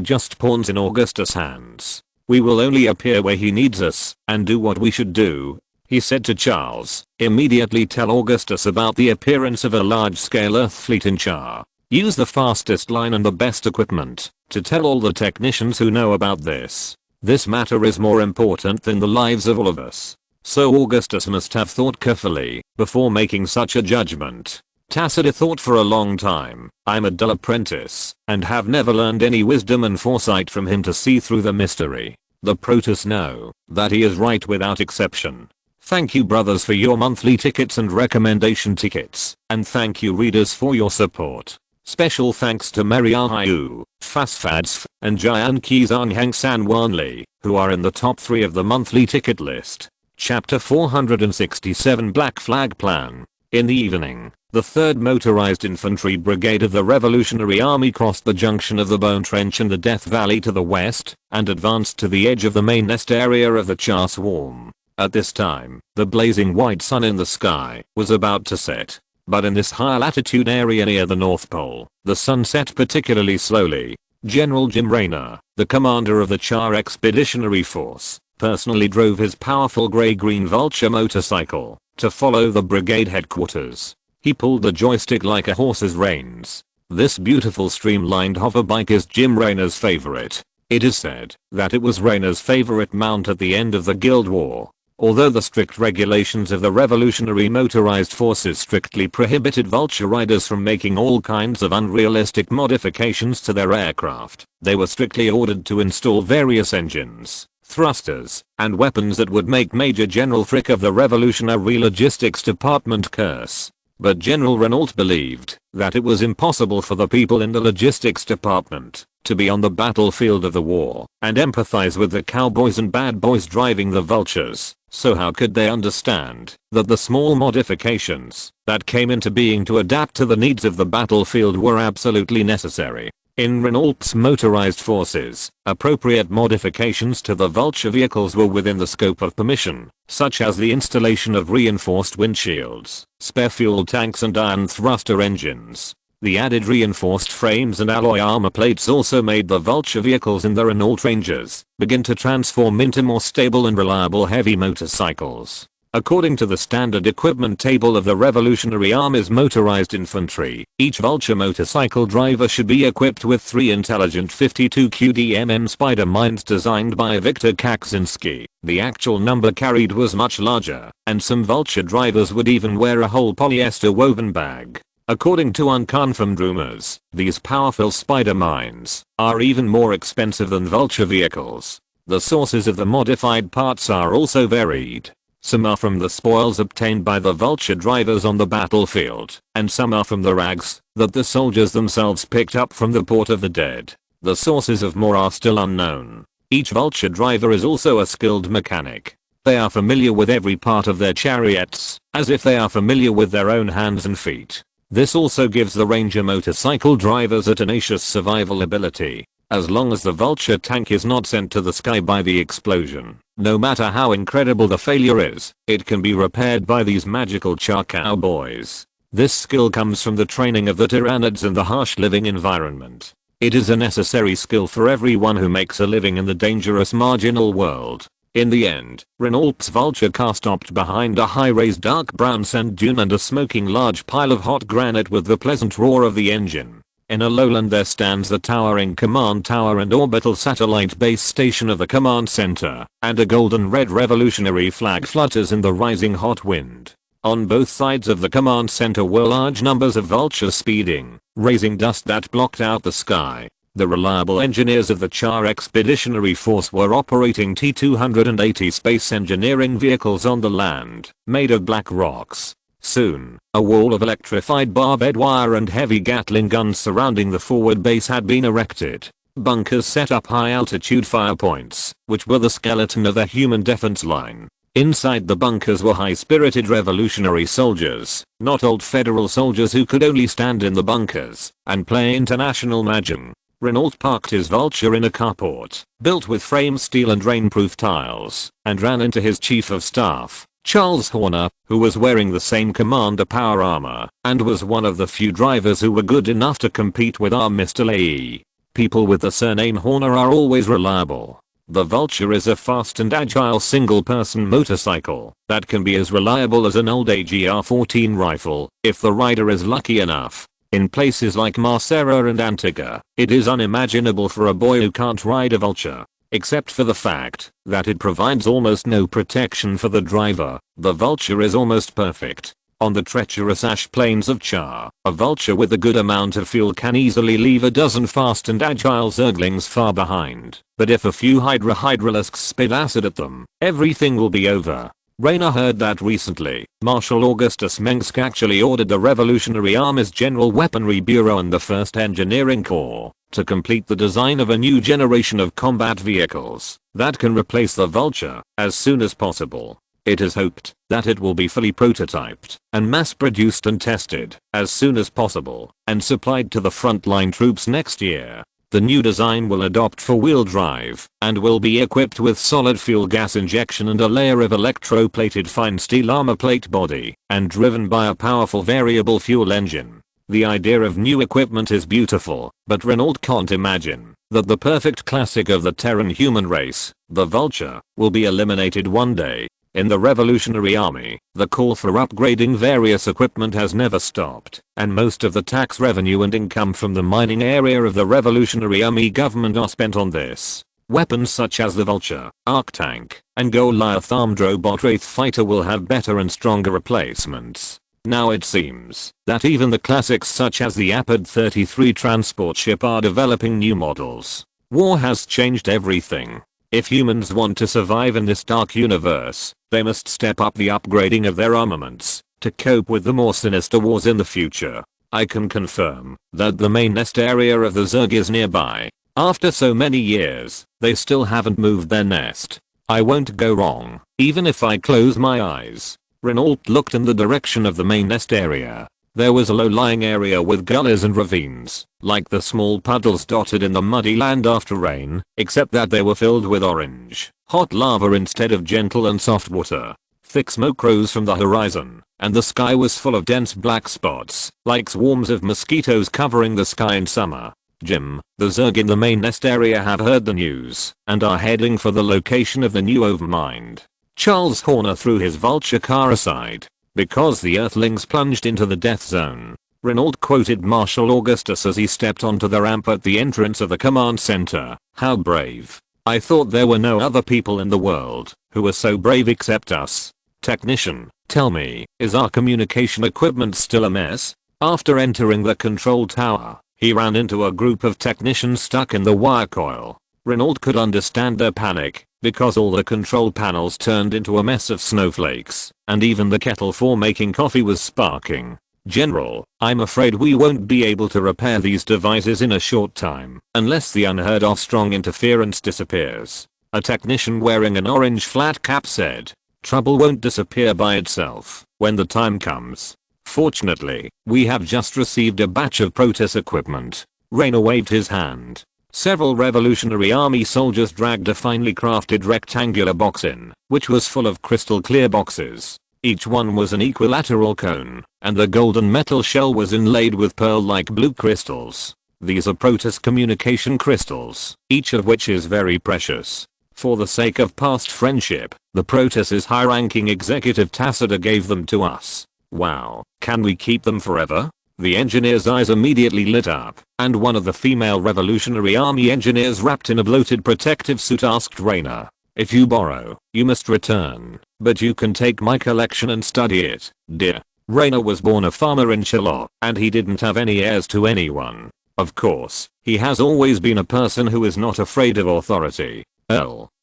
just pawns in Augustus' hands. We will only appear where he needs us and do what we should do." He said to Charles, "Immediately tell Augustus about the appearance of a large-scale Earth fleet in Char. Use the fastest line and the best equipment to tell all the technicians who know about this. This matter is more important than the lives of all of us." So Augustus must have thought carefully before making such a judgment. Tacitus thought for a long time. "I'm a dull apprentice and have never learned any wisdom and foresight from him to see through the mystery. The Protoss know that he is right without exception. Thank you brothers for your monthly tickets and recommendation tickets, and thank you readers for your support. Special thanks to Mariahu, Fasfadsf, and Jian Kizang Hang San Wanli, who are in the top 3 of the monthly ticket list. Chapter 467 Black Flag Plan. In the evening, the 3rd Motorized Infantry Brigade of the Revolutionary Army crossed the junction of the Bone Trench and the Death Valley to the west, and advanced to the edge of the main nest area of the Char Swarm. At this time, the blazing white sun in the sky was about to set. But in this higher latitude area near the North Pole, the sun set particularly slowly. General Jim Raynor, the commander of the Char Expeditionary Force, personally drove his powerful grey-green Vulture motorcycle to follow the brigade headquarters. He pulled the joystick like a horse's reins. This beautiful streamlined hoverbike is Jim Raynor's favorite. It is said that it was Raynor's favorite mount at the end of the Guild War. Although the strict regulations of the Revolutionary Motorized Forces strictly prohibited Vulture riders from making all kinds of unrealistic modifications to their aircraft, they were strictly ordered to install various engines, thrusters, and weapons that would make Major General Frick of the Revolutionary Logistics Department curse. But General Renault believed that it was impossible for the people in the logistics department to be on the battlefield of the war and empathize with the cowboys and bad boys driving the Vultures. So how could they understand that the small modifications that came into being to adapt to the needs of the battlefield were absolutely necessary? In Renault's motorized forces, appropriate modifications to the Vulture vehicles were within the scope of permission, such as the installation of reinforced windshields, spare fuel tanks and iron thruster engines. The added reinforced frames and alloy armor plates also made the Vulture vehicles in the Renault Rangers begin to transform into more stable and reliable heavy motorcycles. According to the standard equipment table of the Revolutionary Army's motorized infantry, each Vulture motorcycle driver should be equipped with 3 intelligent 52 QDMM Spider mines designed by Viktor Kaksinski. The actual number carried was much larger, and some Vulture drivers would even wear a whole polyester woven bag. According to unconfirmed rumors, these powerful Spider mines are even more expensive than Vulture vehicles. The sources of the modified parts are also varied. Some are from the spoils obtained by the Vulture drivers on the battlefield, and some are from the rags that the soldiers themselves picked up from the Port of the Dead. The sources of more are still unknown. Each Vulture driver is also a skilled mechanic. They are familiar with every part of their chariots, as if they are familiar with their own hands and feet. This also gives the Ranger motorcycle drivers a tenacious survival ability. as long as the vulture tank is not sent to the sky by the explosion. No matter how incredible the failure is, it can be repaired by these magical char cowboys. This skill comes from the training of the Tyranids in the harsh living environment. It is a necessary skill for everyone who makes a living in the dangerous marginal world. In the end, Renault's vulture car stopped behind a high-raised dark brown sand dune and a smoking large pile of hot granite with the pleasant roar of the engine. In a lowland there stands the towering command tower and orbital satellite base station of the command center, and a golden-red revolutionary flag flutters in the rising hot wind. On both sides of the command center were large numbers of vultures speeding, raising dust that blocked out the sky. The reliable engineers of the Char Expeditionary Force were operating T-280 space engineering vehicles on the land, made of black rocks. Soon, a wall of electrified barbed wire and heavy Gatling guns surrounding the forward base had been erected. Bunkers set up high-altitude fire points, which were the skeleton of the human defense line. Inside the bunkers were high-spirited revolutionary soldiers, not old federal soldiers who could only stand in the bunkers and play international mahjong. Renault parked his vulture in a carport, built with frame steel and rainproof tiles, and ran into his chief of staff, Charles Horner, who was wearing the same commander power armor, and was one of the few drivers who were good enough to compete with our Mr. Leahy. People with the surname Horner are always reliable. The Vulture is a fast and agile single-person motorcycle that can be as reliable as an old AGR-14 rifle, if the rider is lucky enough. In places like Marcera and Antigua, it is unimaginable for a boy who can't ride a Vulture. Except for the fact that it provides almost no protection for the driver, the Vulture is almost perfect. On the treacherous ash plains of Char, a Vulture with a good amount of fuel can easily leave a dozen fast and agile Zerglings far behind. But if a few Hydralisks spit acid at them, everything will be over. Raynor heard that recently, Marshal Augustus Mengsk actually ordered the Revolutionary Army's General Weaponry Bureau and the 1st Engineering Corps to complete the design of a new generation of combat vehicles that can replace the Vulture as soon as possible. It is hoped that it will be fully prototyped and mass-produced and tested as soon as possible and supplied to the frontline troops next year. The new design will adopt four-wheel drive and will be equipped with solid fuel gas injection and a layer of electroplated fine steel armor plate body and driven by a powerful variable fuel engine. The idea of new equipment is beautiful, but Renault can't imagine that the perfect classic of the Terran human race, the Vulture, will be eliminated one day. In the Revolutionary Army, the call for upgrading various equipment has never stopped, and most of the tax revenue and income from the mining area of the Revolutionary Army government are spent on this. Weapons such as the Vulture, Arc Tank, and Goliath armed robot Wraith Fighter will have better and stronger replacements. Now it seems that even the classics such as the Apod 33 transport ship are developing new models. War has changed everything. If humans want to survive in this dark universe, they must step up the upgrading of their armaments to cope with the more sinister wars in the future. I can confirm that the main nest area of the Zerg is nearby. After so many years, they still haven't moved their nest. I won't go wrong, even if I close my eyes. Renault looked in the direction of the main nest area. There was a low-lying area with gullies and ravines, like the small puddles dotted in the muddy land after rain, except that they were filled with orange, hot lava instead of gentle and soft water. Thick smoke rose from the horizon, and the sky was full of dense black spots, like swarms of mosquitoes covering the sky in summer. Jim, the Zerg in the main nest area have heard the news, and are heading for the location of the new overmind. Charles Horner threw his Vulture car aside because the Earthlings plunged into the death zone. Renault quoted Marshal Augustus as he stepped onto the ramp at the entrance of the command center. "How brave. I thought there were no other people in the world who were so brave except us. Technician, tell me, is our communication equipment still a mess?" After entering the control tower, he ran into a group of technicians stuck in the wire coil. Renault could understand their panic, because all the control panels turned into a mess of snowflakes, and even the kettle for making coffee was sparking. "General, I'm afraid we won't be able to repair these devices in a short time, unless the unheard of strong interference disappears," a technician wearing an orange flat cap said. "Trouble won't disappear by itself when the time comes. Fortunately, we have just received a batch of Protoss equipment." Raynor waved his hand. Several Revolutionary Army soldiers dragged a finely crafted rectangular box in, which was full of crystal clear boxes. Each one was an equilateral cone, and the golden metal shell was inlaid with pearl-like blue crystals. These are Protoss communication crystals, each of which is very precious. For the sake of past friendship, the Protoss' high-ranking executive Tassida gave them to us. Wow, can we keep them forever? The engineer's eyes immediately lit up, and one of the female Revolutionary Army engineers wrapped in a bloated protective suit asked Raynor, "If you borrow, you must return, but you can take my collection and study it, dear." Raynor was born a farmer in Shiloh, and he didn't have any heirs to anyone. Of course, he has always been a person who is not afraid of authority.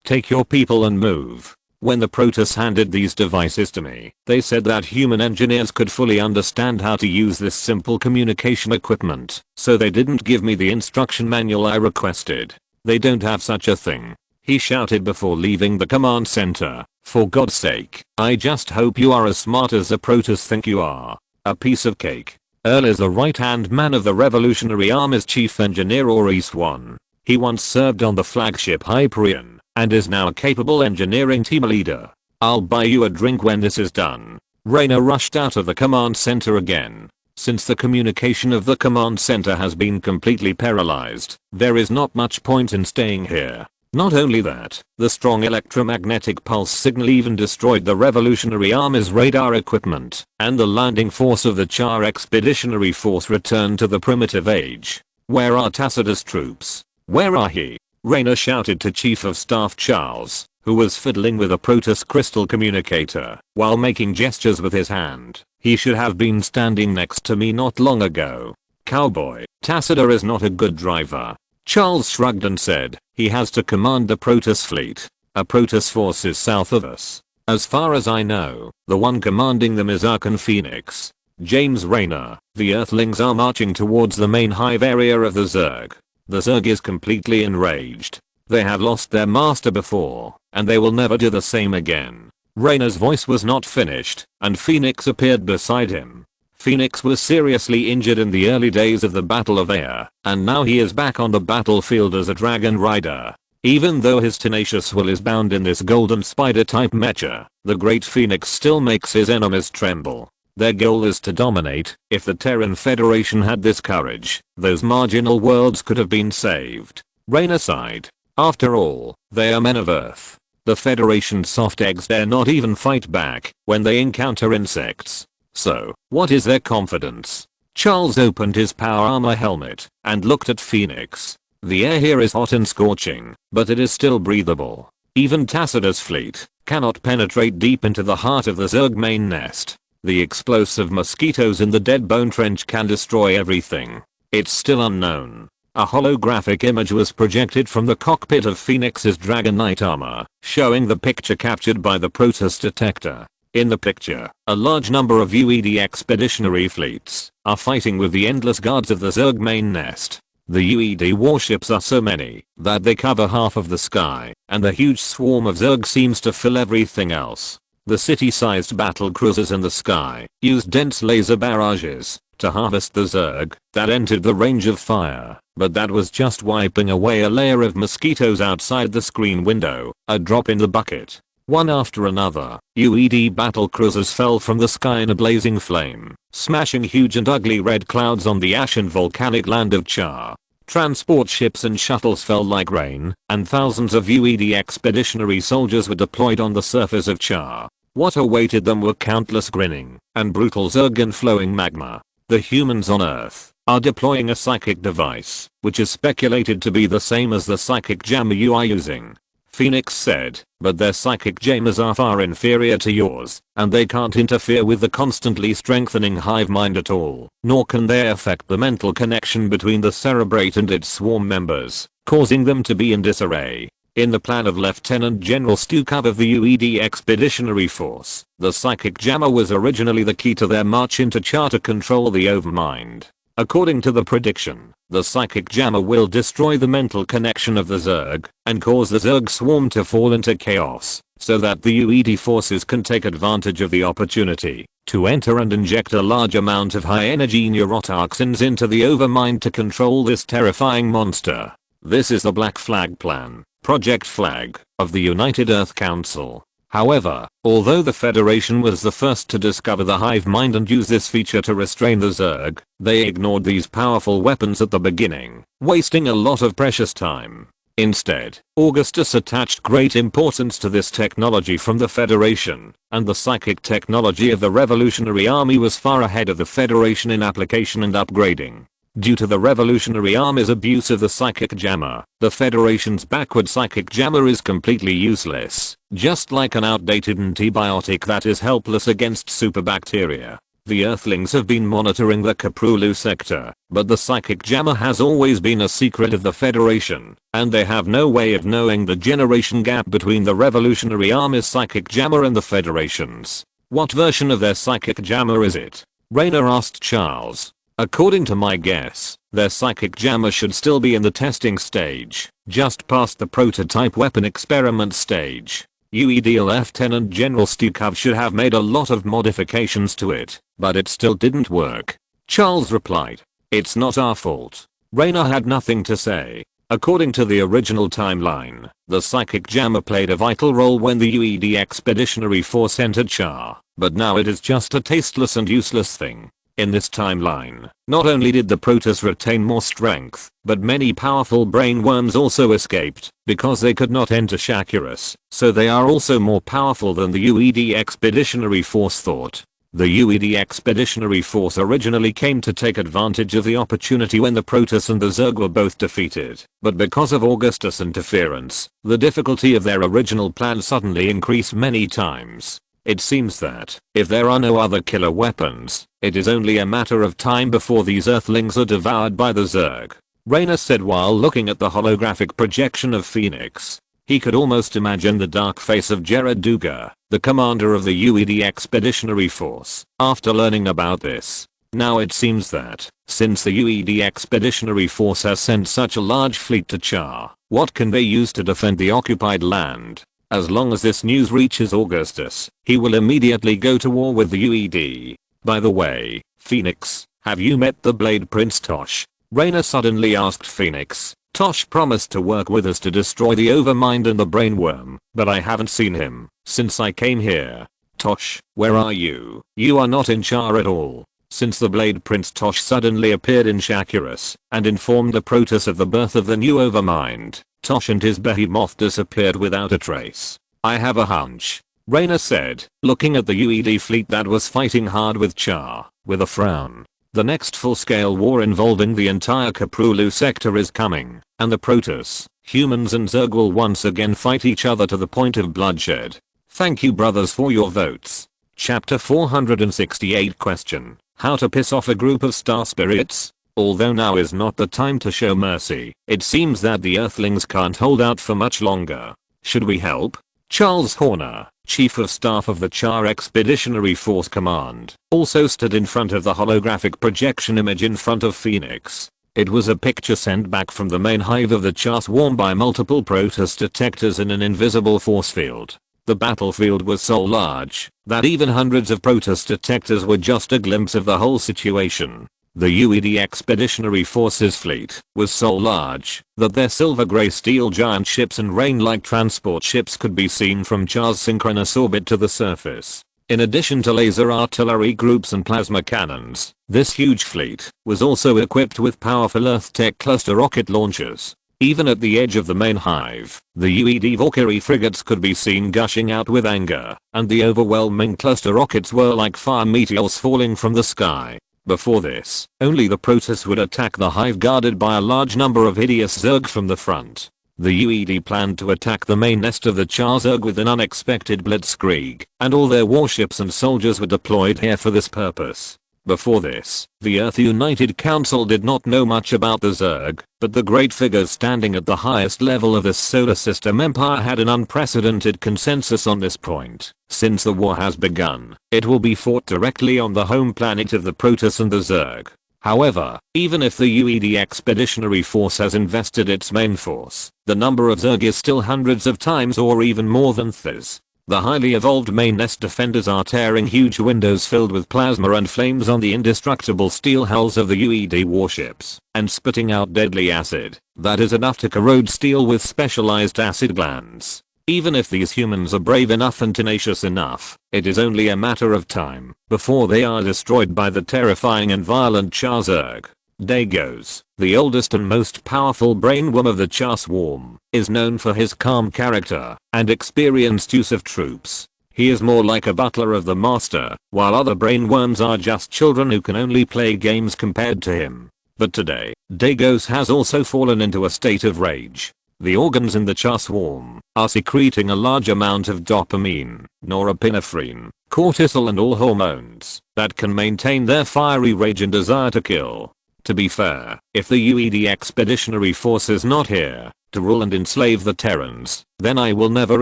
Take your people and move. When the Protoss handed these devices to me, they said that human engineers could fully understand how to use this simple communication equipment, so they didn't give me the instruction manual I requested. They don't have such a thing. He shouted before leaving the command center. For God's sake, I just hope you are as smart as the Protoss think you are. A piece of cake. Earl is the right-hand man of the Revolutionary Army's chief engineer Aurice 1. He once served on the flagship Hyperion, and is now a capable engineering team leader. I'll buy you a drink when this is done. Raynor rushed out of the command center again. Since the communication of the command center has been completely paralyzed, there is not much point in staying here. Not only that, the strong electromagnetic pulse signal even destroyed the Revolutionary Army's radar equipment, and the landing force of the Char Expeditionary Force returned to the primitive age. Where are Tacitus' troops? Where are he? Raynor shouted to Chief of Staff Charles, who was fiddling with a Protoss crystal communicator while making gestures with his hand. He should have been standing next to me not long ago. Cowboy, Tassida is not a good driver. Charles shrugged and said, he has to command the Protoss fleet. A Protoss force is south of us. As far as I know, the one commanding them is Archon Phoenix. James Raynor, the Earthlings are marching towards the main hive area of the Zerg. The Zerg is completely enraged. They have lost their master before, and they will never do the same again. Raynor's voice was not finished, and Phoenix appeared beside him. Phoenix was seriously injured in the early days of the Battle of Air, and now he is back on the battlefield as a dragon rider. Even though his tenacious will is bound in this golden spider type mecha, the great Phoenix still makes his enemies tremble. Their goal is to dominate. If the Terran Federation had this courage, those marginal worlds could have been saved. Raynor sighed. After all, they are men of Earth. The Federation's soft eggs dare not even fight back when they encounter insects. So, what is their confidence? Charles opened his power armor helmet and looked at Phoenix. The air here is hot and scorching, but it is still breathable. Even Tacitus' fleet cannot penetrate deep into the heart of the Zerg main nest. The explosive mosquitoes in the Dead Bone Trench can destroy everything. It's still unknown. A holographic image was projected from the cockpit of Phoenix's Dragon Knight armor, showing the picture captured by the Protoss detector. In the picture, a large number of UED expeditionary fleets are fighting with the endless guards of the Zerg main nest. The UED warships are so many that they cover half of the sky, and the huge swarm of Zerg seems to fill everything else. The city-sized battle cruisers in the sky used dense laser barrages to harvest the Zerg that entered the range of fire, but that was just wiping away a layer of mosquitoes outside the screen window, a drop in the bucket. One after another, UED battle cruisers fell from the sky in a blazing flame, smashing huge and ugly red clouds on the ashen volcanic land of Char. Transport ships and shuttles fell like rain, and thousands of UED expeditionary soldiers were deployed on the surface of Char. What awaited them were countless grinning and brutal Zerg and flowing magma. The humans on Earth are deploying a psychic device, which is speculated to be the same as the psychic jammer you are using. Phoenix said, but their psychic jammers are far inferior to yours, and they can't interfere with the constantly strengthening hive mind at all, nor can they affect the mental connection between the Cerebrate and its swarm members, causing them to be in disarray. In the plan of Lieutenant General Stukov of the UED Expeditionary Force, the psychic jammer was originally the key to their march into Char to control the overmind. According to the prediction, the psychic jammer will destroy the mental connection of the Zerg and cause the Zerg swarm to fall into chaos, so that the UED forces can take advantage of the opportunity to enter and inject a large amount of high-energy neurotoxins into the overmind to control this terrifying monster. This is the Black Flag Plan, Project Flag, of the United Earth Council. However, although the Federation was the first to discover the hive mind and use this feature to restrain the Zerg, they ignored these powerful weapons at the beginning, wasting a lot of precious time. Instead, Augustus attached great importance to this technology from the Federation, and the psychic technology of the Revolutionary Army was far ahead of the Federation in application and upgrading. Due to the Revolutionary Army's abuse of the psychic jammer, the Federation's backward psychic jammer is completely useless, just like an outdated antibiotic that is helpless against superbacteria. The Earthlings have been monitoring the Korhal sector, but the psychic jammer has always been a secret of the Federation, and they have no way of knowing the generation gap between the Revolutionary Army's psychic jammer and the Federation's. What version of their psychic jammer is it? Raynor asked Charles. According to my guess, their psychic jammer should still be in the testing stage, just past the prototype weapon experiment stage. UED Lieutenant General Stukov should have made a lot of modifications to it, but it still didn't work. Charles replied. It's not our fault. Raynor had nothing to say. According to the original timeline, the psychic jammer played a vital role when the UED Expeditionary Force entered Char, but now it is just a tasteless and useless thing. In this timeline, not only did the Protoss retain more strength, but many powerful brain worms also escaped, because they could not enter Shakuras, so they are also more powerful than the UED Expeditionary Force thought. The UED Expeditionary Force originally came to take advantage of the opportunity when the Protoss and the Zerg were both defeated, but because of Augustus' interference, the difficulty of their original plan suddenly increased many times. It seems that, if there are no other killer weapons, it is only a matter of time before these Earthlings are devoured by the Zerg. Raynor said while looking at the holographic projection of Phoenix. He could almost imagine the dark face of Jared Duga, the commander of the UED Expeditionary Force, after learning about this. Now it seems that, since the UED Expeditionary Force has sent such a large fleet to Char, what can they use to defend the occupied land? As long as this news reaches Augustus, he will immediately go to war with the UED. By the way, Phoenix, have you met the Blade Prince Tosh? Raynor suddenly asked Phoenix. Tosh promised to work with us to destroy the Overmind and the Brainworm, but I haven't seen him since I came here. Tosh, where are you? You are not in Char at all. Since the Blade Prince Tosh suddenly appeared in Shakuras and informed the Protoss of the birth of the new Overmind, Tosh and his behemoth disappeared without a trace. I have a hunch, Raynor said, looking at the UED fleet that was fighting hard with Char, with a frown. The next full-scale war involving the entire Korhal sector is coming, and the Protoss, humans and Zerg will once again fight each other to the point of bloodshed. Thank you brothers for your votes. Chapter 468 Question. How to piss off a group of star spirits? Although now is not the time to show mercy, it seems that the Earthlings can't hold out for much longer. Should we help? Charles Horner, Chief of Staff of the Char Expeditionary Force Command, also stood in front of the holographic projection image in front of Phoenix. It was a picture sent back from the main hive of the Char swarm by multiple Protoss detectors in an invisible force field. The battlefield was so large that even hundreds of Protoss detectors were just a glimpse of the whole situation. The UED Expeditionary Force's fleet was so large that their silver-grey steel giant ships and rain-like transport ships could be seen from Char's synchronous orbit to the surface. In addition to laser artillery groups and plasma cannons, this huge fleet was also equipped with powerful Earth-Tech cluster rocket launchers. Even at the edge of the main hive, the UED Valkyrie frigates could be seen gushing out with anger, and the overwhelming cluster rockets were like fire meteors falling from the sky. Before this, only the Protoss would attack the hive guarded by a large number of hideous Zerg from the front. The UED planned to attack the main nest of the Char Zerg with an unexpected blitzkrieg, and all their warships and soldiers were deployed here for this purpose. Before this, the Earth United Council did not know much about the Zerg, but the great figures standing at the highest level of this solar system empire had an unprecedented consensus on this point. Since the war has begun, it will be fought directly on the home planet of the Protoss and the Zerg. However, even if the UED Expeditionary Force has invested its main force, the number of Zerg is still hundreds of times or even more than Ths. The highly evolved main nest defenders are tearing huge windows filled with plasma and flames on the indestructible steel hulls of the UED warships, and spitting out deadly acid that is enough to corrode steel with specialized acid glands. Even if these humans are brave enough and tenacious enough, it is only a matter of time before they are destroyed by the terrifying and violent Char Zerg. Dagos, the oldest and most powerful brainworm of the Char swarm, is known for his calm character and experienced use of troops. He is more like a butler of the master, while other brainworms are just children who can only play games compared to him. But today, Dagos has also fallen into a state of rage. The organs in the Char swarm are secreting a large amount of dopamine, norepinephrine, cortisol and all hormones that can maintain their fiery rage and desire to kill. To be fair, if the UED Expeditionary Force is not here to rule and enslave the Terrans, then I will never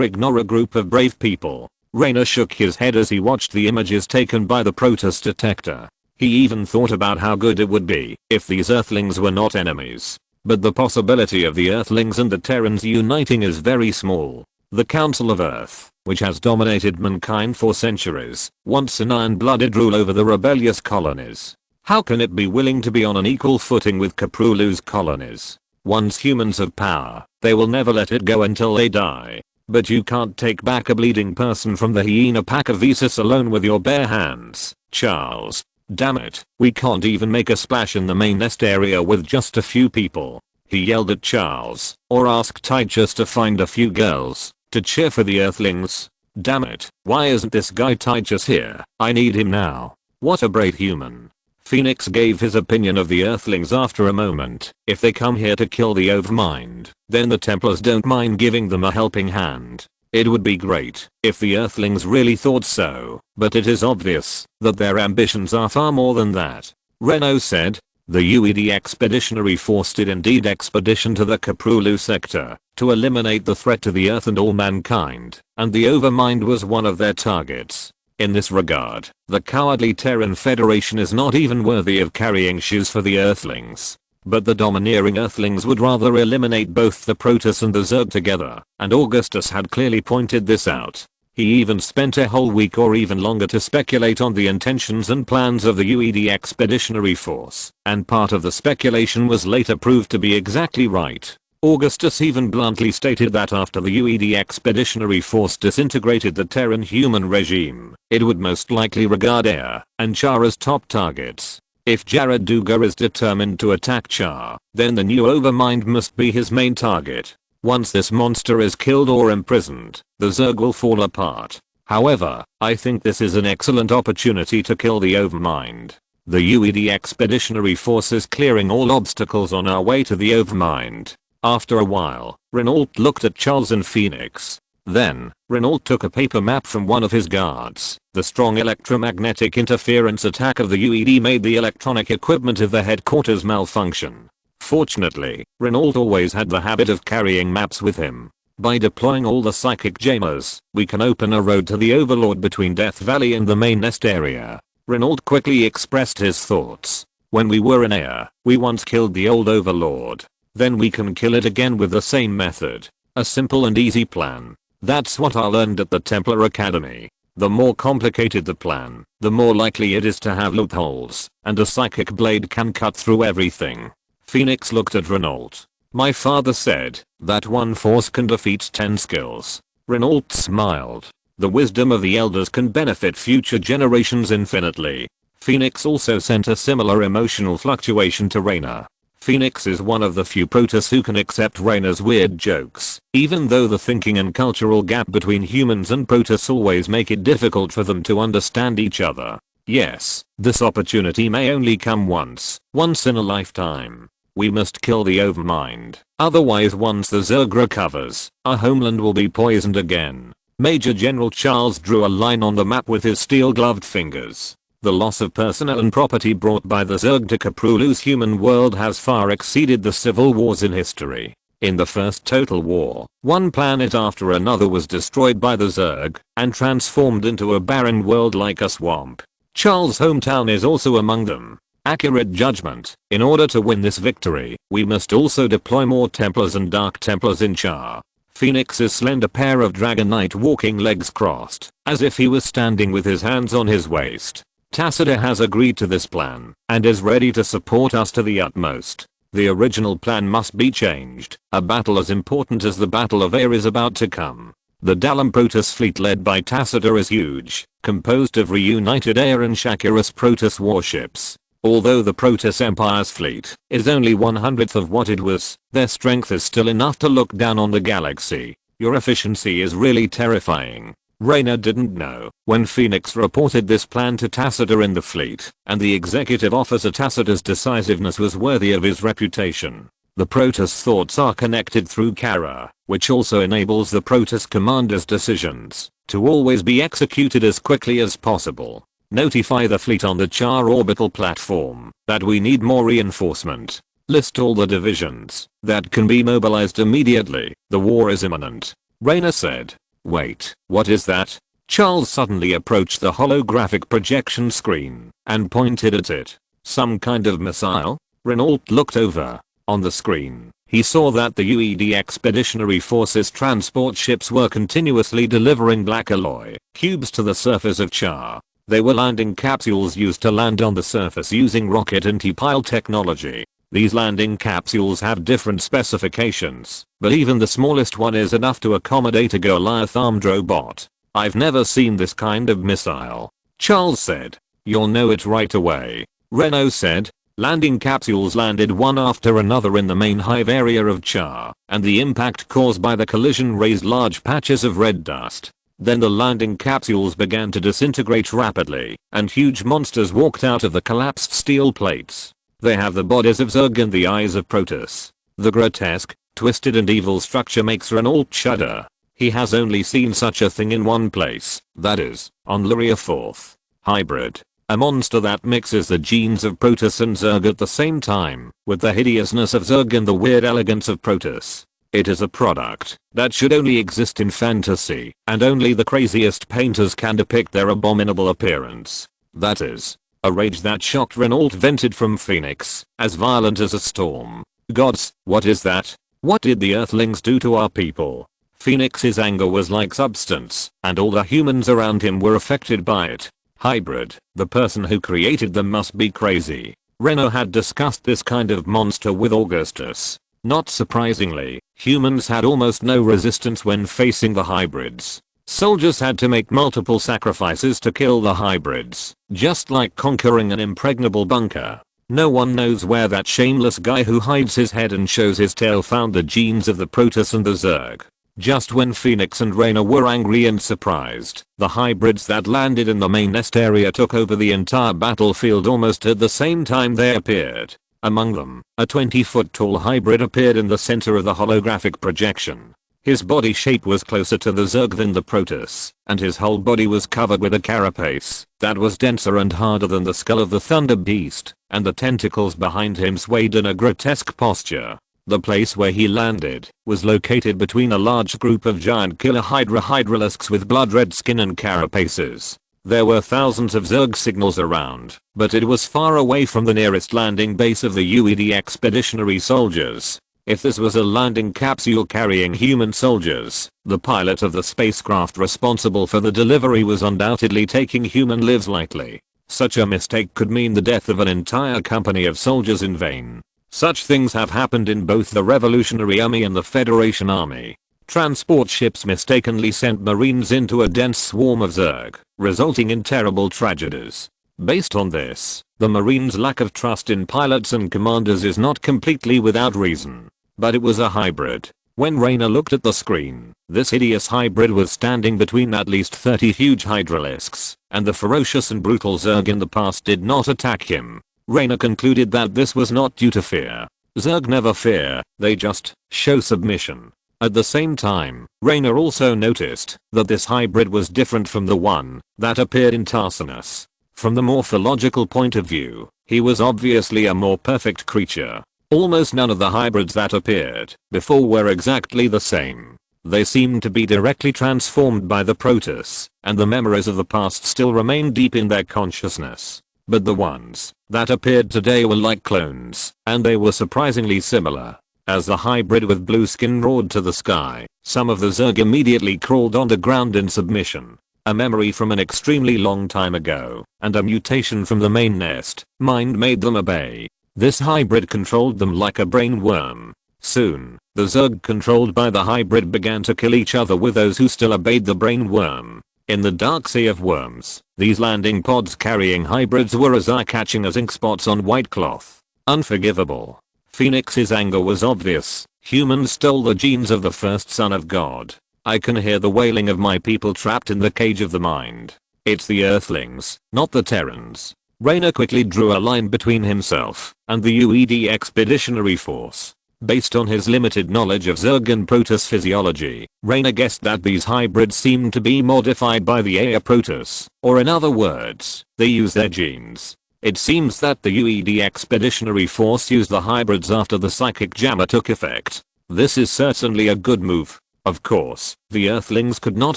ignore a group of brave people. Raynor shook his head as he watched the images taken by the Protoss detector. He even thought about how good it would be if these Earthlings were not enemies. But the possibility of the Earthlings and the Terrans uniting is very small. The Council of Earth, which has dominated mankind for centuries, wants an iron-blooded rule over the rebellious colonies. How can it be willing to be on an equal footing with Cthulhu's colonies? Once humans have power, they will never let it go until they die. But you can't take back a bleeding person from the hyena pack of Visas alone with your bare hands, Charles. Damn it, we can't even make a splash in the main nest area with just a few people. He yelled at Charles, or asked Titus to find a few girls to cheer for the Earthlings. Damn it, why isn't this guy Titus here? I need him now. What a brave human. Phoenix gave his opinion of the Earthlings after a moment. If they come here to kill the Overmind, then the Templars don't mind giving them a helping hand. It would be great if the Earthlings really thought so, but it is obvious that their ambitions are far more than that. Raynor said, the UED Expeditionary Force did indeed expedition to the Cthulhu sector to eliminate the threat to the Earth and all mankind, and the Overmind was one of their targets. In this regard, the cowardly Terran Federation is not even worthy of carrying shoes for the Earthlings. But the domineering Earthlings would rather eliminate both the Protoss and the Zerg together, and Augustus had clearly pointed this out. He even spent a whole week or even longer to speculate on the intentions and plans of the UED Expeditionary Force, and part of the speculation was later proved to be exactly right. Augustus even bluntly stated that after the UED Expeditionary Force disintegrated the Terran human regime, it would most likely regard Air and Char as top targets. If Jared Duga is determined to attack Char, then the new Overmind must be his main target. Once this monster is killed or imprisoned, the Zerg will fall apart. However, I think this is an excellent opportunity to kill the Overmind. The UED Expeditionary Force is clearing all obstacles on our way to the Overmind. After a while, Raynor looked at Charles and Phoenix. Then, Raynor took a paper map from one of his guards. The strong electromagnetic interference attack of the UED made the electronic equipment of the headquarters malfunction. Fortunately, Raynor always had the habit of carrying maps with him. By deploying all the psychic jammers, we can open a road to the Overlord between Death Valley and the main nest area. Raynor quickly expressed his thoughts. When we were in Air, we once killed the old Overlord. Then we can kill it again with the same method. A simple and easy plan. That's what I learned at the Templar Academy. The more complicated the plan, the more likely it is to have loopholes, and a psychic blade can cut through everything. Phoenix looked at Raynor. My father said that one force can defeat 10 skills. Raynor smiled. The wisdom of the elders can benefit future generations infinitely. Phoenix also sent a similar emotional fluctuation to Raynor. Phoenix is one of the few Protoss who can accept Raynor's weird jokes, even though the thinking and cultural gap between humans and Protoss always make it difficult for them to understand each other. Yes, this opportunity may only come once in a lifetime. We must kill the Overmind, otherwise once the Zerg recovers, our homeland will be poisoned again. Major General Charles drew a line on the map with his steel-gloved fingers. The loss of personnel and property brought by the Zerg to Cthulhu's human world has far exceeded the civil wars in history. In the first total war, one planet after another was destroyed by the Zerg and transformed into a barren world like a swamp. Charles' hometown is also among them. Accurate judgment. In order to win this victory, we must also deploy more Templars and Dark Templars in Char. Phoenix's slender pair of dragonite walking legs crossed, as if he was standing with his hands on his waist. Tassiter has agreed to this plan, and is ready to support us to the utmost. The original plan must be changed. A battle as important as the Battle of Air is about to come. The Dalam Protoss fleet led by Tassiter is huge, composed of reunited Air and Shakuras Protoss warships. Although the Protoss Empire's fleet is only 1/100th of what it was, their strength is still enough to look down on the galaxy. Your efficiency is really terrifying. Raynor didn't know when Phoenix reported this plan to Tassiter in the fleet, and the executive officer Tassiter's decisiveness was worthy of his reputation. The Protoss thoughts are connected through Kara, which also enables the Protoss commander's decisions to always be executed as quickly as possible. Notify the fleet on the Char orbital platform that we need more reinforcement. List all the divisions that can be mobilized immediately. The war is imminent. Raynor said. Wait, what is that? Charles suddenly approached the holographic projection screen and pointed at it. Some kind of missile? Renault looked over. On the screen, he saw that the UED Expeditionary Forces transport ships were continuously delivering black alloy cubes to the surface of Char. They were landing capsules used to land on the surface using rocket anti-pile technology. These landing capsules have different specifications, but even the smallest one is enough to accommodate a Goliath armed robot. I've never seen this kind of missile. Charles said. You'll know it right away. Renault said. Landing capsules landed one after another in the main hive area of Char, and the impact caused by the collision raised large patches of red dust. Then the landing capsules began to disintegrate rapidly, and huge monsters walked out of the collapsed steel plates. They have the bodies of Zerg and the eyes of Protoss. The grotesque, twisted and evil structure makes Renault shudder. He has only seen such a thing in one place, that is, on Luria IV. Hybrid. A monster that mixes the genes of Protoss and Zerg at the same time, with the hideousness of Zerg and the weird elegance of Protoss. It is a product that should only exist in fantasy, and only the craziest painters can depict their abominable appearance. That is, a rage that shocked Renault vented from Phoenix, as violent as a storm. Gods, what is that? What did the Earthlings do to our people? Phoenix's anger was like substance, and all the humans around him were affected by it. Hybrid, the person who created them must be crazy. Renault had discussed this kind of monster with Augustus. Not surprisingly, humans had almost no resistance when facing the hybrids. Soldiers had to make multiple sacrifices to kill the hybrids, just like conquering an impregnable bunker. No one knows where that shameless guy who hides his head and shows his tail found the genes of the Protoss and the Zerg. Just when Phoenix and Raynor were angry and surprised, the hybrids that landed in the main nest area took over the entire battlefield almost at the same time they appeared. Among them, a 20-foot tall hybrid appeared in the center of the holographic projection. His body shape was closer to the Zerg than the Protoss, and his whole body was covered with a carapace that was denser and harder than the skull of the Thunder Beast, and the tentacles behind him swayed in a grotesque posture. The place where he landed was located between a large group of giant killer hydralisks with blood-red skin and carapaces. There were thousands of Zerg signals around, but it was far away from the nearest landing base of the UED expeditionary soldiers. If this was a landing capsule carrying human soldiers, the pilot of the spacecraft responsible for the delivery was undoubtedly taking human lives lightly. Such a mistake could mean the death of an entire company of soldiers in vain. Such things have happened in both the Revolutionary Army and the Federation Army. Transport ships mistakenly sent Marines into a dense swarm of Zerg, resulting in terrible tragedies. Based on this, the Marines' lack of trust in pilots and commanders is not completely without reason. But it was a hybrid. When Raynor looked at the screen, this hideous hybrid was standing between at least 30 huge hydralisks, and the ferocious and brutal Zerg in the past did not attack him. Raynor concluded that this was not due to fear. Zerg never fear, they just show submission. At the same time, Raynor also noticed that this hybrid was different from the one that appeared in Tarsinus. From the morphological point of view, he was obviously a more perfect creature. Almost none of the hybrids that appeared before were exactly the same. They seemed to be directly transformed by the Protoss, and the memories of the past still remained deep in their consciousness. But the ones that appeared today were like clones, and they were surprisingly similar. As the hybrid with blue skin roared to the sky, some of the Zerg immediately crawled on the ground in submission. A memory from an extremely long time ago, and a mutation from the main nest, mind made them obey. This hybrid controlled them like a brain worm. Soon, the Zerg controlled by the hybrid began to kill each other with those who still obeyed the brain worm. In the dark sea of worms, these landing pods carrying hybrids were as eye-catching as ink spots on white cloth. Unforgivable. Phoenix's anger was obvious. Humans stole the genes of the first son of God. I can hear the wailing of my people trapped in the cage of the mind. It's the Earthlings, not the Terrans. Raynor quickly drew a line between himself and the UED Expeditionary Force. Based on his limited knowledge of Zerg and Protoss physiology, Raynor guessed that these hybrids seemed to be modified by the Aya Protoss, or in other words, they use their genes. It seems that the UED Expeditionary Force used the hybrids after the psychic jammer took effect. This is certainly a good move. Of course, the Earthlings could not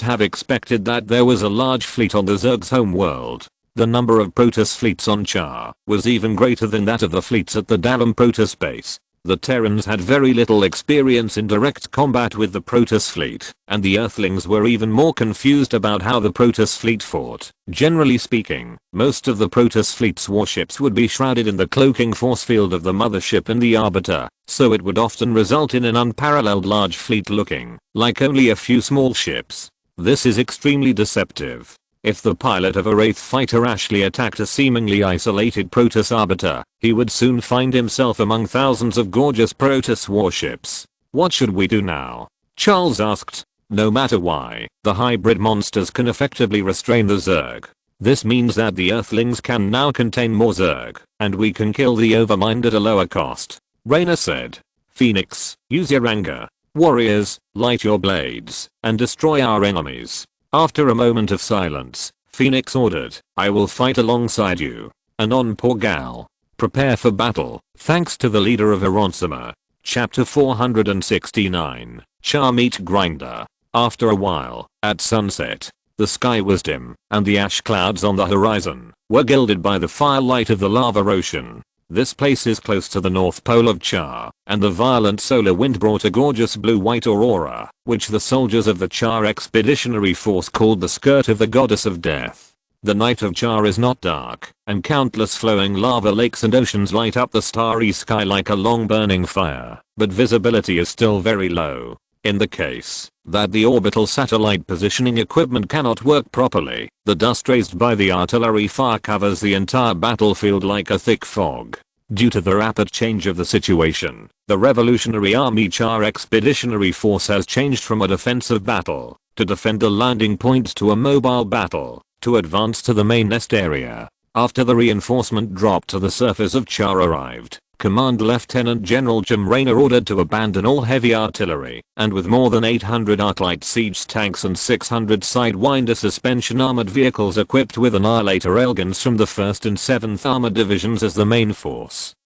have expected that there was a large fleet on the Zerg's home world. The number of Protoss fleets on Char was even greater than that of the fleets at the Darum Protoss base. The Terrans had very little experience in direct combat with the Protoss fleet, and the Earthlings were even more confused about how the Protoss fleet fought. Generally speaking, most of the Protoss fleet's warships would be shrouded in the cloaking force field of the mothership and the Arbiter, so it would often result in an unparalleled large fleet looking like only a few small ships. This is extremely deceptive. If the pilot of a Wraith fighter actually attacked a seemingly isolated Protoss Arbiter, he would soon find himself among thousands of gorgeous Protoss warships. What should we do now? Charles asked. No matter why, the hybrid monsters can effectively restrain the Zerg. This means that the Earthlings can now contain more Zerg, and we can kill the Overmind at a lower cost. Raynor said. Phoenix, use your anger. Warriors, light your blades, and destroy our enemies. After a moment of silence, Phoenix ordered, I will fight alongside you. Anon Porgal. Prepare for battle, thanks to the leader of Aronsima. Chapter 469, Char Meat Grinder. After a while, at sunset, the sky was dim, and the ash clouds on the horizon were gilded by the firelight of the lava ocean. This place is close to the North Pole of Char, and the violent solar wind brought a gorgeous blue-white aurora, which the soldiers of the Char Expeditionary Force called the skirt of the Goddess of Death. The night of Char is not dark, and countless flowing lava lakes and oceans light up the starry sky like a long burning fire, but visibility is still very low. In the case that the orbital satellite positioning equipment cannot work properly, the dust raised by the artillery fire covers the entire battlefield like a thick fog. Due to the rapid change of the situation, the Revolutionary Army Char Expeditionary Force has changed from a defensive battle to defend the landing point to a mobile battle to advance to the main nest area. After the reinforcement drop to the surface of Char arrived, Command Lieutenant General Jim Raynor ordered to abandon all heavy artillery, and with more than 800 arc-light siege tanks and 600 Sidewinder suspension armored vehicles equipped with Annihilator railguns from the 1st and 7th Armored Divisions as the main force.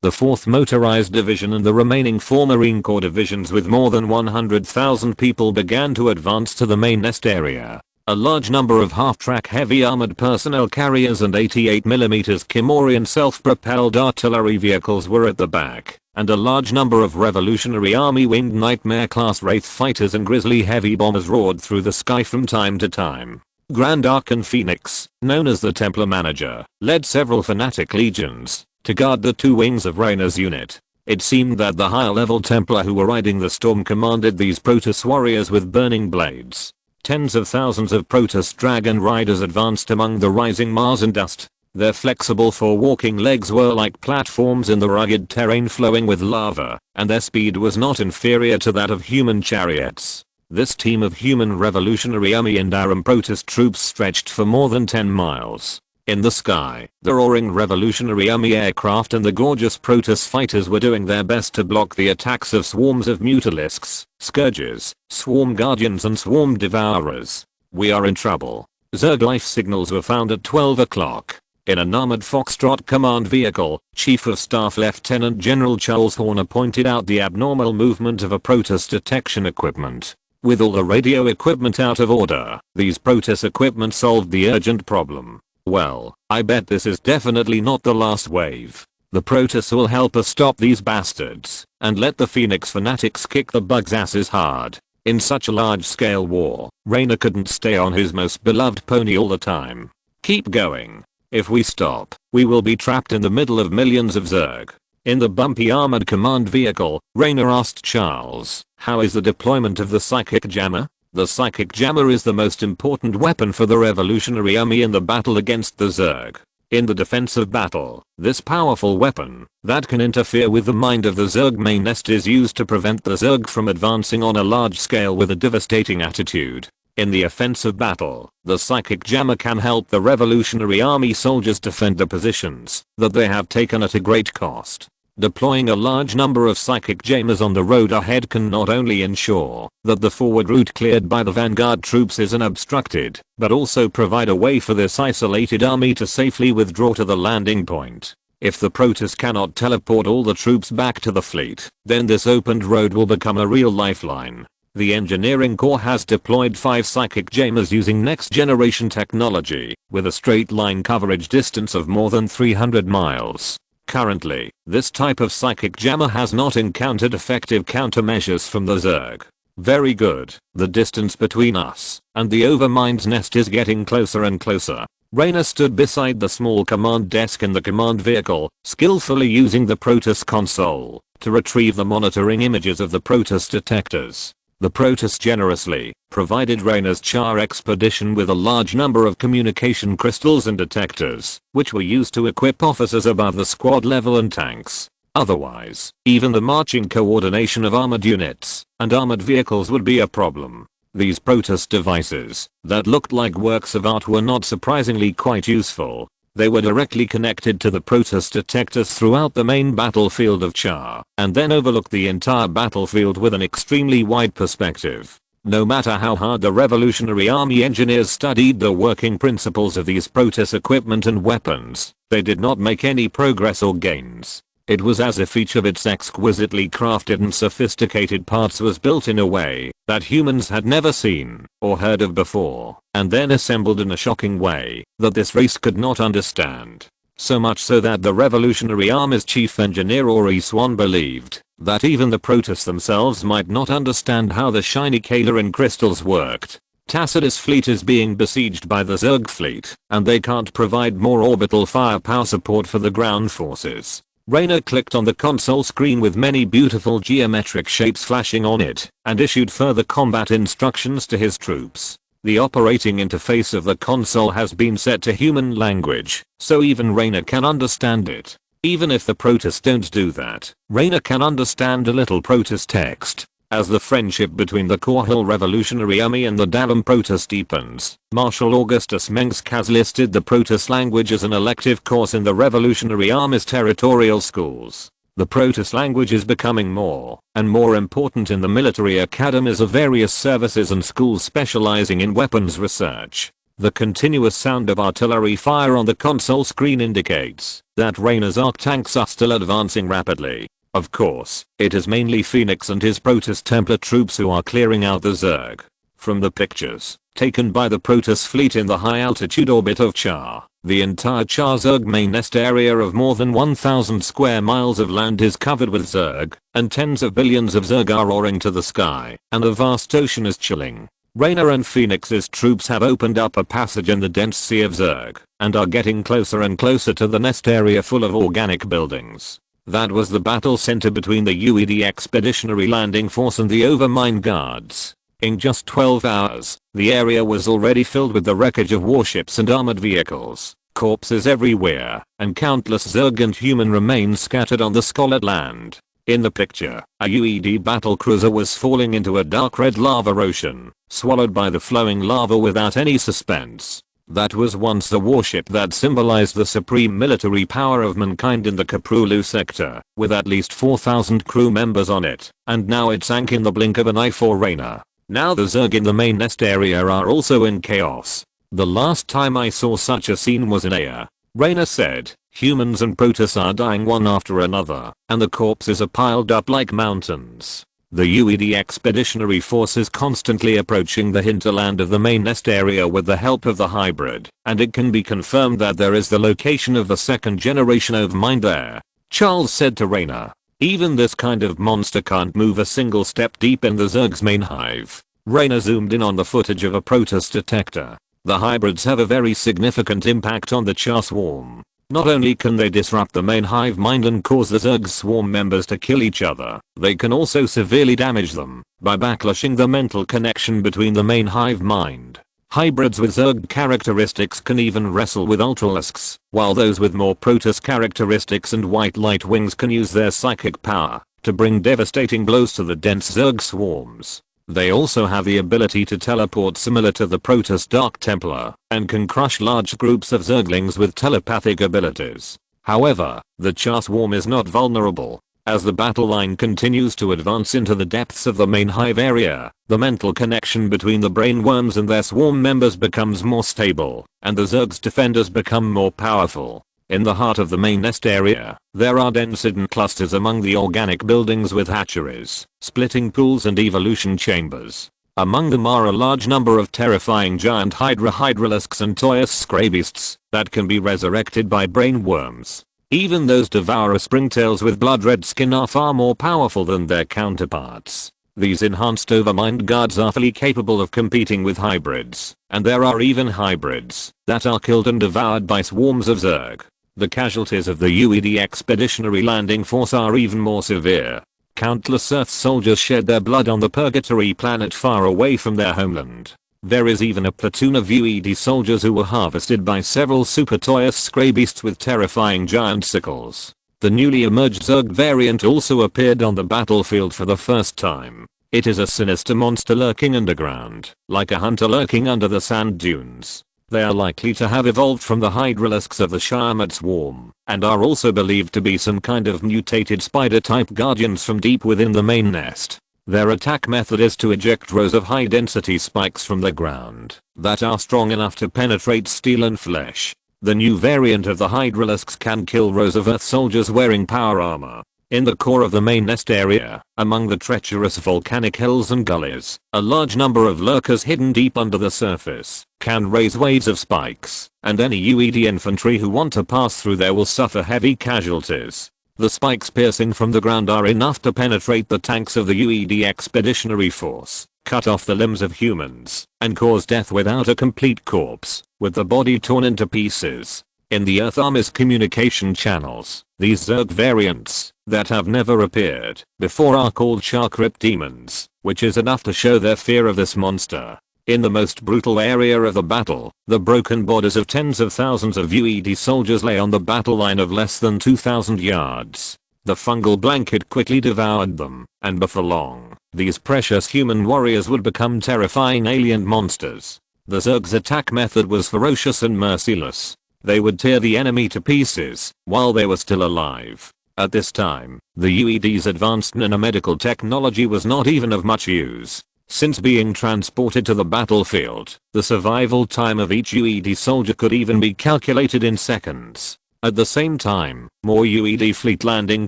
The 4th Motorized Division and the remaining 4 Marine Corps divisions with more than 100,000 people began to advance to the main nest area. A large number of half-track heavy armored personnel carriers and 88mm Kel-morian self-propelled artillery vehicles were at the back, and a large number of Revolutionary Army Winged Nightmare-class Wraith fighters and Grizzly heavy bombers roared through the sky from time to time. Grand Archon Phoenix, known as the Templar Manager, led several fanatic legions to guard the two wings of Raynor's unit. It seemed that the higher-level Templar who were riding the storm commanded these Protoss warriors with burning blades. Tens of thousands of Protoss dragon riders advanced among the rising Mars and dust. Their flexible four-walking legs were like platforms in the rugged terrain flowing with lava, and their speed was not inferior to that of human chariots. This team of human Revolutionary Army and Darum Protoss troops stretched for more than 10 miles. In the sky, the roaring Revolutionary Army aircraft and the gorgeous Protoss fighters were doing their best to block the attacks of swarms of Mutalisks, Scourges, Swarm Guardians and Swarm Devourers. We are in trouble. Zerg life signals were found at 12 o'clock. In an armored Foxtrot command vehicle, Chief of Staff Lieutenant General Charles Horner pointed out the abnormal movement of a Protoss detection equipment. With all the radio equipment out of order, these Protoss equipment solved the urgent problem. Well, I bet this is definitely not the last wave. The Protoss will help us stop these bastards, and let the Phoenix fanatics kick the bugs' asses hard. In such a large-scale war, Raynor couldn't stay on his most beloved pony all the time. Keep going. If we stop, we will be trapped in the middle of millions of Zerg. In the bumpy armored command vehicle, Raynor asked Charles, how is the deployment of the psychic jammer? The psychic jammer is the most important weapon for the Revolutionary Army in the battle against the Zerg. In the defensive battle, this powerful weapon, that can interfere with the mind of the Zerg main nest, is used to prevent the Zerg from advancing on a large scale with a devastating attitude. In the offensive battle, the psychic jammer can help the Revolutionary Army soldiers defend the positions that they have taken at a great cost. Deploying a large number of psychic jammers on the road ahead can not only ensure that the forward route cleared by the vanguard troops is unobstructed, but also provide a way for this isolated army to safely withdraw to the landing point. If the Protoss cannot teleport all the troops back to the fleet, then this opened road will become a real lifeline. The Engineering Corps has deployed 5 psychic jammers using next generation technology, with a straight line coverage distance of more than 300 miles. Currently, this type of psychic jammer has not encountered effective countermeasures from the Zerg. Very good. The distance between us and the Overmind's nest is getting closer and closer. Raynor stood beside the small command desk in the command vehicle, skillfully using the Protoss console to retrieve the monitoring images of the Protoss detectors. The Protoss generously provided Raynor's Char expedition with a large number of communication crystals and detectors, which were used to equip officers above the squad level and tanks. Otherwise, even the marching coordination of armored units and armored vehicles would be a problem. These Protoss devices that looked like works of art were not surprisingly quite useful. They were directly connected to the Protoss detectors throughout the main battlefield of Char, and then overlooked the entire battlefield with an extremely wide perspective. No matter how hard the Revolutionary Army engineers studied the working principles of these Protoss equipment and weapons, they did not make any progress or gains. It was as if each of its exquisitely crafted and sophisticated parts was built in a way that humans had never seen or heard of before, and then assembled in a shocking way that this race could not understand. So much so that the Revolutionary Army's chief engineer Ori Swan believed that even the Protoss themselves might not understand how the shiny Kel-morian crystals worked. Tacitus' fleet is being besieged by the Zerg fleet, and they can't provide more orbital firepower support for the ground forces. Raynor clicked on the console screen with many beautiful geometric shapes flashing on it, and issued further combat instructions to his troops. The operating interface of the console has been set to human language, so even Raynor can understand it. Even if the Protoss don't do that, Raynor can understand a little Protoss text. As the friendship between the Korhal Revolutionary Army and the Davam Protoss deepens, Marshal Augustus Mengsk has listed the Protoss language as an elective course in the Revolutionary Army's territorial schools. The Protoss language is becoming more and more important in the military academies of various services and schools specializing in weapons research. The continuous sound of artillery fire on the console screen indicates that Raynor's arc tanks are still advancing rapidly. Of course, it is mainly Phoenix and his Protoss Templar troops who are clearing out the Zerg. From the pictures taken by the Protoss fleet in the high altitude orbit of Char, the entire Char Zerg main nest area of more than 1,000 square miles of land is covered with Zerg, and tens of billions of Zerg are roaring to the sky, and the vast ocean is chilling. Raynor and Phoenix's troops have opened up a passage in the dense sea of Zerg, and are getting closer and closer to the nest area full of organic buildings. That was the battle center between the UED Expeditionary Landing Force and the Overmind Guards. In just 12 hours, the area was already filled with the wreckage of warships and armored vehicles, corpses everywhere, and countless Zerg and human remains scattered on the scolled land. In the picture, a UED battlecruiser was falling into a dark red lava ocean, swallowed by the flowing lava without any suspense. That was once the warship that symbolized the supreme military power of mankind in the Kaprulu sector, with at least 4,000 crew members on it, and now it sank in the blink of an eye for Raynor. Now the Zerg in the main nest area are also in chaos. The last time I saw such a scene was in Aya. Raynor said, humans and Protoss are dying one after another, and the corpses are piled up like mountains. The UED Expeditionary Force is constantly approaching the hinterland of the main nest area with the help of the hybrid, and it can be confirmed that there is the location of the second generation Overmind there. Charles said to Raynor. Even this kind of monster can't move a single step deep in the Zerg's main hive. Raynor zoomed in on the footage of a Protoss detector. The hybrids have a very significant impact on the Char swarm. Not only can they disrupt the main hive mind and cause the Zerg's swarm members to kill each other, they can also severely damage them by backlashing the mental connection between the main hive mind. Hybrids with Zerg characteristics can even wrestle with ultralisks, while those with more Protoss characteristics and white light wings can use their psychic power to bring devastating blows to the dense Zerg swarms. They also have the ability to teleport similar to the Protoss Dark Templar and can crush large groups of Zerglings with telepathic abilities. However, the Char swarm is not vulnerable. As the battle line continues to advance into the depths of the main hive area, the mental connection between the brainworms and their swarm members becomes more stable, and the Zerg's defenders become more powerful. In the heart of the main nest area, there are dense hidden clusters among the organic buildings with hatcheries, splitting pools and evolution chambers. Among them are a large number of terrifying giant hydralisks and toyous scrabeasts that can be resurrected by brainworms. Even those devourer springtails with blood-red skin are far more powerful than their counterparts. These enhanced overmind guards are fully capable of competing with hybrids, and there are even hybrids that are killed and devoured by swarms of Zerg. The casualties of the UED Expeditionary Landing Force are even more severe. Countless Earth soldiers shed their blood on the Purgatory planet far away from their homeland. There is even a platoon of UED soldiers who were harvested by several super toyous scrabeasts with terrifying giant sickles. The newly emerged Zerg variant also appeared on the battlefield for the first time. It is a sinister monster lurking underground, like a hunter lurking under the sand dunes. They are likely to have evolved from the hydralisks of the Sharmat swarm, and are also believed to be some kind of mutated spider-type guardians from deep within the main nest. Their attack method is to eject rows of high-density spikes from the ground that are strong enough to penetrate steel and flesh. The new variant of the hydralisks can kill rows of Earth soldiers wearing power armor. In the core of the main nest area, among the treacherous volcanic hills and gullies, a large number of lurkers hidden deep under the surface can raise waves of spikes, and any UED infantry who want to pass through there will suffer heavy casualties. The spikes piercing from the ground are enough to penetrate the tanks of the UED Expeditionary Force, cut off the limbs of humans, and cause death without a complete corpse, with the body torn into pieces. In the Earth Army's communication channels, these Zerg variants that have never appeared before are called Char Crypt Demons, which is enough to show their fear of this monster. In the most brutal area of the battle, the broken bodies of tens of thousands of UED soldiers lay on the battle line of less than 2,000 yards. The fungal blanket quickly devoured them, and before long, these precious human warriors would become terrifying alien monsters. The Zerg's attack method was ferocious and merciless. They would tear the enemy to pieces while they were still alive. At this time, the UED's advanced nanomedical technology was not even of much use. Since being transported to the battlefield, the survival time of each UED soldier could even be calculated in seconds. At the same time, more UED fleet landing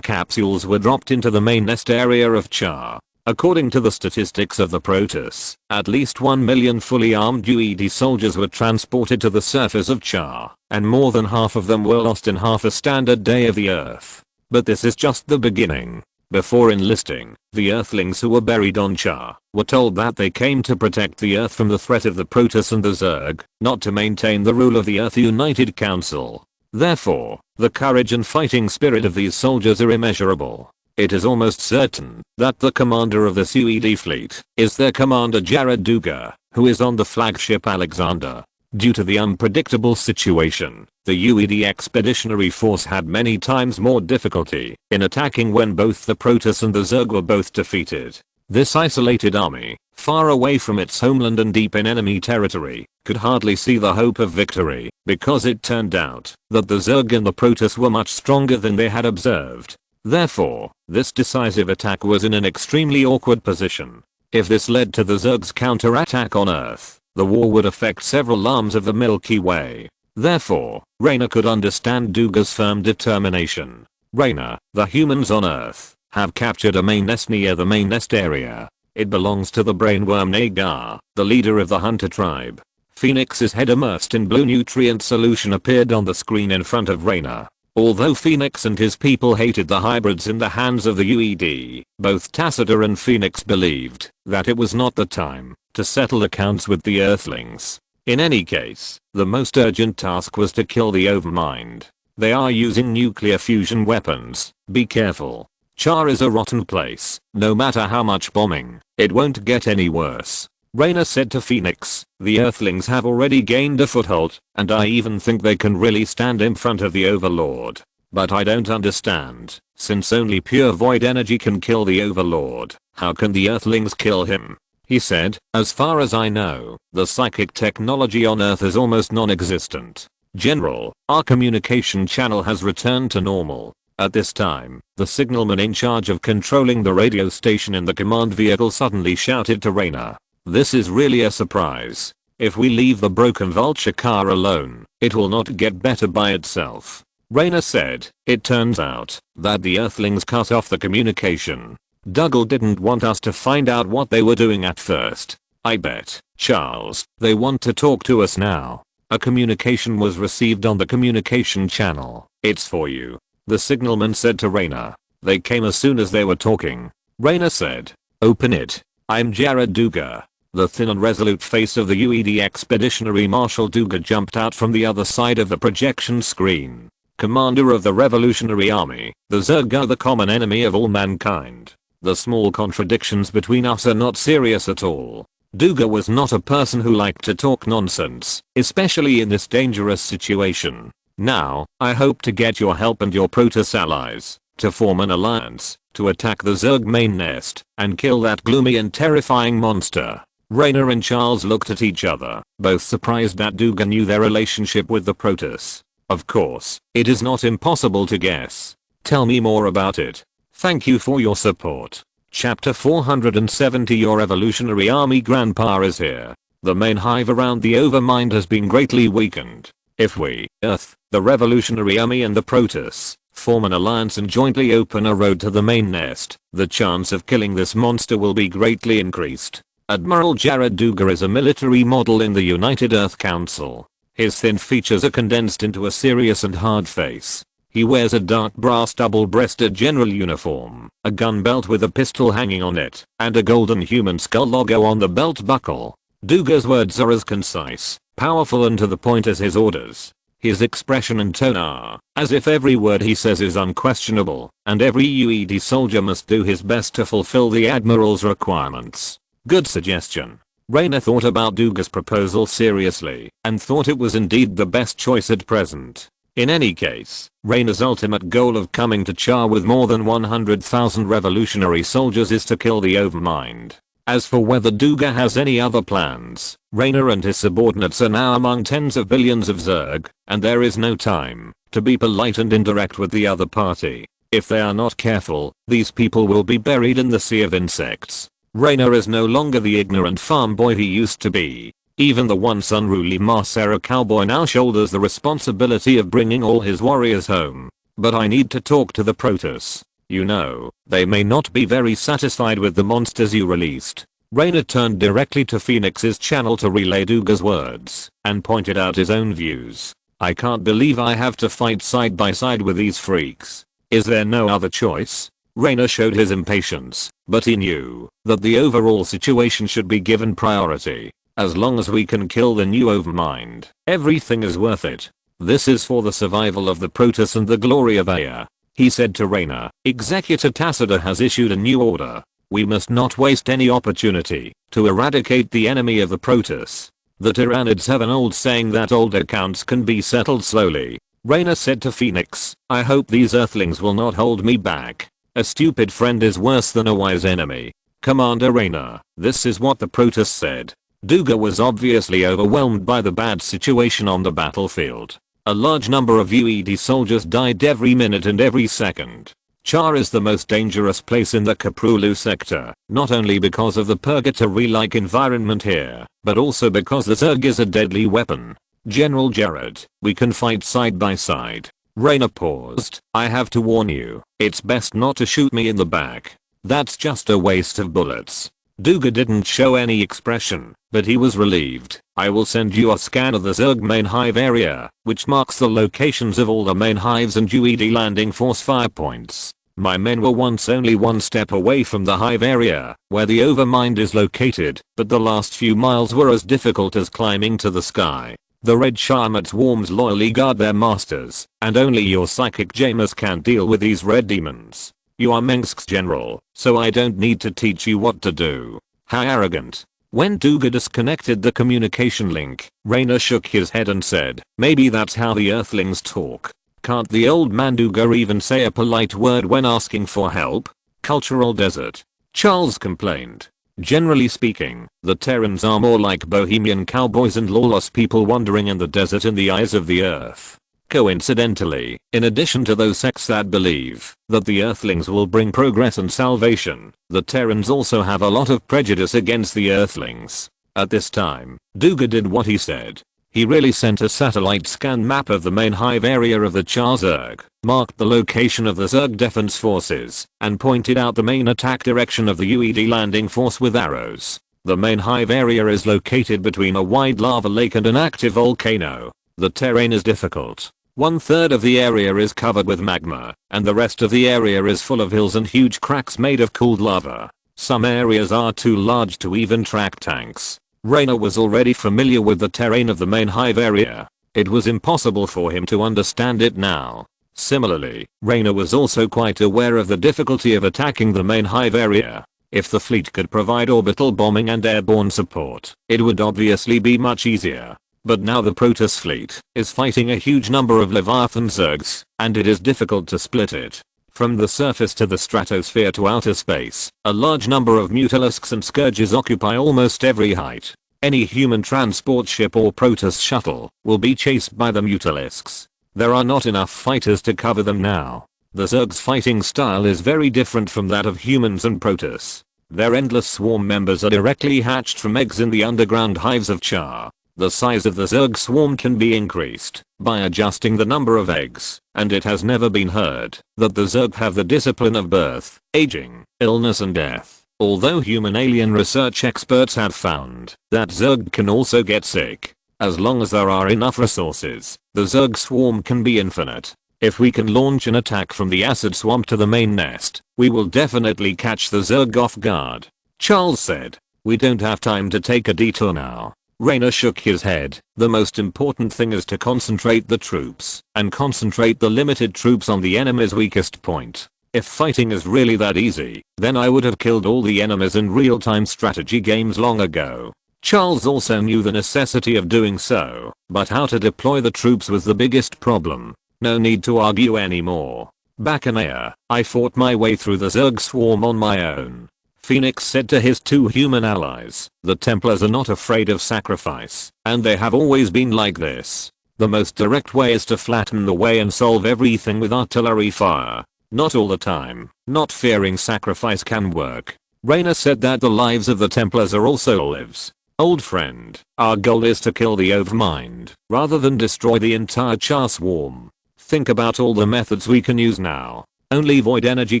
capsules were dropped into the main nest area of Char. According to the statistics of the Protoss, at least 1 million fully armed UED soldiers were transported to the surface of Char, and more than half of them were lost in half a standard day of the Earth. But this is just the beginning. Before enlisting, the Earthlings who were buried on Char were told that they came to protect the Earth from the threat of the Protoss and the Zerg, not to maintain the rule of the Earth United Council. Therefore, the courage and fighting spirit of these soldiers are immeasurable. It is almost certain that the commander of this UED fleet is their commander Jared Duga, who is on the flagship Alexander. Due to the unpredictable situation, the UED Expeditionary Force had many times more difficulty in attacking when both the Protoss and the Zerg were both defeated. This isolated army, far away from its homeland and deep in enemy territory, could hardly see the hope of victory, because it turned out that the Zerg and the Protoss were much stronger than they had observed. Therefore, this decisive attack was in an extremely awkward position. If this led to the Zerg's counterattack on Earth, the war would affect several arms of the Milky Way. Therefore, Raynor could understand Duga's firm determination. Raynor, the humans on Earth, have captured a main nest near the main nest area. It belongs to the brainworm Nagar, the leader of the hunter tribe. Phoenix's head immersed in blue nutrient solution appeared on the screen in front of Raynor. Although Phoenix and his people hated the hybrids in the hands of the UED, both Tassiter and Phoenix believed that it was not the time to settle accounts with the Earthlings. In any case, the most urgent task was to kill the Overmind. They are using nuclear fusion weapons, be careful. Char is a rotten place. No matter how much bombing, it won't get any worse. Raynor said to Phoenix, the Earthlings have already gained a foothold, and I even think they can really stand in front of the Overlord. But I don't understand, since only pure void energy can kill the Overlord, how can the Earthlings kill him? He said, as far as I know, the psychic technology on Earth is almost non-existent. General, our communication channel has returned to normal. At this time, the signalman in charge of controlling the radio station in the command vehicle suddenly shouted to Raynor. This is really a surprise. If we leave the broken vulture car alone, it will not get better by itself. Raynor said, it turns out that the Earthlings cut off the communication. Dougal didn't want us to find out what they were doing at first. I bet, Charles, they want to talk to us now. A communication was received on the communication channel. It's for you. The signalman said to Raynor. They came as soon as they were talking. Raynor said, open it. I'm Jared Duga. The thin and resolute face of the UED Expeditionary Marshal Duga jumped out from the other side of the projection screen. Commander of the Revolutionary Army, the Zerg are the common enemy of all mankind. The small contradictions between us are not serious at all. Duga was not a person who liked to talk nonsense, especially in this dangerous situation. Now, I hope to get your help and your Protoss allies to form an alliance to attack the Zerg main nest and kill that gloomy and terrifying monster. Raynor and Charles looked at each other, both surprised that Duga knew their relationship with the Protoss. Of course, it is not impossible to guess. Tell me more about it. Thank you for your support. Chapter 470. Your Evolutionary Army Grandpa is here. The main hive around the Overmind has been greatly weakened. If we, Earth, the Revolutionary Army and the Protoss, form an alliance and jointly open a road to the main nest, the chance of killing this monster will be greatly increased. Admiral Jared Duga is a military model in the United Earth Council. His thin features are condensed into a serious and hard face. He wears a dark brass double-breasted general uniform, a gun belt with a pistol hanging on it, and a golden human skull logo on the belt buckle. Duga's words are as concise, powerful and to the point as his orders. His expression and tone are as if every word he says is unquestionable, and every UED soldier must do his best to fulfill the Admiral's requirements. Good suggestion. Raynor thought about Duga's proposal seriously, and thought it was indeed the best choice at present. In any case, Raynor's ultimate goal of coming to Char with more than 100,000 revolutionary soldiers is to kill the Overmind. As for whether Duga has any other plans, Raynor and his subordinates are now among tens of billions of Zerg, and there is no time to be polite and indirect with the other party. If they are not careful, these people will be buried in the sea of insects. Raynor is no longer the ignorant farm boy he used to be. Even the once unruly Marcera cowboy now shoulders the responsibility of bringing all his warriors home. But I need to talk to the Protoss. You know, they may not be very satisfied with the monsters you released. Raynor turned directly to Phoenix's channel to relay Duga's words, and pointed out his own views. I can't believe I have to fight side by side with these freaks. Is there no other choice? Raynor showed his impatience, but he knew that the overall situation should be given priority. As long as we can kill the new Overmind, everything is worth it. This is for the survival of the Protoss and the glory of Aya. He said to Raynor, Executor Tassiter has issued a new order. We must not waste any opportunity to eradicate the enemy of the Protoss. The Tyranids have an old saying that old accounts can be settled slowly. Raynor said to Phoenix, I hope these Earthlings will not hold me back. A stupid friend is worse than a wise enemy. Commander Raynor, this is what the Protoss said. Duga was obviously overwhelmed by the bad situation on the battlefield. A large number of UED soldiers died every minute and every second. Char is the most dangerous place in the Kaprulu sector, not only because of the purgatory-like environment here, but also because the Zerg is a deadly weapon. General Jared, we can fight side by side. Raynor paused. I have to warn you, it's best not to shoot me in the back. That's just a waste of bullets. Duga didn't show any expression, but he was relieved. I will send you a scan of the Zerg main hive area, which marks the locations of all the main hives and UED landing force fire points. My men were once only one step away from the hive area, where the overmind is located, but the last few miles were as difficult as climbing to the sky. The red Shamat swarms loyally guard their masters, and only your psychic Jameis can deal with these red demons. You are Mengsk's general, so I don't need to teach you what to do. How arrogant. When Duga disconnected the communication link, Raynor shook his head and said, maybe that's how the Earthlings talk. Can't the old man Duga even say a polite word when asking for help? Cultural desert. Charles complained. Generally speaking, the Terrans are more like bohemian cowboys and lawless people wandering in the desert in the eyes of the earth. Coincidentally, in addition to those sects that believe that the Earthlings will bring progress and salvation, the Terrans also have a lot of prejudice against the Earthlings. At this time, Duga did what he said. He really sent a satellite scan map of the main hive area of the Char Zerg, marked the location of the Zerg defense forces, and pointed out the main attack direction of the UED landing force with arrows. The main hive area is located between a wide lava lake and an active volcano. The terrain is difficult. 1/3 of the area is covered with magma, and the rest of the area is full of hills and huge cracks made of cooled lava. Some areas are too large to even track tanks. Raynor was already familiar with the terrain of the main hive area. It was impossible for him to understand it now. Similarly, Raynor was also quite aware of the difficulty of attacking the main hive area. If the fleet could provide orbital bombing and airborne support, it would obviously be much easier. But now the Protoss fleet is fighting a huge number of Leviathan Zergs, and it is difficult to split it. From the surface to the stratosphere to outer space, a large number of Mutalisks and Scourges occupy almost every height. Any human transport ship or Protoss shuttle will be chased by the Mutalisks. There are not enough fighters to cover them now. The Zerg's fighting style is very different from that of humans and Protoss. Their endless swarm members are directly hatched from eggs in the underground hives of Char. The size of the Zerg swarm can be increased by adjusting the number of eggs, and it has never been heard that the Zerg have the discipline of birth, aging, illness and death. Although human alien research experts have found that Zerg can also get sick. As long as there are enough resources, the Zerg swarm can be infinite. If we can launch an attack from the acid swamp to the main nest, we will definitely catch the Zerg off guard. Charles said. We don't have time to take a detour now. Raynor shook his head. The most important thing is to concentrate the troops, and concentrate the limited troops on the enemy's weakest point. If fighting is really that easy, then I would have killed all the enemies in real-time strategy games long ago. Charles also knew the necessity of doing so, but how to deploy the troops was the biggest problem. No need to argue anymore. Back in Aya, I fought my way through the Zerg swarm on my own. Phoenix said to his two human allies, the Templars are not afraid of sacrifice, and they have always been like this. The most direct way is to flatten the way and solve everything with artillery fire. Not all the time. Not fearing sacrifice can work. Raynor said that the lives of the Templars are also lives. Old friend, our goal is to kill the Overmind, rather than destroy the entire Char swarm. Think about all the methods we can use now. Only void energy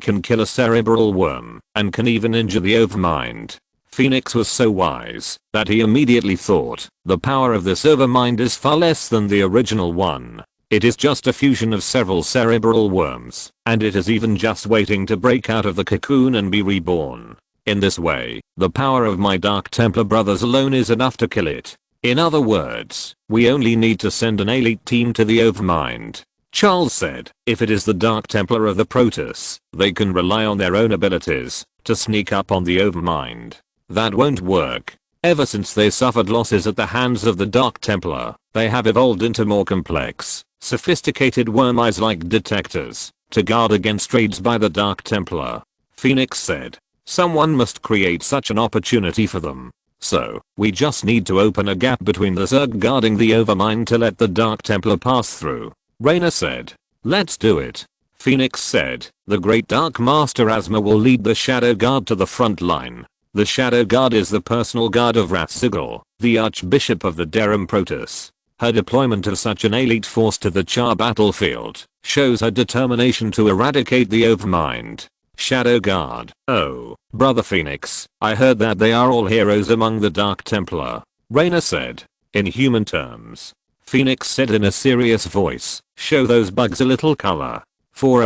can kill a cerebral worm, and can even injure the Overmind. Phoenix was so wise that he immediately thought, the power of this Overmind is far less than the original one. It is just a fusion of several cerebral worms, and it is even just waiting to break out of the cocoon and be reborn. In this way, the power of my Dark Templar brothers alone is enough to kill it. In other words, we only need to send an elite team to the Overmind. Charles said, if it is the Dark Templar of the Protoss, they can rely on their own abilities to sneak up on the Overmind. That won't work. Ever since they suffered losses at the hands of the Dark Templar, they have evolved into more complex, sophisticated worm eyes like detectors to guard against raids by the Dark Templar. Phoenix said, someone must create such an opportunity for them. So, we just need to open a gap between the Zerg guarding the Overmind to let the Dark Templar pass through. Raynor said, let's do it. Phoenix said, the Great Dark Master Asma will lead the Shadow Guard to the front line. The Shadow Guard is the personal guard of Rathzigul, the Archbishop of the Terran Protoss. Her deployment of such an elite force to the Char battlefield shows her determination to eradicate the Overmind. Shadow Guard. Oh, Brother Phoenix, I heard that they are all heroes among the Dark Templar, Raynor said. In human terms. Phoenix said in a serious voice, show those bugs a little color. 4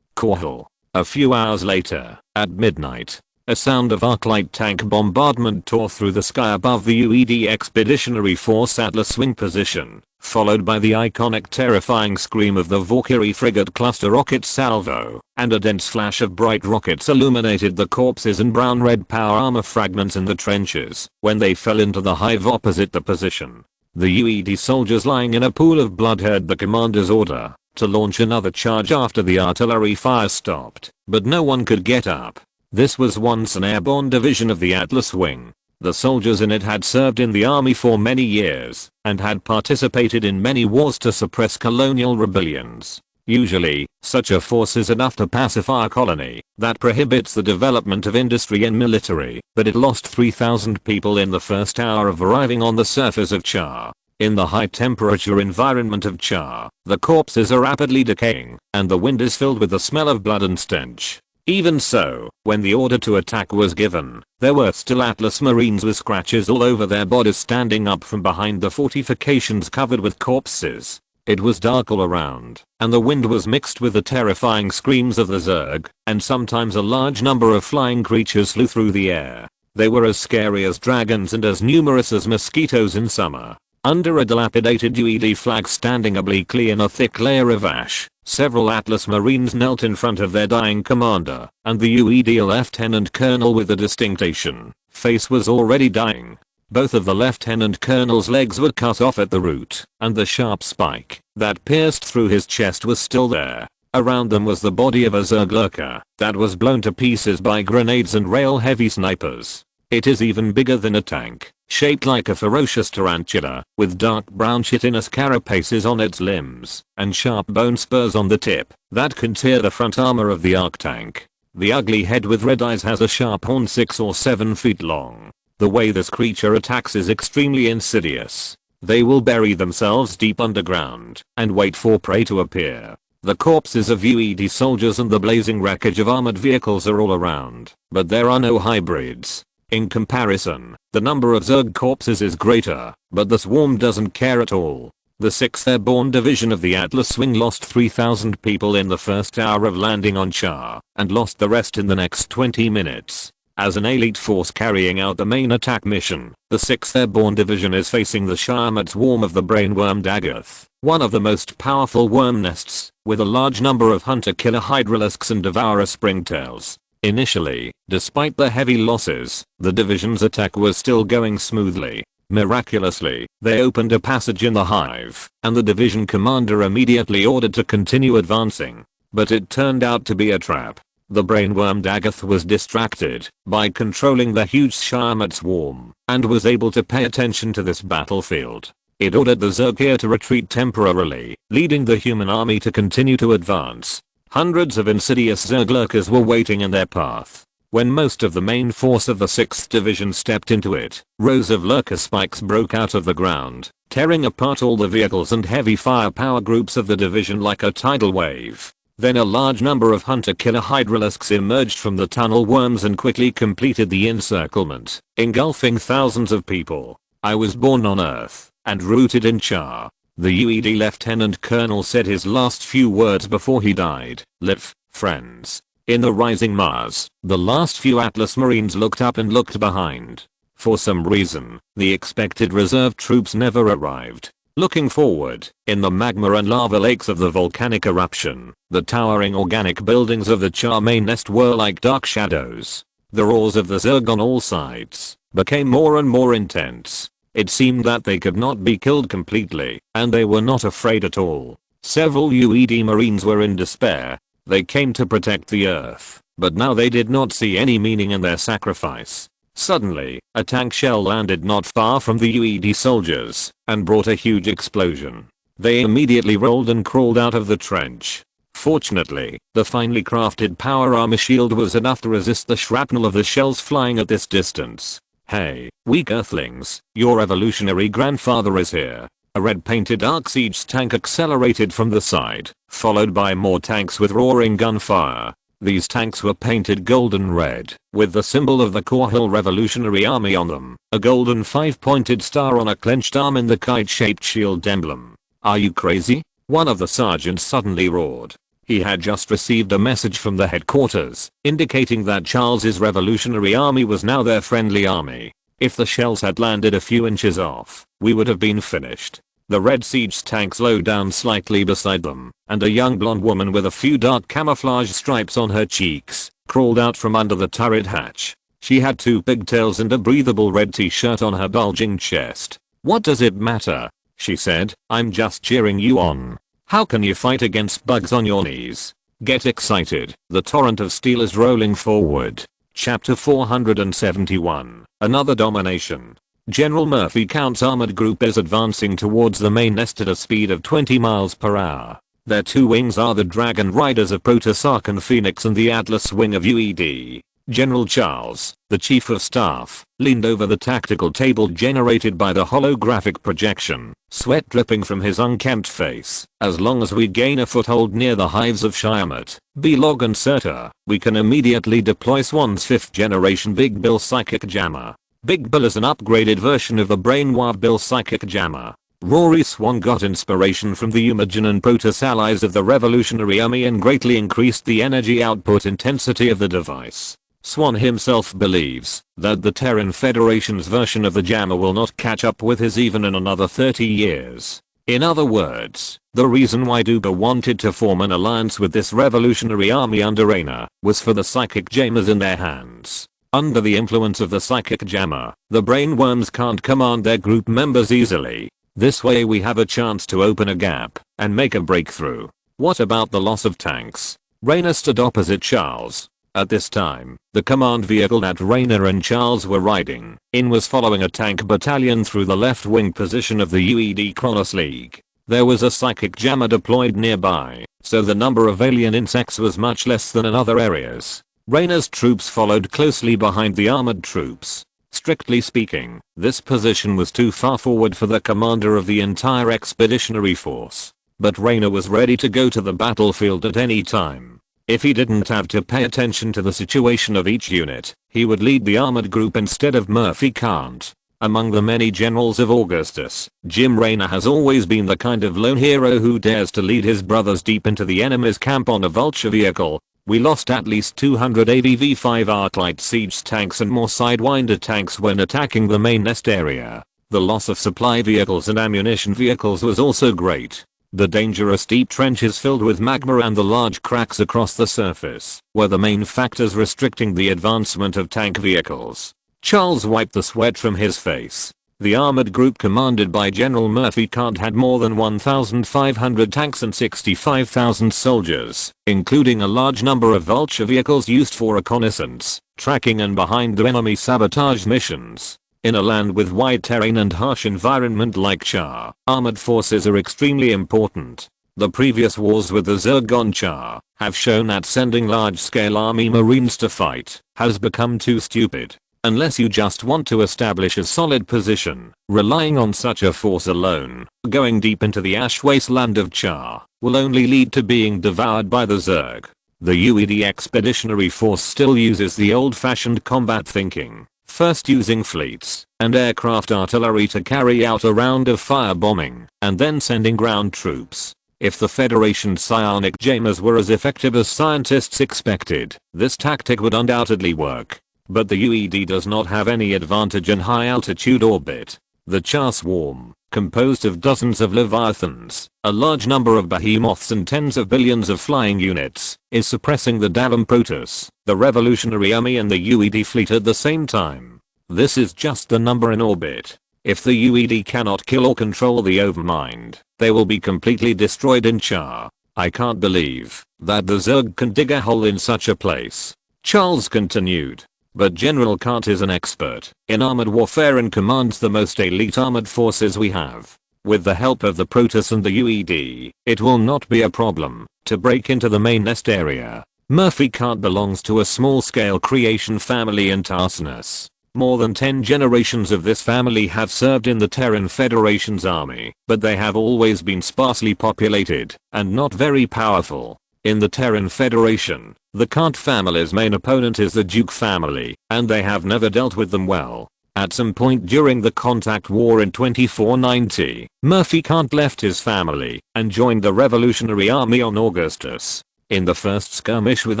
Korhal. A few hours later, at midnight, a sound of arc-light tank bombardment tore through the sky above the UED Expeditionary Force Atlas swing position, followed by the iconic terrifying scream of the Valkyrie frigate cluster rocket salvo, and a dense flash of bright rockets illuminated the corpses and brown-red power armor fragments in the trenches when they fell into the hive opposite the position. The UED soldiers lying in a pool of blood heard the commander's order to launch another charge after the artillery fire stopped, but no one could get up. This was once an airborne division of the Atlas Wing. The soldiers in it had served in the army for many years and had participated in many wars to suppress colonial rebellions. Usually, such a force is enough to pacify a colony that prohibits the development of industry and military, but it lost 3,000 people in the first hour of arriving on the surface of Char. In the high temperature environment of Char, the corpses are rapidly decaying, and the wind is filled with the smell of blood and stench. Even so, when the order to attack was given, there were still Atlas Marines with scratches all over their bodies standing up from behind the fortifications covered with corpses. It was dark all around, and the wind was mixed with the terrifying screams of the Zerg, and sometimes a large number of flying creatures flew through the air. They were as scary as dragons and as numerous as mosquitoes in summer. Under a dilapidated UED flag standing obliquely in a thick layer of ash, several Atlas Marines knelt in front of their dying commander, and the UED lieutenant colonel with a distinct Asian face was already dying. Both of the lieutenant colonel's legs were cut off at the root, and the sharp spike that pierced through his chest was still there. Around them was the body of a Zerg lurker that was blown to pieces by grenades and rail-heavy snipers. It is even bigger than a tank, shaped like a ferocious tarantula, with dark brown chitinous carapaces on its limbs, and sharp bone spurs on the tip that can tear the front armor of the arc tank. The ugly head with red eyes has a sharp horn 6 or 7 feet long. The way this creature attacks is extremely insidious. They will bury themselves deep underground and wait for prey to appear. The corpses of UED soldiers and the blazing wreckage of armored vehicles are all around, but there are no hybrids. In comparison, the number of Zerg corpses is greater, but the swarm doesn't care at all. The 6th Airborne Division of the Atlas Wing lost 3,000 people in the first hour of landing on Char, and lost the rest in the next 20 minutes. As an elite force carrying out the main attack mission, the 6th Airborne Division is facing the Sharmat swarm of the brainworm Dagoth, one of the most powerful worm nests, with a large number of hunter-killer hydralisks and devourer springtails. Initially, despite the heavy losses, the division's attack was still going smoothly. Miraculously, they opened a passage in the hive, and the division commander immediately ordered to continue advancing. But it turned out to be a trap. The brainworm Dagoth was distracted by controlling the huge Sharmat swarm, and was able to pay attention to this battlefield. It ordered the Zerg here to retreat temporarily, leading the human army to continue to advance. Hundreds of insidious Zerg lurkers were waiting in their path. When most of the main force of the 6th Division stepped into it, rows of lurker spikes broke out of the ground, tearing apart all the vehicles and heavy firepower groups of the division like a tidal wave. Then a large number of hunter-killer hydralisks emerged from the tunnel worms and quickly completed the encirclement, engulfing thousands of people. I was born on Earth and rooted in Char. The UED Lieutenant Colonel said his last few words before he died. Live, friends. In the rising Mars, the last few Atlas Marines looked up and looked behind. For some reason, the expected reserve troops never arrived. Looking forward, in the magma and lava lakes of the volcanic eruption, the towering organic buildings of the Char main nest were like dark shadows. The roars of the Zerg on all sides became more and more intense. It seemed that they could not be killed completely, and they were not afraid at all. Several UED Marines were in despair. They came to protect the Earth, but now they did not see any meaning in their sacrifice. Suddenly, a tank shell landed not far from the UED soldiers, and brought a huge explosion. They immediately rolled and crawled out of the trench. Fortunately, the finely crafted power armor shield was enough to resist the shrapnel of the shells flying at this distance. Hey, weak earthlings, your evolutionary grandfather is here. A red-painted Arc Siege tank accelerated from the side, followed by more tanks with roaring gunfire. These tanks were painted golden red, with the symbol of the Korhal Revolutionary Army on them, a golden 5-pointed star on a clenched arm in the kite-shaped shield emblem. "Are you crazy?" one of the sergeants suddenly roared. He had just received a message from the headquarters, indicating that Charles's Revolutionary Army was now their friendly army. If the shells had landed a few inches off, we would have been finished. The red siege tank slowed down slightly beside them, and a young blonde woman with a few dark camouflage stripes on her cheeks crawled out from under the turret hatch. She had 2 pigtails and a breathable red t-shirt on her bulging chest. "What does it matter?" she said. "I'm just cheering you on. How can you fight against bugs on your knees? Get excited. The torrent of steel is rolling forward." Chapter 471. Another domination. General Murphy Count's armored group is advancing towards the main nest at a speed of 20 miles per hour. Their 2 wings are the Dragon Riders of Protoss Archon Phoenix and the Atlas wing of UED. General Charles, the Chief of Staff, leaned over the tactical table generated by the holographic projection, sweat dripping from his unkempt face. "As long as we gain a foothold near the hives of Shiamat, B-Log and Surtur, we can immediately deploy Swan's 5th generation Big Bill Psychic Jammer. Big Bill is an upgraded version of the Brainwave Bill Psychic Jammer. Rory Swan got inspiration from the Umajan and Protoss allies of the Revolutionary Army and greatly increased the energy output intensity of the device. Swan himself believes that the Terran Federation's version of the jammer will not catch up with his even in another 30 years. In other words, the reason why Duba wanted to form an alliance with this Revolutionary Army under Raynor was for the psychic jammers in their hands. Under the influence of the psychic jammer, the brainworms can't command their group members easily. This way we have a chance to open a gap and make a breakthrough. What about the loss of tanks? Raynor stood opposite Charles. At this time, the command vehicle that Raynor and Charles were riding in was following a tank battalion through the left wing position of the UED Kronos League. There was a psychic jammer deployed nearby, so the number of alien insects was much less than in other areas. Raynor's troops followed closely behind the armored troops. Strictly speaking, this position was too far forward for the commander of the entire expeditionary force. But Raynor was ready to go to the battlefield at any time. If he didn't have to pay attention to the situation of each unit, he would lead the armored group instead of Murphy Count. Among the many generals of Augustus, Jim Raynor has always been the kind of lone hero who dares to lead his brothers deep into the enemy's camp on a vulture vehicle. We lost at least 200 AVV-5 Arclight siege tanks and more Sidewinder tanks when attacking the main nest area. The loss of supply vehicles and ammunition vehicles was also great. The dangerous deep trenches filled with magma and the large cracks across the surface were the main factors restricting the advancement of tank vehicles. Charles wiped the sweat from his face. The armored group commanded by General Murphy Count had more than 1,500 tanks and 65,000 soldiers, including a large number of vulture vehicles used for reconnaissance, tracking and behind the enemy sabotage missions. In a land with wide terrain and harsh environment like Char, armored forces are extremely important. The previous wars with the Zerg on Char have shown that sending large-scale army marines to fight has become too stupid. Unless you just want to establish a solid position, relying on such a force alone, going deep into the ash wasteland of Char, will only lead to being devoured by the Zerg. The UED Expeditionary Force still uses the old-fashioned combat thinking, first using fleets and aircraft artillery to carry out a round of firebombing, and then sending ground troops. If the Federation's psionic jammers were as effective as scientists expected, this tactic would undoubtedly work. But the UED does not have any advantage in high altitude orbit. The Char swarm, composed of dozens of leviathans, a large number of behemoths and tens of billions of flying units, is suppressing the Davam Protoss, the Revolutionary Army and the UED fleet at the same time. This is just the number in orbit. If the UED cannot kill or control the Overmind, they will be completely destroyed in Char. I can't believe that the Zerg can dig a hole in such a place. Charles continued. But General Count is an expert in armored warfare and commands the most elite armored forces we have. With the help of the Protoss and the UED, it will not be a problem to break into the main nest area. Murphy Count belongs to a small-scale creation family in Tarsinus. More than 10 generations of this family have served in the Terran Federation's army, but they have always been sparsely populated and not very powerful. In the Terran Federation, The Kant family's main opponent is the Duke family, and they have never dealt with them well. At some point during the Contact War in 2490, Murphy Kant left his family and joined the Revolutionary Army on Augustus. In the first skirmish with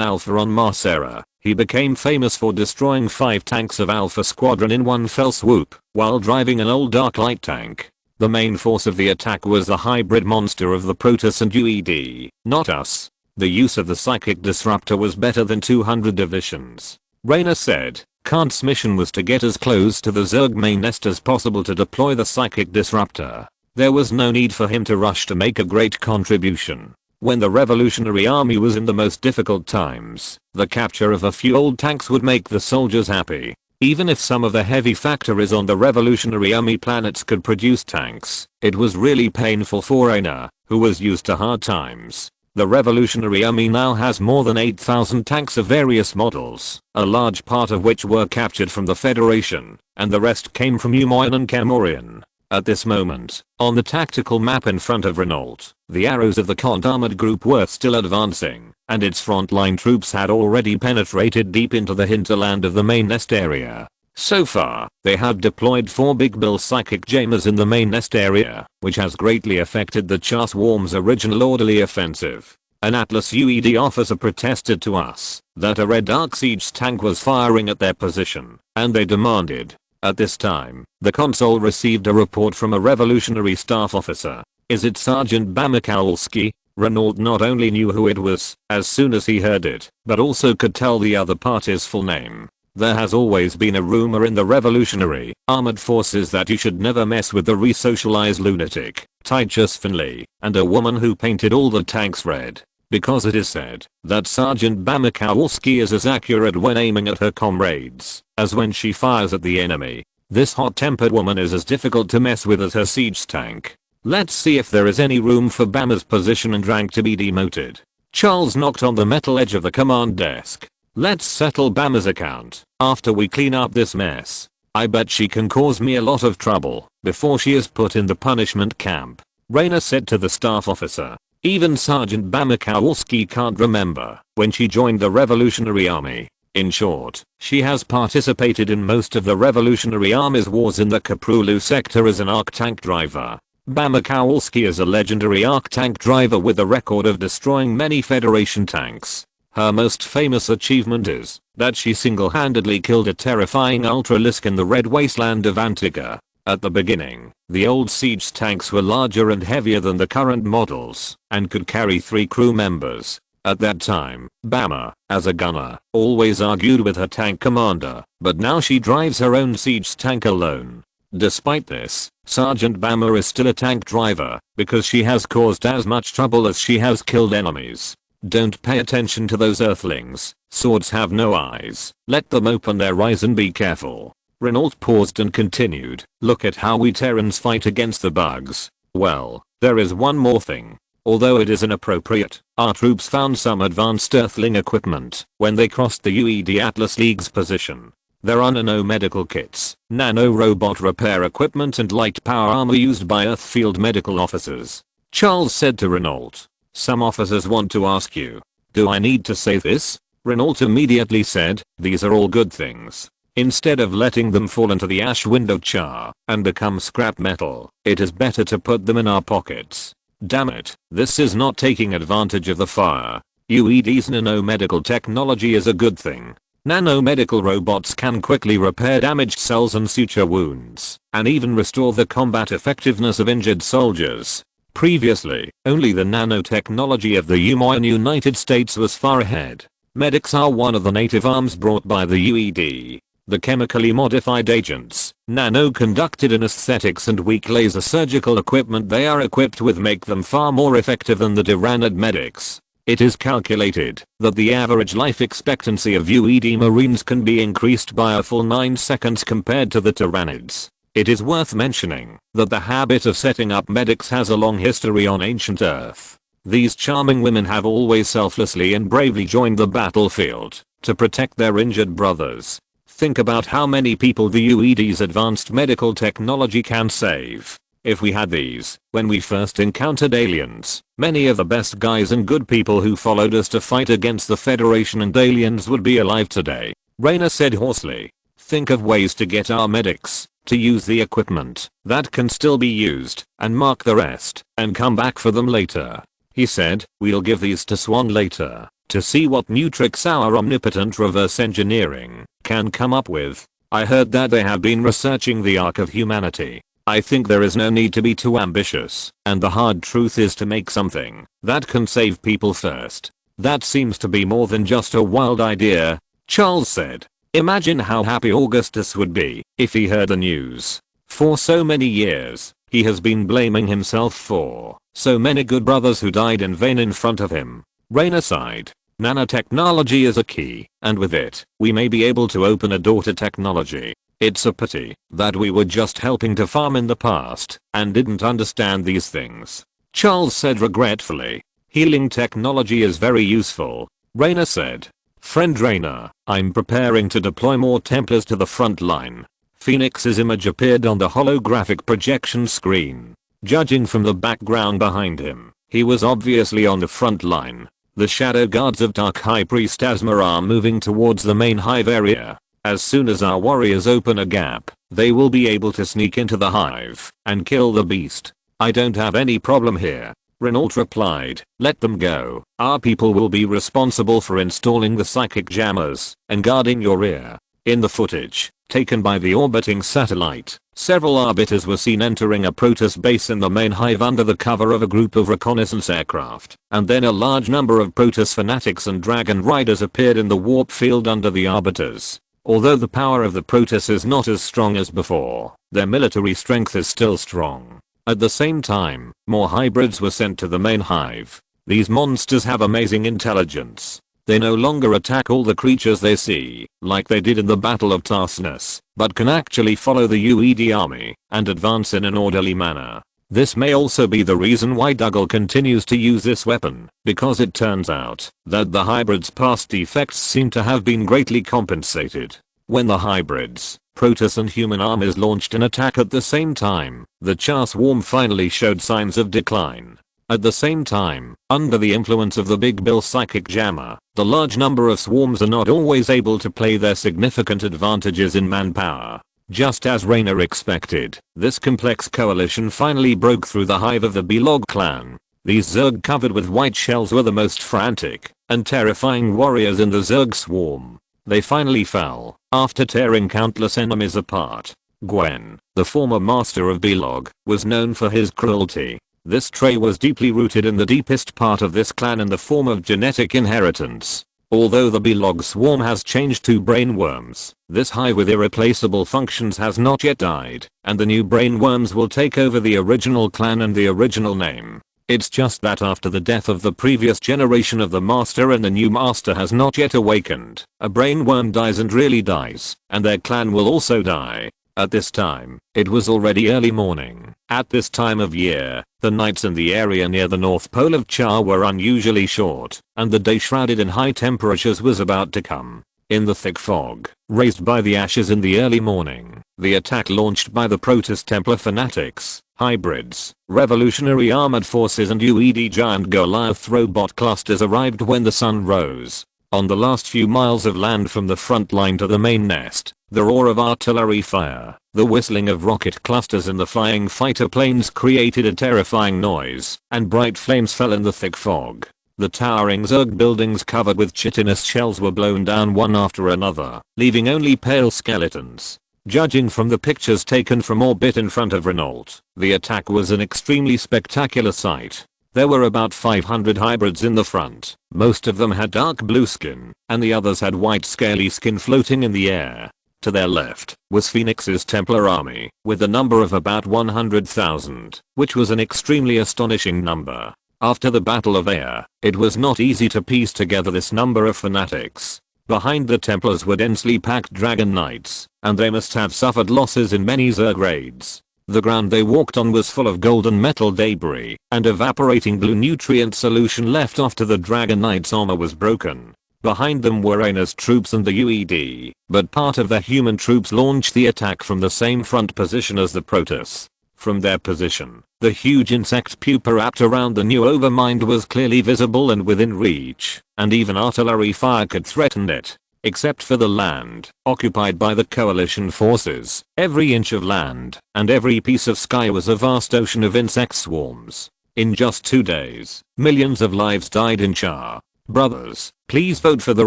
Alpha on Marcera, he became famous for destroying 5 tanks of Alpha Squadron in one fell swoop while driving an old dark light tank. The main force of the attack was the hybrid monster of the Protoss and UED, not us. The use of the psychic disruptor was better than 200 divisions. Raynor said, Kant's mission was to get as close to the Zerg main nest as possible to deploy the psychic disruptor. There was no need for him to rush to make a great contribution. When the Revolutionary Army was in the most difficult times, the capture of a few old tanks would make the soldiers happy. Even if some of the heavy factories on the Revolutionary Army planets could produce tanks, it was really painful for Raynor, who was used to hard times. The Revolutionary Army now has more than 8,000 tanks of various models, a large part of which were captured from the Federation, and the rest came from Kel-morian and Camaraderie. At this moment, on the tactical map in front of Renault, the arrows of the Kant armored group were still advancing, and its frontline troops had already penetrated deep into the hinterland of the main nest area. So far, they have deployed 4 Big Bill psychic jammers in the main nest area, which has greatly affected the Chaos-Worm's original orderly offensive. An Atlas UED officer protested to us that a Red Arc siege tank was firing at their position, and they demanded. At this time, the console received a report from a Revolutionary staff officer. Is it Sergeant Bamikowski? Renault not only knew who it was as soon as he heard it, but also could tell the other party's full name. There has always been a rumor in the Revolutionary Armored Forces that you should never mess with the re-socialized lunatic, Titus Finley, and a woman who painted all the tanks red. Because it is said that Sergeant Bamikowski is as accurate when aiming at her comrades as when she fires at the enemy. This hot-tempered woman is as difficult to mess with as her siege tank. Let's see if there is any room for Bama's position and rank to be demoted. Charles knocked on the metal edge of the command desk. Let's settle Bama's account after we clean up this mess. I bet she can cause me a lot of trouble before she is put in the punishment camp. Raynor said to the staff officer. Even Sergeant Bamikowski can't remember when she joined the Revolutionary Army. In short, she has participated in most of the Revolutionary Army's wars in the Kaprulu sector as an ARC tank driver. Bamikowski is a legendary ARC tank driver with a record of destroying many Federation tanks. Her most famous achievement is that she single-handedly killed a terrifying Ultralisk in the Red Wasteland of Antigua. At the beginning, the old siege tanks were larger and heavier than the current models and could carry 3 crew members. At that time, Bama, as a gunner, always argued with her tank commander, but now she drives her own siege tank alone. Despite this, Sergeant Bama is still a tank driver because she has caused as much trouble as she has killed enemies. Don't pay attention to those earthlings. Swords have no eyes. Let them open their eyes and be careful. Renault paused and continued. Look at how we Terrans fight against the bugs. Well, there is one more thing. Although it is inappropriate, our troops found some advanced earthling equipment when they crossed the UED Atlas League's position. There are nano-medical kits, nano-robot repair equipment and light power armor used by Earthfield medical officers. Charles said to Renault. Some officers want to ask you, do I need to say this? Renault immediately said, these are all good things. Instead of letting them fall into the ash window char and become scrap metal, it is better to put them in our pockets. Damn it, this is not taking advantage of the fire. UED's nanomedical technology is a good thing. Nanomedical robots can quickly repair damaged cells and suture wounds, and even restore the combat effectiveness of injured soldiers. Previously, only the nanotechnology of the United States was far ahead. Medics are one of the native arms brought by the UED. The chemically modified agents, nano-conducted anesthetics and weak laser surgical equipment they are equipped with make them far more effective than the Tyrannid medics. It is calculated that the average life expectancy of UED Marines can be increased by a full 9 seconds compared to the Tyrannids. It is worth mentioning that the habit of setting up medics has a long history on ancient Earth. These charming women have always selflessly and bravely joined the battlefield to protect their injured brothers. Think about how many people the UED's advanced medical technology can save. If we had these when we first encountered aliens, many of the best guys and good people who followed us to fight against the Federation and aliens would be alive today," Raynor said hoarsely. "Think of ways to get our medics to use the equipment that can still be used and mark the rest and come back for them later." He said, "We'll give these to Swan later to see what new tricks our omnipotent reverse engineering can come up with. I heard that they have been researching the arc of humanity. I think there is no need to be too ambitious, and the hard truth is to make something that can save people first. That seems to be more than just a wild idea," Charles said. "Imagine how happy Augustus would be if he heard the news. For so many years, he has been blaming himself for so many good brothers who died in vain in front of him." Raynor sighed. "Nanotechnology is a key, and with it, we may be able to open a door to technology. It's a pity that we were just helping to farm in the past and didn't understand these things," Charles said regretfully. "Healing technology is very useful," Raynor said. "Friend Raynor, I'm preparing to deploy more Templars to the front line." Phoenix's image appeared on the holographic projection screen. Judging from the background behind him, he was obviously on the front line. The shadow guards of Dark High Priest Asmar are moving towards the main hive area. As soon as our warriors open a gap, they will be able to sneak into the hive and kill the beast. "I don't have any problem here," Renault replied. "Let them go. Our people will be responsible for installing the psychic jammers and guarding your rear." In the footage taken by the orbiting satellite, several arbiters were seen entering a Protoss base in the main hive under the cover of a group of reconnaissance aircraft, and then a large number of Protoss fanatics and Dragon Riders appeared in the warp field under the arbiters. Although the power of the Protoss is not as strong as before, their military strength is still strong. At the same time, more hybrids were sent to the main hive. These monsters have amazing intelligence. They no longer attack all the creatures they see, like they did in the Battle of Tarsus, but can actually follow the UED army and advance in an orderly manner. This may also be the reason why Dougal continues to use this weapon, because it turns out that the hybrids' past defects seem to have been greatly compensated. When the hybrids, Protoss and human armies launched an attack at the same time, the Char swarm finally showed signs of decline. At the same time, under the influence of the Big Bill psychic jammer, the large number of swarms are not always able to play their significant advantages in manpower. Just as Raynor expected, this complex coalition finally broke through the hive of the Belog clan. These Zerg covered with white shells were the most frantic and terrifying warriors in the Zerg swarm. They finally fell, after tearing countless enemies apart. Gwen, the former master of Belog, was known for his cruelty. This trait was deeply rooted in the deepest part of this clan in the form of genetic inheritance. Although the Belog swarm has changed to brainworms, this hive with irreplaceable functions has not yet died, and the new brainworms will take over the original clan and the original name. It's just that after the death of the previous generation of the master and the new master has not yet awakened, a brainworm dies and really dies, and their clan will also die. At this time, it was already early morning. At this time of year, the nights in the area near the North Pole of Char were unusually short, and the day shrouded in high temperatures was about to come. In the thick fog, raised by the ashes in the early morning, the attack launched by the Protoss Templar fanatics, hybrids, revolutionary armored forces and UED giant Goliath robot clusters arrived when the sun rose. On the last few miles of land from the front line to the main nest, the roar of artillery fire, the whistling of rocket clusters and the flying fighter planes created a terrifying noise, and bright flames fell in the thick fog. The towering Zerg buildings covered with chitinous shells were blown down one after another, leaving only pale skeletons. Judging from the pictures taken from orbit in front of Renault, the attack was an extremely spectacular sight. There were about 500 hybrids in the front. Most of them had dark blue skin, and the others had white scaly skin floating in the air. To their left was Phoenix's Templar army, with a number of about 100,000, which was an extremely astonishing number. After the Battle of Air, it was not easy to piece together this number of fanatics. Behind the Templars were densely packed Dragon Knights, and they must have suffered losses in many Zerg raids. The ground they walked on was full of golden metal debris, and evaporating blue nutrient solution left after the Dragon Knight's armor was broken. Behind them were Raynor's troops and the UED, but part of their human troops launched the attack from the same front position as the Protoss. From their position, the huge insect pupa wrapped around the new overmind was clearly visible and within reach, and even artillery fire could threaten it. Except for the land, occupied by the coalition forces, every inch of land and every piece of sky was a vast ocean of insect swarms. In just 2 days, millions of lives died in Char. Brothers, please vote for the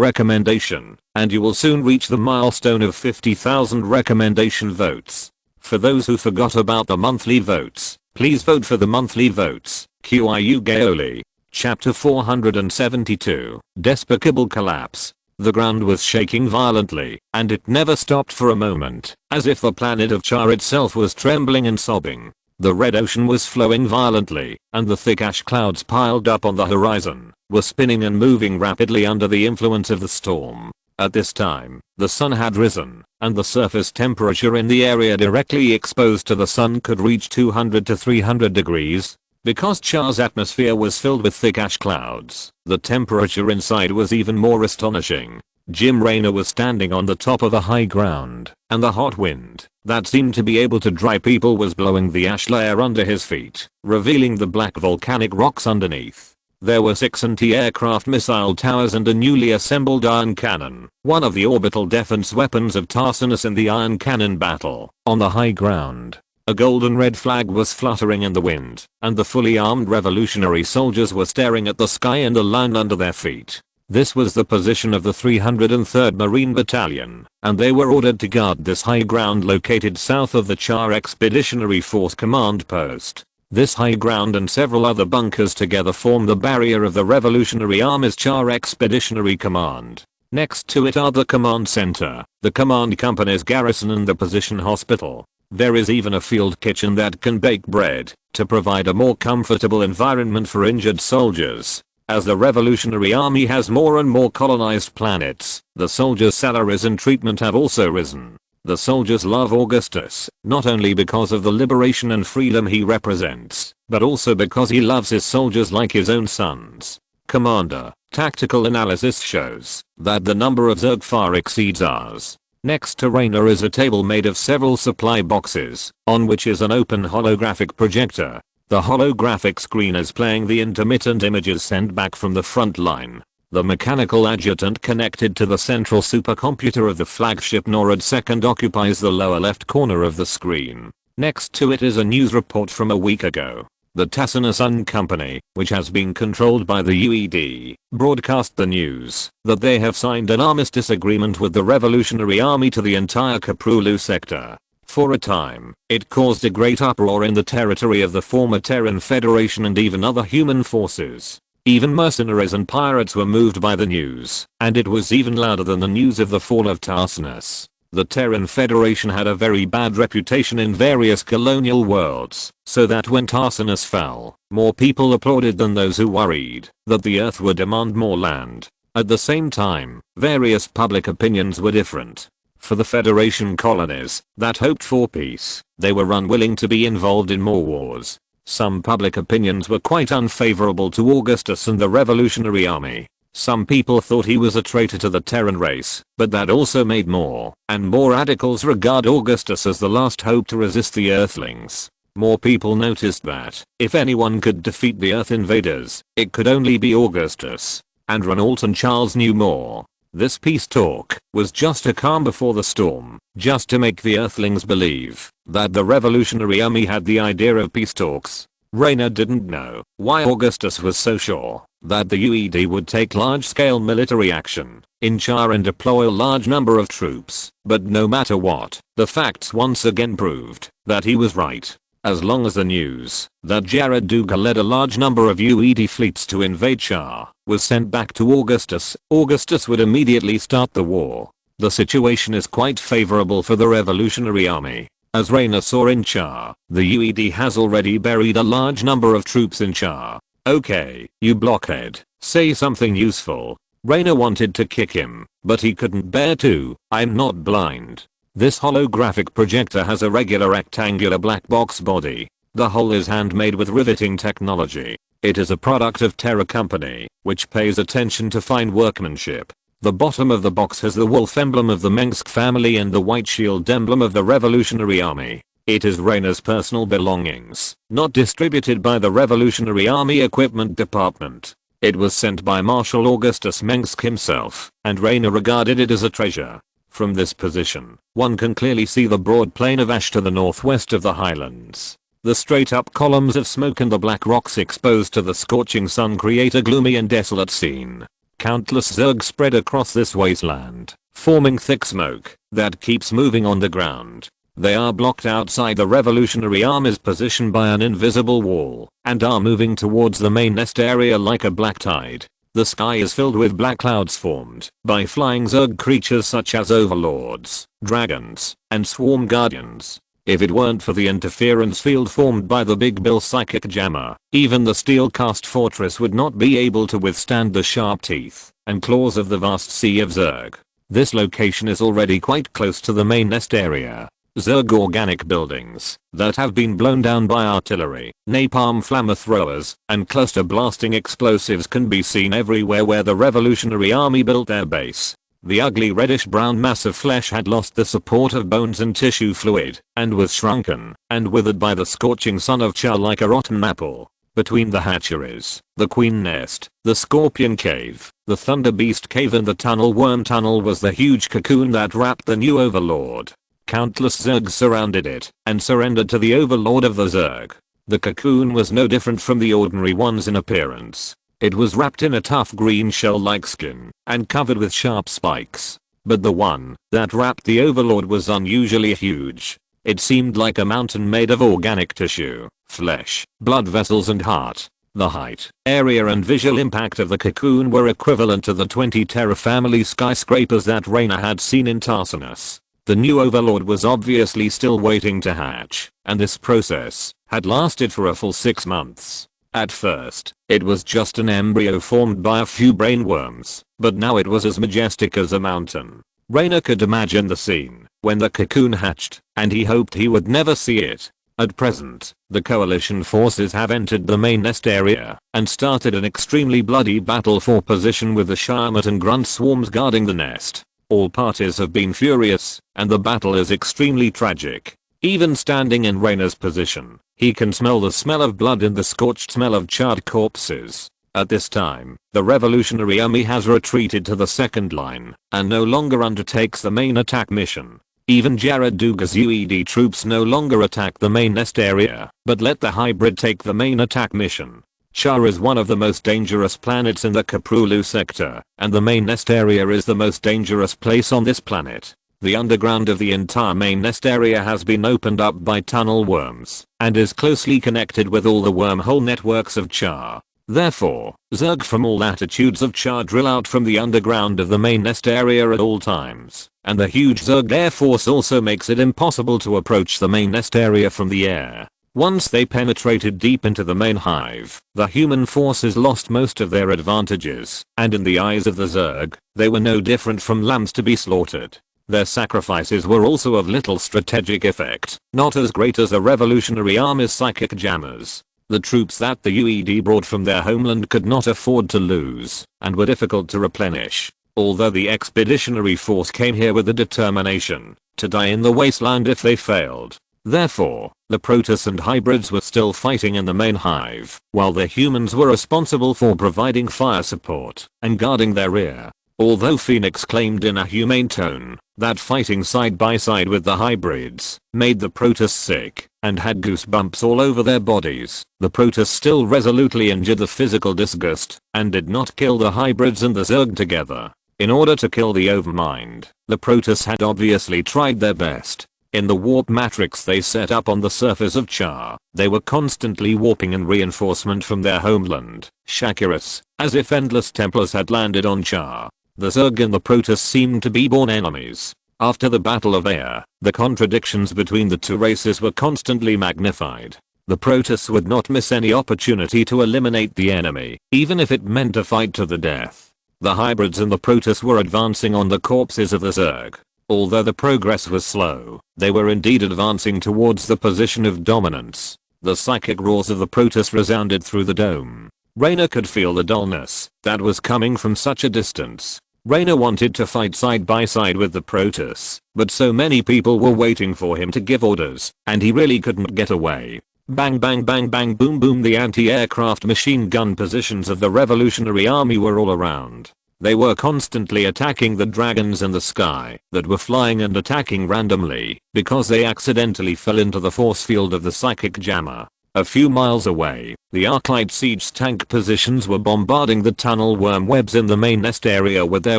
recommendation, and you will soon reach the milestone of 50,000 recommendation votes. For those who forgot about the monthly votes, please vote for the monthly votes. Qiu Gaoli. Chapter 472. Despicable Collapse. The ground was shaking violently, and it never stopped for a moment, as if the planet of Char itself was trembling and sobbing. The red ocean was flowing violently, and the thick ash clouds piled up on the horizon were spinning and moving rapidly under the influence of the storm. At this time, the sun had risen, and the surface temperature in the area directly exposed to the sun could reach 200 to 300 degrees. Because Char's atmosphere was filled with thick ash clouds, the temperature inside was even more astonishing. Jim Raynor was standing on the top of a high ground, and the hot wind that seemed to be able to dry people was blowing the ash layer under his feet, revealing the black volcanic rocks underneath. There were 6 anti-aircraft missile towers and a newly assembled iron cannon, one of the orbital defense weapons of Tarsinus in the iron cannon battle. On the high ground, a golden red flag was fluttering in the wind, and the fully armed revolutionary soldiers were staring at the sky and the land under their feet. This was the position of the 303rd Marine Battalion, and they were ordered to guard this high ground located south of the Char Expeditionary Force Command Post. This high ground and several other bunkers together form the barrier of the Revolutionary Army's Char Expeditionary Command. Next to it are the command center, the command company's garrison and the position hospital. There is even a field kitchen that can bake bread to provide a more comfortable environment for injured soldiers. As the Revolutionary Army has more and more colonized planets, the soldiers' salaries and treatment have also risen. The soldiers love Augustus, not only because of the liberation and freedom he represents, but also because he loves his soldiers like his own sons. Commander, tactical analysis shows that the number of Zerg far exceeds ours. Next to Raynor is a table made of several supply boxes, on which is an open holographic projector. The holographic screen is playing the intermittent images sent back from the front line. The mechanical adjutant connected to the central supercomputer of the flagship NORAD II occupies the lower left corner of the screen. Next to it is a news report from a week ago. The Tassinus Company, which has been controlled by the UED, broadcast the news that they have signed an armistice agreement with the Revolutionary Army to the entire Korhal sector. For a time, it caused a great uproar in the territory of the former Terran Federation and even other human forces. Even mercenaries and pirates were moved by the news, and it was even louder than the news of the fall of Tarsinus. The Terran Federation had a very bad reputation in various colonial worlds, so that when Tarsinus fell, more people applauded than those who worried that the Earth would demand more land. At the same time, various public opinions were different. For the Federation colonies that hoped for peace, they were unwilling to be involved in more wars. Some public opinions were quite unfavorable to Augustus and the Revolutionary Army. Some people thought he was a traitor to the Terran race, but that also made more and more radicals regard Augustus as the last hope to resist the Earthlings. More people noticed that if anyone could defeat the Earth invaders, it could only be Augustus. And Renault and Charles knew more. This peace talk was just a calm before the storm, just to make the Earthlings believe that the Revolutionary Army had the idea of peace talks. Raynor didn't know why Augustus was so sure that the UED would take large-scale military action in Char and deploy a large number of troops, but no matter what, the facts once again proved that he was right. As long as the news that Jared Duga led a large number of UED fleets to invade Char was sent back to Augustus, Augustus would immediately start the war. The situation is quite favorable for the Revolutionary Army. As Raynor saw in Char, the UED has already buried a large number of troops in Char. Okay, you blockhead, say something useful. Raynor wanted to kick him, but he couldn't bear to. I'm not blind. This holographic projector has a regular rectangular black box body. The hull is handmade with riveting technology. It is a product of Terra Company, which pays attention to fine workmanship. The bottom of the box has the wolf emblem of the Mengsk family and the white shield emblem of the Revolutionary Army. It is Raynor's personal belongings, not distributed by the Revolutionary Army Equipment Department. It was sent by Marshal Augustus Mengsk himself, and Raynor regarded it as a treasure. From this position, one can clearly see the broad plain of ash to the northwest of the highlands. The straight-up columns of smoke and the black rocks exposed to the scorching sun create a gloomy and desolate scene. Countless Zerg spread across this wasteland, forming thick smoke that keeps moving on the ground. They are blocked outside the Revolutionary Army's position by an invisible wall, and are moving towards the main nest area like a black tide. The sky is filled with black clouds formed by flying Zerg creatures such as overlords, dragons, and swarm guardians. If it weren't for the interference field formed by the Big Bill psychic jammer, even the steel-cast fortress would not be able to withstand the sharp teeth and claws of the vast sea of Zerg. This location is already quite close to the main nest area. Zerg organic buildings that have been blown down by artillery, napalm flamethrowers, and cluster blasting explosives can be seen everywhere where the Revolutionary Army built their base. The ugly reddish-brown mass of flesh had lost the support of bones and tissue fluid, and was shrunken and withered by the scorching sun of Char like a rotten apple. Between the hatcheries, the Queen Nest, the Scorpion Cave, the Thunder Beast Cave and the Tunnel Worm Tunnel was the huge cocoon that wrapped the new Overlord. Countless Zergs surrounded it and surrendered to the Overlord of the Zerg. The cocoon was no different from the ordinary ones in appearance. It was wrapped in a tough green shell-like skin and covered with sharp spikes. But the one that wrapped the Overlord was unusually huge. It seemed like a mountain made of organic tissue, flesh, blood vessels and heart. The height, area and visual impact of the cocoon were equivalent to the 20 Terra family skyscrapers that Raynor had seen in Tarsinus. The new Overlord was obviously still waiting to hatch, and this process had lasted for a full 6 months. At first, it was just an embryo formed by a few brainworms, but now it was as majestic as a mountain. Raynor could imagine the scene when the cocoon hatched, and he hoped he would never see it. At present, the coalition forces have entered the main nest area and started an extremely bloody battle for position with the Sharmat and Grunt swarms guarding the nest. All parties have been furious, and the battle is extremely tragic. Even standing in Raynor's position, he can smell the smell of blood and the scorched smell of charred corpses. At this time, the Revolutionary Army has retreated to the second line and no longer undertakes the main attack mission. Even Jared Duga's UED troops no longer attack the main nest area, but let the hybrid take the main attack mission. Char is one of the most dangerous planets in the Kaprulu sector, and the main nest area is the most dangerous place on this planet. The underground of the entire main nest area has been opened up by tunnel worms, and is closely connected with all the wormhole networks of Char. Therefore, Zerg from all latitudes of Char drill out from the underground of the main nest area at all times, and the huge Zerg air force also makes it impossible to approach the main nest area from the air. Once they penetrated deep into the main hive, the human forces lost most of their advantages, and in the eyes of the Zerg, they were no different from lambs to be slaughtered. Their sacrifices were also of little strategic effect, not as great as the Revolutionary Army's psychic jammers. The troops that the UED brought from their homeland could not afford to lose, and were difficult to replenish. Although the expeditionary force came here with the determination to die in the wasteland if they failed. Therefore, the Protoss and hybrids were still fighting in the main hive, while the humans were responsible for providing fire support and guarding their rear. Although Phoenix claimed in a humane tone that fighting side by side with the hybrids made the Protoss sick and had goosebumps all over their bodies, the Protoss still resolutely endured the physical disgust and did not kill the hybrids and the Zerg together. In order to kill the Overmind, the Protoss had obviously tried their best. In the warp matrix they set up on the surface of Char, they were constantly warping in reinforcement from their homeland, Shakiris, as if endless Templars had landed on Char. The Zerg and the Protoss seemed to be born enemies. After the Battle of Air, the contradictions between the two races were constantly magnified. The Protoss would not miss any opportunity to eliminate the enemy, even if it meant a fight to the death. The hybrids and the Protoss were advancing on the corpses of the Zerg. Although the progress was slow, they were indeed advancing towards the position of dominance. The psychic roars of the Protoss resounded through the dome. Raynor could feel the dullness that was coming from such a distance. Raynor wanted to fight side by side with the Protoss, but so many people were waiting for him to give orders, and he really couldn't get away. Bang bang bang bang boom boom. The anti-aircraft machine gun positions of the Revolutionary Army were all around. They were constantly attacking the dragons in the sky that were flying and attacking randomly because they accidentally fell into the force field of the psychic jammer. A few miles away, the Arclight siege tank positions were bombarding the tunnel worm webs in the main nest area with their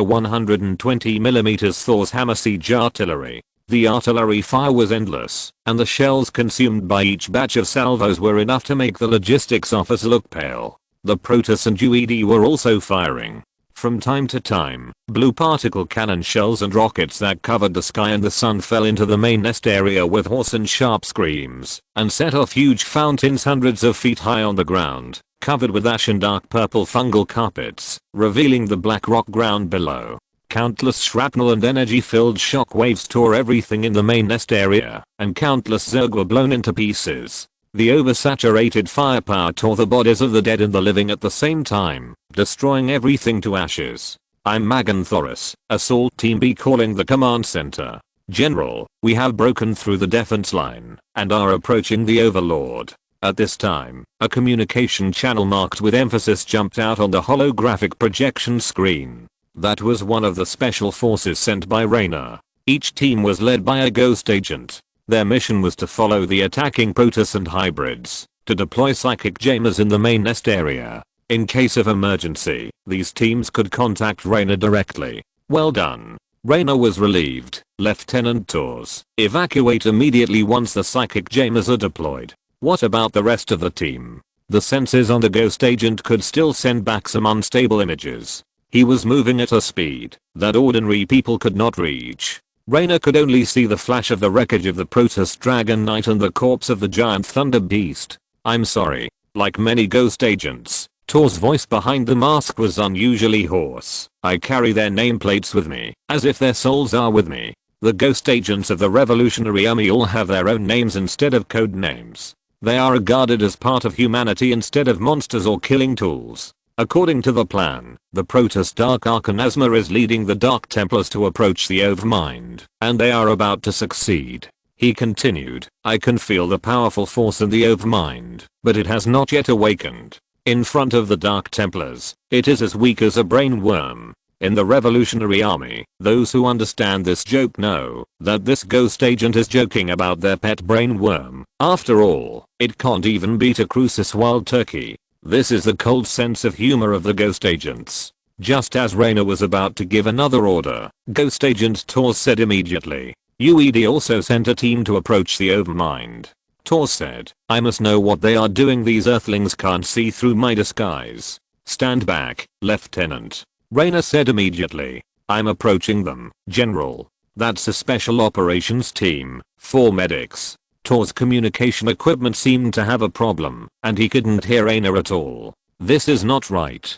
120mm Thor's hammer siege artillery. The artillery fire was endless, and the shells consumed by each batch of salvos were enough to make the logistics office look pale. The Protoss and UED were also firing. From time to time, blue particle cannon shells and rockets that covered the sky and the sun fell into the main nest area with hoarse and sharp screams, and set off huge fountains hundreds of feet high on the ground, covered with ash and dark purple fungal carpets, revealing the black rock ground below. Countless shrapnel and energy-filled shock waves tore everything in the main nest area, and countless Zerg were blown into pieces. The oversaturated firepower tore the bodies of the dead and the living at the same time, destroying everything to ashes. I'm Magan Thoris, Assault Team B calling the command center. General, we have broken through the defense line and are approaching the Overlord. At this time, a communication channel marked with emphasis jumped out on the holographic projection screen. That was one of the special forces sent by Raynor. Each team was led by a ghost agent. Their mission was to follow the attacking Protoss and hybrids, to deploy psychic jammers in the main nest area. In case of emergency, these teams could contact Raynor directly. Well done. Raynor was relieved. Lieutenant Tors, evacuate immediately once the psychic jammers are deployed. What about the rest of the team? The sensors on the ghost agent could still send back some unstable images. He was moving at a speed that ordinary people could not reach. Raynor could only see the flash of the wreckage of the Protoss Dragon Knight and the corpse of the giant Thunder Beast. I'm sorry. Like many ghost agents, Tor's voice behind the mask was unusually hoarse. I carry their nameplates with me, as if their souls are with me. The ghost agents of the Revolutionary Army all have their own names instead of code names. They are regarded as part of humanity instead of monsters or killing tools. According to the plan, the Protoss Dark Arcanasma is leading the Dark Templars to approach the Overmind, and they are about to succeed. He continued, I can feel the powerful force in the Overmind, but it has not yet awakened. In front of the Dark Templars, it is as weak as a brain worm. In the Revolutionary Army, those who understand this joke know that this ghost agent is joking about their pet brain worm. After all, it can't even beat a Crucis wild turkey. This is the cold sense of humor of the ghost agents. Just as Raynor was about to give another order, Ghost Agent Tors said immediately, UED also sent a team to approach the Overmind. Tors said, I must know what they are doing. These earthlings can't see through my disguise. Stand back, Lieutenant. Raynor said immediately, I'm approaching them, General. That's a special operations team, 4 medics. Tor's communication equipment seemed to have a problem, and he couldn't hear Raynor at all. This is not right.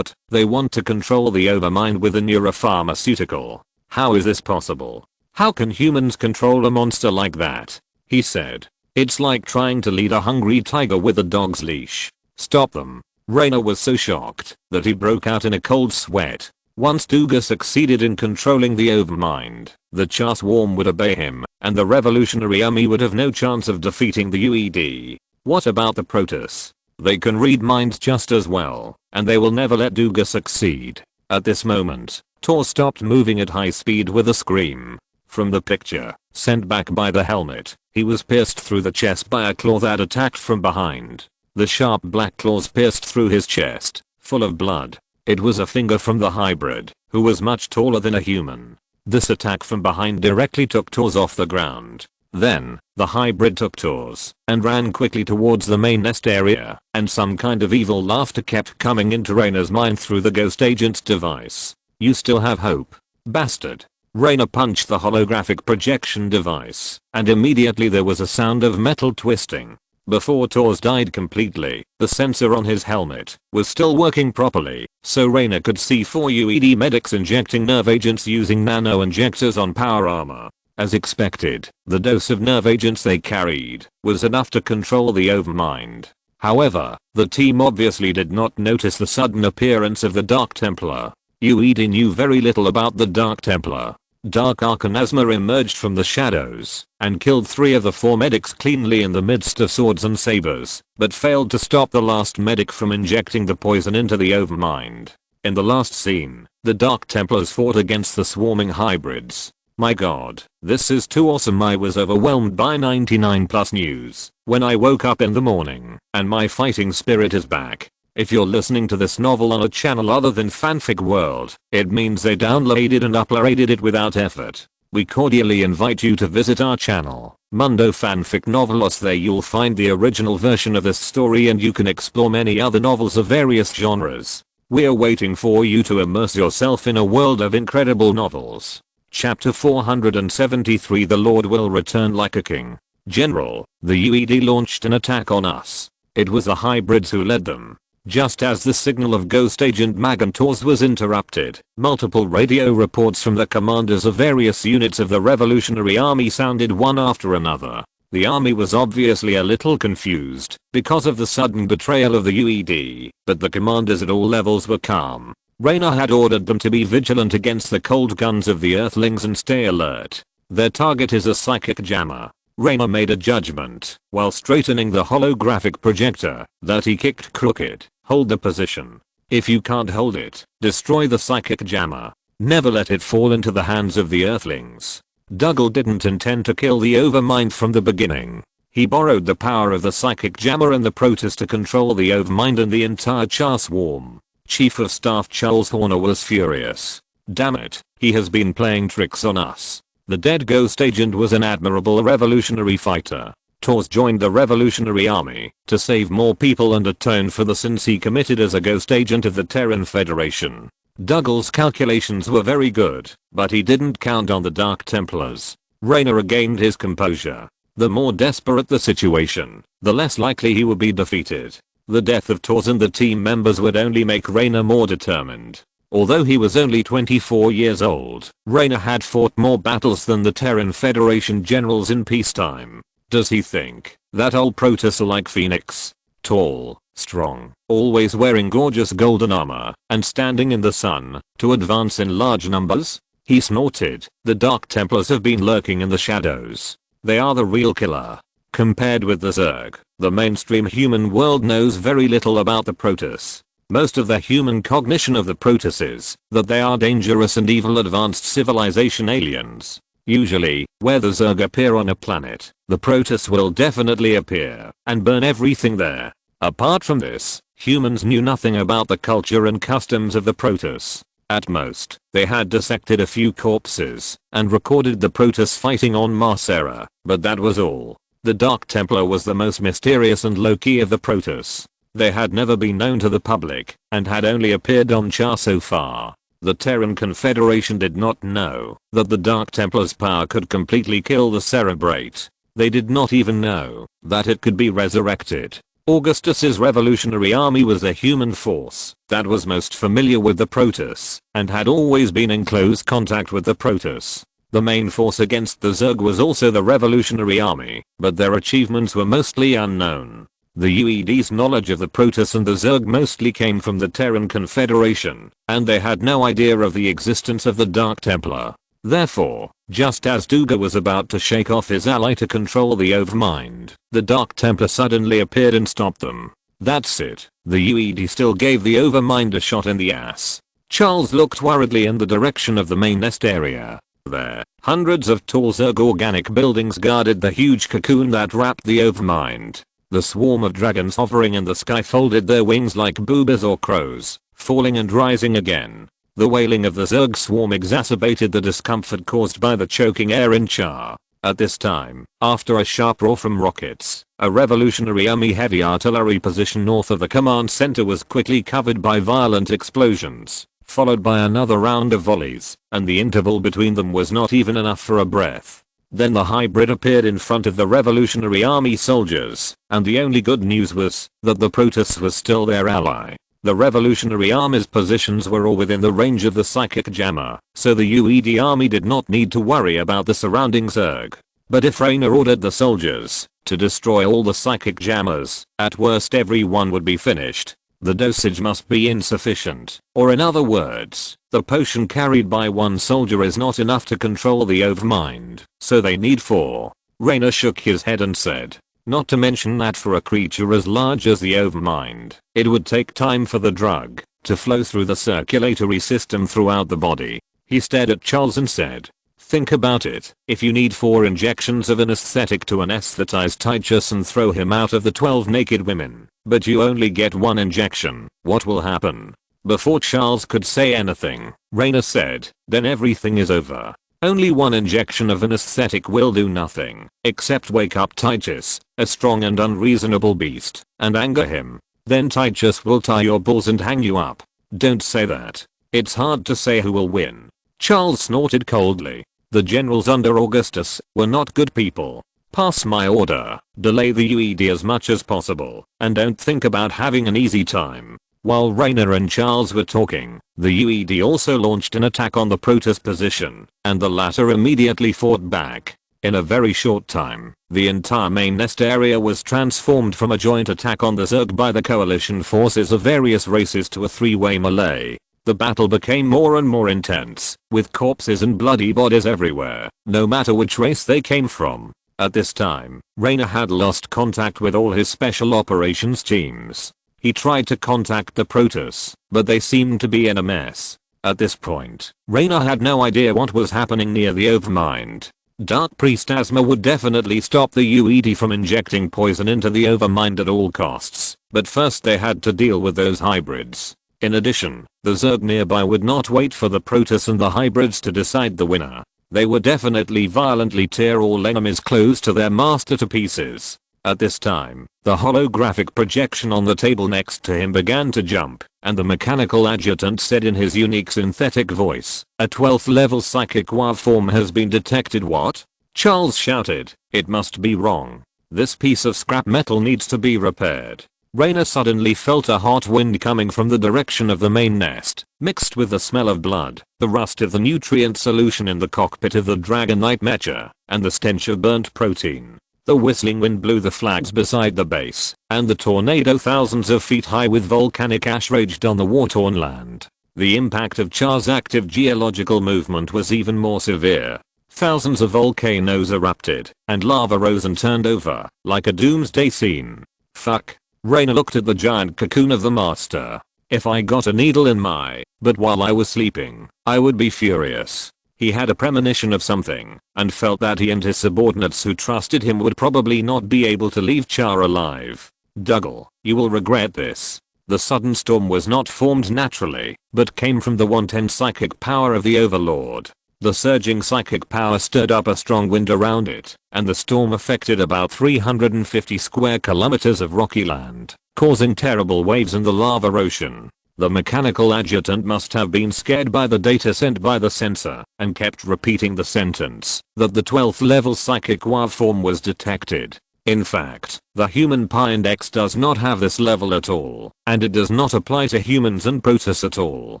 They want to control the Overmind with a neuropharmaceutical. How is this possible? How can humans control a monster like that? He said. It's like trying to lead a hungry tiger with a dog's leash. Stop them. Raynor was so shocked that he broke out in a cold sweat. Once Duga succeeded in controlling the Overmind, the Chaos Swarm would obey him, and the Revolutionary Army would have no chance of defeating the UED. What about the Protoss? They can read minds just as well, and they will never let Duga succeed. At this moment, Tor stopped moving at high speed with a scream. From the picture, sent back by the helmet, he was pierced through the chest by a claw that attacked from behind. The sharp black claws pierced through his chest, full of blood. It was a finger from the hybrid, who was much taller than a human. This attack from behind directly took Tors off the ground. Then, the hybrid took Tors and ran quickly towards the main nest area, and some kind of evil laughter kept coming into Raynor's mind through the ghost agent's device. You still have hope, bastard. Raynor punched the holographic projection device, and immediately there was a sound of metal twisting. Before Tors died completely, the sensor on his helmet was still working properly, so Raynor could see 4 UED medics injecting nerve agents using nano injectors on power armor. As expected, the dose of nerve agents they carried was enough to control the Overmind. However, the team obviously did not notice the sudden appearance of the Dark Templar. UED knew very little about the Dark Templar. Dark Arcanasma emerged from the shadows and killed 3 of the 4 medics cleanly in the midst of swords and sabers, but failed to stop the last medic from injecting the poison into the overmind. In the last scene, the Dark Templars fought against the swarming hybrids. My god, this is too awesome. I was overwhelmed by 99+ news when I woke up in the morning, and my fighting spirit is back. If you're listening to this novel on a channel other than Fanfic World, it means they downloaded and uploaded it without effort. We cordially invite you to visit our channel, Mundo Fanfic Novelos. There you'll find the original version of this story and you can explore many other novels of various genres. We're waiting for you to immerse yourself in a world of incredible novels. Chapter 473 The Lord will return like a king. General, the UED launched an attack on us. It was the hybrids who led them. Just as the signal of Ghost Agent Magantors was interrupted, multiple radio reports from the commanders of various units of the Revolutionary Army sounded one after another. The army was obviously a little confused because of the sudden betrayal of the UED, but the commanders at all levels were calm. Raynor had ordered them to be vigilant against the cold guns of the Earthlings and stay alert. Their target is a psychic jammer. Raynor made a judgment, while straightening the holographic projector, that he kicked crooked. Hold the position. If you can't hold it, destroy the psychic jammer. Never let it fall into the hands of the Earthlings. Dougal didn't intend to kill the Overmind from the beginning. He borrowed the power of the psychic jammer and the Protoss to control the Overmind and the entire Char swarm. Chief of Staff Charles Horner was furious. Damn it, he has been playing tricks on us. The dead Ghost Agent was an admirable revolutionary fighter. Tors joined the Revolutionary Army to save more people and atone for the sins he committed as a Ghost Agent of the Terran Federation. Dougal's calculations were very good, but he didn't count on the Dark Templars. Raynor regained his composure. The more desperate the situation, the less likely he would be defeated. The death of Tors and the team members would only make Raynor more determined. Although he was only 24 years old, Raynor had fought more battles than the Terran Federation generals in peacetime. Does he think that old Protoss are like Phoenix? Tall, strong, always wearing gorgeous golden armor, and standing in the sun, to advance in large numbers? He snorted. The Dark Templars have been lurking in the shadows. They are the real killer. Compared with the Zerg, the mainstream human world knows very little about the Protoss. Most of the human cognition of the Protoss is that they are dangerous and evil advanced civilization aliens. Usually, where the Zerg appear on a planet, the Protoss will definitely appear and burn everything there. Apart from this, humans knew nothing about the culture and customs of the Protoss. At most, they had dissected a few corpses and recorded the Protoss fighting on Marcera, but that was all. The Dark Templar was the most mysterious and low-key of the Protoss. They had never been known to the public and had only appeared on Char so far. The Terran Confederation did not know that the Dark Templar's power could completely kill the Cerebrate. They did not even know that it could be resurrected. Augustus's revolutionary army was a human force that was most familiar with the Protoss and had always been in close contact with the Protoss. The main force against the Zerg was also the revolutionary army, but their achievements were mostly unknown. The UED's knowledge of the Protoss and the Zerg mostly came from the Terran Confederation, and they had no idea of the existence of the Dark Templar. Therefore, just as Duga was about to shake off his ally to control the Overmind, the Dark Templar suddenly appeared and stopped them. That's it, the UED still gave the Overmind a shot in the ass. Charles looked worriedly in the direction of the main nest area. There, hundreds of tall Zerg organic buildings guarded the huge cocoon that wrapped the Overmind. The swarm of dragons hovering in the sky folded their wings like boobas or crows, falling and rising again. The wailing of the Zerg swarm exacerbated the discomfort caused by the choking air in Char. At this time, after a sharp roar from rockets, a Revolutionary Army heavy artillery position north of the command center was quickly covered by violent explosions, followed by another round of volleys, and the interval between them was not even enough for a breath. Then the hybrid appeared in front of the Revolutionary Army soldiers, and the only good news was that the Protoss was still their ally. The Revolutionary Army's positions were all within the range of the psychic jammer, so the UED army did not need to worry about the surrounding Zerg. But if Raynor ordered the soldiers to destroy all the psychic jammers, at worst everyone would be finished. The dosage must be insufficient, or in other words, the potion carried by one soldier is not enough to control the overmind, so they need 4. Raynor shook his head and said, not to mention that for a creature as large as the overmind, it would take time for the drug to flow through the circulatory system throughout the body. He stared at Charles and said, think about it, if you need 4 injections of anesthetic to anesthetize Titus and throw him out of the 12 naked women, but you only get 1 injection, what will happen? Before Charles could say anything, Raynor said, then everything is over. Only 1 injection of anesthetic will do nothing, except wake up Titus, a strong and unreasonable beast, and anger him. Then Titus will tie your balls and hang you up. Don't say that. It's hard to say who will win. Charles snorted coldly. The generals under Augustus were not good people. Pass my order, delay the UED as much as possible, and don't think about having an easy time. While Raynor and Charles were talking, the UED also launched an attack on the Protoss position, and the latter immediately fought back. In a very short time, the entire main nest area was transformed from a joint attack on the Zerg by the coalition forces of various races to a 3-way melee. The battle became more and more intense, with corpses and bloody bodies everywhere, no matter which race they came from. At this time, Raynor had lost contact with all his special operations teams. He tried to contact the Protoss, but they seemed to be in a mess. At this point, Raynor had no idea what was happening near the overmind. Dark Priest Asma would definitely stop the UED from injecting poison into the overmind at all costs, but first they had to deal with those hybrids. In addition, the Zerg nearby would not wait for the Protoss and the hybrids to decide the winner. They would definitely violently tear all enemies close to their master to pieces. At this time, the holographic projection on the table next to him began to jump, and the mechanical adjutant said in his unique synthetic voice, a 12th level psychic WAV form has been detected. What? Charles shouted, it must be wrong. This piece of scrap metal needs to be repaired. Raynor suddenly felt a hot wind coming from the direction of the main nest, mixed with the smell of blood, the rust of the nutrient solution in the cockpit of the Dragonite Mecha, and the stench of burnt protein. The whistling wind blew the flags beside the base, and the tornado thousands of feet high with volcanic ash raged on the war-torn land. The impact of Char's active geological movement was even more severe. Thousands of volcanoes erupted, and lava rose and turned over, like a doomsday scene. Fuck. Raynor looked at the giant cocoon of the master. If I got a needle in my butt while I was sleeping, I would be furious. He had a premonition of something, and felt that he and his subordinates who trusted him would probably not be able to leave Char alive. Dougal, you will regret this. The sudden storm was not formed naturally, but came from the wanton psychic power of the Overlord. The surging psychic power stirred up a strong wind around it, and the storm affected about 350 square kilometers of rocky land, causing terrible waves in the lava ocean. The mechanical adjutant must have been scared by the data sent by the sensor, and kept repeating the sentence that the 12th level psychic WAV form was detected. In fact, the human Pi index does not have this level at all, and it does not apply to humans and Protoss at all.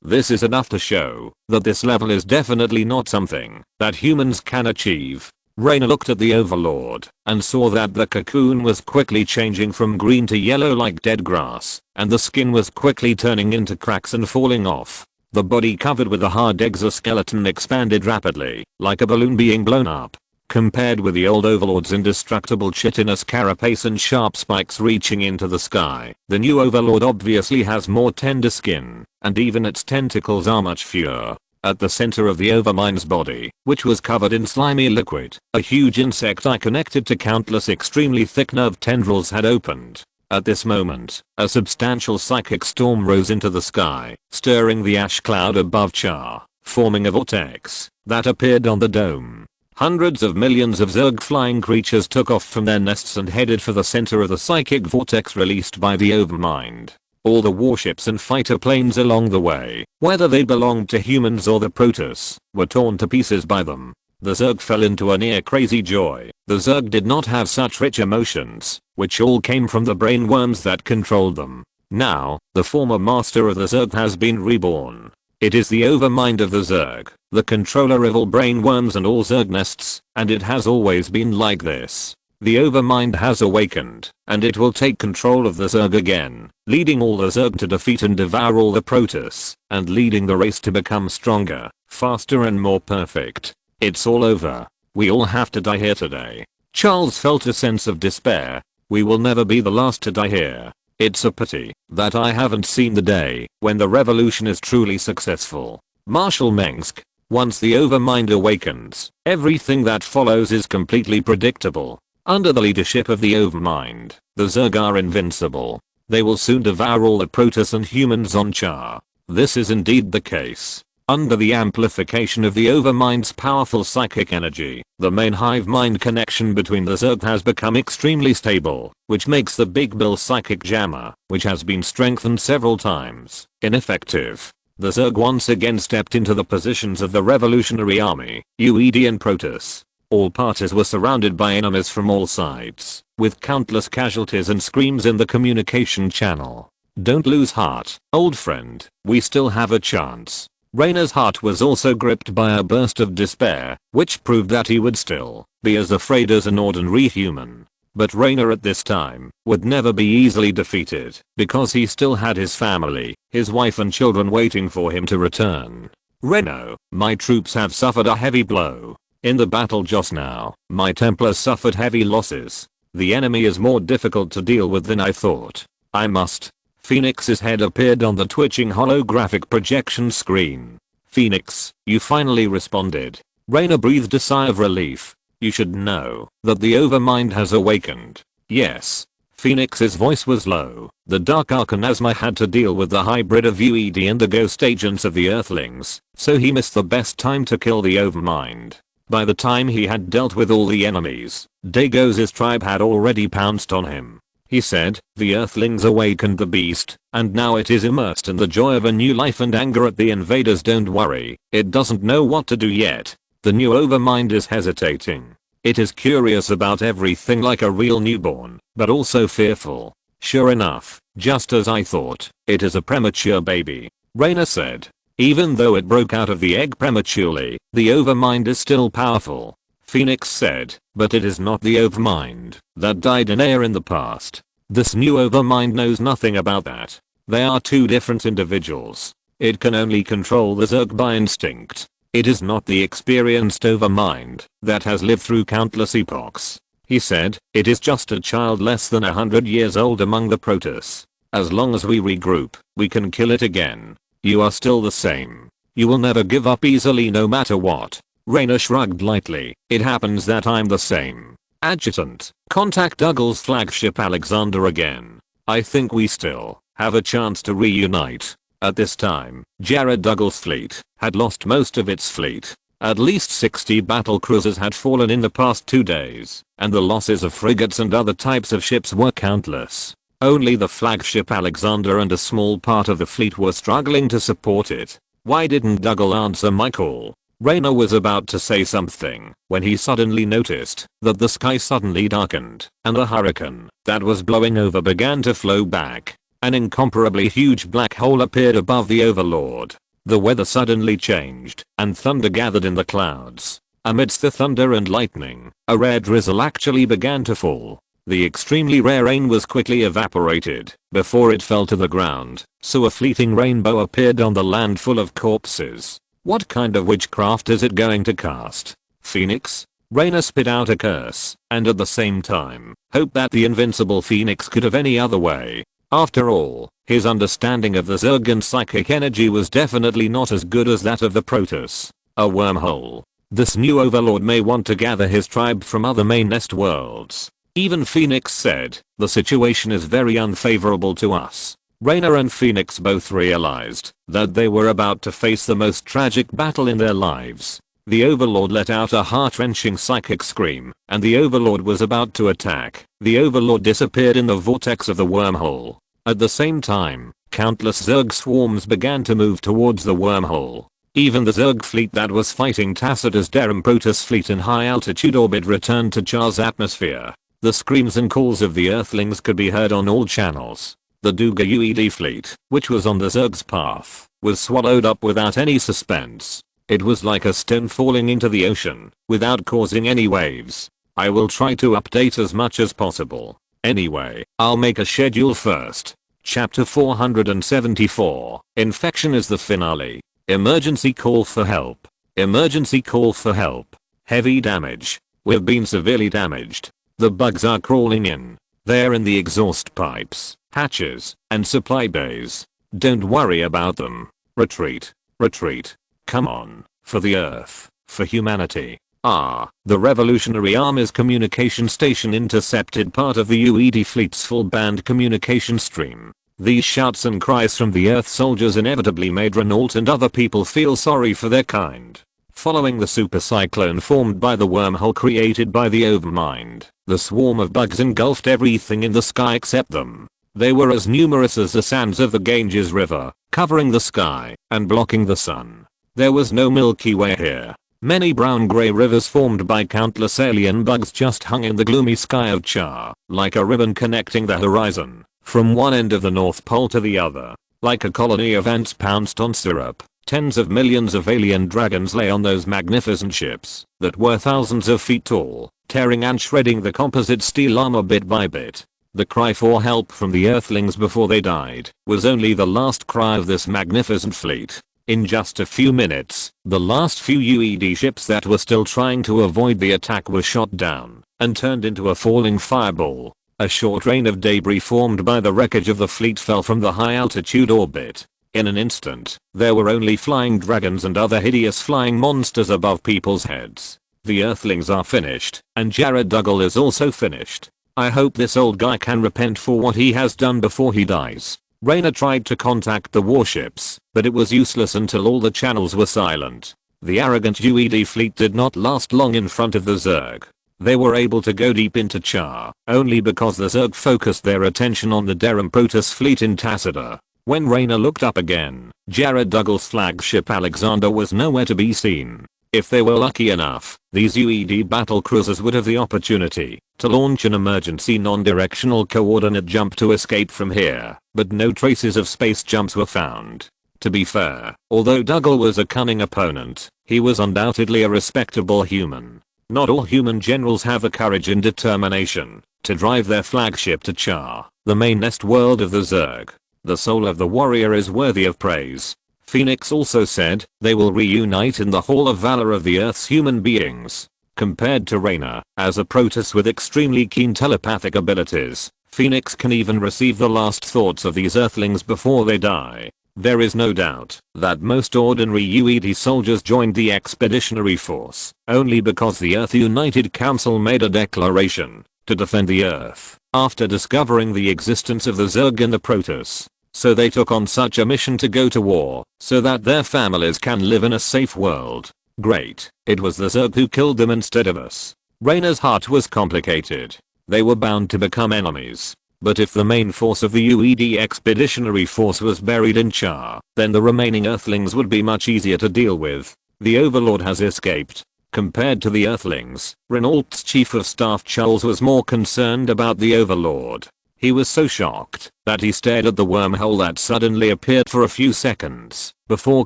This is enough to show that this level is definitely not something that humans can achieve. Raynor looked at the Overlord and saw that the cocoon was quickly changing from green to yellow like dead grass, and the skin was quickly turning into cracks and falling off. The body covered with a hard exoskeleton expanded rapidly, like a balloon being blown up. Compared with the old Overlord's indestructible chitinous carapace and sharp spikes reaching into the sky, the new Overlord obviously has more tender skin, and even its tentacles are much fewer. At the center of the Overmind's body, which was covered in slimy liquid, a huge insect eye connected to countless extremely thick nerve tendrils had opened. At this moment, a substantial psychic storm rose into the sky, stirring the ash cloud above Char, forming a vortex that appeared on the dome. Hundreds of millions of Zerg flying creatures took off from their nests and headed for the center of the psychic vortex released by the Overmind. All the warships and fighter planes along the way, whether they belonged to humans or the Protoss, were torn to pieces by them. The Zerg fell into a near crazy joy. The Zerg did not have such rich emotions, which all came from the brainworms that controlled them. Now, the former master of the Zerg has been reborn. It is the Overmind of the Zerg, the controller of all brainworms and all Zerg nests, and it has always been like this. The Overmind has awakened, and it will take control of the Zerg again, leading all the Zerg to defeat and devour all the Protoss, and leading the race to become stronger, faster and more perfect. It's all over. We all have to die here today. Charles felt a sense of despair. We will never be the last to die here. It's a pity that I haven't seen the day when the revolution is truly successful. Marshal Mengsk. Once the Overmind awakens, everything that follows is completely predictable. Under the leadership of the Overmind, the Zerg are invincible. They will soon devour all the Protoss and humans on Char. This is indeed the case. Under the amplification of the Overmind's powerful psychic energy, the main hive mind connection between the Zerg has become extremely stable, which makes the Big Bill psychic jammer, which has been strengthened several times, ineffective. The Zerg once again stepped into the positions of the Revolutionary Army, UED and Protoss. All parties were surrounded by enemies from all sides, with countless casualties and screams in the communication channel. Don't lose heart, old friend, we still have a chance. Raynor's heart was also gripped by a burst of despair, which proved that he would still be as afraid as an ordinary human. But Raynor at this time would never be easily defeated, because he still had his family, his wife and children waiting for him to return. Raynor, my troops have suffered a heavy blow. In the battle just now, my Templars suffered heavy losses. The enemy is more difficult to deal with than I thought. I must. Phoenix's head appeared on the twitching holographic projection screen. Phoenix, you finally responded. Raynor breathed a sigh of relief. You should know that the Overmind has awakened. Yes. Phoenix's voice was low. The Dark Arcanasma had to deal with the hybrid of UED and the ghost agents of the Earthlings, so he missed the best time to kill the Overmind. By the time he had dealt with all the enemies, Dagos's tribe had already pounced on him. He said, the Earthlings awakened the beast, and now it is immersed in the joy of a new life and anger at the invaders. Don't worry, it doesn't know what to do yet. The new Overmind is hesitating. It is curious about everything like a real newborn, but also fearful. Sure enough, just as I thought, it is a premature baby, Raynor said. Even though it broke out of the egg prematurely, the Overmind is still powerful. Phoenix said, but it is not the Overmind that died in air in the past. This new Overmind knows nothing about that. They are two different individuals. It can only control the Zerg by instinct. It is not the experienced Overmind that has lived through countless epochs. He said, it is just a child less than 100 years old among the Protoss. As long as we regroup, we can kill it again. You are still the same. You will never give up easily no matter what. Raynor shrugged lightly. It happens that I'm the same. Adjutant, contact Douglas flagship Alexander again. I think we still have a chance to reunite. At this time, Jared Douglas' fleet had lost most of its fleet. At least 60 battle cruisers had fallen in the past 2 days, and the losses of frigates and other types of ships were countless. Only the flagship Alexander and a small part of the fleet were struggling to support it. Why didn't Douglas answer my call? Raynor was about to say something when he suddenly noticed that the sky suddenly darkened, and the hurricane that was blowing over began to flow back. An incomparably huge black hole appeared above the Overlord. The weather suddenly changed, and thunder gathered in the clouds. Amidst the thunder and lightning, a rare drizzle actually began to fall. The extremely rare rain was quickly evaporated before it fell to the ground, so a fleeting rainbow appeared on the land full of corpses. What kind of witchcraft is it going to cast? Phoenix? Raynor spit out a curse, and at the same time, hoped that the invincible Phoenix could have any other way. After all, his understanding of the Zerg and psychic energy was definitely not as good as that of the Protoss. A wormhole. This new Overlord may want to gather his tribe from other main nest worlds. Even Phoenix said, the situation is very unfavorable to us. Raynor and Phoenix both realized that they were about to face the most tragic battle in their lives. The Overlord let out a heart-wrenching psychic scream, and the Overlord was about to attack. The Overlord disappeared in the vortex of the wormhole. At the same time, countless Zerg swarms began to move towards the wormhole. Even the Zerg fleet that was fighting Tacitus Terran Protoss fleet in high-altitude orbit returned to Char's atmosphere. The screams and calls of the Earthlings could be heard on all channels. The Duga UED fleet, which was on the Zerg's path, was swallowed up without any suspense. It was like a stone falling into the ocean, without causing any waves. I will try to update as much as possible. Anyway, I'll make a schedule first. Chapter 474. Infection is the finale. Emergency call for help. Emergency call for help. Heavy damage. We've been severely damaged. The bugs are crawling in. They're in the exhaust pipes, hatches, and supply bays. Don't worry about them. Retreat. Retreat. Come on. For the Earth. For humanity. The Revolutionary Army's communication station intercepted part of the UED fleet's full band communication stream. These shouts and cries from the Earth soldiers inevitably made Renault and other people feel sorry for their kind. Following the super cyclone formed by the wormhole created by the Overmind, the swarm of bugs engulfed everything in the sky except them. They were as numerous as the sands of the Ganges River, covering the sky and blocking the sun. There was no Milky Way here. Many brown-gray rivers formed by countless alien bugs just hung in the gloomy sky of Char, like a ribbon connecting the horizon, from one end of the North Pole to the other. Like a colony of ants pounced on syrup, tens of millions of alien dragons lay on those magnificent ships that were thousands of feet tall, tearing and shredding the composite steel armor bit by bit. The cry for help from the Earthlings before they died was only the last cry of this magnificent fleet. In just a few minutes, the last few UED ships that were still trying to avoid the attack were shot down and turned into a falling fireball. A short rain of debris formed by the wreckage of the fleet fell from the high-altitude orbit. In an instant, there were only flying dragons and other hideous flying monsters above people's heads. The Earthlings are finished, and Jared Duggal is also finished. I hope this old guy can repent for what he has done before he dies. Raynor tried to contact the warships, but it was useless until all the channels were silent. The arrogant UED fleet did not last long in front of the Zerg. They were able to go deep into Char, only because the Zerg focused their attention on the Terran Protoss fleet in Tassida. When Raynor looked up again, Jared Duggal's flagship Alexander was nowhere to be seen. If they were lucky enough, these UED battle cruisers would have the opportunity to launch an emergency non-directional coordinate jump to escape from here, but no traces of space jumps were found. To be fair, although Duggal was a cunning opponent, he was undoubtedly a respectable human. Not all human generals have the courage and determination to drive their flagship to Char, the main nest world of the Zerg. The soul of the warrior is worthy of praise. Phoenix also said, they will reunite in the Hall of Valor of the Earth's human beings. Compared to Raynor, as a Protoss with extremely keen telepathic abilities, Phoenix can even receive the last thoughts of these Earthlings before they die. There is no doubt that most ordinary UED soldiers joined the Expeditionary Force only because the Earth United Council made a declaration to defend the Earth after discovering the existence of the Zerg and the Protoss. So they took on such a mission to go to war so that their families can live in a safe world. Great, it was the Zerg who killed them instead of us. Raynor's heart was complicated. They were bound to become enemies. But if the main force of the UED Expeditionary Force was buried in Char, then the remaining Earthlings would be much easier to deal with. The Overlord has escaped. Compared to the Earthlings, Renault's Chief of Staff Charles was more concerned about the Overlord. He was so shocked that he stared at the wormhole that suddenly appeared for a few seconds before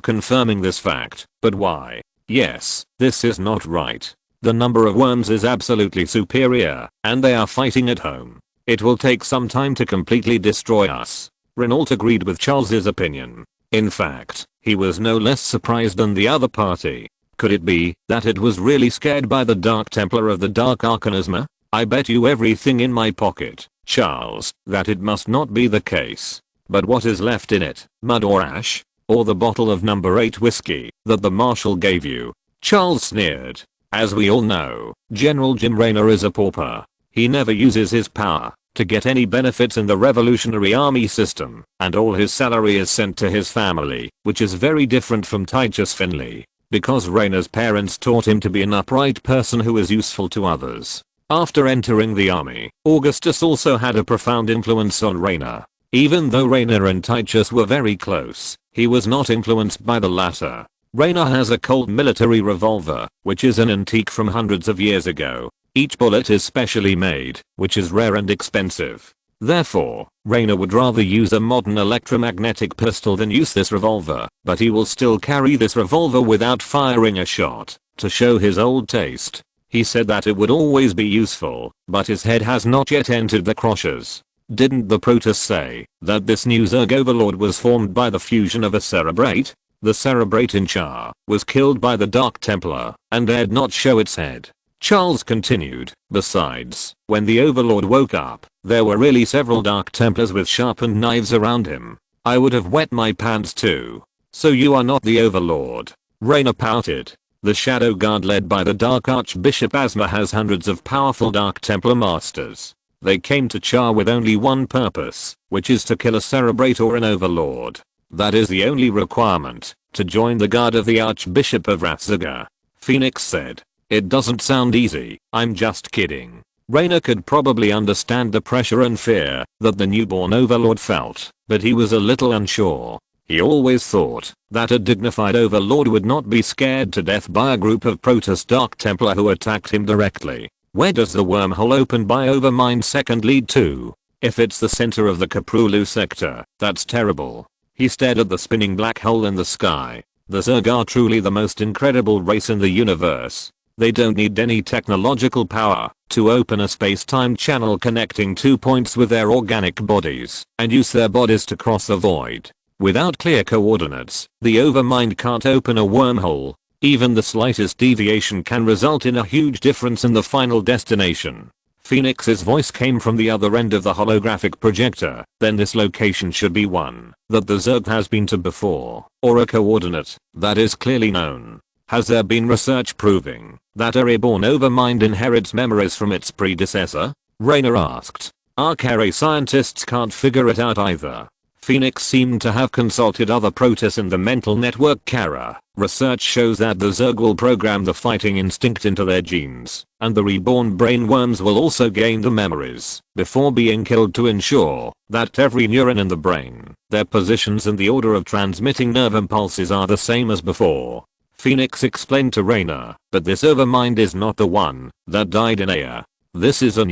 confirming this fact. But why? Yes, this is not right. The number of worms is absolutely superior, and they are fighting at home. It will take some time to completely destroy us. Renault agreed with Charles's opinion. In fact, he was no less surprised than the other party. Could it be that it was really scared by the Dark Templar of the Dark Arcanisma? I bet you everything in my pocket, Charles, that it must not be the case. But what is left in it, mud or ash? Or the bottle of number 8 whiskey that the Marshal gave you? Charles sneered. As we all know, General Jim Raynor is a pauper. He never uses his power to get any benefits in the Revolutionary Army system, and all his salary is sent to his family, which is very different from Titus Finley, because Raynor's parents taught him to be an upright person who is useful to others. After entering the army, Augustus also had a profound influence on Raynor. Even though Raynor and Titus were very close, he was not influenced by the latter. Raynor has a Colt military revolver, which is an antique from hundreds of years ago. Each bullet is specially made, which is rare and expensive. Therefore, Raynor would rather use a modern electromagnetic pistol than use this revolver, but he will still carry this revolver without firing a shot, to show his old taste. He said that it would always be useful, but his head has not yet entered the crushes. Didn't the Protoss say that this new Zerg overlord was formed by the fusion of a cerebrate? The cerebrate in Char was killed by the Dark Templar and dared not show its head. Charles continued, besides, when the overlord woke up, there were really several Dark Templars with sharpened knives around him. I would have wet my pants too. So you are not the overlord? Raynor pouted. The Shadow Guard led by the Dark Archbishop Asma has hundreds of powerful Dark Templar masters. They came to Char with only one purpose, which is to kill a cerebrate or an overlord. That is the only requirement, to join the guard of the Archbishop of Ratzaga. Phoenix said. It doesn't sound easy, I'm just kidding. Raynor could probably understand the pressure and fear that the newborn overlord felt, but he was a little unsure. He always thought that a dignified overlord would not be scared to death by a group of Protoss Dark Templar who attacked him directly. Where does the wormhole opened by Overmind second lead to? If it's the center of the Korhal sector, that's terrible. He stared at the spinning black hole in the sky. The Zerg are truly the most incredible race in the universe. They don't need any technological power to open a space-time channel connecting 2 points with their organic bodies and use their bodies to cross the void. Without clear coordinates, the Overmind can't open a wormhole. Even the slightest deviation can result in a huge difference in the final destination. Phoenix's voice came from the other end of the holographic projector. Then this location should be one that the Zerg has been to before, or a coordinate that is clearly known. Has there been research proving that a reborn Overmind inherits memories from its predecessor? Raynor asked. Our Carey scientists can't figure it out either. Phoenix seemed to have consulted other Protoss in the mental network Kara. Research shows that the Zerg will program the fighting instinct into their genes, and the reborn brain worms will also gain the memories before being killed to ensure that every neuron in the brain, their positions and the order of transmitting nerve impulses are the same as before. Phoenix explained to Raynor, but this Overmind is not the one that died in Aya. This is a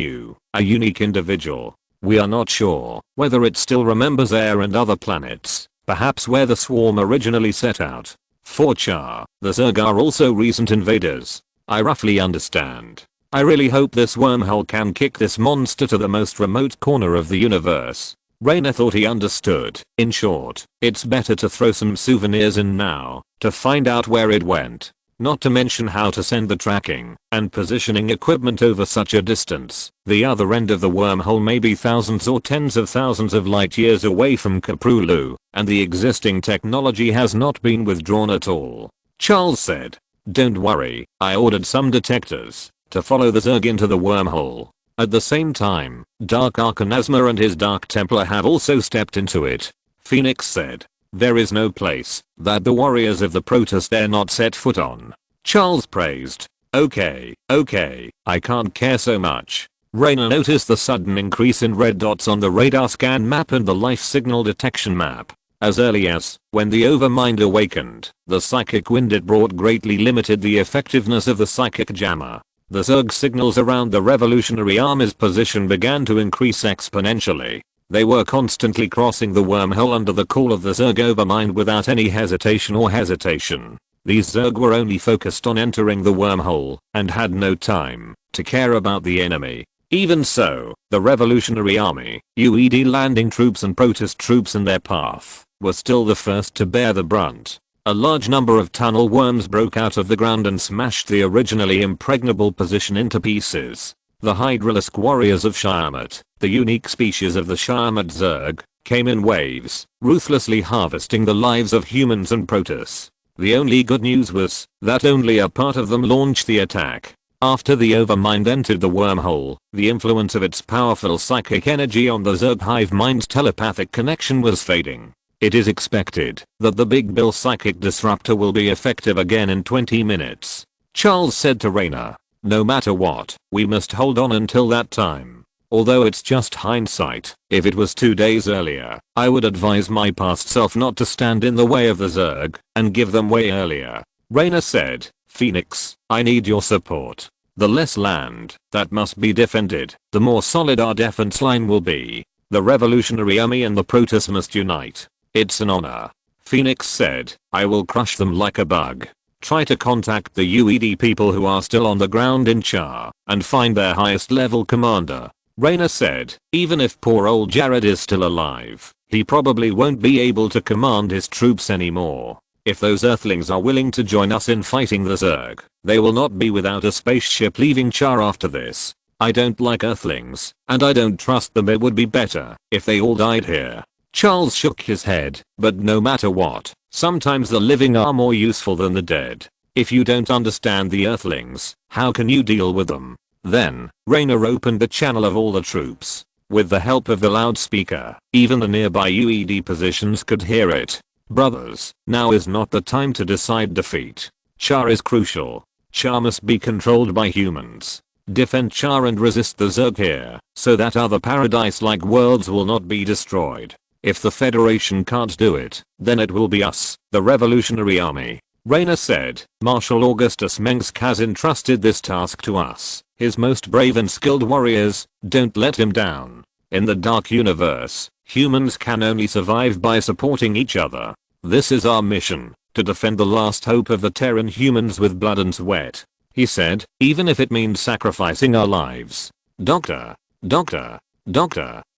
unique individual. We are not sure whether it still remembers Aya and other planets, perhaps where the swarm originally set out. For Char, the Zerg are also recent invaders. I roughly understand. I really hope this wormhole can kick this monster to the most remote corner of the universe. Raynor thought he understood. In short, it's better to throw some souvenirs in now to find out where it went. Not to mention how to send the tracking and positioning equipment over such a distance. The other end of the wormhole may be thousands or tens of thousands of light years away from Korhal, and the existing technology has not been withdrawn at all. Charles said. Don't worry, I ordered some detectors to follow the Zerg into the wormhole. At the same time, Dark Archon Asma and his Dark Templar have also stepped into it. Phoenix said. There is no place that the warriors of the Protoss dare not set foot on. Charles praised. Okay, I can't care so much. Raynor noticed the sudden increase in red dots on the radar scan map and the life signal detection map. As early as when the Overmind awakened, the psychic wind it brought greatly limited the effectiveness of the psychic jammer. The Zerg signals around the Revolutionary Army's position began to increase exponentially. They were constantly crossing the wormhole under the call of the Zerg Overmind without any hesitation. These Zerg were only focused on entering the wormhole and had no time to care about the enemy. Even so, the Revolutionary Army, UED landing troops and Protoss troops in their path were still the first to bear the brunt. A large number of tunnel worms broke out of the ground and smashed the originally impregnable position into pieces. The Hydralisk warriors of Shyamut, the unique species of the Shyamut Zerg, came in waves, ruthlessly harvesting the lives of humans and Protoss. The only good news was that only a part of them launched the attack. After the Overmind entered the wormhole, the influence of its powerful psychic energy on the Zerg hive mind's telepathic connection was fading. It is expected that the Big Bill psychic disruptor will be effective again in 20 minutes. Charles said to Raynor. No matter what, we must hold on until that time. Although it's just hindsight, if it was 2 days earlier, I would advise my past self not to stand in the way of the Zerg and give them way earlier. Raynor said. Phoenix, I need your support. The less land that must be defended, the more solid our defense line will be. The Revolutionary Army and the Protoss must unite. It's an honor. Phoenix said. I will crush them like a bug. Try to contact the UED people who are still on the ground in Char and find their highest level commander. Raynor said, even if poor old Jared is still alive, he probably won't be able to command his troops anymore. If those Earthlings are willing to join us in fighting the Zerg, they will not be without a spaceship leaving Char after this. I don't like Earthlings, and I don't trust them. It would be better if they all died here. Charles shook his head, but no matter what, sometimes the living are more useful than the dead. If you don't understand the Earthlings, how can you deal with them? Then, Raynor opened the channel of all the troops. With the help of the loudspeaker, even the nearby UED positions could hear it. Brothers, now is not the time to decide defeat. Char is crucial. Char must be controlled by humans. Defend Char and resist the Zerg here, so that other paradise-like worlds will not be destroyed. If the Federation can't do it, then it will be us, the Revolutionary Army. Raynor said, Marshal Augustus Mengsk has entrusted this task to us, his most brave and skilled warriors. Don't let him down. In the Dark Universe, humans can only survive by supporting each other. This is our mission, to defend the last hope of the Terran humans with blood and sweat. He said, even if it means sacrificing our lives. Doctor,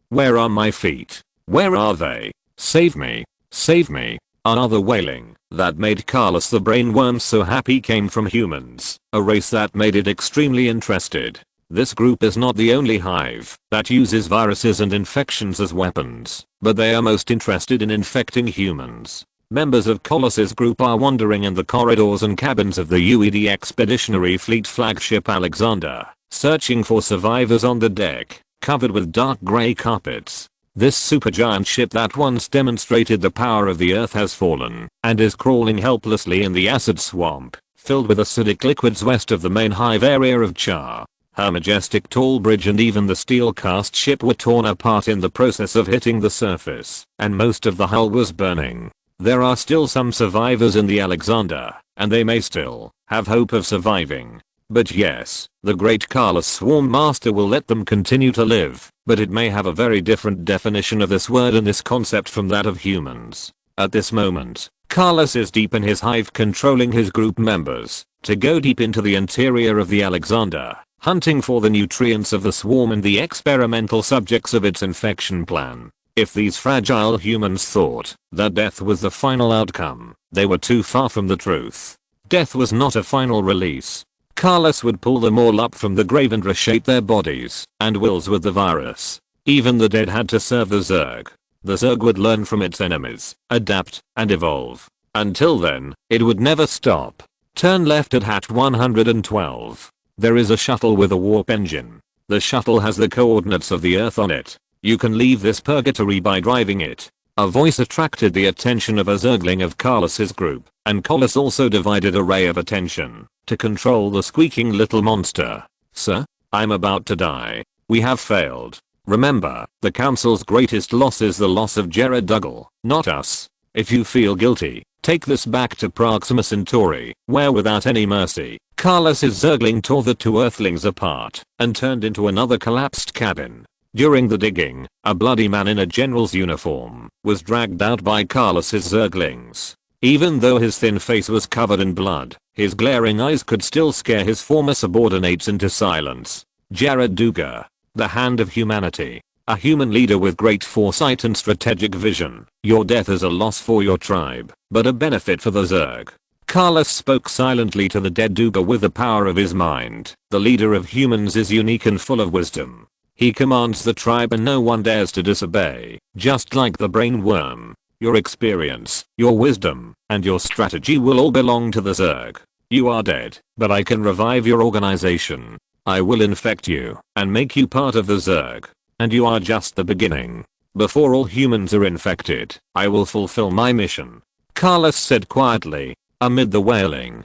where are my feet? Where are they? Save me, save me. Another wailing that made Carlos the brainworm so happy came from humans, a race that made it extremely interested. This group is not the only hive that uses viruses and infections as weapons, but they are most interested in infecting humans. Members of Colossus group are wandering in the corridors and cabins of the UED Expeditionary Fleet flagship Alexander, searching for survivors on the deck, covered with dark grey carpets. This supergiant ship that once demonstrated the power of the Earth has fallen, and is crawling helplessly in the acid swamp, filled with acidic liquids west of the main hive area of Char. Her majestic tall bridge and even the steel-cast ship were torn apart in the process of hitting the surface, and most of the hull was burning. There are still some survivors in the Alexander, and they may still have hope of surviving. But yes, the great Carlos Swarm Master will let them continue to live, but it may have a very different definition of this word and this concept from that of humans. At this moment, Carlos is deep in his hive controlling his group members to go deep into the interior of the Alexander, hunting for the nutrients of the swarm and the experimental subjects of its infection plan. If these fragile humans thought that death was the final outcome, they were too far from the truth. Death was not a final release. Carlos would pull them all up from the grave and reshape their bodies and wills with the virus. Even the dead had to serve the Zerg. The Zerg would learn from its enemies, adapt, and evolve. Until then, it would never stop. Turn left at hatch 112. There is a shuttle with a warp engine. The shuttle has the coordinates of the Earth on it. You can leave this purgatory by driving it. A voice attracted the attention of a Zergling of Carlos's group, and Carlos also divided a ray of attention to control the squeaking little monster. Sir, I'm about to die. We have failed. Remember, the Council's greatest loss is the loss of Jared Dougal, not us. If you feel guilty, take this back to Proxima Centauri, where without any mercy, Carlos's Zergling tore the two Earthlings apart and turned into another collapsed cabin. During the digging, a bloody man in a general's uniform was dragged out by Carlos's Zerglings. Even though his thin face was covered in blood, his glaring eyes could still scare his former subordinates into silence. Jared Duga, the Hand of Humanity, a human leader with great foresight and strategic vision. Your death is a loss for your tribe, but a benefit for the Zerg. Carlos spoke silently to the dead Duga with the power of his mind. The leader of humans is unique and full of wisdom. He commands the tribe and no one dares to disobey, just like the brain worm. Your experience, your wisdom, and your strategy will all belong to the Zerg. You are dead, but I can revive your organization. I will infect you and make you part of the Zerg. And you are just the beginning. Before all humans are infected, I will fulfill my mission. Carlos said quietly. Amid the wailing,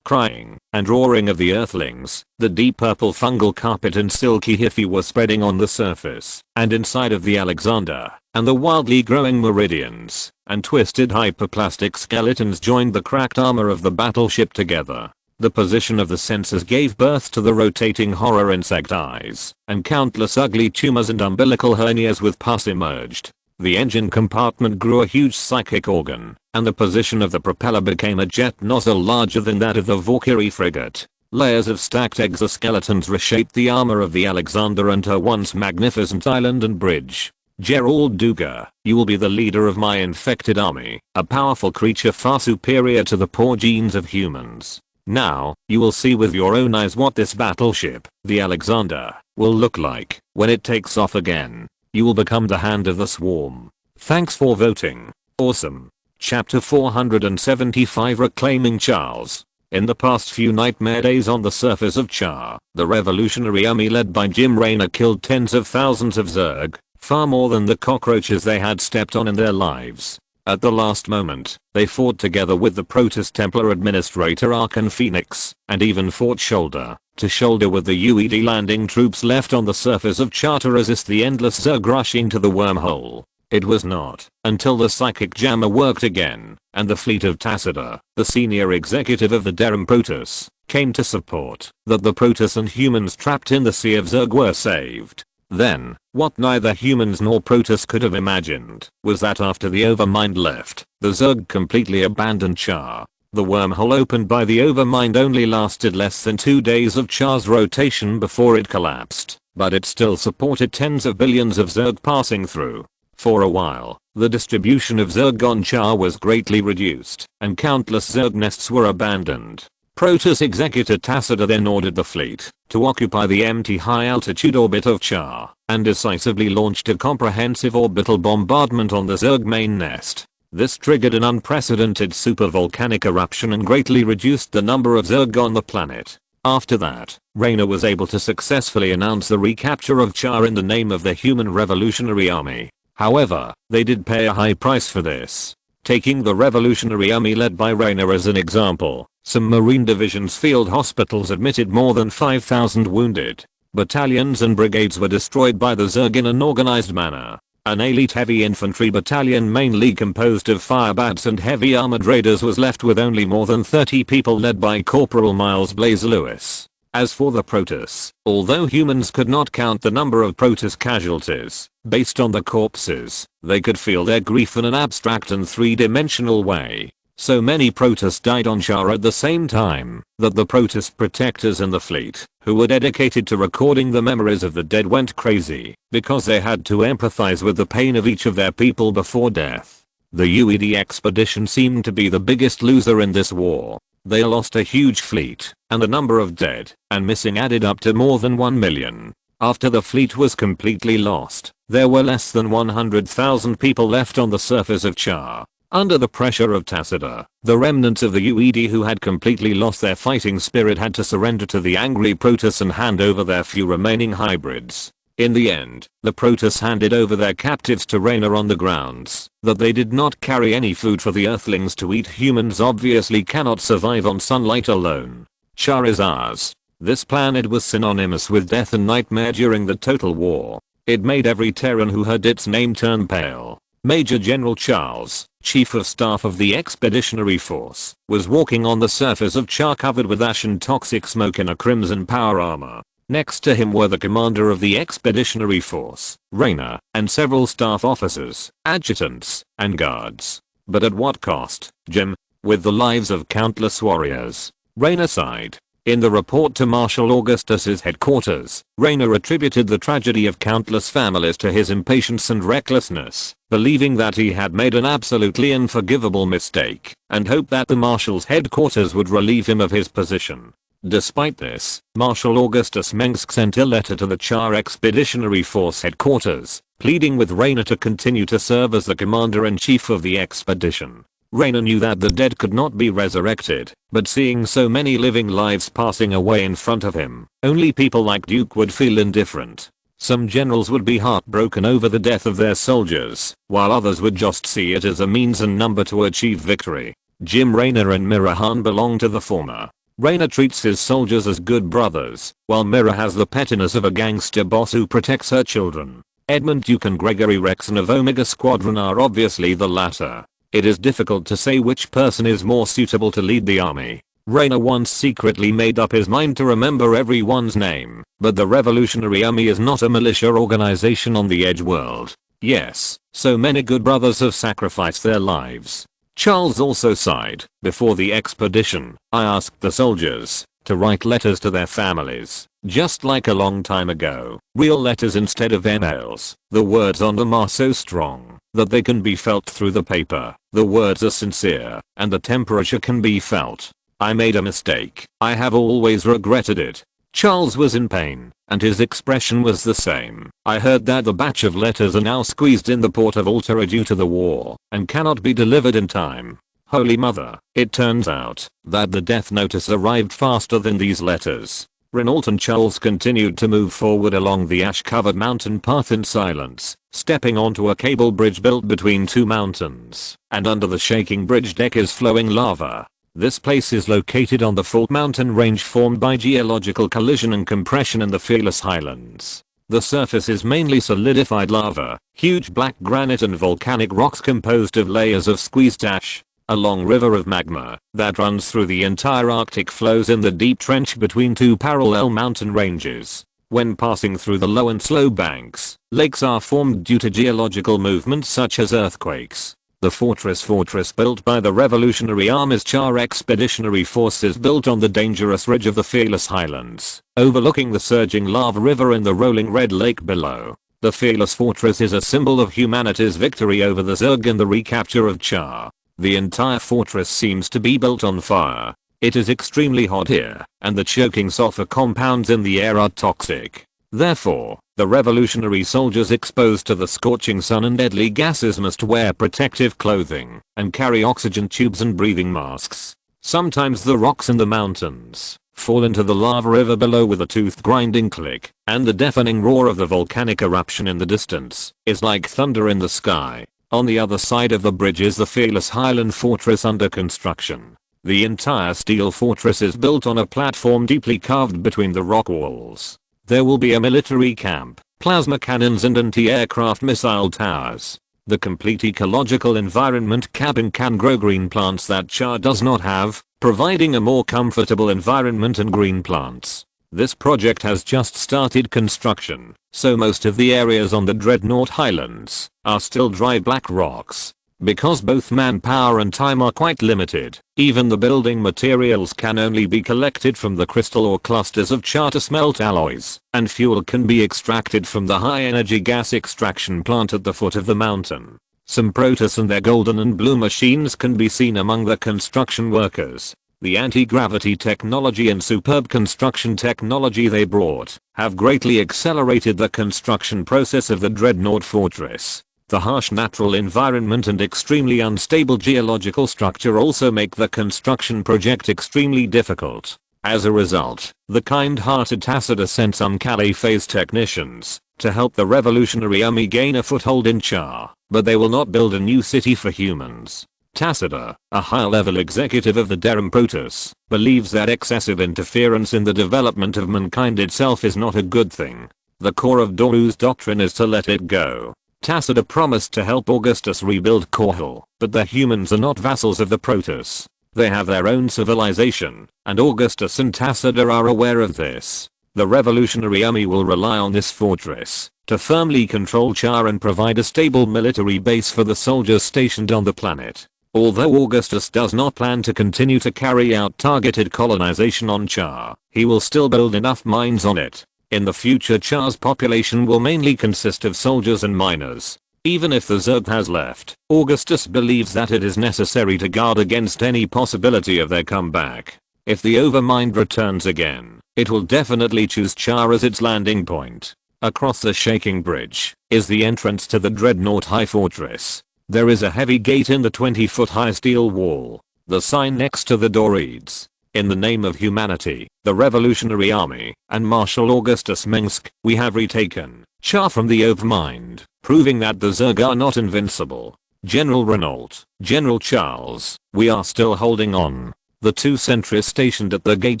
crying, and roaring of the Earthlings, the deep purple fungal carpet and silky hyphae were spreading on the surface and inside of the Alexander, and the wildly growing meridians and twisted hyperplastic skeletons joined the cracked armor of the battleship together. The position of the sensors gave birth to the rotating horror insect eyes, and countless ugly tumors and umbilical hernias with pus emerged. The engine compartment grew a huge psychic organ, and the position of the propeller became a jet nozzle larger than that of the Valkyrie frigate. Layers of stacked exoskeletons reshaped the armor of the Alexander and her once magnificent island and bridge. Gerald Duga, you will be the leader of my infected army, a powerful creature far superior to the poor genes of humans. Now, you will see with your own eyes what this battleship, the Alexander, will look like when it takes off again. You will become the hand of the swarm. Thanks for voting. Awesome. Chapter 475 Reclaiming Charles. In the past few nightmare days on the surface of Char, the revolutionary army led by Jim Raynor killed tens of thousands of Zerg, far more than the cockroaches they had stepped on in their lives. At the last moment, they fought together with the Protoss Templar Administrator Archon Phoenix, and even fought shoulder to shoulder with the UED landing troops left on the surface of Char to resist the endless Zerg rushing to the wormhole. It was not until the psychic jammer worked again, and the fleet of Tassida, the senior executive of the Terran Protoss, came to support, that the Protoss and humans trapped in the Sea of Zerg were saved. Then, what neither humans nor Protoss could have imagined, was that after the Overmind left, the Zerg completely abandoned Char. The wormhole opened by the Overmind only lasted less than 2 days of Char's rotation before it collapsed, but it still supported tens of billions of Zerg passing through. For a while, the distribution of Zerg on Char was greatly reduced, and countless Zerg nests were abandoned. Protoss Executor Tassida then ordered the fleet to occupy the empty high-altitude orbit of Char, and decisively launched a comprehensive orbital bombardment on the Zerg main nest. This triggered an unprecedented supervolcanic eruption and greatly reduced the number of Zerg on the planet. After that, Raynor was able to successfully announce the recapture of Char in the name of the Human Revolutionary Army. However, they did pay a high price for this. Taking the Revolutionary Army led by Raynor as an example, some Marine Division's field hospitals admitted more than 5,000 wounded. Battalions and brigades were destroyed by the Zerg in an organized manner. An elite heavy infantry battalion mainly composed of firebats and heavy armored raiders was left with only more than 30 people led by Corporal Miles Blaze Lewis. As for the Protoss, although humans could not count the number of Protoss casualties, based on the corpses, they could feel their grief in an abstract and three-dimensional way. So many Protoss died on Char at the same time that the Protoss protectors in the fleet, who were dedicated to recording the memories of the dead, went crazy because they had to empathize with the pain of each of their people before death. The UED expedition seemed to be the biggest loser in this war. They lost a huge fleet, and the number of dead and missing added up to more than 1 million. After the fleet was completely lost, there were less than 100,000 people left on the surface of Char. Under the pressure of Tassida, the remnants of the UED who had completely lost their fighting spirit had to surrender to the angry Protoss and hand over their few remaining hybrids. In the end, the Protoss handed over their captives to Raynor on the grounds that they did not carry any food for the Earthlings to eat. Humans obviously cannot survive on sunlight alone. Char is ours. This planet was synonymous with death and nightmare during the total war. It made every Terran who heard its name turn pale. Major General Charles, Chief of Staff of the Expeditionary Force, was walking on the surface of Char covered with ash and toxic smoke in a crimson power armor. Next to him were the commander of the Expeditionary Force, Raynor, and several staff officers, adjutants, and guards. But at what cost, Jim? With the lives of countless warriors. Raynor sighed. In the report to Marshal Augustus's headquarters, Raynor attributed the tragedy of countless families to his impatience and recklessness, believing that he had made an absolutely unforgivable mistake, and hoped that the Marshal's headquarters would relieve him of his position. Despite this, Marshal Augustus Mengsk sent a letter to the Char Expeditionary Force headquarters, pleading with Raynor to continue to serve as the commander-in-chief of the expedition. Raynor knew that the dead could not be resurrected, but seeing so many living lives passing away in front of him, only people like Duke would feel indifferent. Some generals would be heartbroken over the death of their soldiers, while others would just see it as a means and number to achieve victory. Jim Raynor and Mirahan belong to the former. Raynor treats his soldiers as good brothers, while Mira has the pettiness of a gangster boss who protects her children. Edmund Duke and Gregory Rexon of Omega Squadron are obviously the latter. It is difficult to say which person is more suitable to lead the army. Raynor once secretly made up his mind to remember everyone's name, but the Revolutionary Army is not a militia organization on the Edge world. Yes, so many good brothers have sacrificed their lives. Charles also sighed. Before the expedition, I asked the soldiers to write letters to their families, just like a long time ago. Real letters instead of emails. The words on them are so strong that they can be felt through the paper. The words are sincere, and the temperature can be felt. I made a mistake. I have always regretted it. Charles was in pain, and his expression was the same. I heard that the batch of letters are now squeezed in the port of Altera due to the war, and cannot be delivered in time. Holy Mother, it turns out that the death notice arrived faster than these letters. Renault and Charles continued to move forward along the ash-covered mountain path in silence, stepping onto a cable bridge built between two mountains, and under the shaking bridge deck is flowing lava. This place is located on the fault mountain range formed by geological collision and compression in the Fearless Highlands. The surface is mainly solidified lava, huge black granite and volcanic rocks composed of layers of squeezed ash. A long river of magma that runs through the entire Arctic flows in the deep trench between two parallel mountain ranges. When passing through the low and slow banks, lakes are formed due to geological movements such as earthquakes. The fortress built by the Revolutionary Army's Char Expeditionary Forces built on the dangerous ridge of the Fearless Highlands, overlooking the surging lava river in the rolling red lake below. The Fearless Fortress is a symbol of humanity's victory over the Zerg and the recapture of Char. The entire fortress seems to be built on fire. It is extremely hot here, and the choking sulfur compounds in the air are toxic. Therefore, the revolutionary soldiers exposed to the scorching sun and deadly gases must wear protective clothing and carry oxygen tubes and breathing masks. Sometimes the rocks in the mountains fall into the lava river below with a tooth-grinding click, and the deafening roar of the volcanic eruption in the distance is like thunder in the sky. On the other side of the bridge is the Fearless Highland Fortress under construction. The entire steel fortress is built on a platform deeply carved between the rock walls. There will be a military camp, plasma cannons and anti-aircraft missile towers. The complete ecological environment cabin can grow green plants that Char does not have, providing a more comfortable environment and green plants. This project has just started construction, so most of the areas on the Dreadnought Highlands are still dry black rocks. Because both manpower and time are quite limited, even the building materials can only be collected from the crystal or clusters of Char to smelt alloys, and fuel can be extracted from the high-energy gas extraction plant at the foot of the mountain. Some Protoss and their golden and blue machines can be seen among the construction workers. The anti-gravity technology and superb construction technology they brought have greatly accelerated the construction process of the Dreadnought Fortress. The harsh natural environment and extremely unstable geological structure also make the construction project extremely difficult. As a result, the kind-hearted Tacita sent some Calais-phase technicians to help the Revolutionary Army gain a foothold in Char, but they will not build a new city for humans. Tacita, a high-level executive of the Terran Protoss, believes that excessive interference in the development of mankind itself is not a good thing. The core of Doru's doctrine is to let it go. Tacita promised to help Augustus rebuild Korhal, but the humans are not vassals of the Protoss. They have their own civilization, and Augustus and Tacita are aware of this. The Revolutionary Army will rely on this fortress to firmly control Char and provide a stable military base for the soldiers stationed on the planet. Although Augustus does not plan to continue to carry out targeted colonization on Char, he will still build enough mines on it. In the future, Char's population will mainly consist of soldiers and miners. Even if the Zerg has left, Augustus believes that it is necessary to guard against any possibility of their comeback. If the Overmind returns again, it will definitely choose Char as its landing point. Across the shaking bridge is the entrance to the Dreadnought High Fortress. There is a heavy gate in the 20-foot high steel wall. The sign next to the door reads, "In the name of humanity, the Revolutionary Army, and Marshal Augustus Mengsk, we have retaken Char from the Overmind, proving that the Zerg are not invincible. General Renault, General Charles, we are still holding on." The two sentries stationed at the gate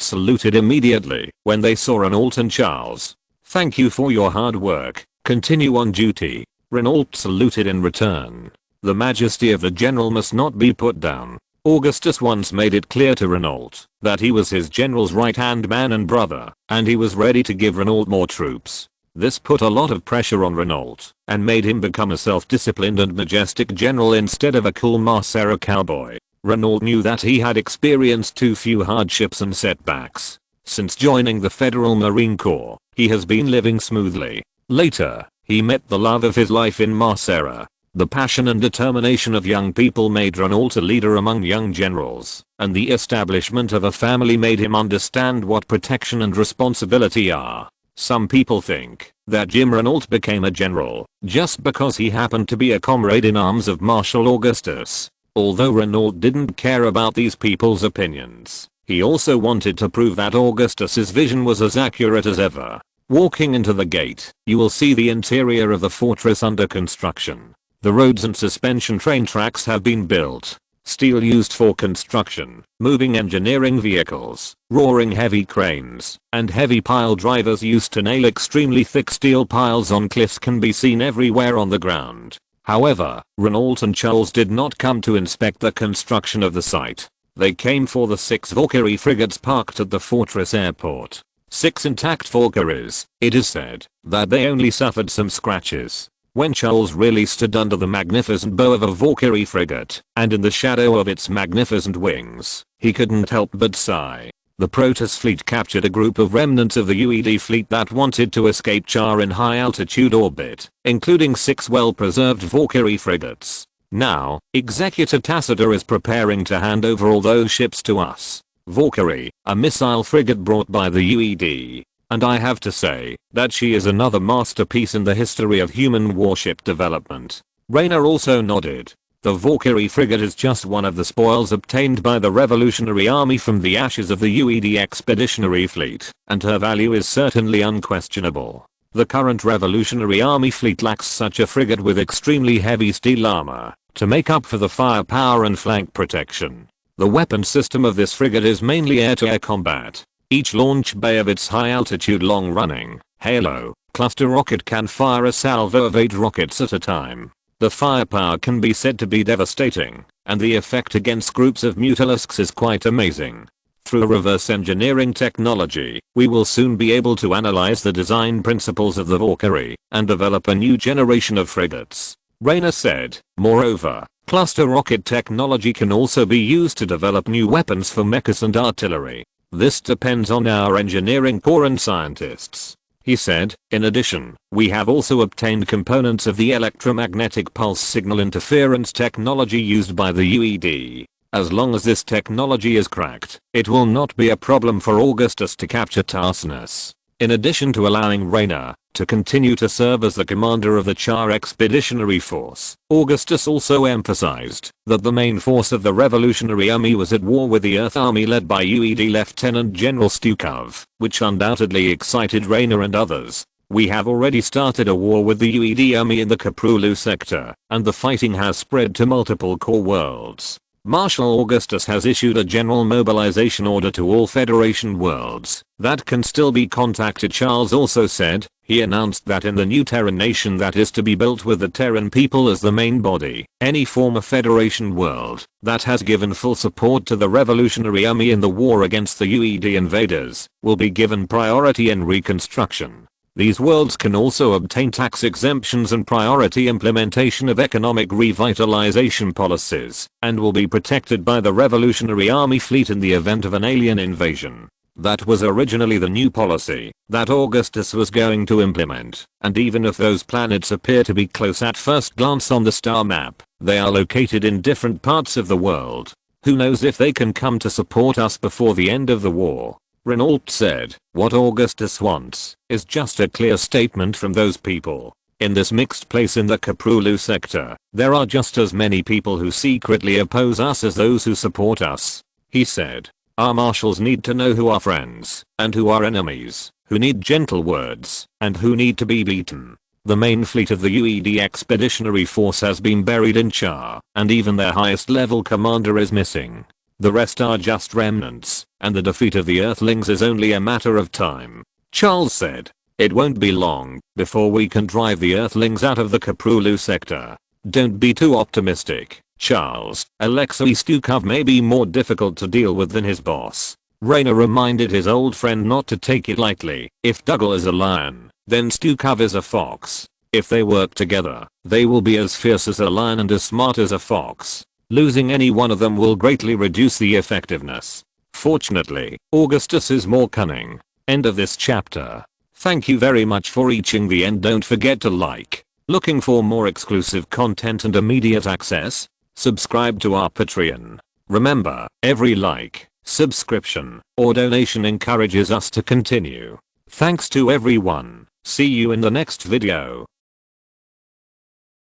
saluted immediately when they saw Renault and Charles. "Thank you for your hard work. Continue on duty." Renault saluted in return. The majesty of the general must not be put down. Augustus once made it clear to Renault that he was his general's right-hand man and brother, and he was ready to give Renault more troops. This put a lot of pressure on Renault and made him become a self-disciplined and majestic general instead of a cool Marcera cowboy. Renault knew that he had experienced too few hardships and setbacks. Since joining the Federal Marine Corps, he has been living smoothly. Later, he met the love of his life in Marcera. The passion and determination of young people made Renault a leader among young generals, and the establishment of a family made him understand what protection and responsibility are. Some people think that Jim Raynor became a general just because he happened to be a comrade in arms of Marshal Augustus. Although Raynor didn't care about these people's opinions, he also wanted to prove that Augustus's vision was as accurate as ever. Walking into the gate, you will see the interior of the fortress under construction. The roads and suspension train tracks have been built. Steel used for construction, moving engineering vehicles, roaring heavy cranes, and heavy pile drivers used to nail extremely thick steel piles on cliffs can be seen everywhere on the ground. However, Renault and Charles did not come to inspect the construction of the site. They came for the 6 Valkyrie frigates parked at the fortress airport. 6 intact Valkyries. It is said that they only suffered some scratches. When Charles really stood under the magnificent bow of a Valkyrie frigate, and in the shadow of its magnificent wings, he couldn't help but sigh. The Protoss fleet captured a group of remnants of the UED fleet that wanted to escape Char in high altitude orbit, including 6 well-preserved Valkyrie frigates. Now, Executor Tacitor is preparing to hand over all those ships to us. Valkyrie, a missile frigate brought by the UED. And I have to say that she is another masterpiece in the history of human warship development. Raynor also nodded. The Valkyrie frigate is just one of the spoils obtained by the Revolutionary Army from the ashes of the UED Expeditionary Fleet, and her value is certainly unquestionable. The current Revolutionary Army fleet lacks such a frigate with extremely heavy steel armor to make up for the firepower and flank protection. The weapon system of this frigate is mainly air-to-air combat. Each launch bay of its high-altitude long-running Halo cluster rocket can fire a salvo of 8 rockets at a time. The firepower can be said to be devastating, and the effect against groups of mutilusks is quite amazing. Through reverse engineering technology, we will soon be able to analyze the design principles of the Valkyrie and develop a new generation of frigates. Raynor said. Moreover, cluster rocket technology can also be used to develop new weapons for mechas and artillery. This depends on our engineering corps and scientists. He said. In addition, we have also obtained components of the electromagnetic pulse signal interference technology used by the UED. As long as this technology is cracked, it will not be a problem for Augustus to capture Tarsus. In addition to allowing Raynor to continue to serve as the commander of the Char Expeditionary Force, Augustus also emphasized that the main force of the Revolutionary Army was at war with the Earth Army led by UED Lieutenant General Stukov, which undoubtedly excited Raynor and others. We have already started a war with the UED Army in the Korhal sector, and the fighting has spread to multiple core worlds. Marshal Augustus has issued a general mobilization order to all Federation worlds that can still be contacted. Charles also said. He announced that in the new Terran nation that is to be built with the Terran people as the main body, any former Federation world that has given full support to the Revolutionary Army in the war against the UED invaders will be given priority in reconstruction. These worlds can also obtain tax exemptions and priority implementation of economic revitalization policies, and will be protected by the Revolutionary Army fleet in the event of an alien invasion. That was originally the new policy that Augustus was going to implement, and even if those planets appear to be close at first glance on the star map, they are located in different parts of the world. Who knows if they can come to support us before the end of the war. Renault said. What Augustus wants is just a clear statement from those people. In this mixed place in the Korhal sector, there are just as many people who secretly oppose us as those who support us. He said. Our marshals need to know who are friends and who are enemies, who need gentle words and who need to be beaten. The main fleet of the UED Expeditionary Force has been buried in Char, and even their highest level commander is missing. The rest are just remnants, and the defeat of the Earthlings is only a matter of time. Charles said. It won't be long before we can drive the Earthlings out of the Korhal sector. Don't be too optimistic, Charles. Alexei Stukov may be more difficult to deal with than his boss. Raynor reminded his old friend not to take it lightly. If Dougal is a lion, then Stu covers a fox. If they work together, they will be as fierce as a lion and as smart as a fox. Losing any one of them will greatly reduce the effectiveness. Fortunately, Augustus is more cunning. End of this chapter. Thank you very much for reaching the end. Don't forget to like. Looking for more exclusive content and immediate access? Subscribe to our Patreon. Remember, every like, subscription, or donation encourages us to continue. Thanks to everyone. See you in the next video.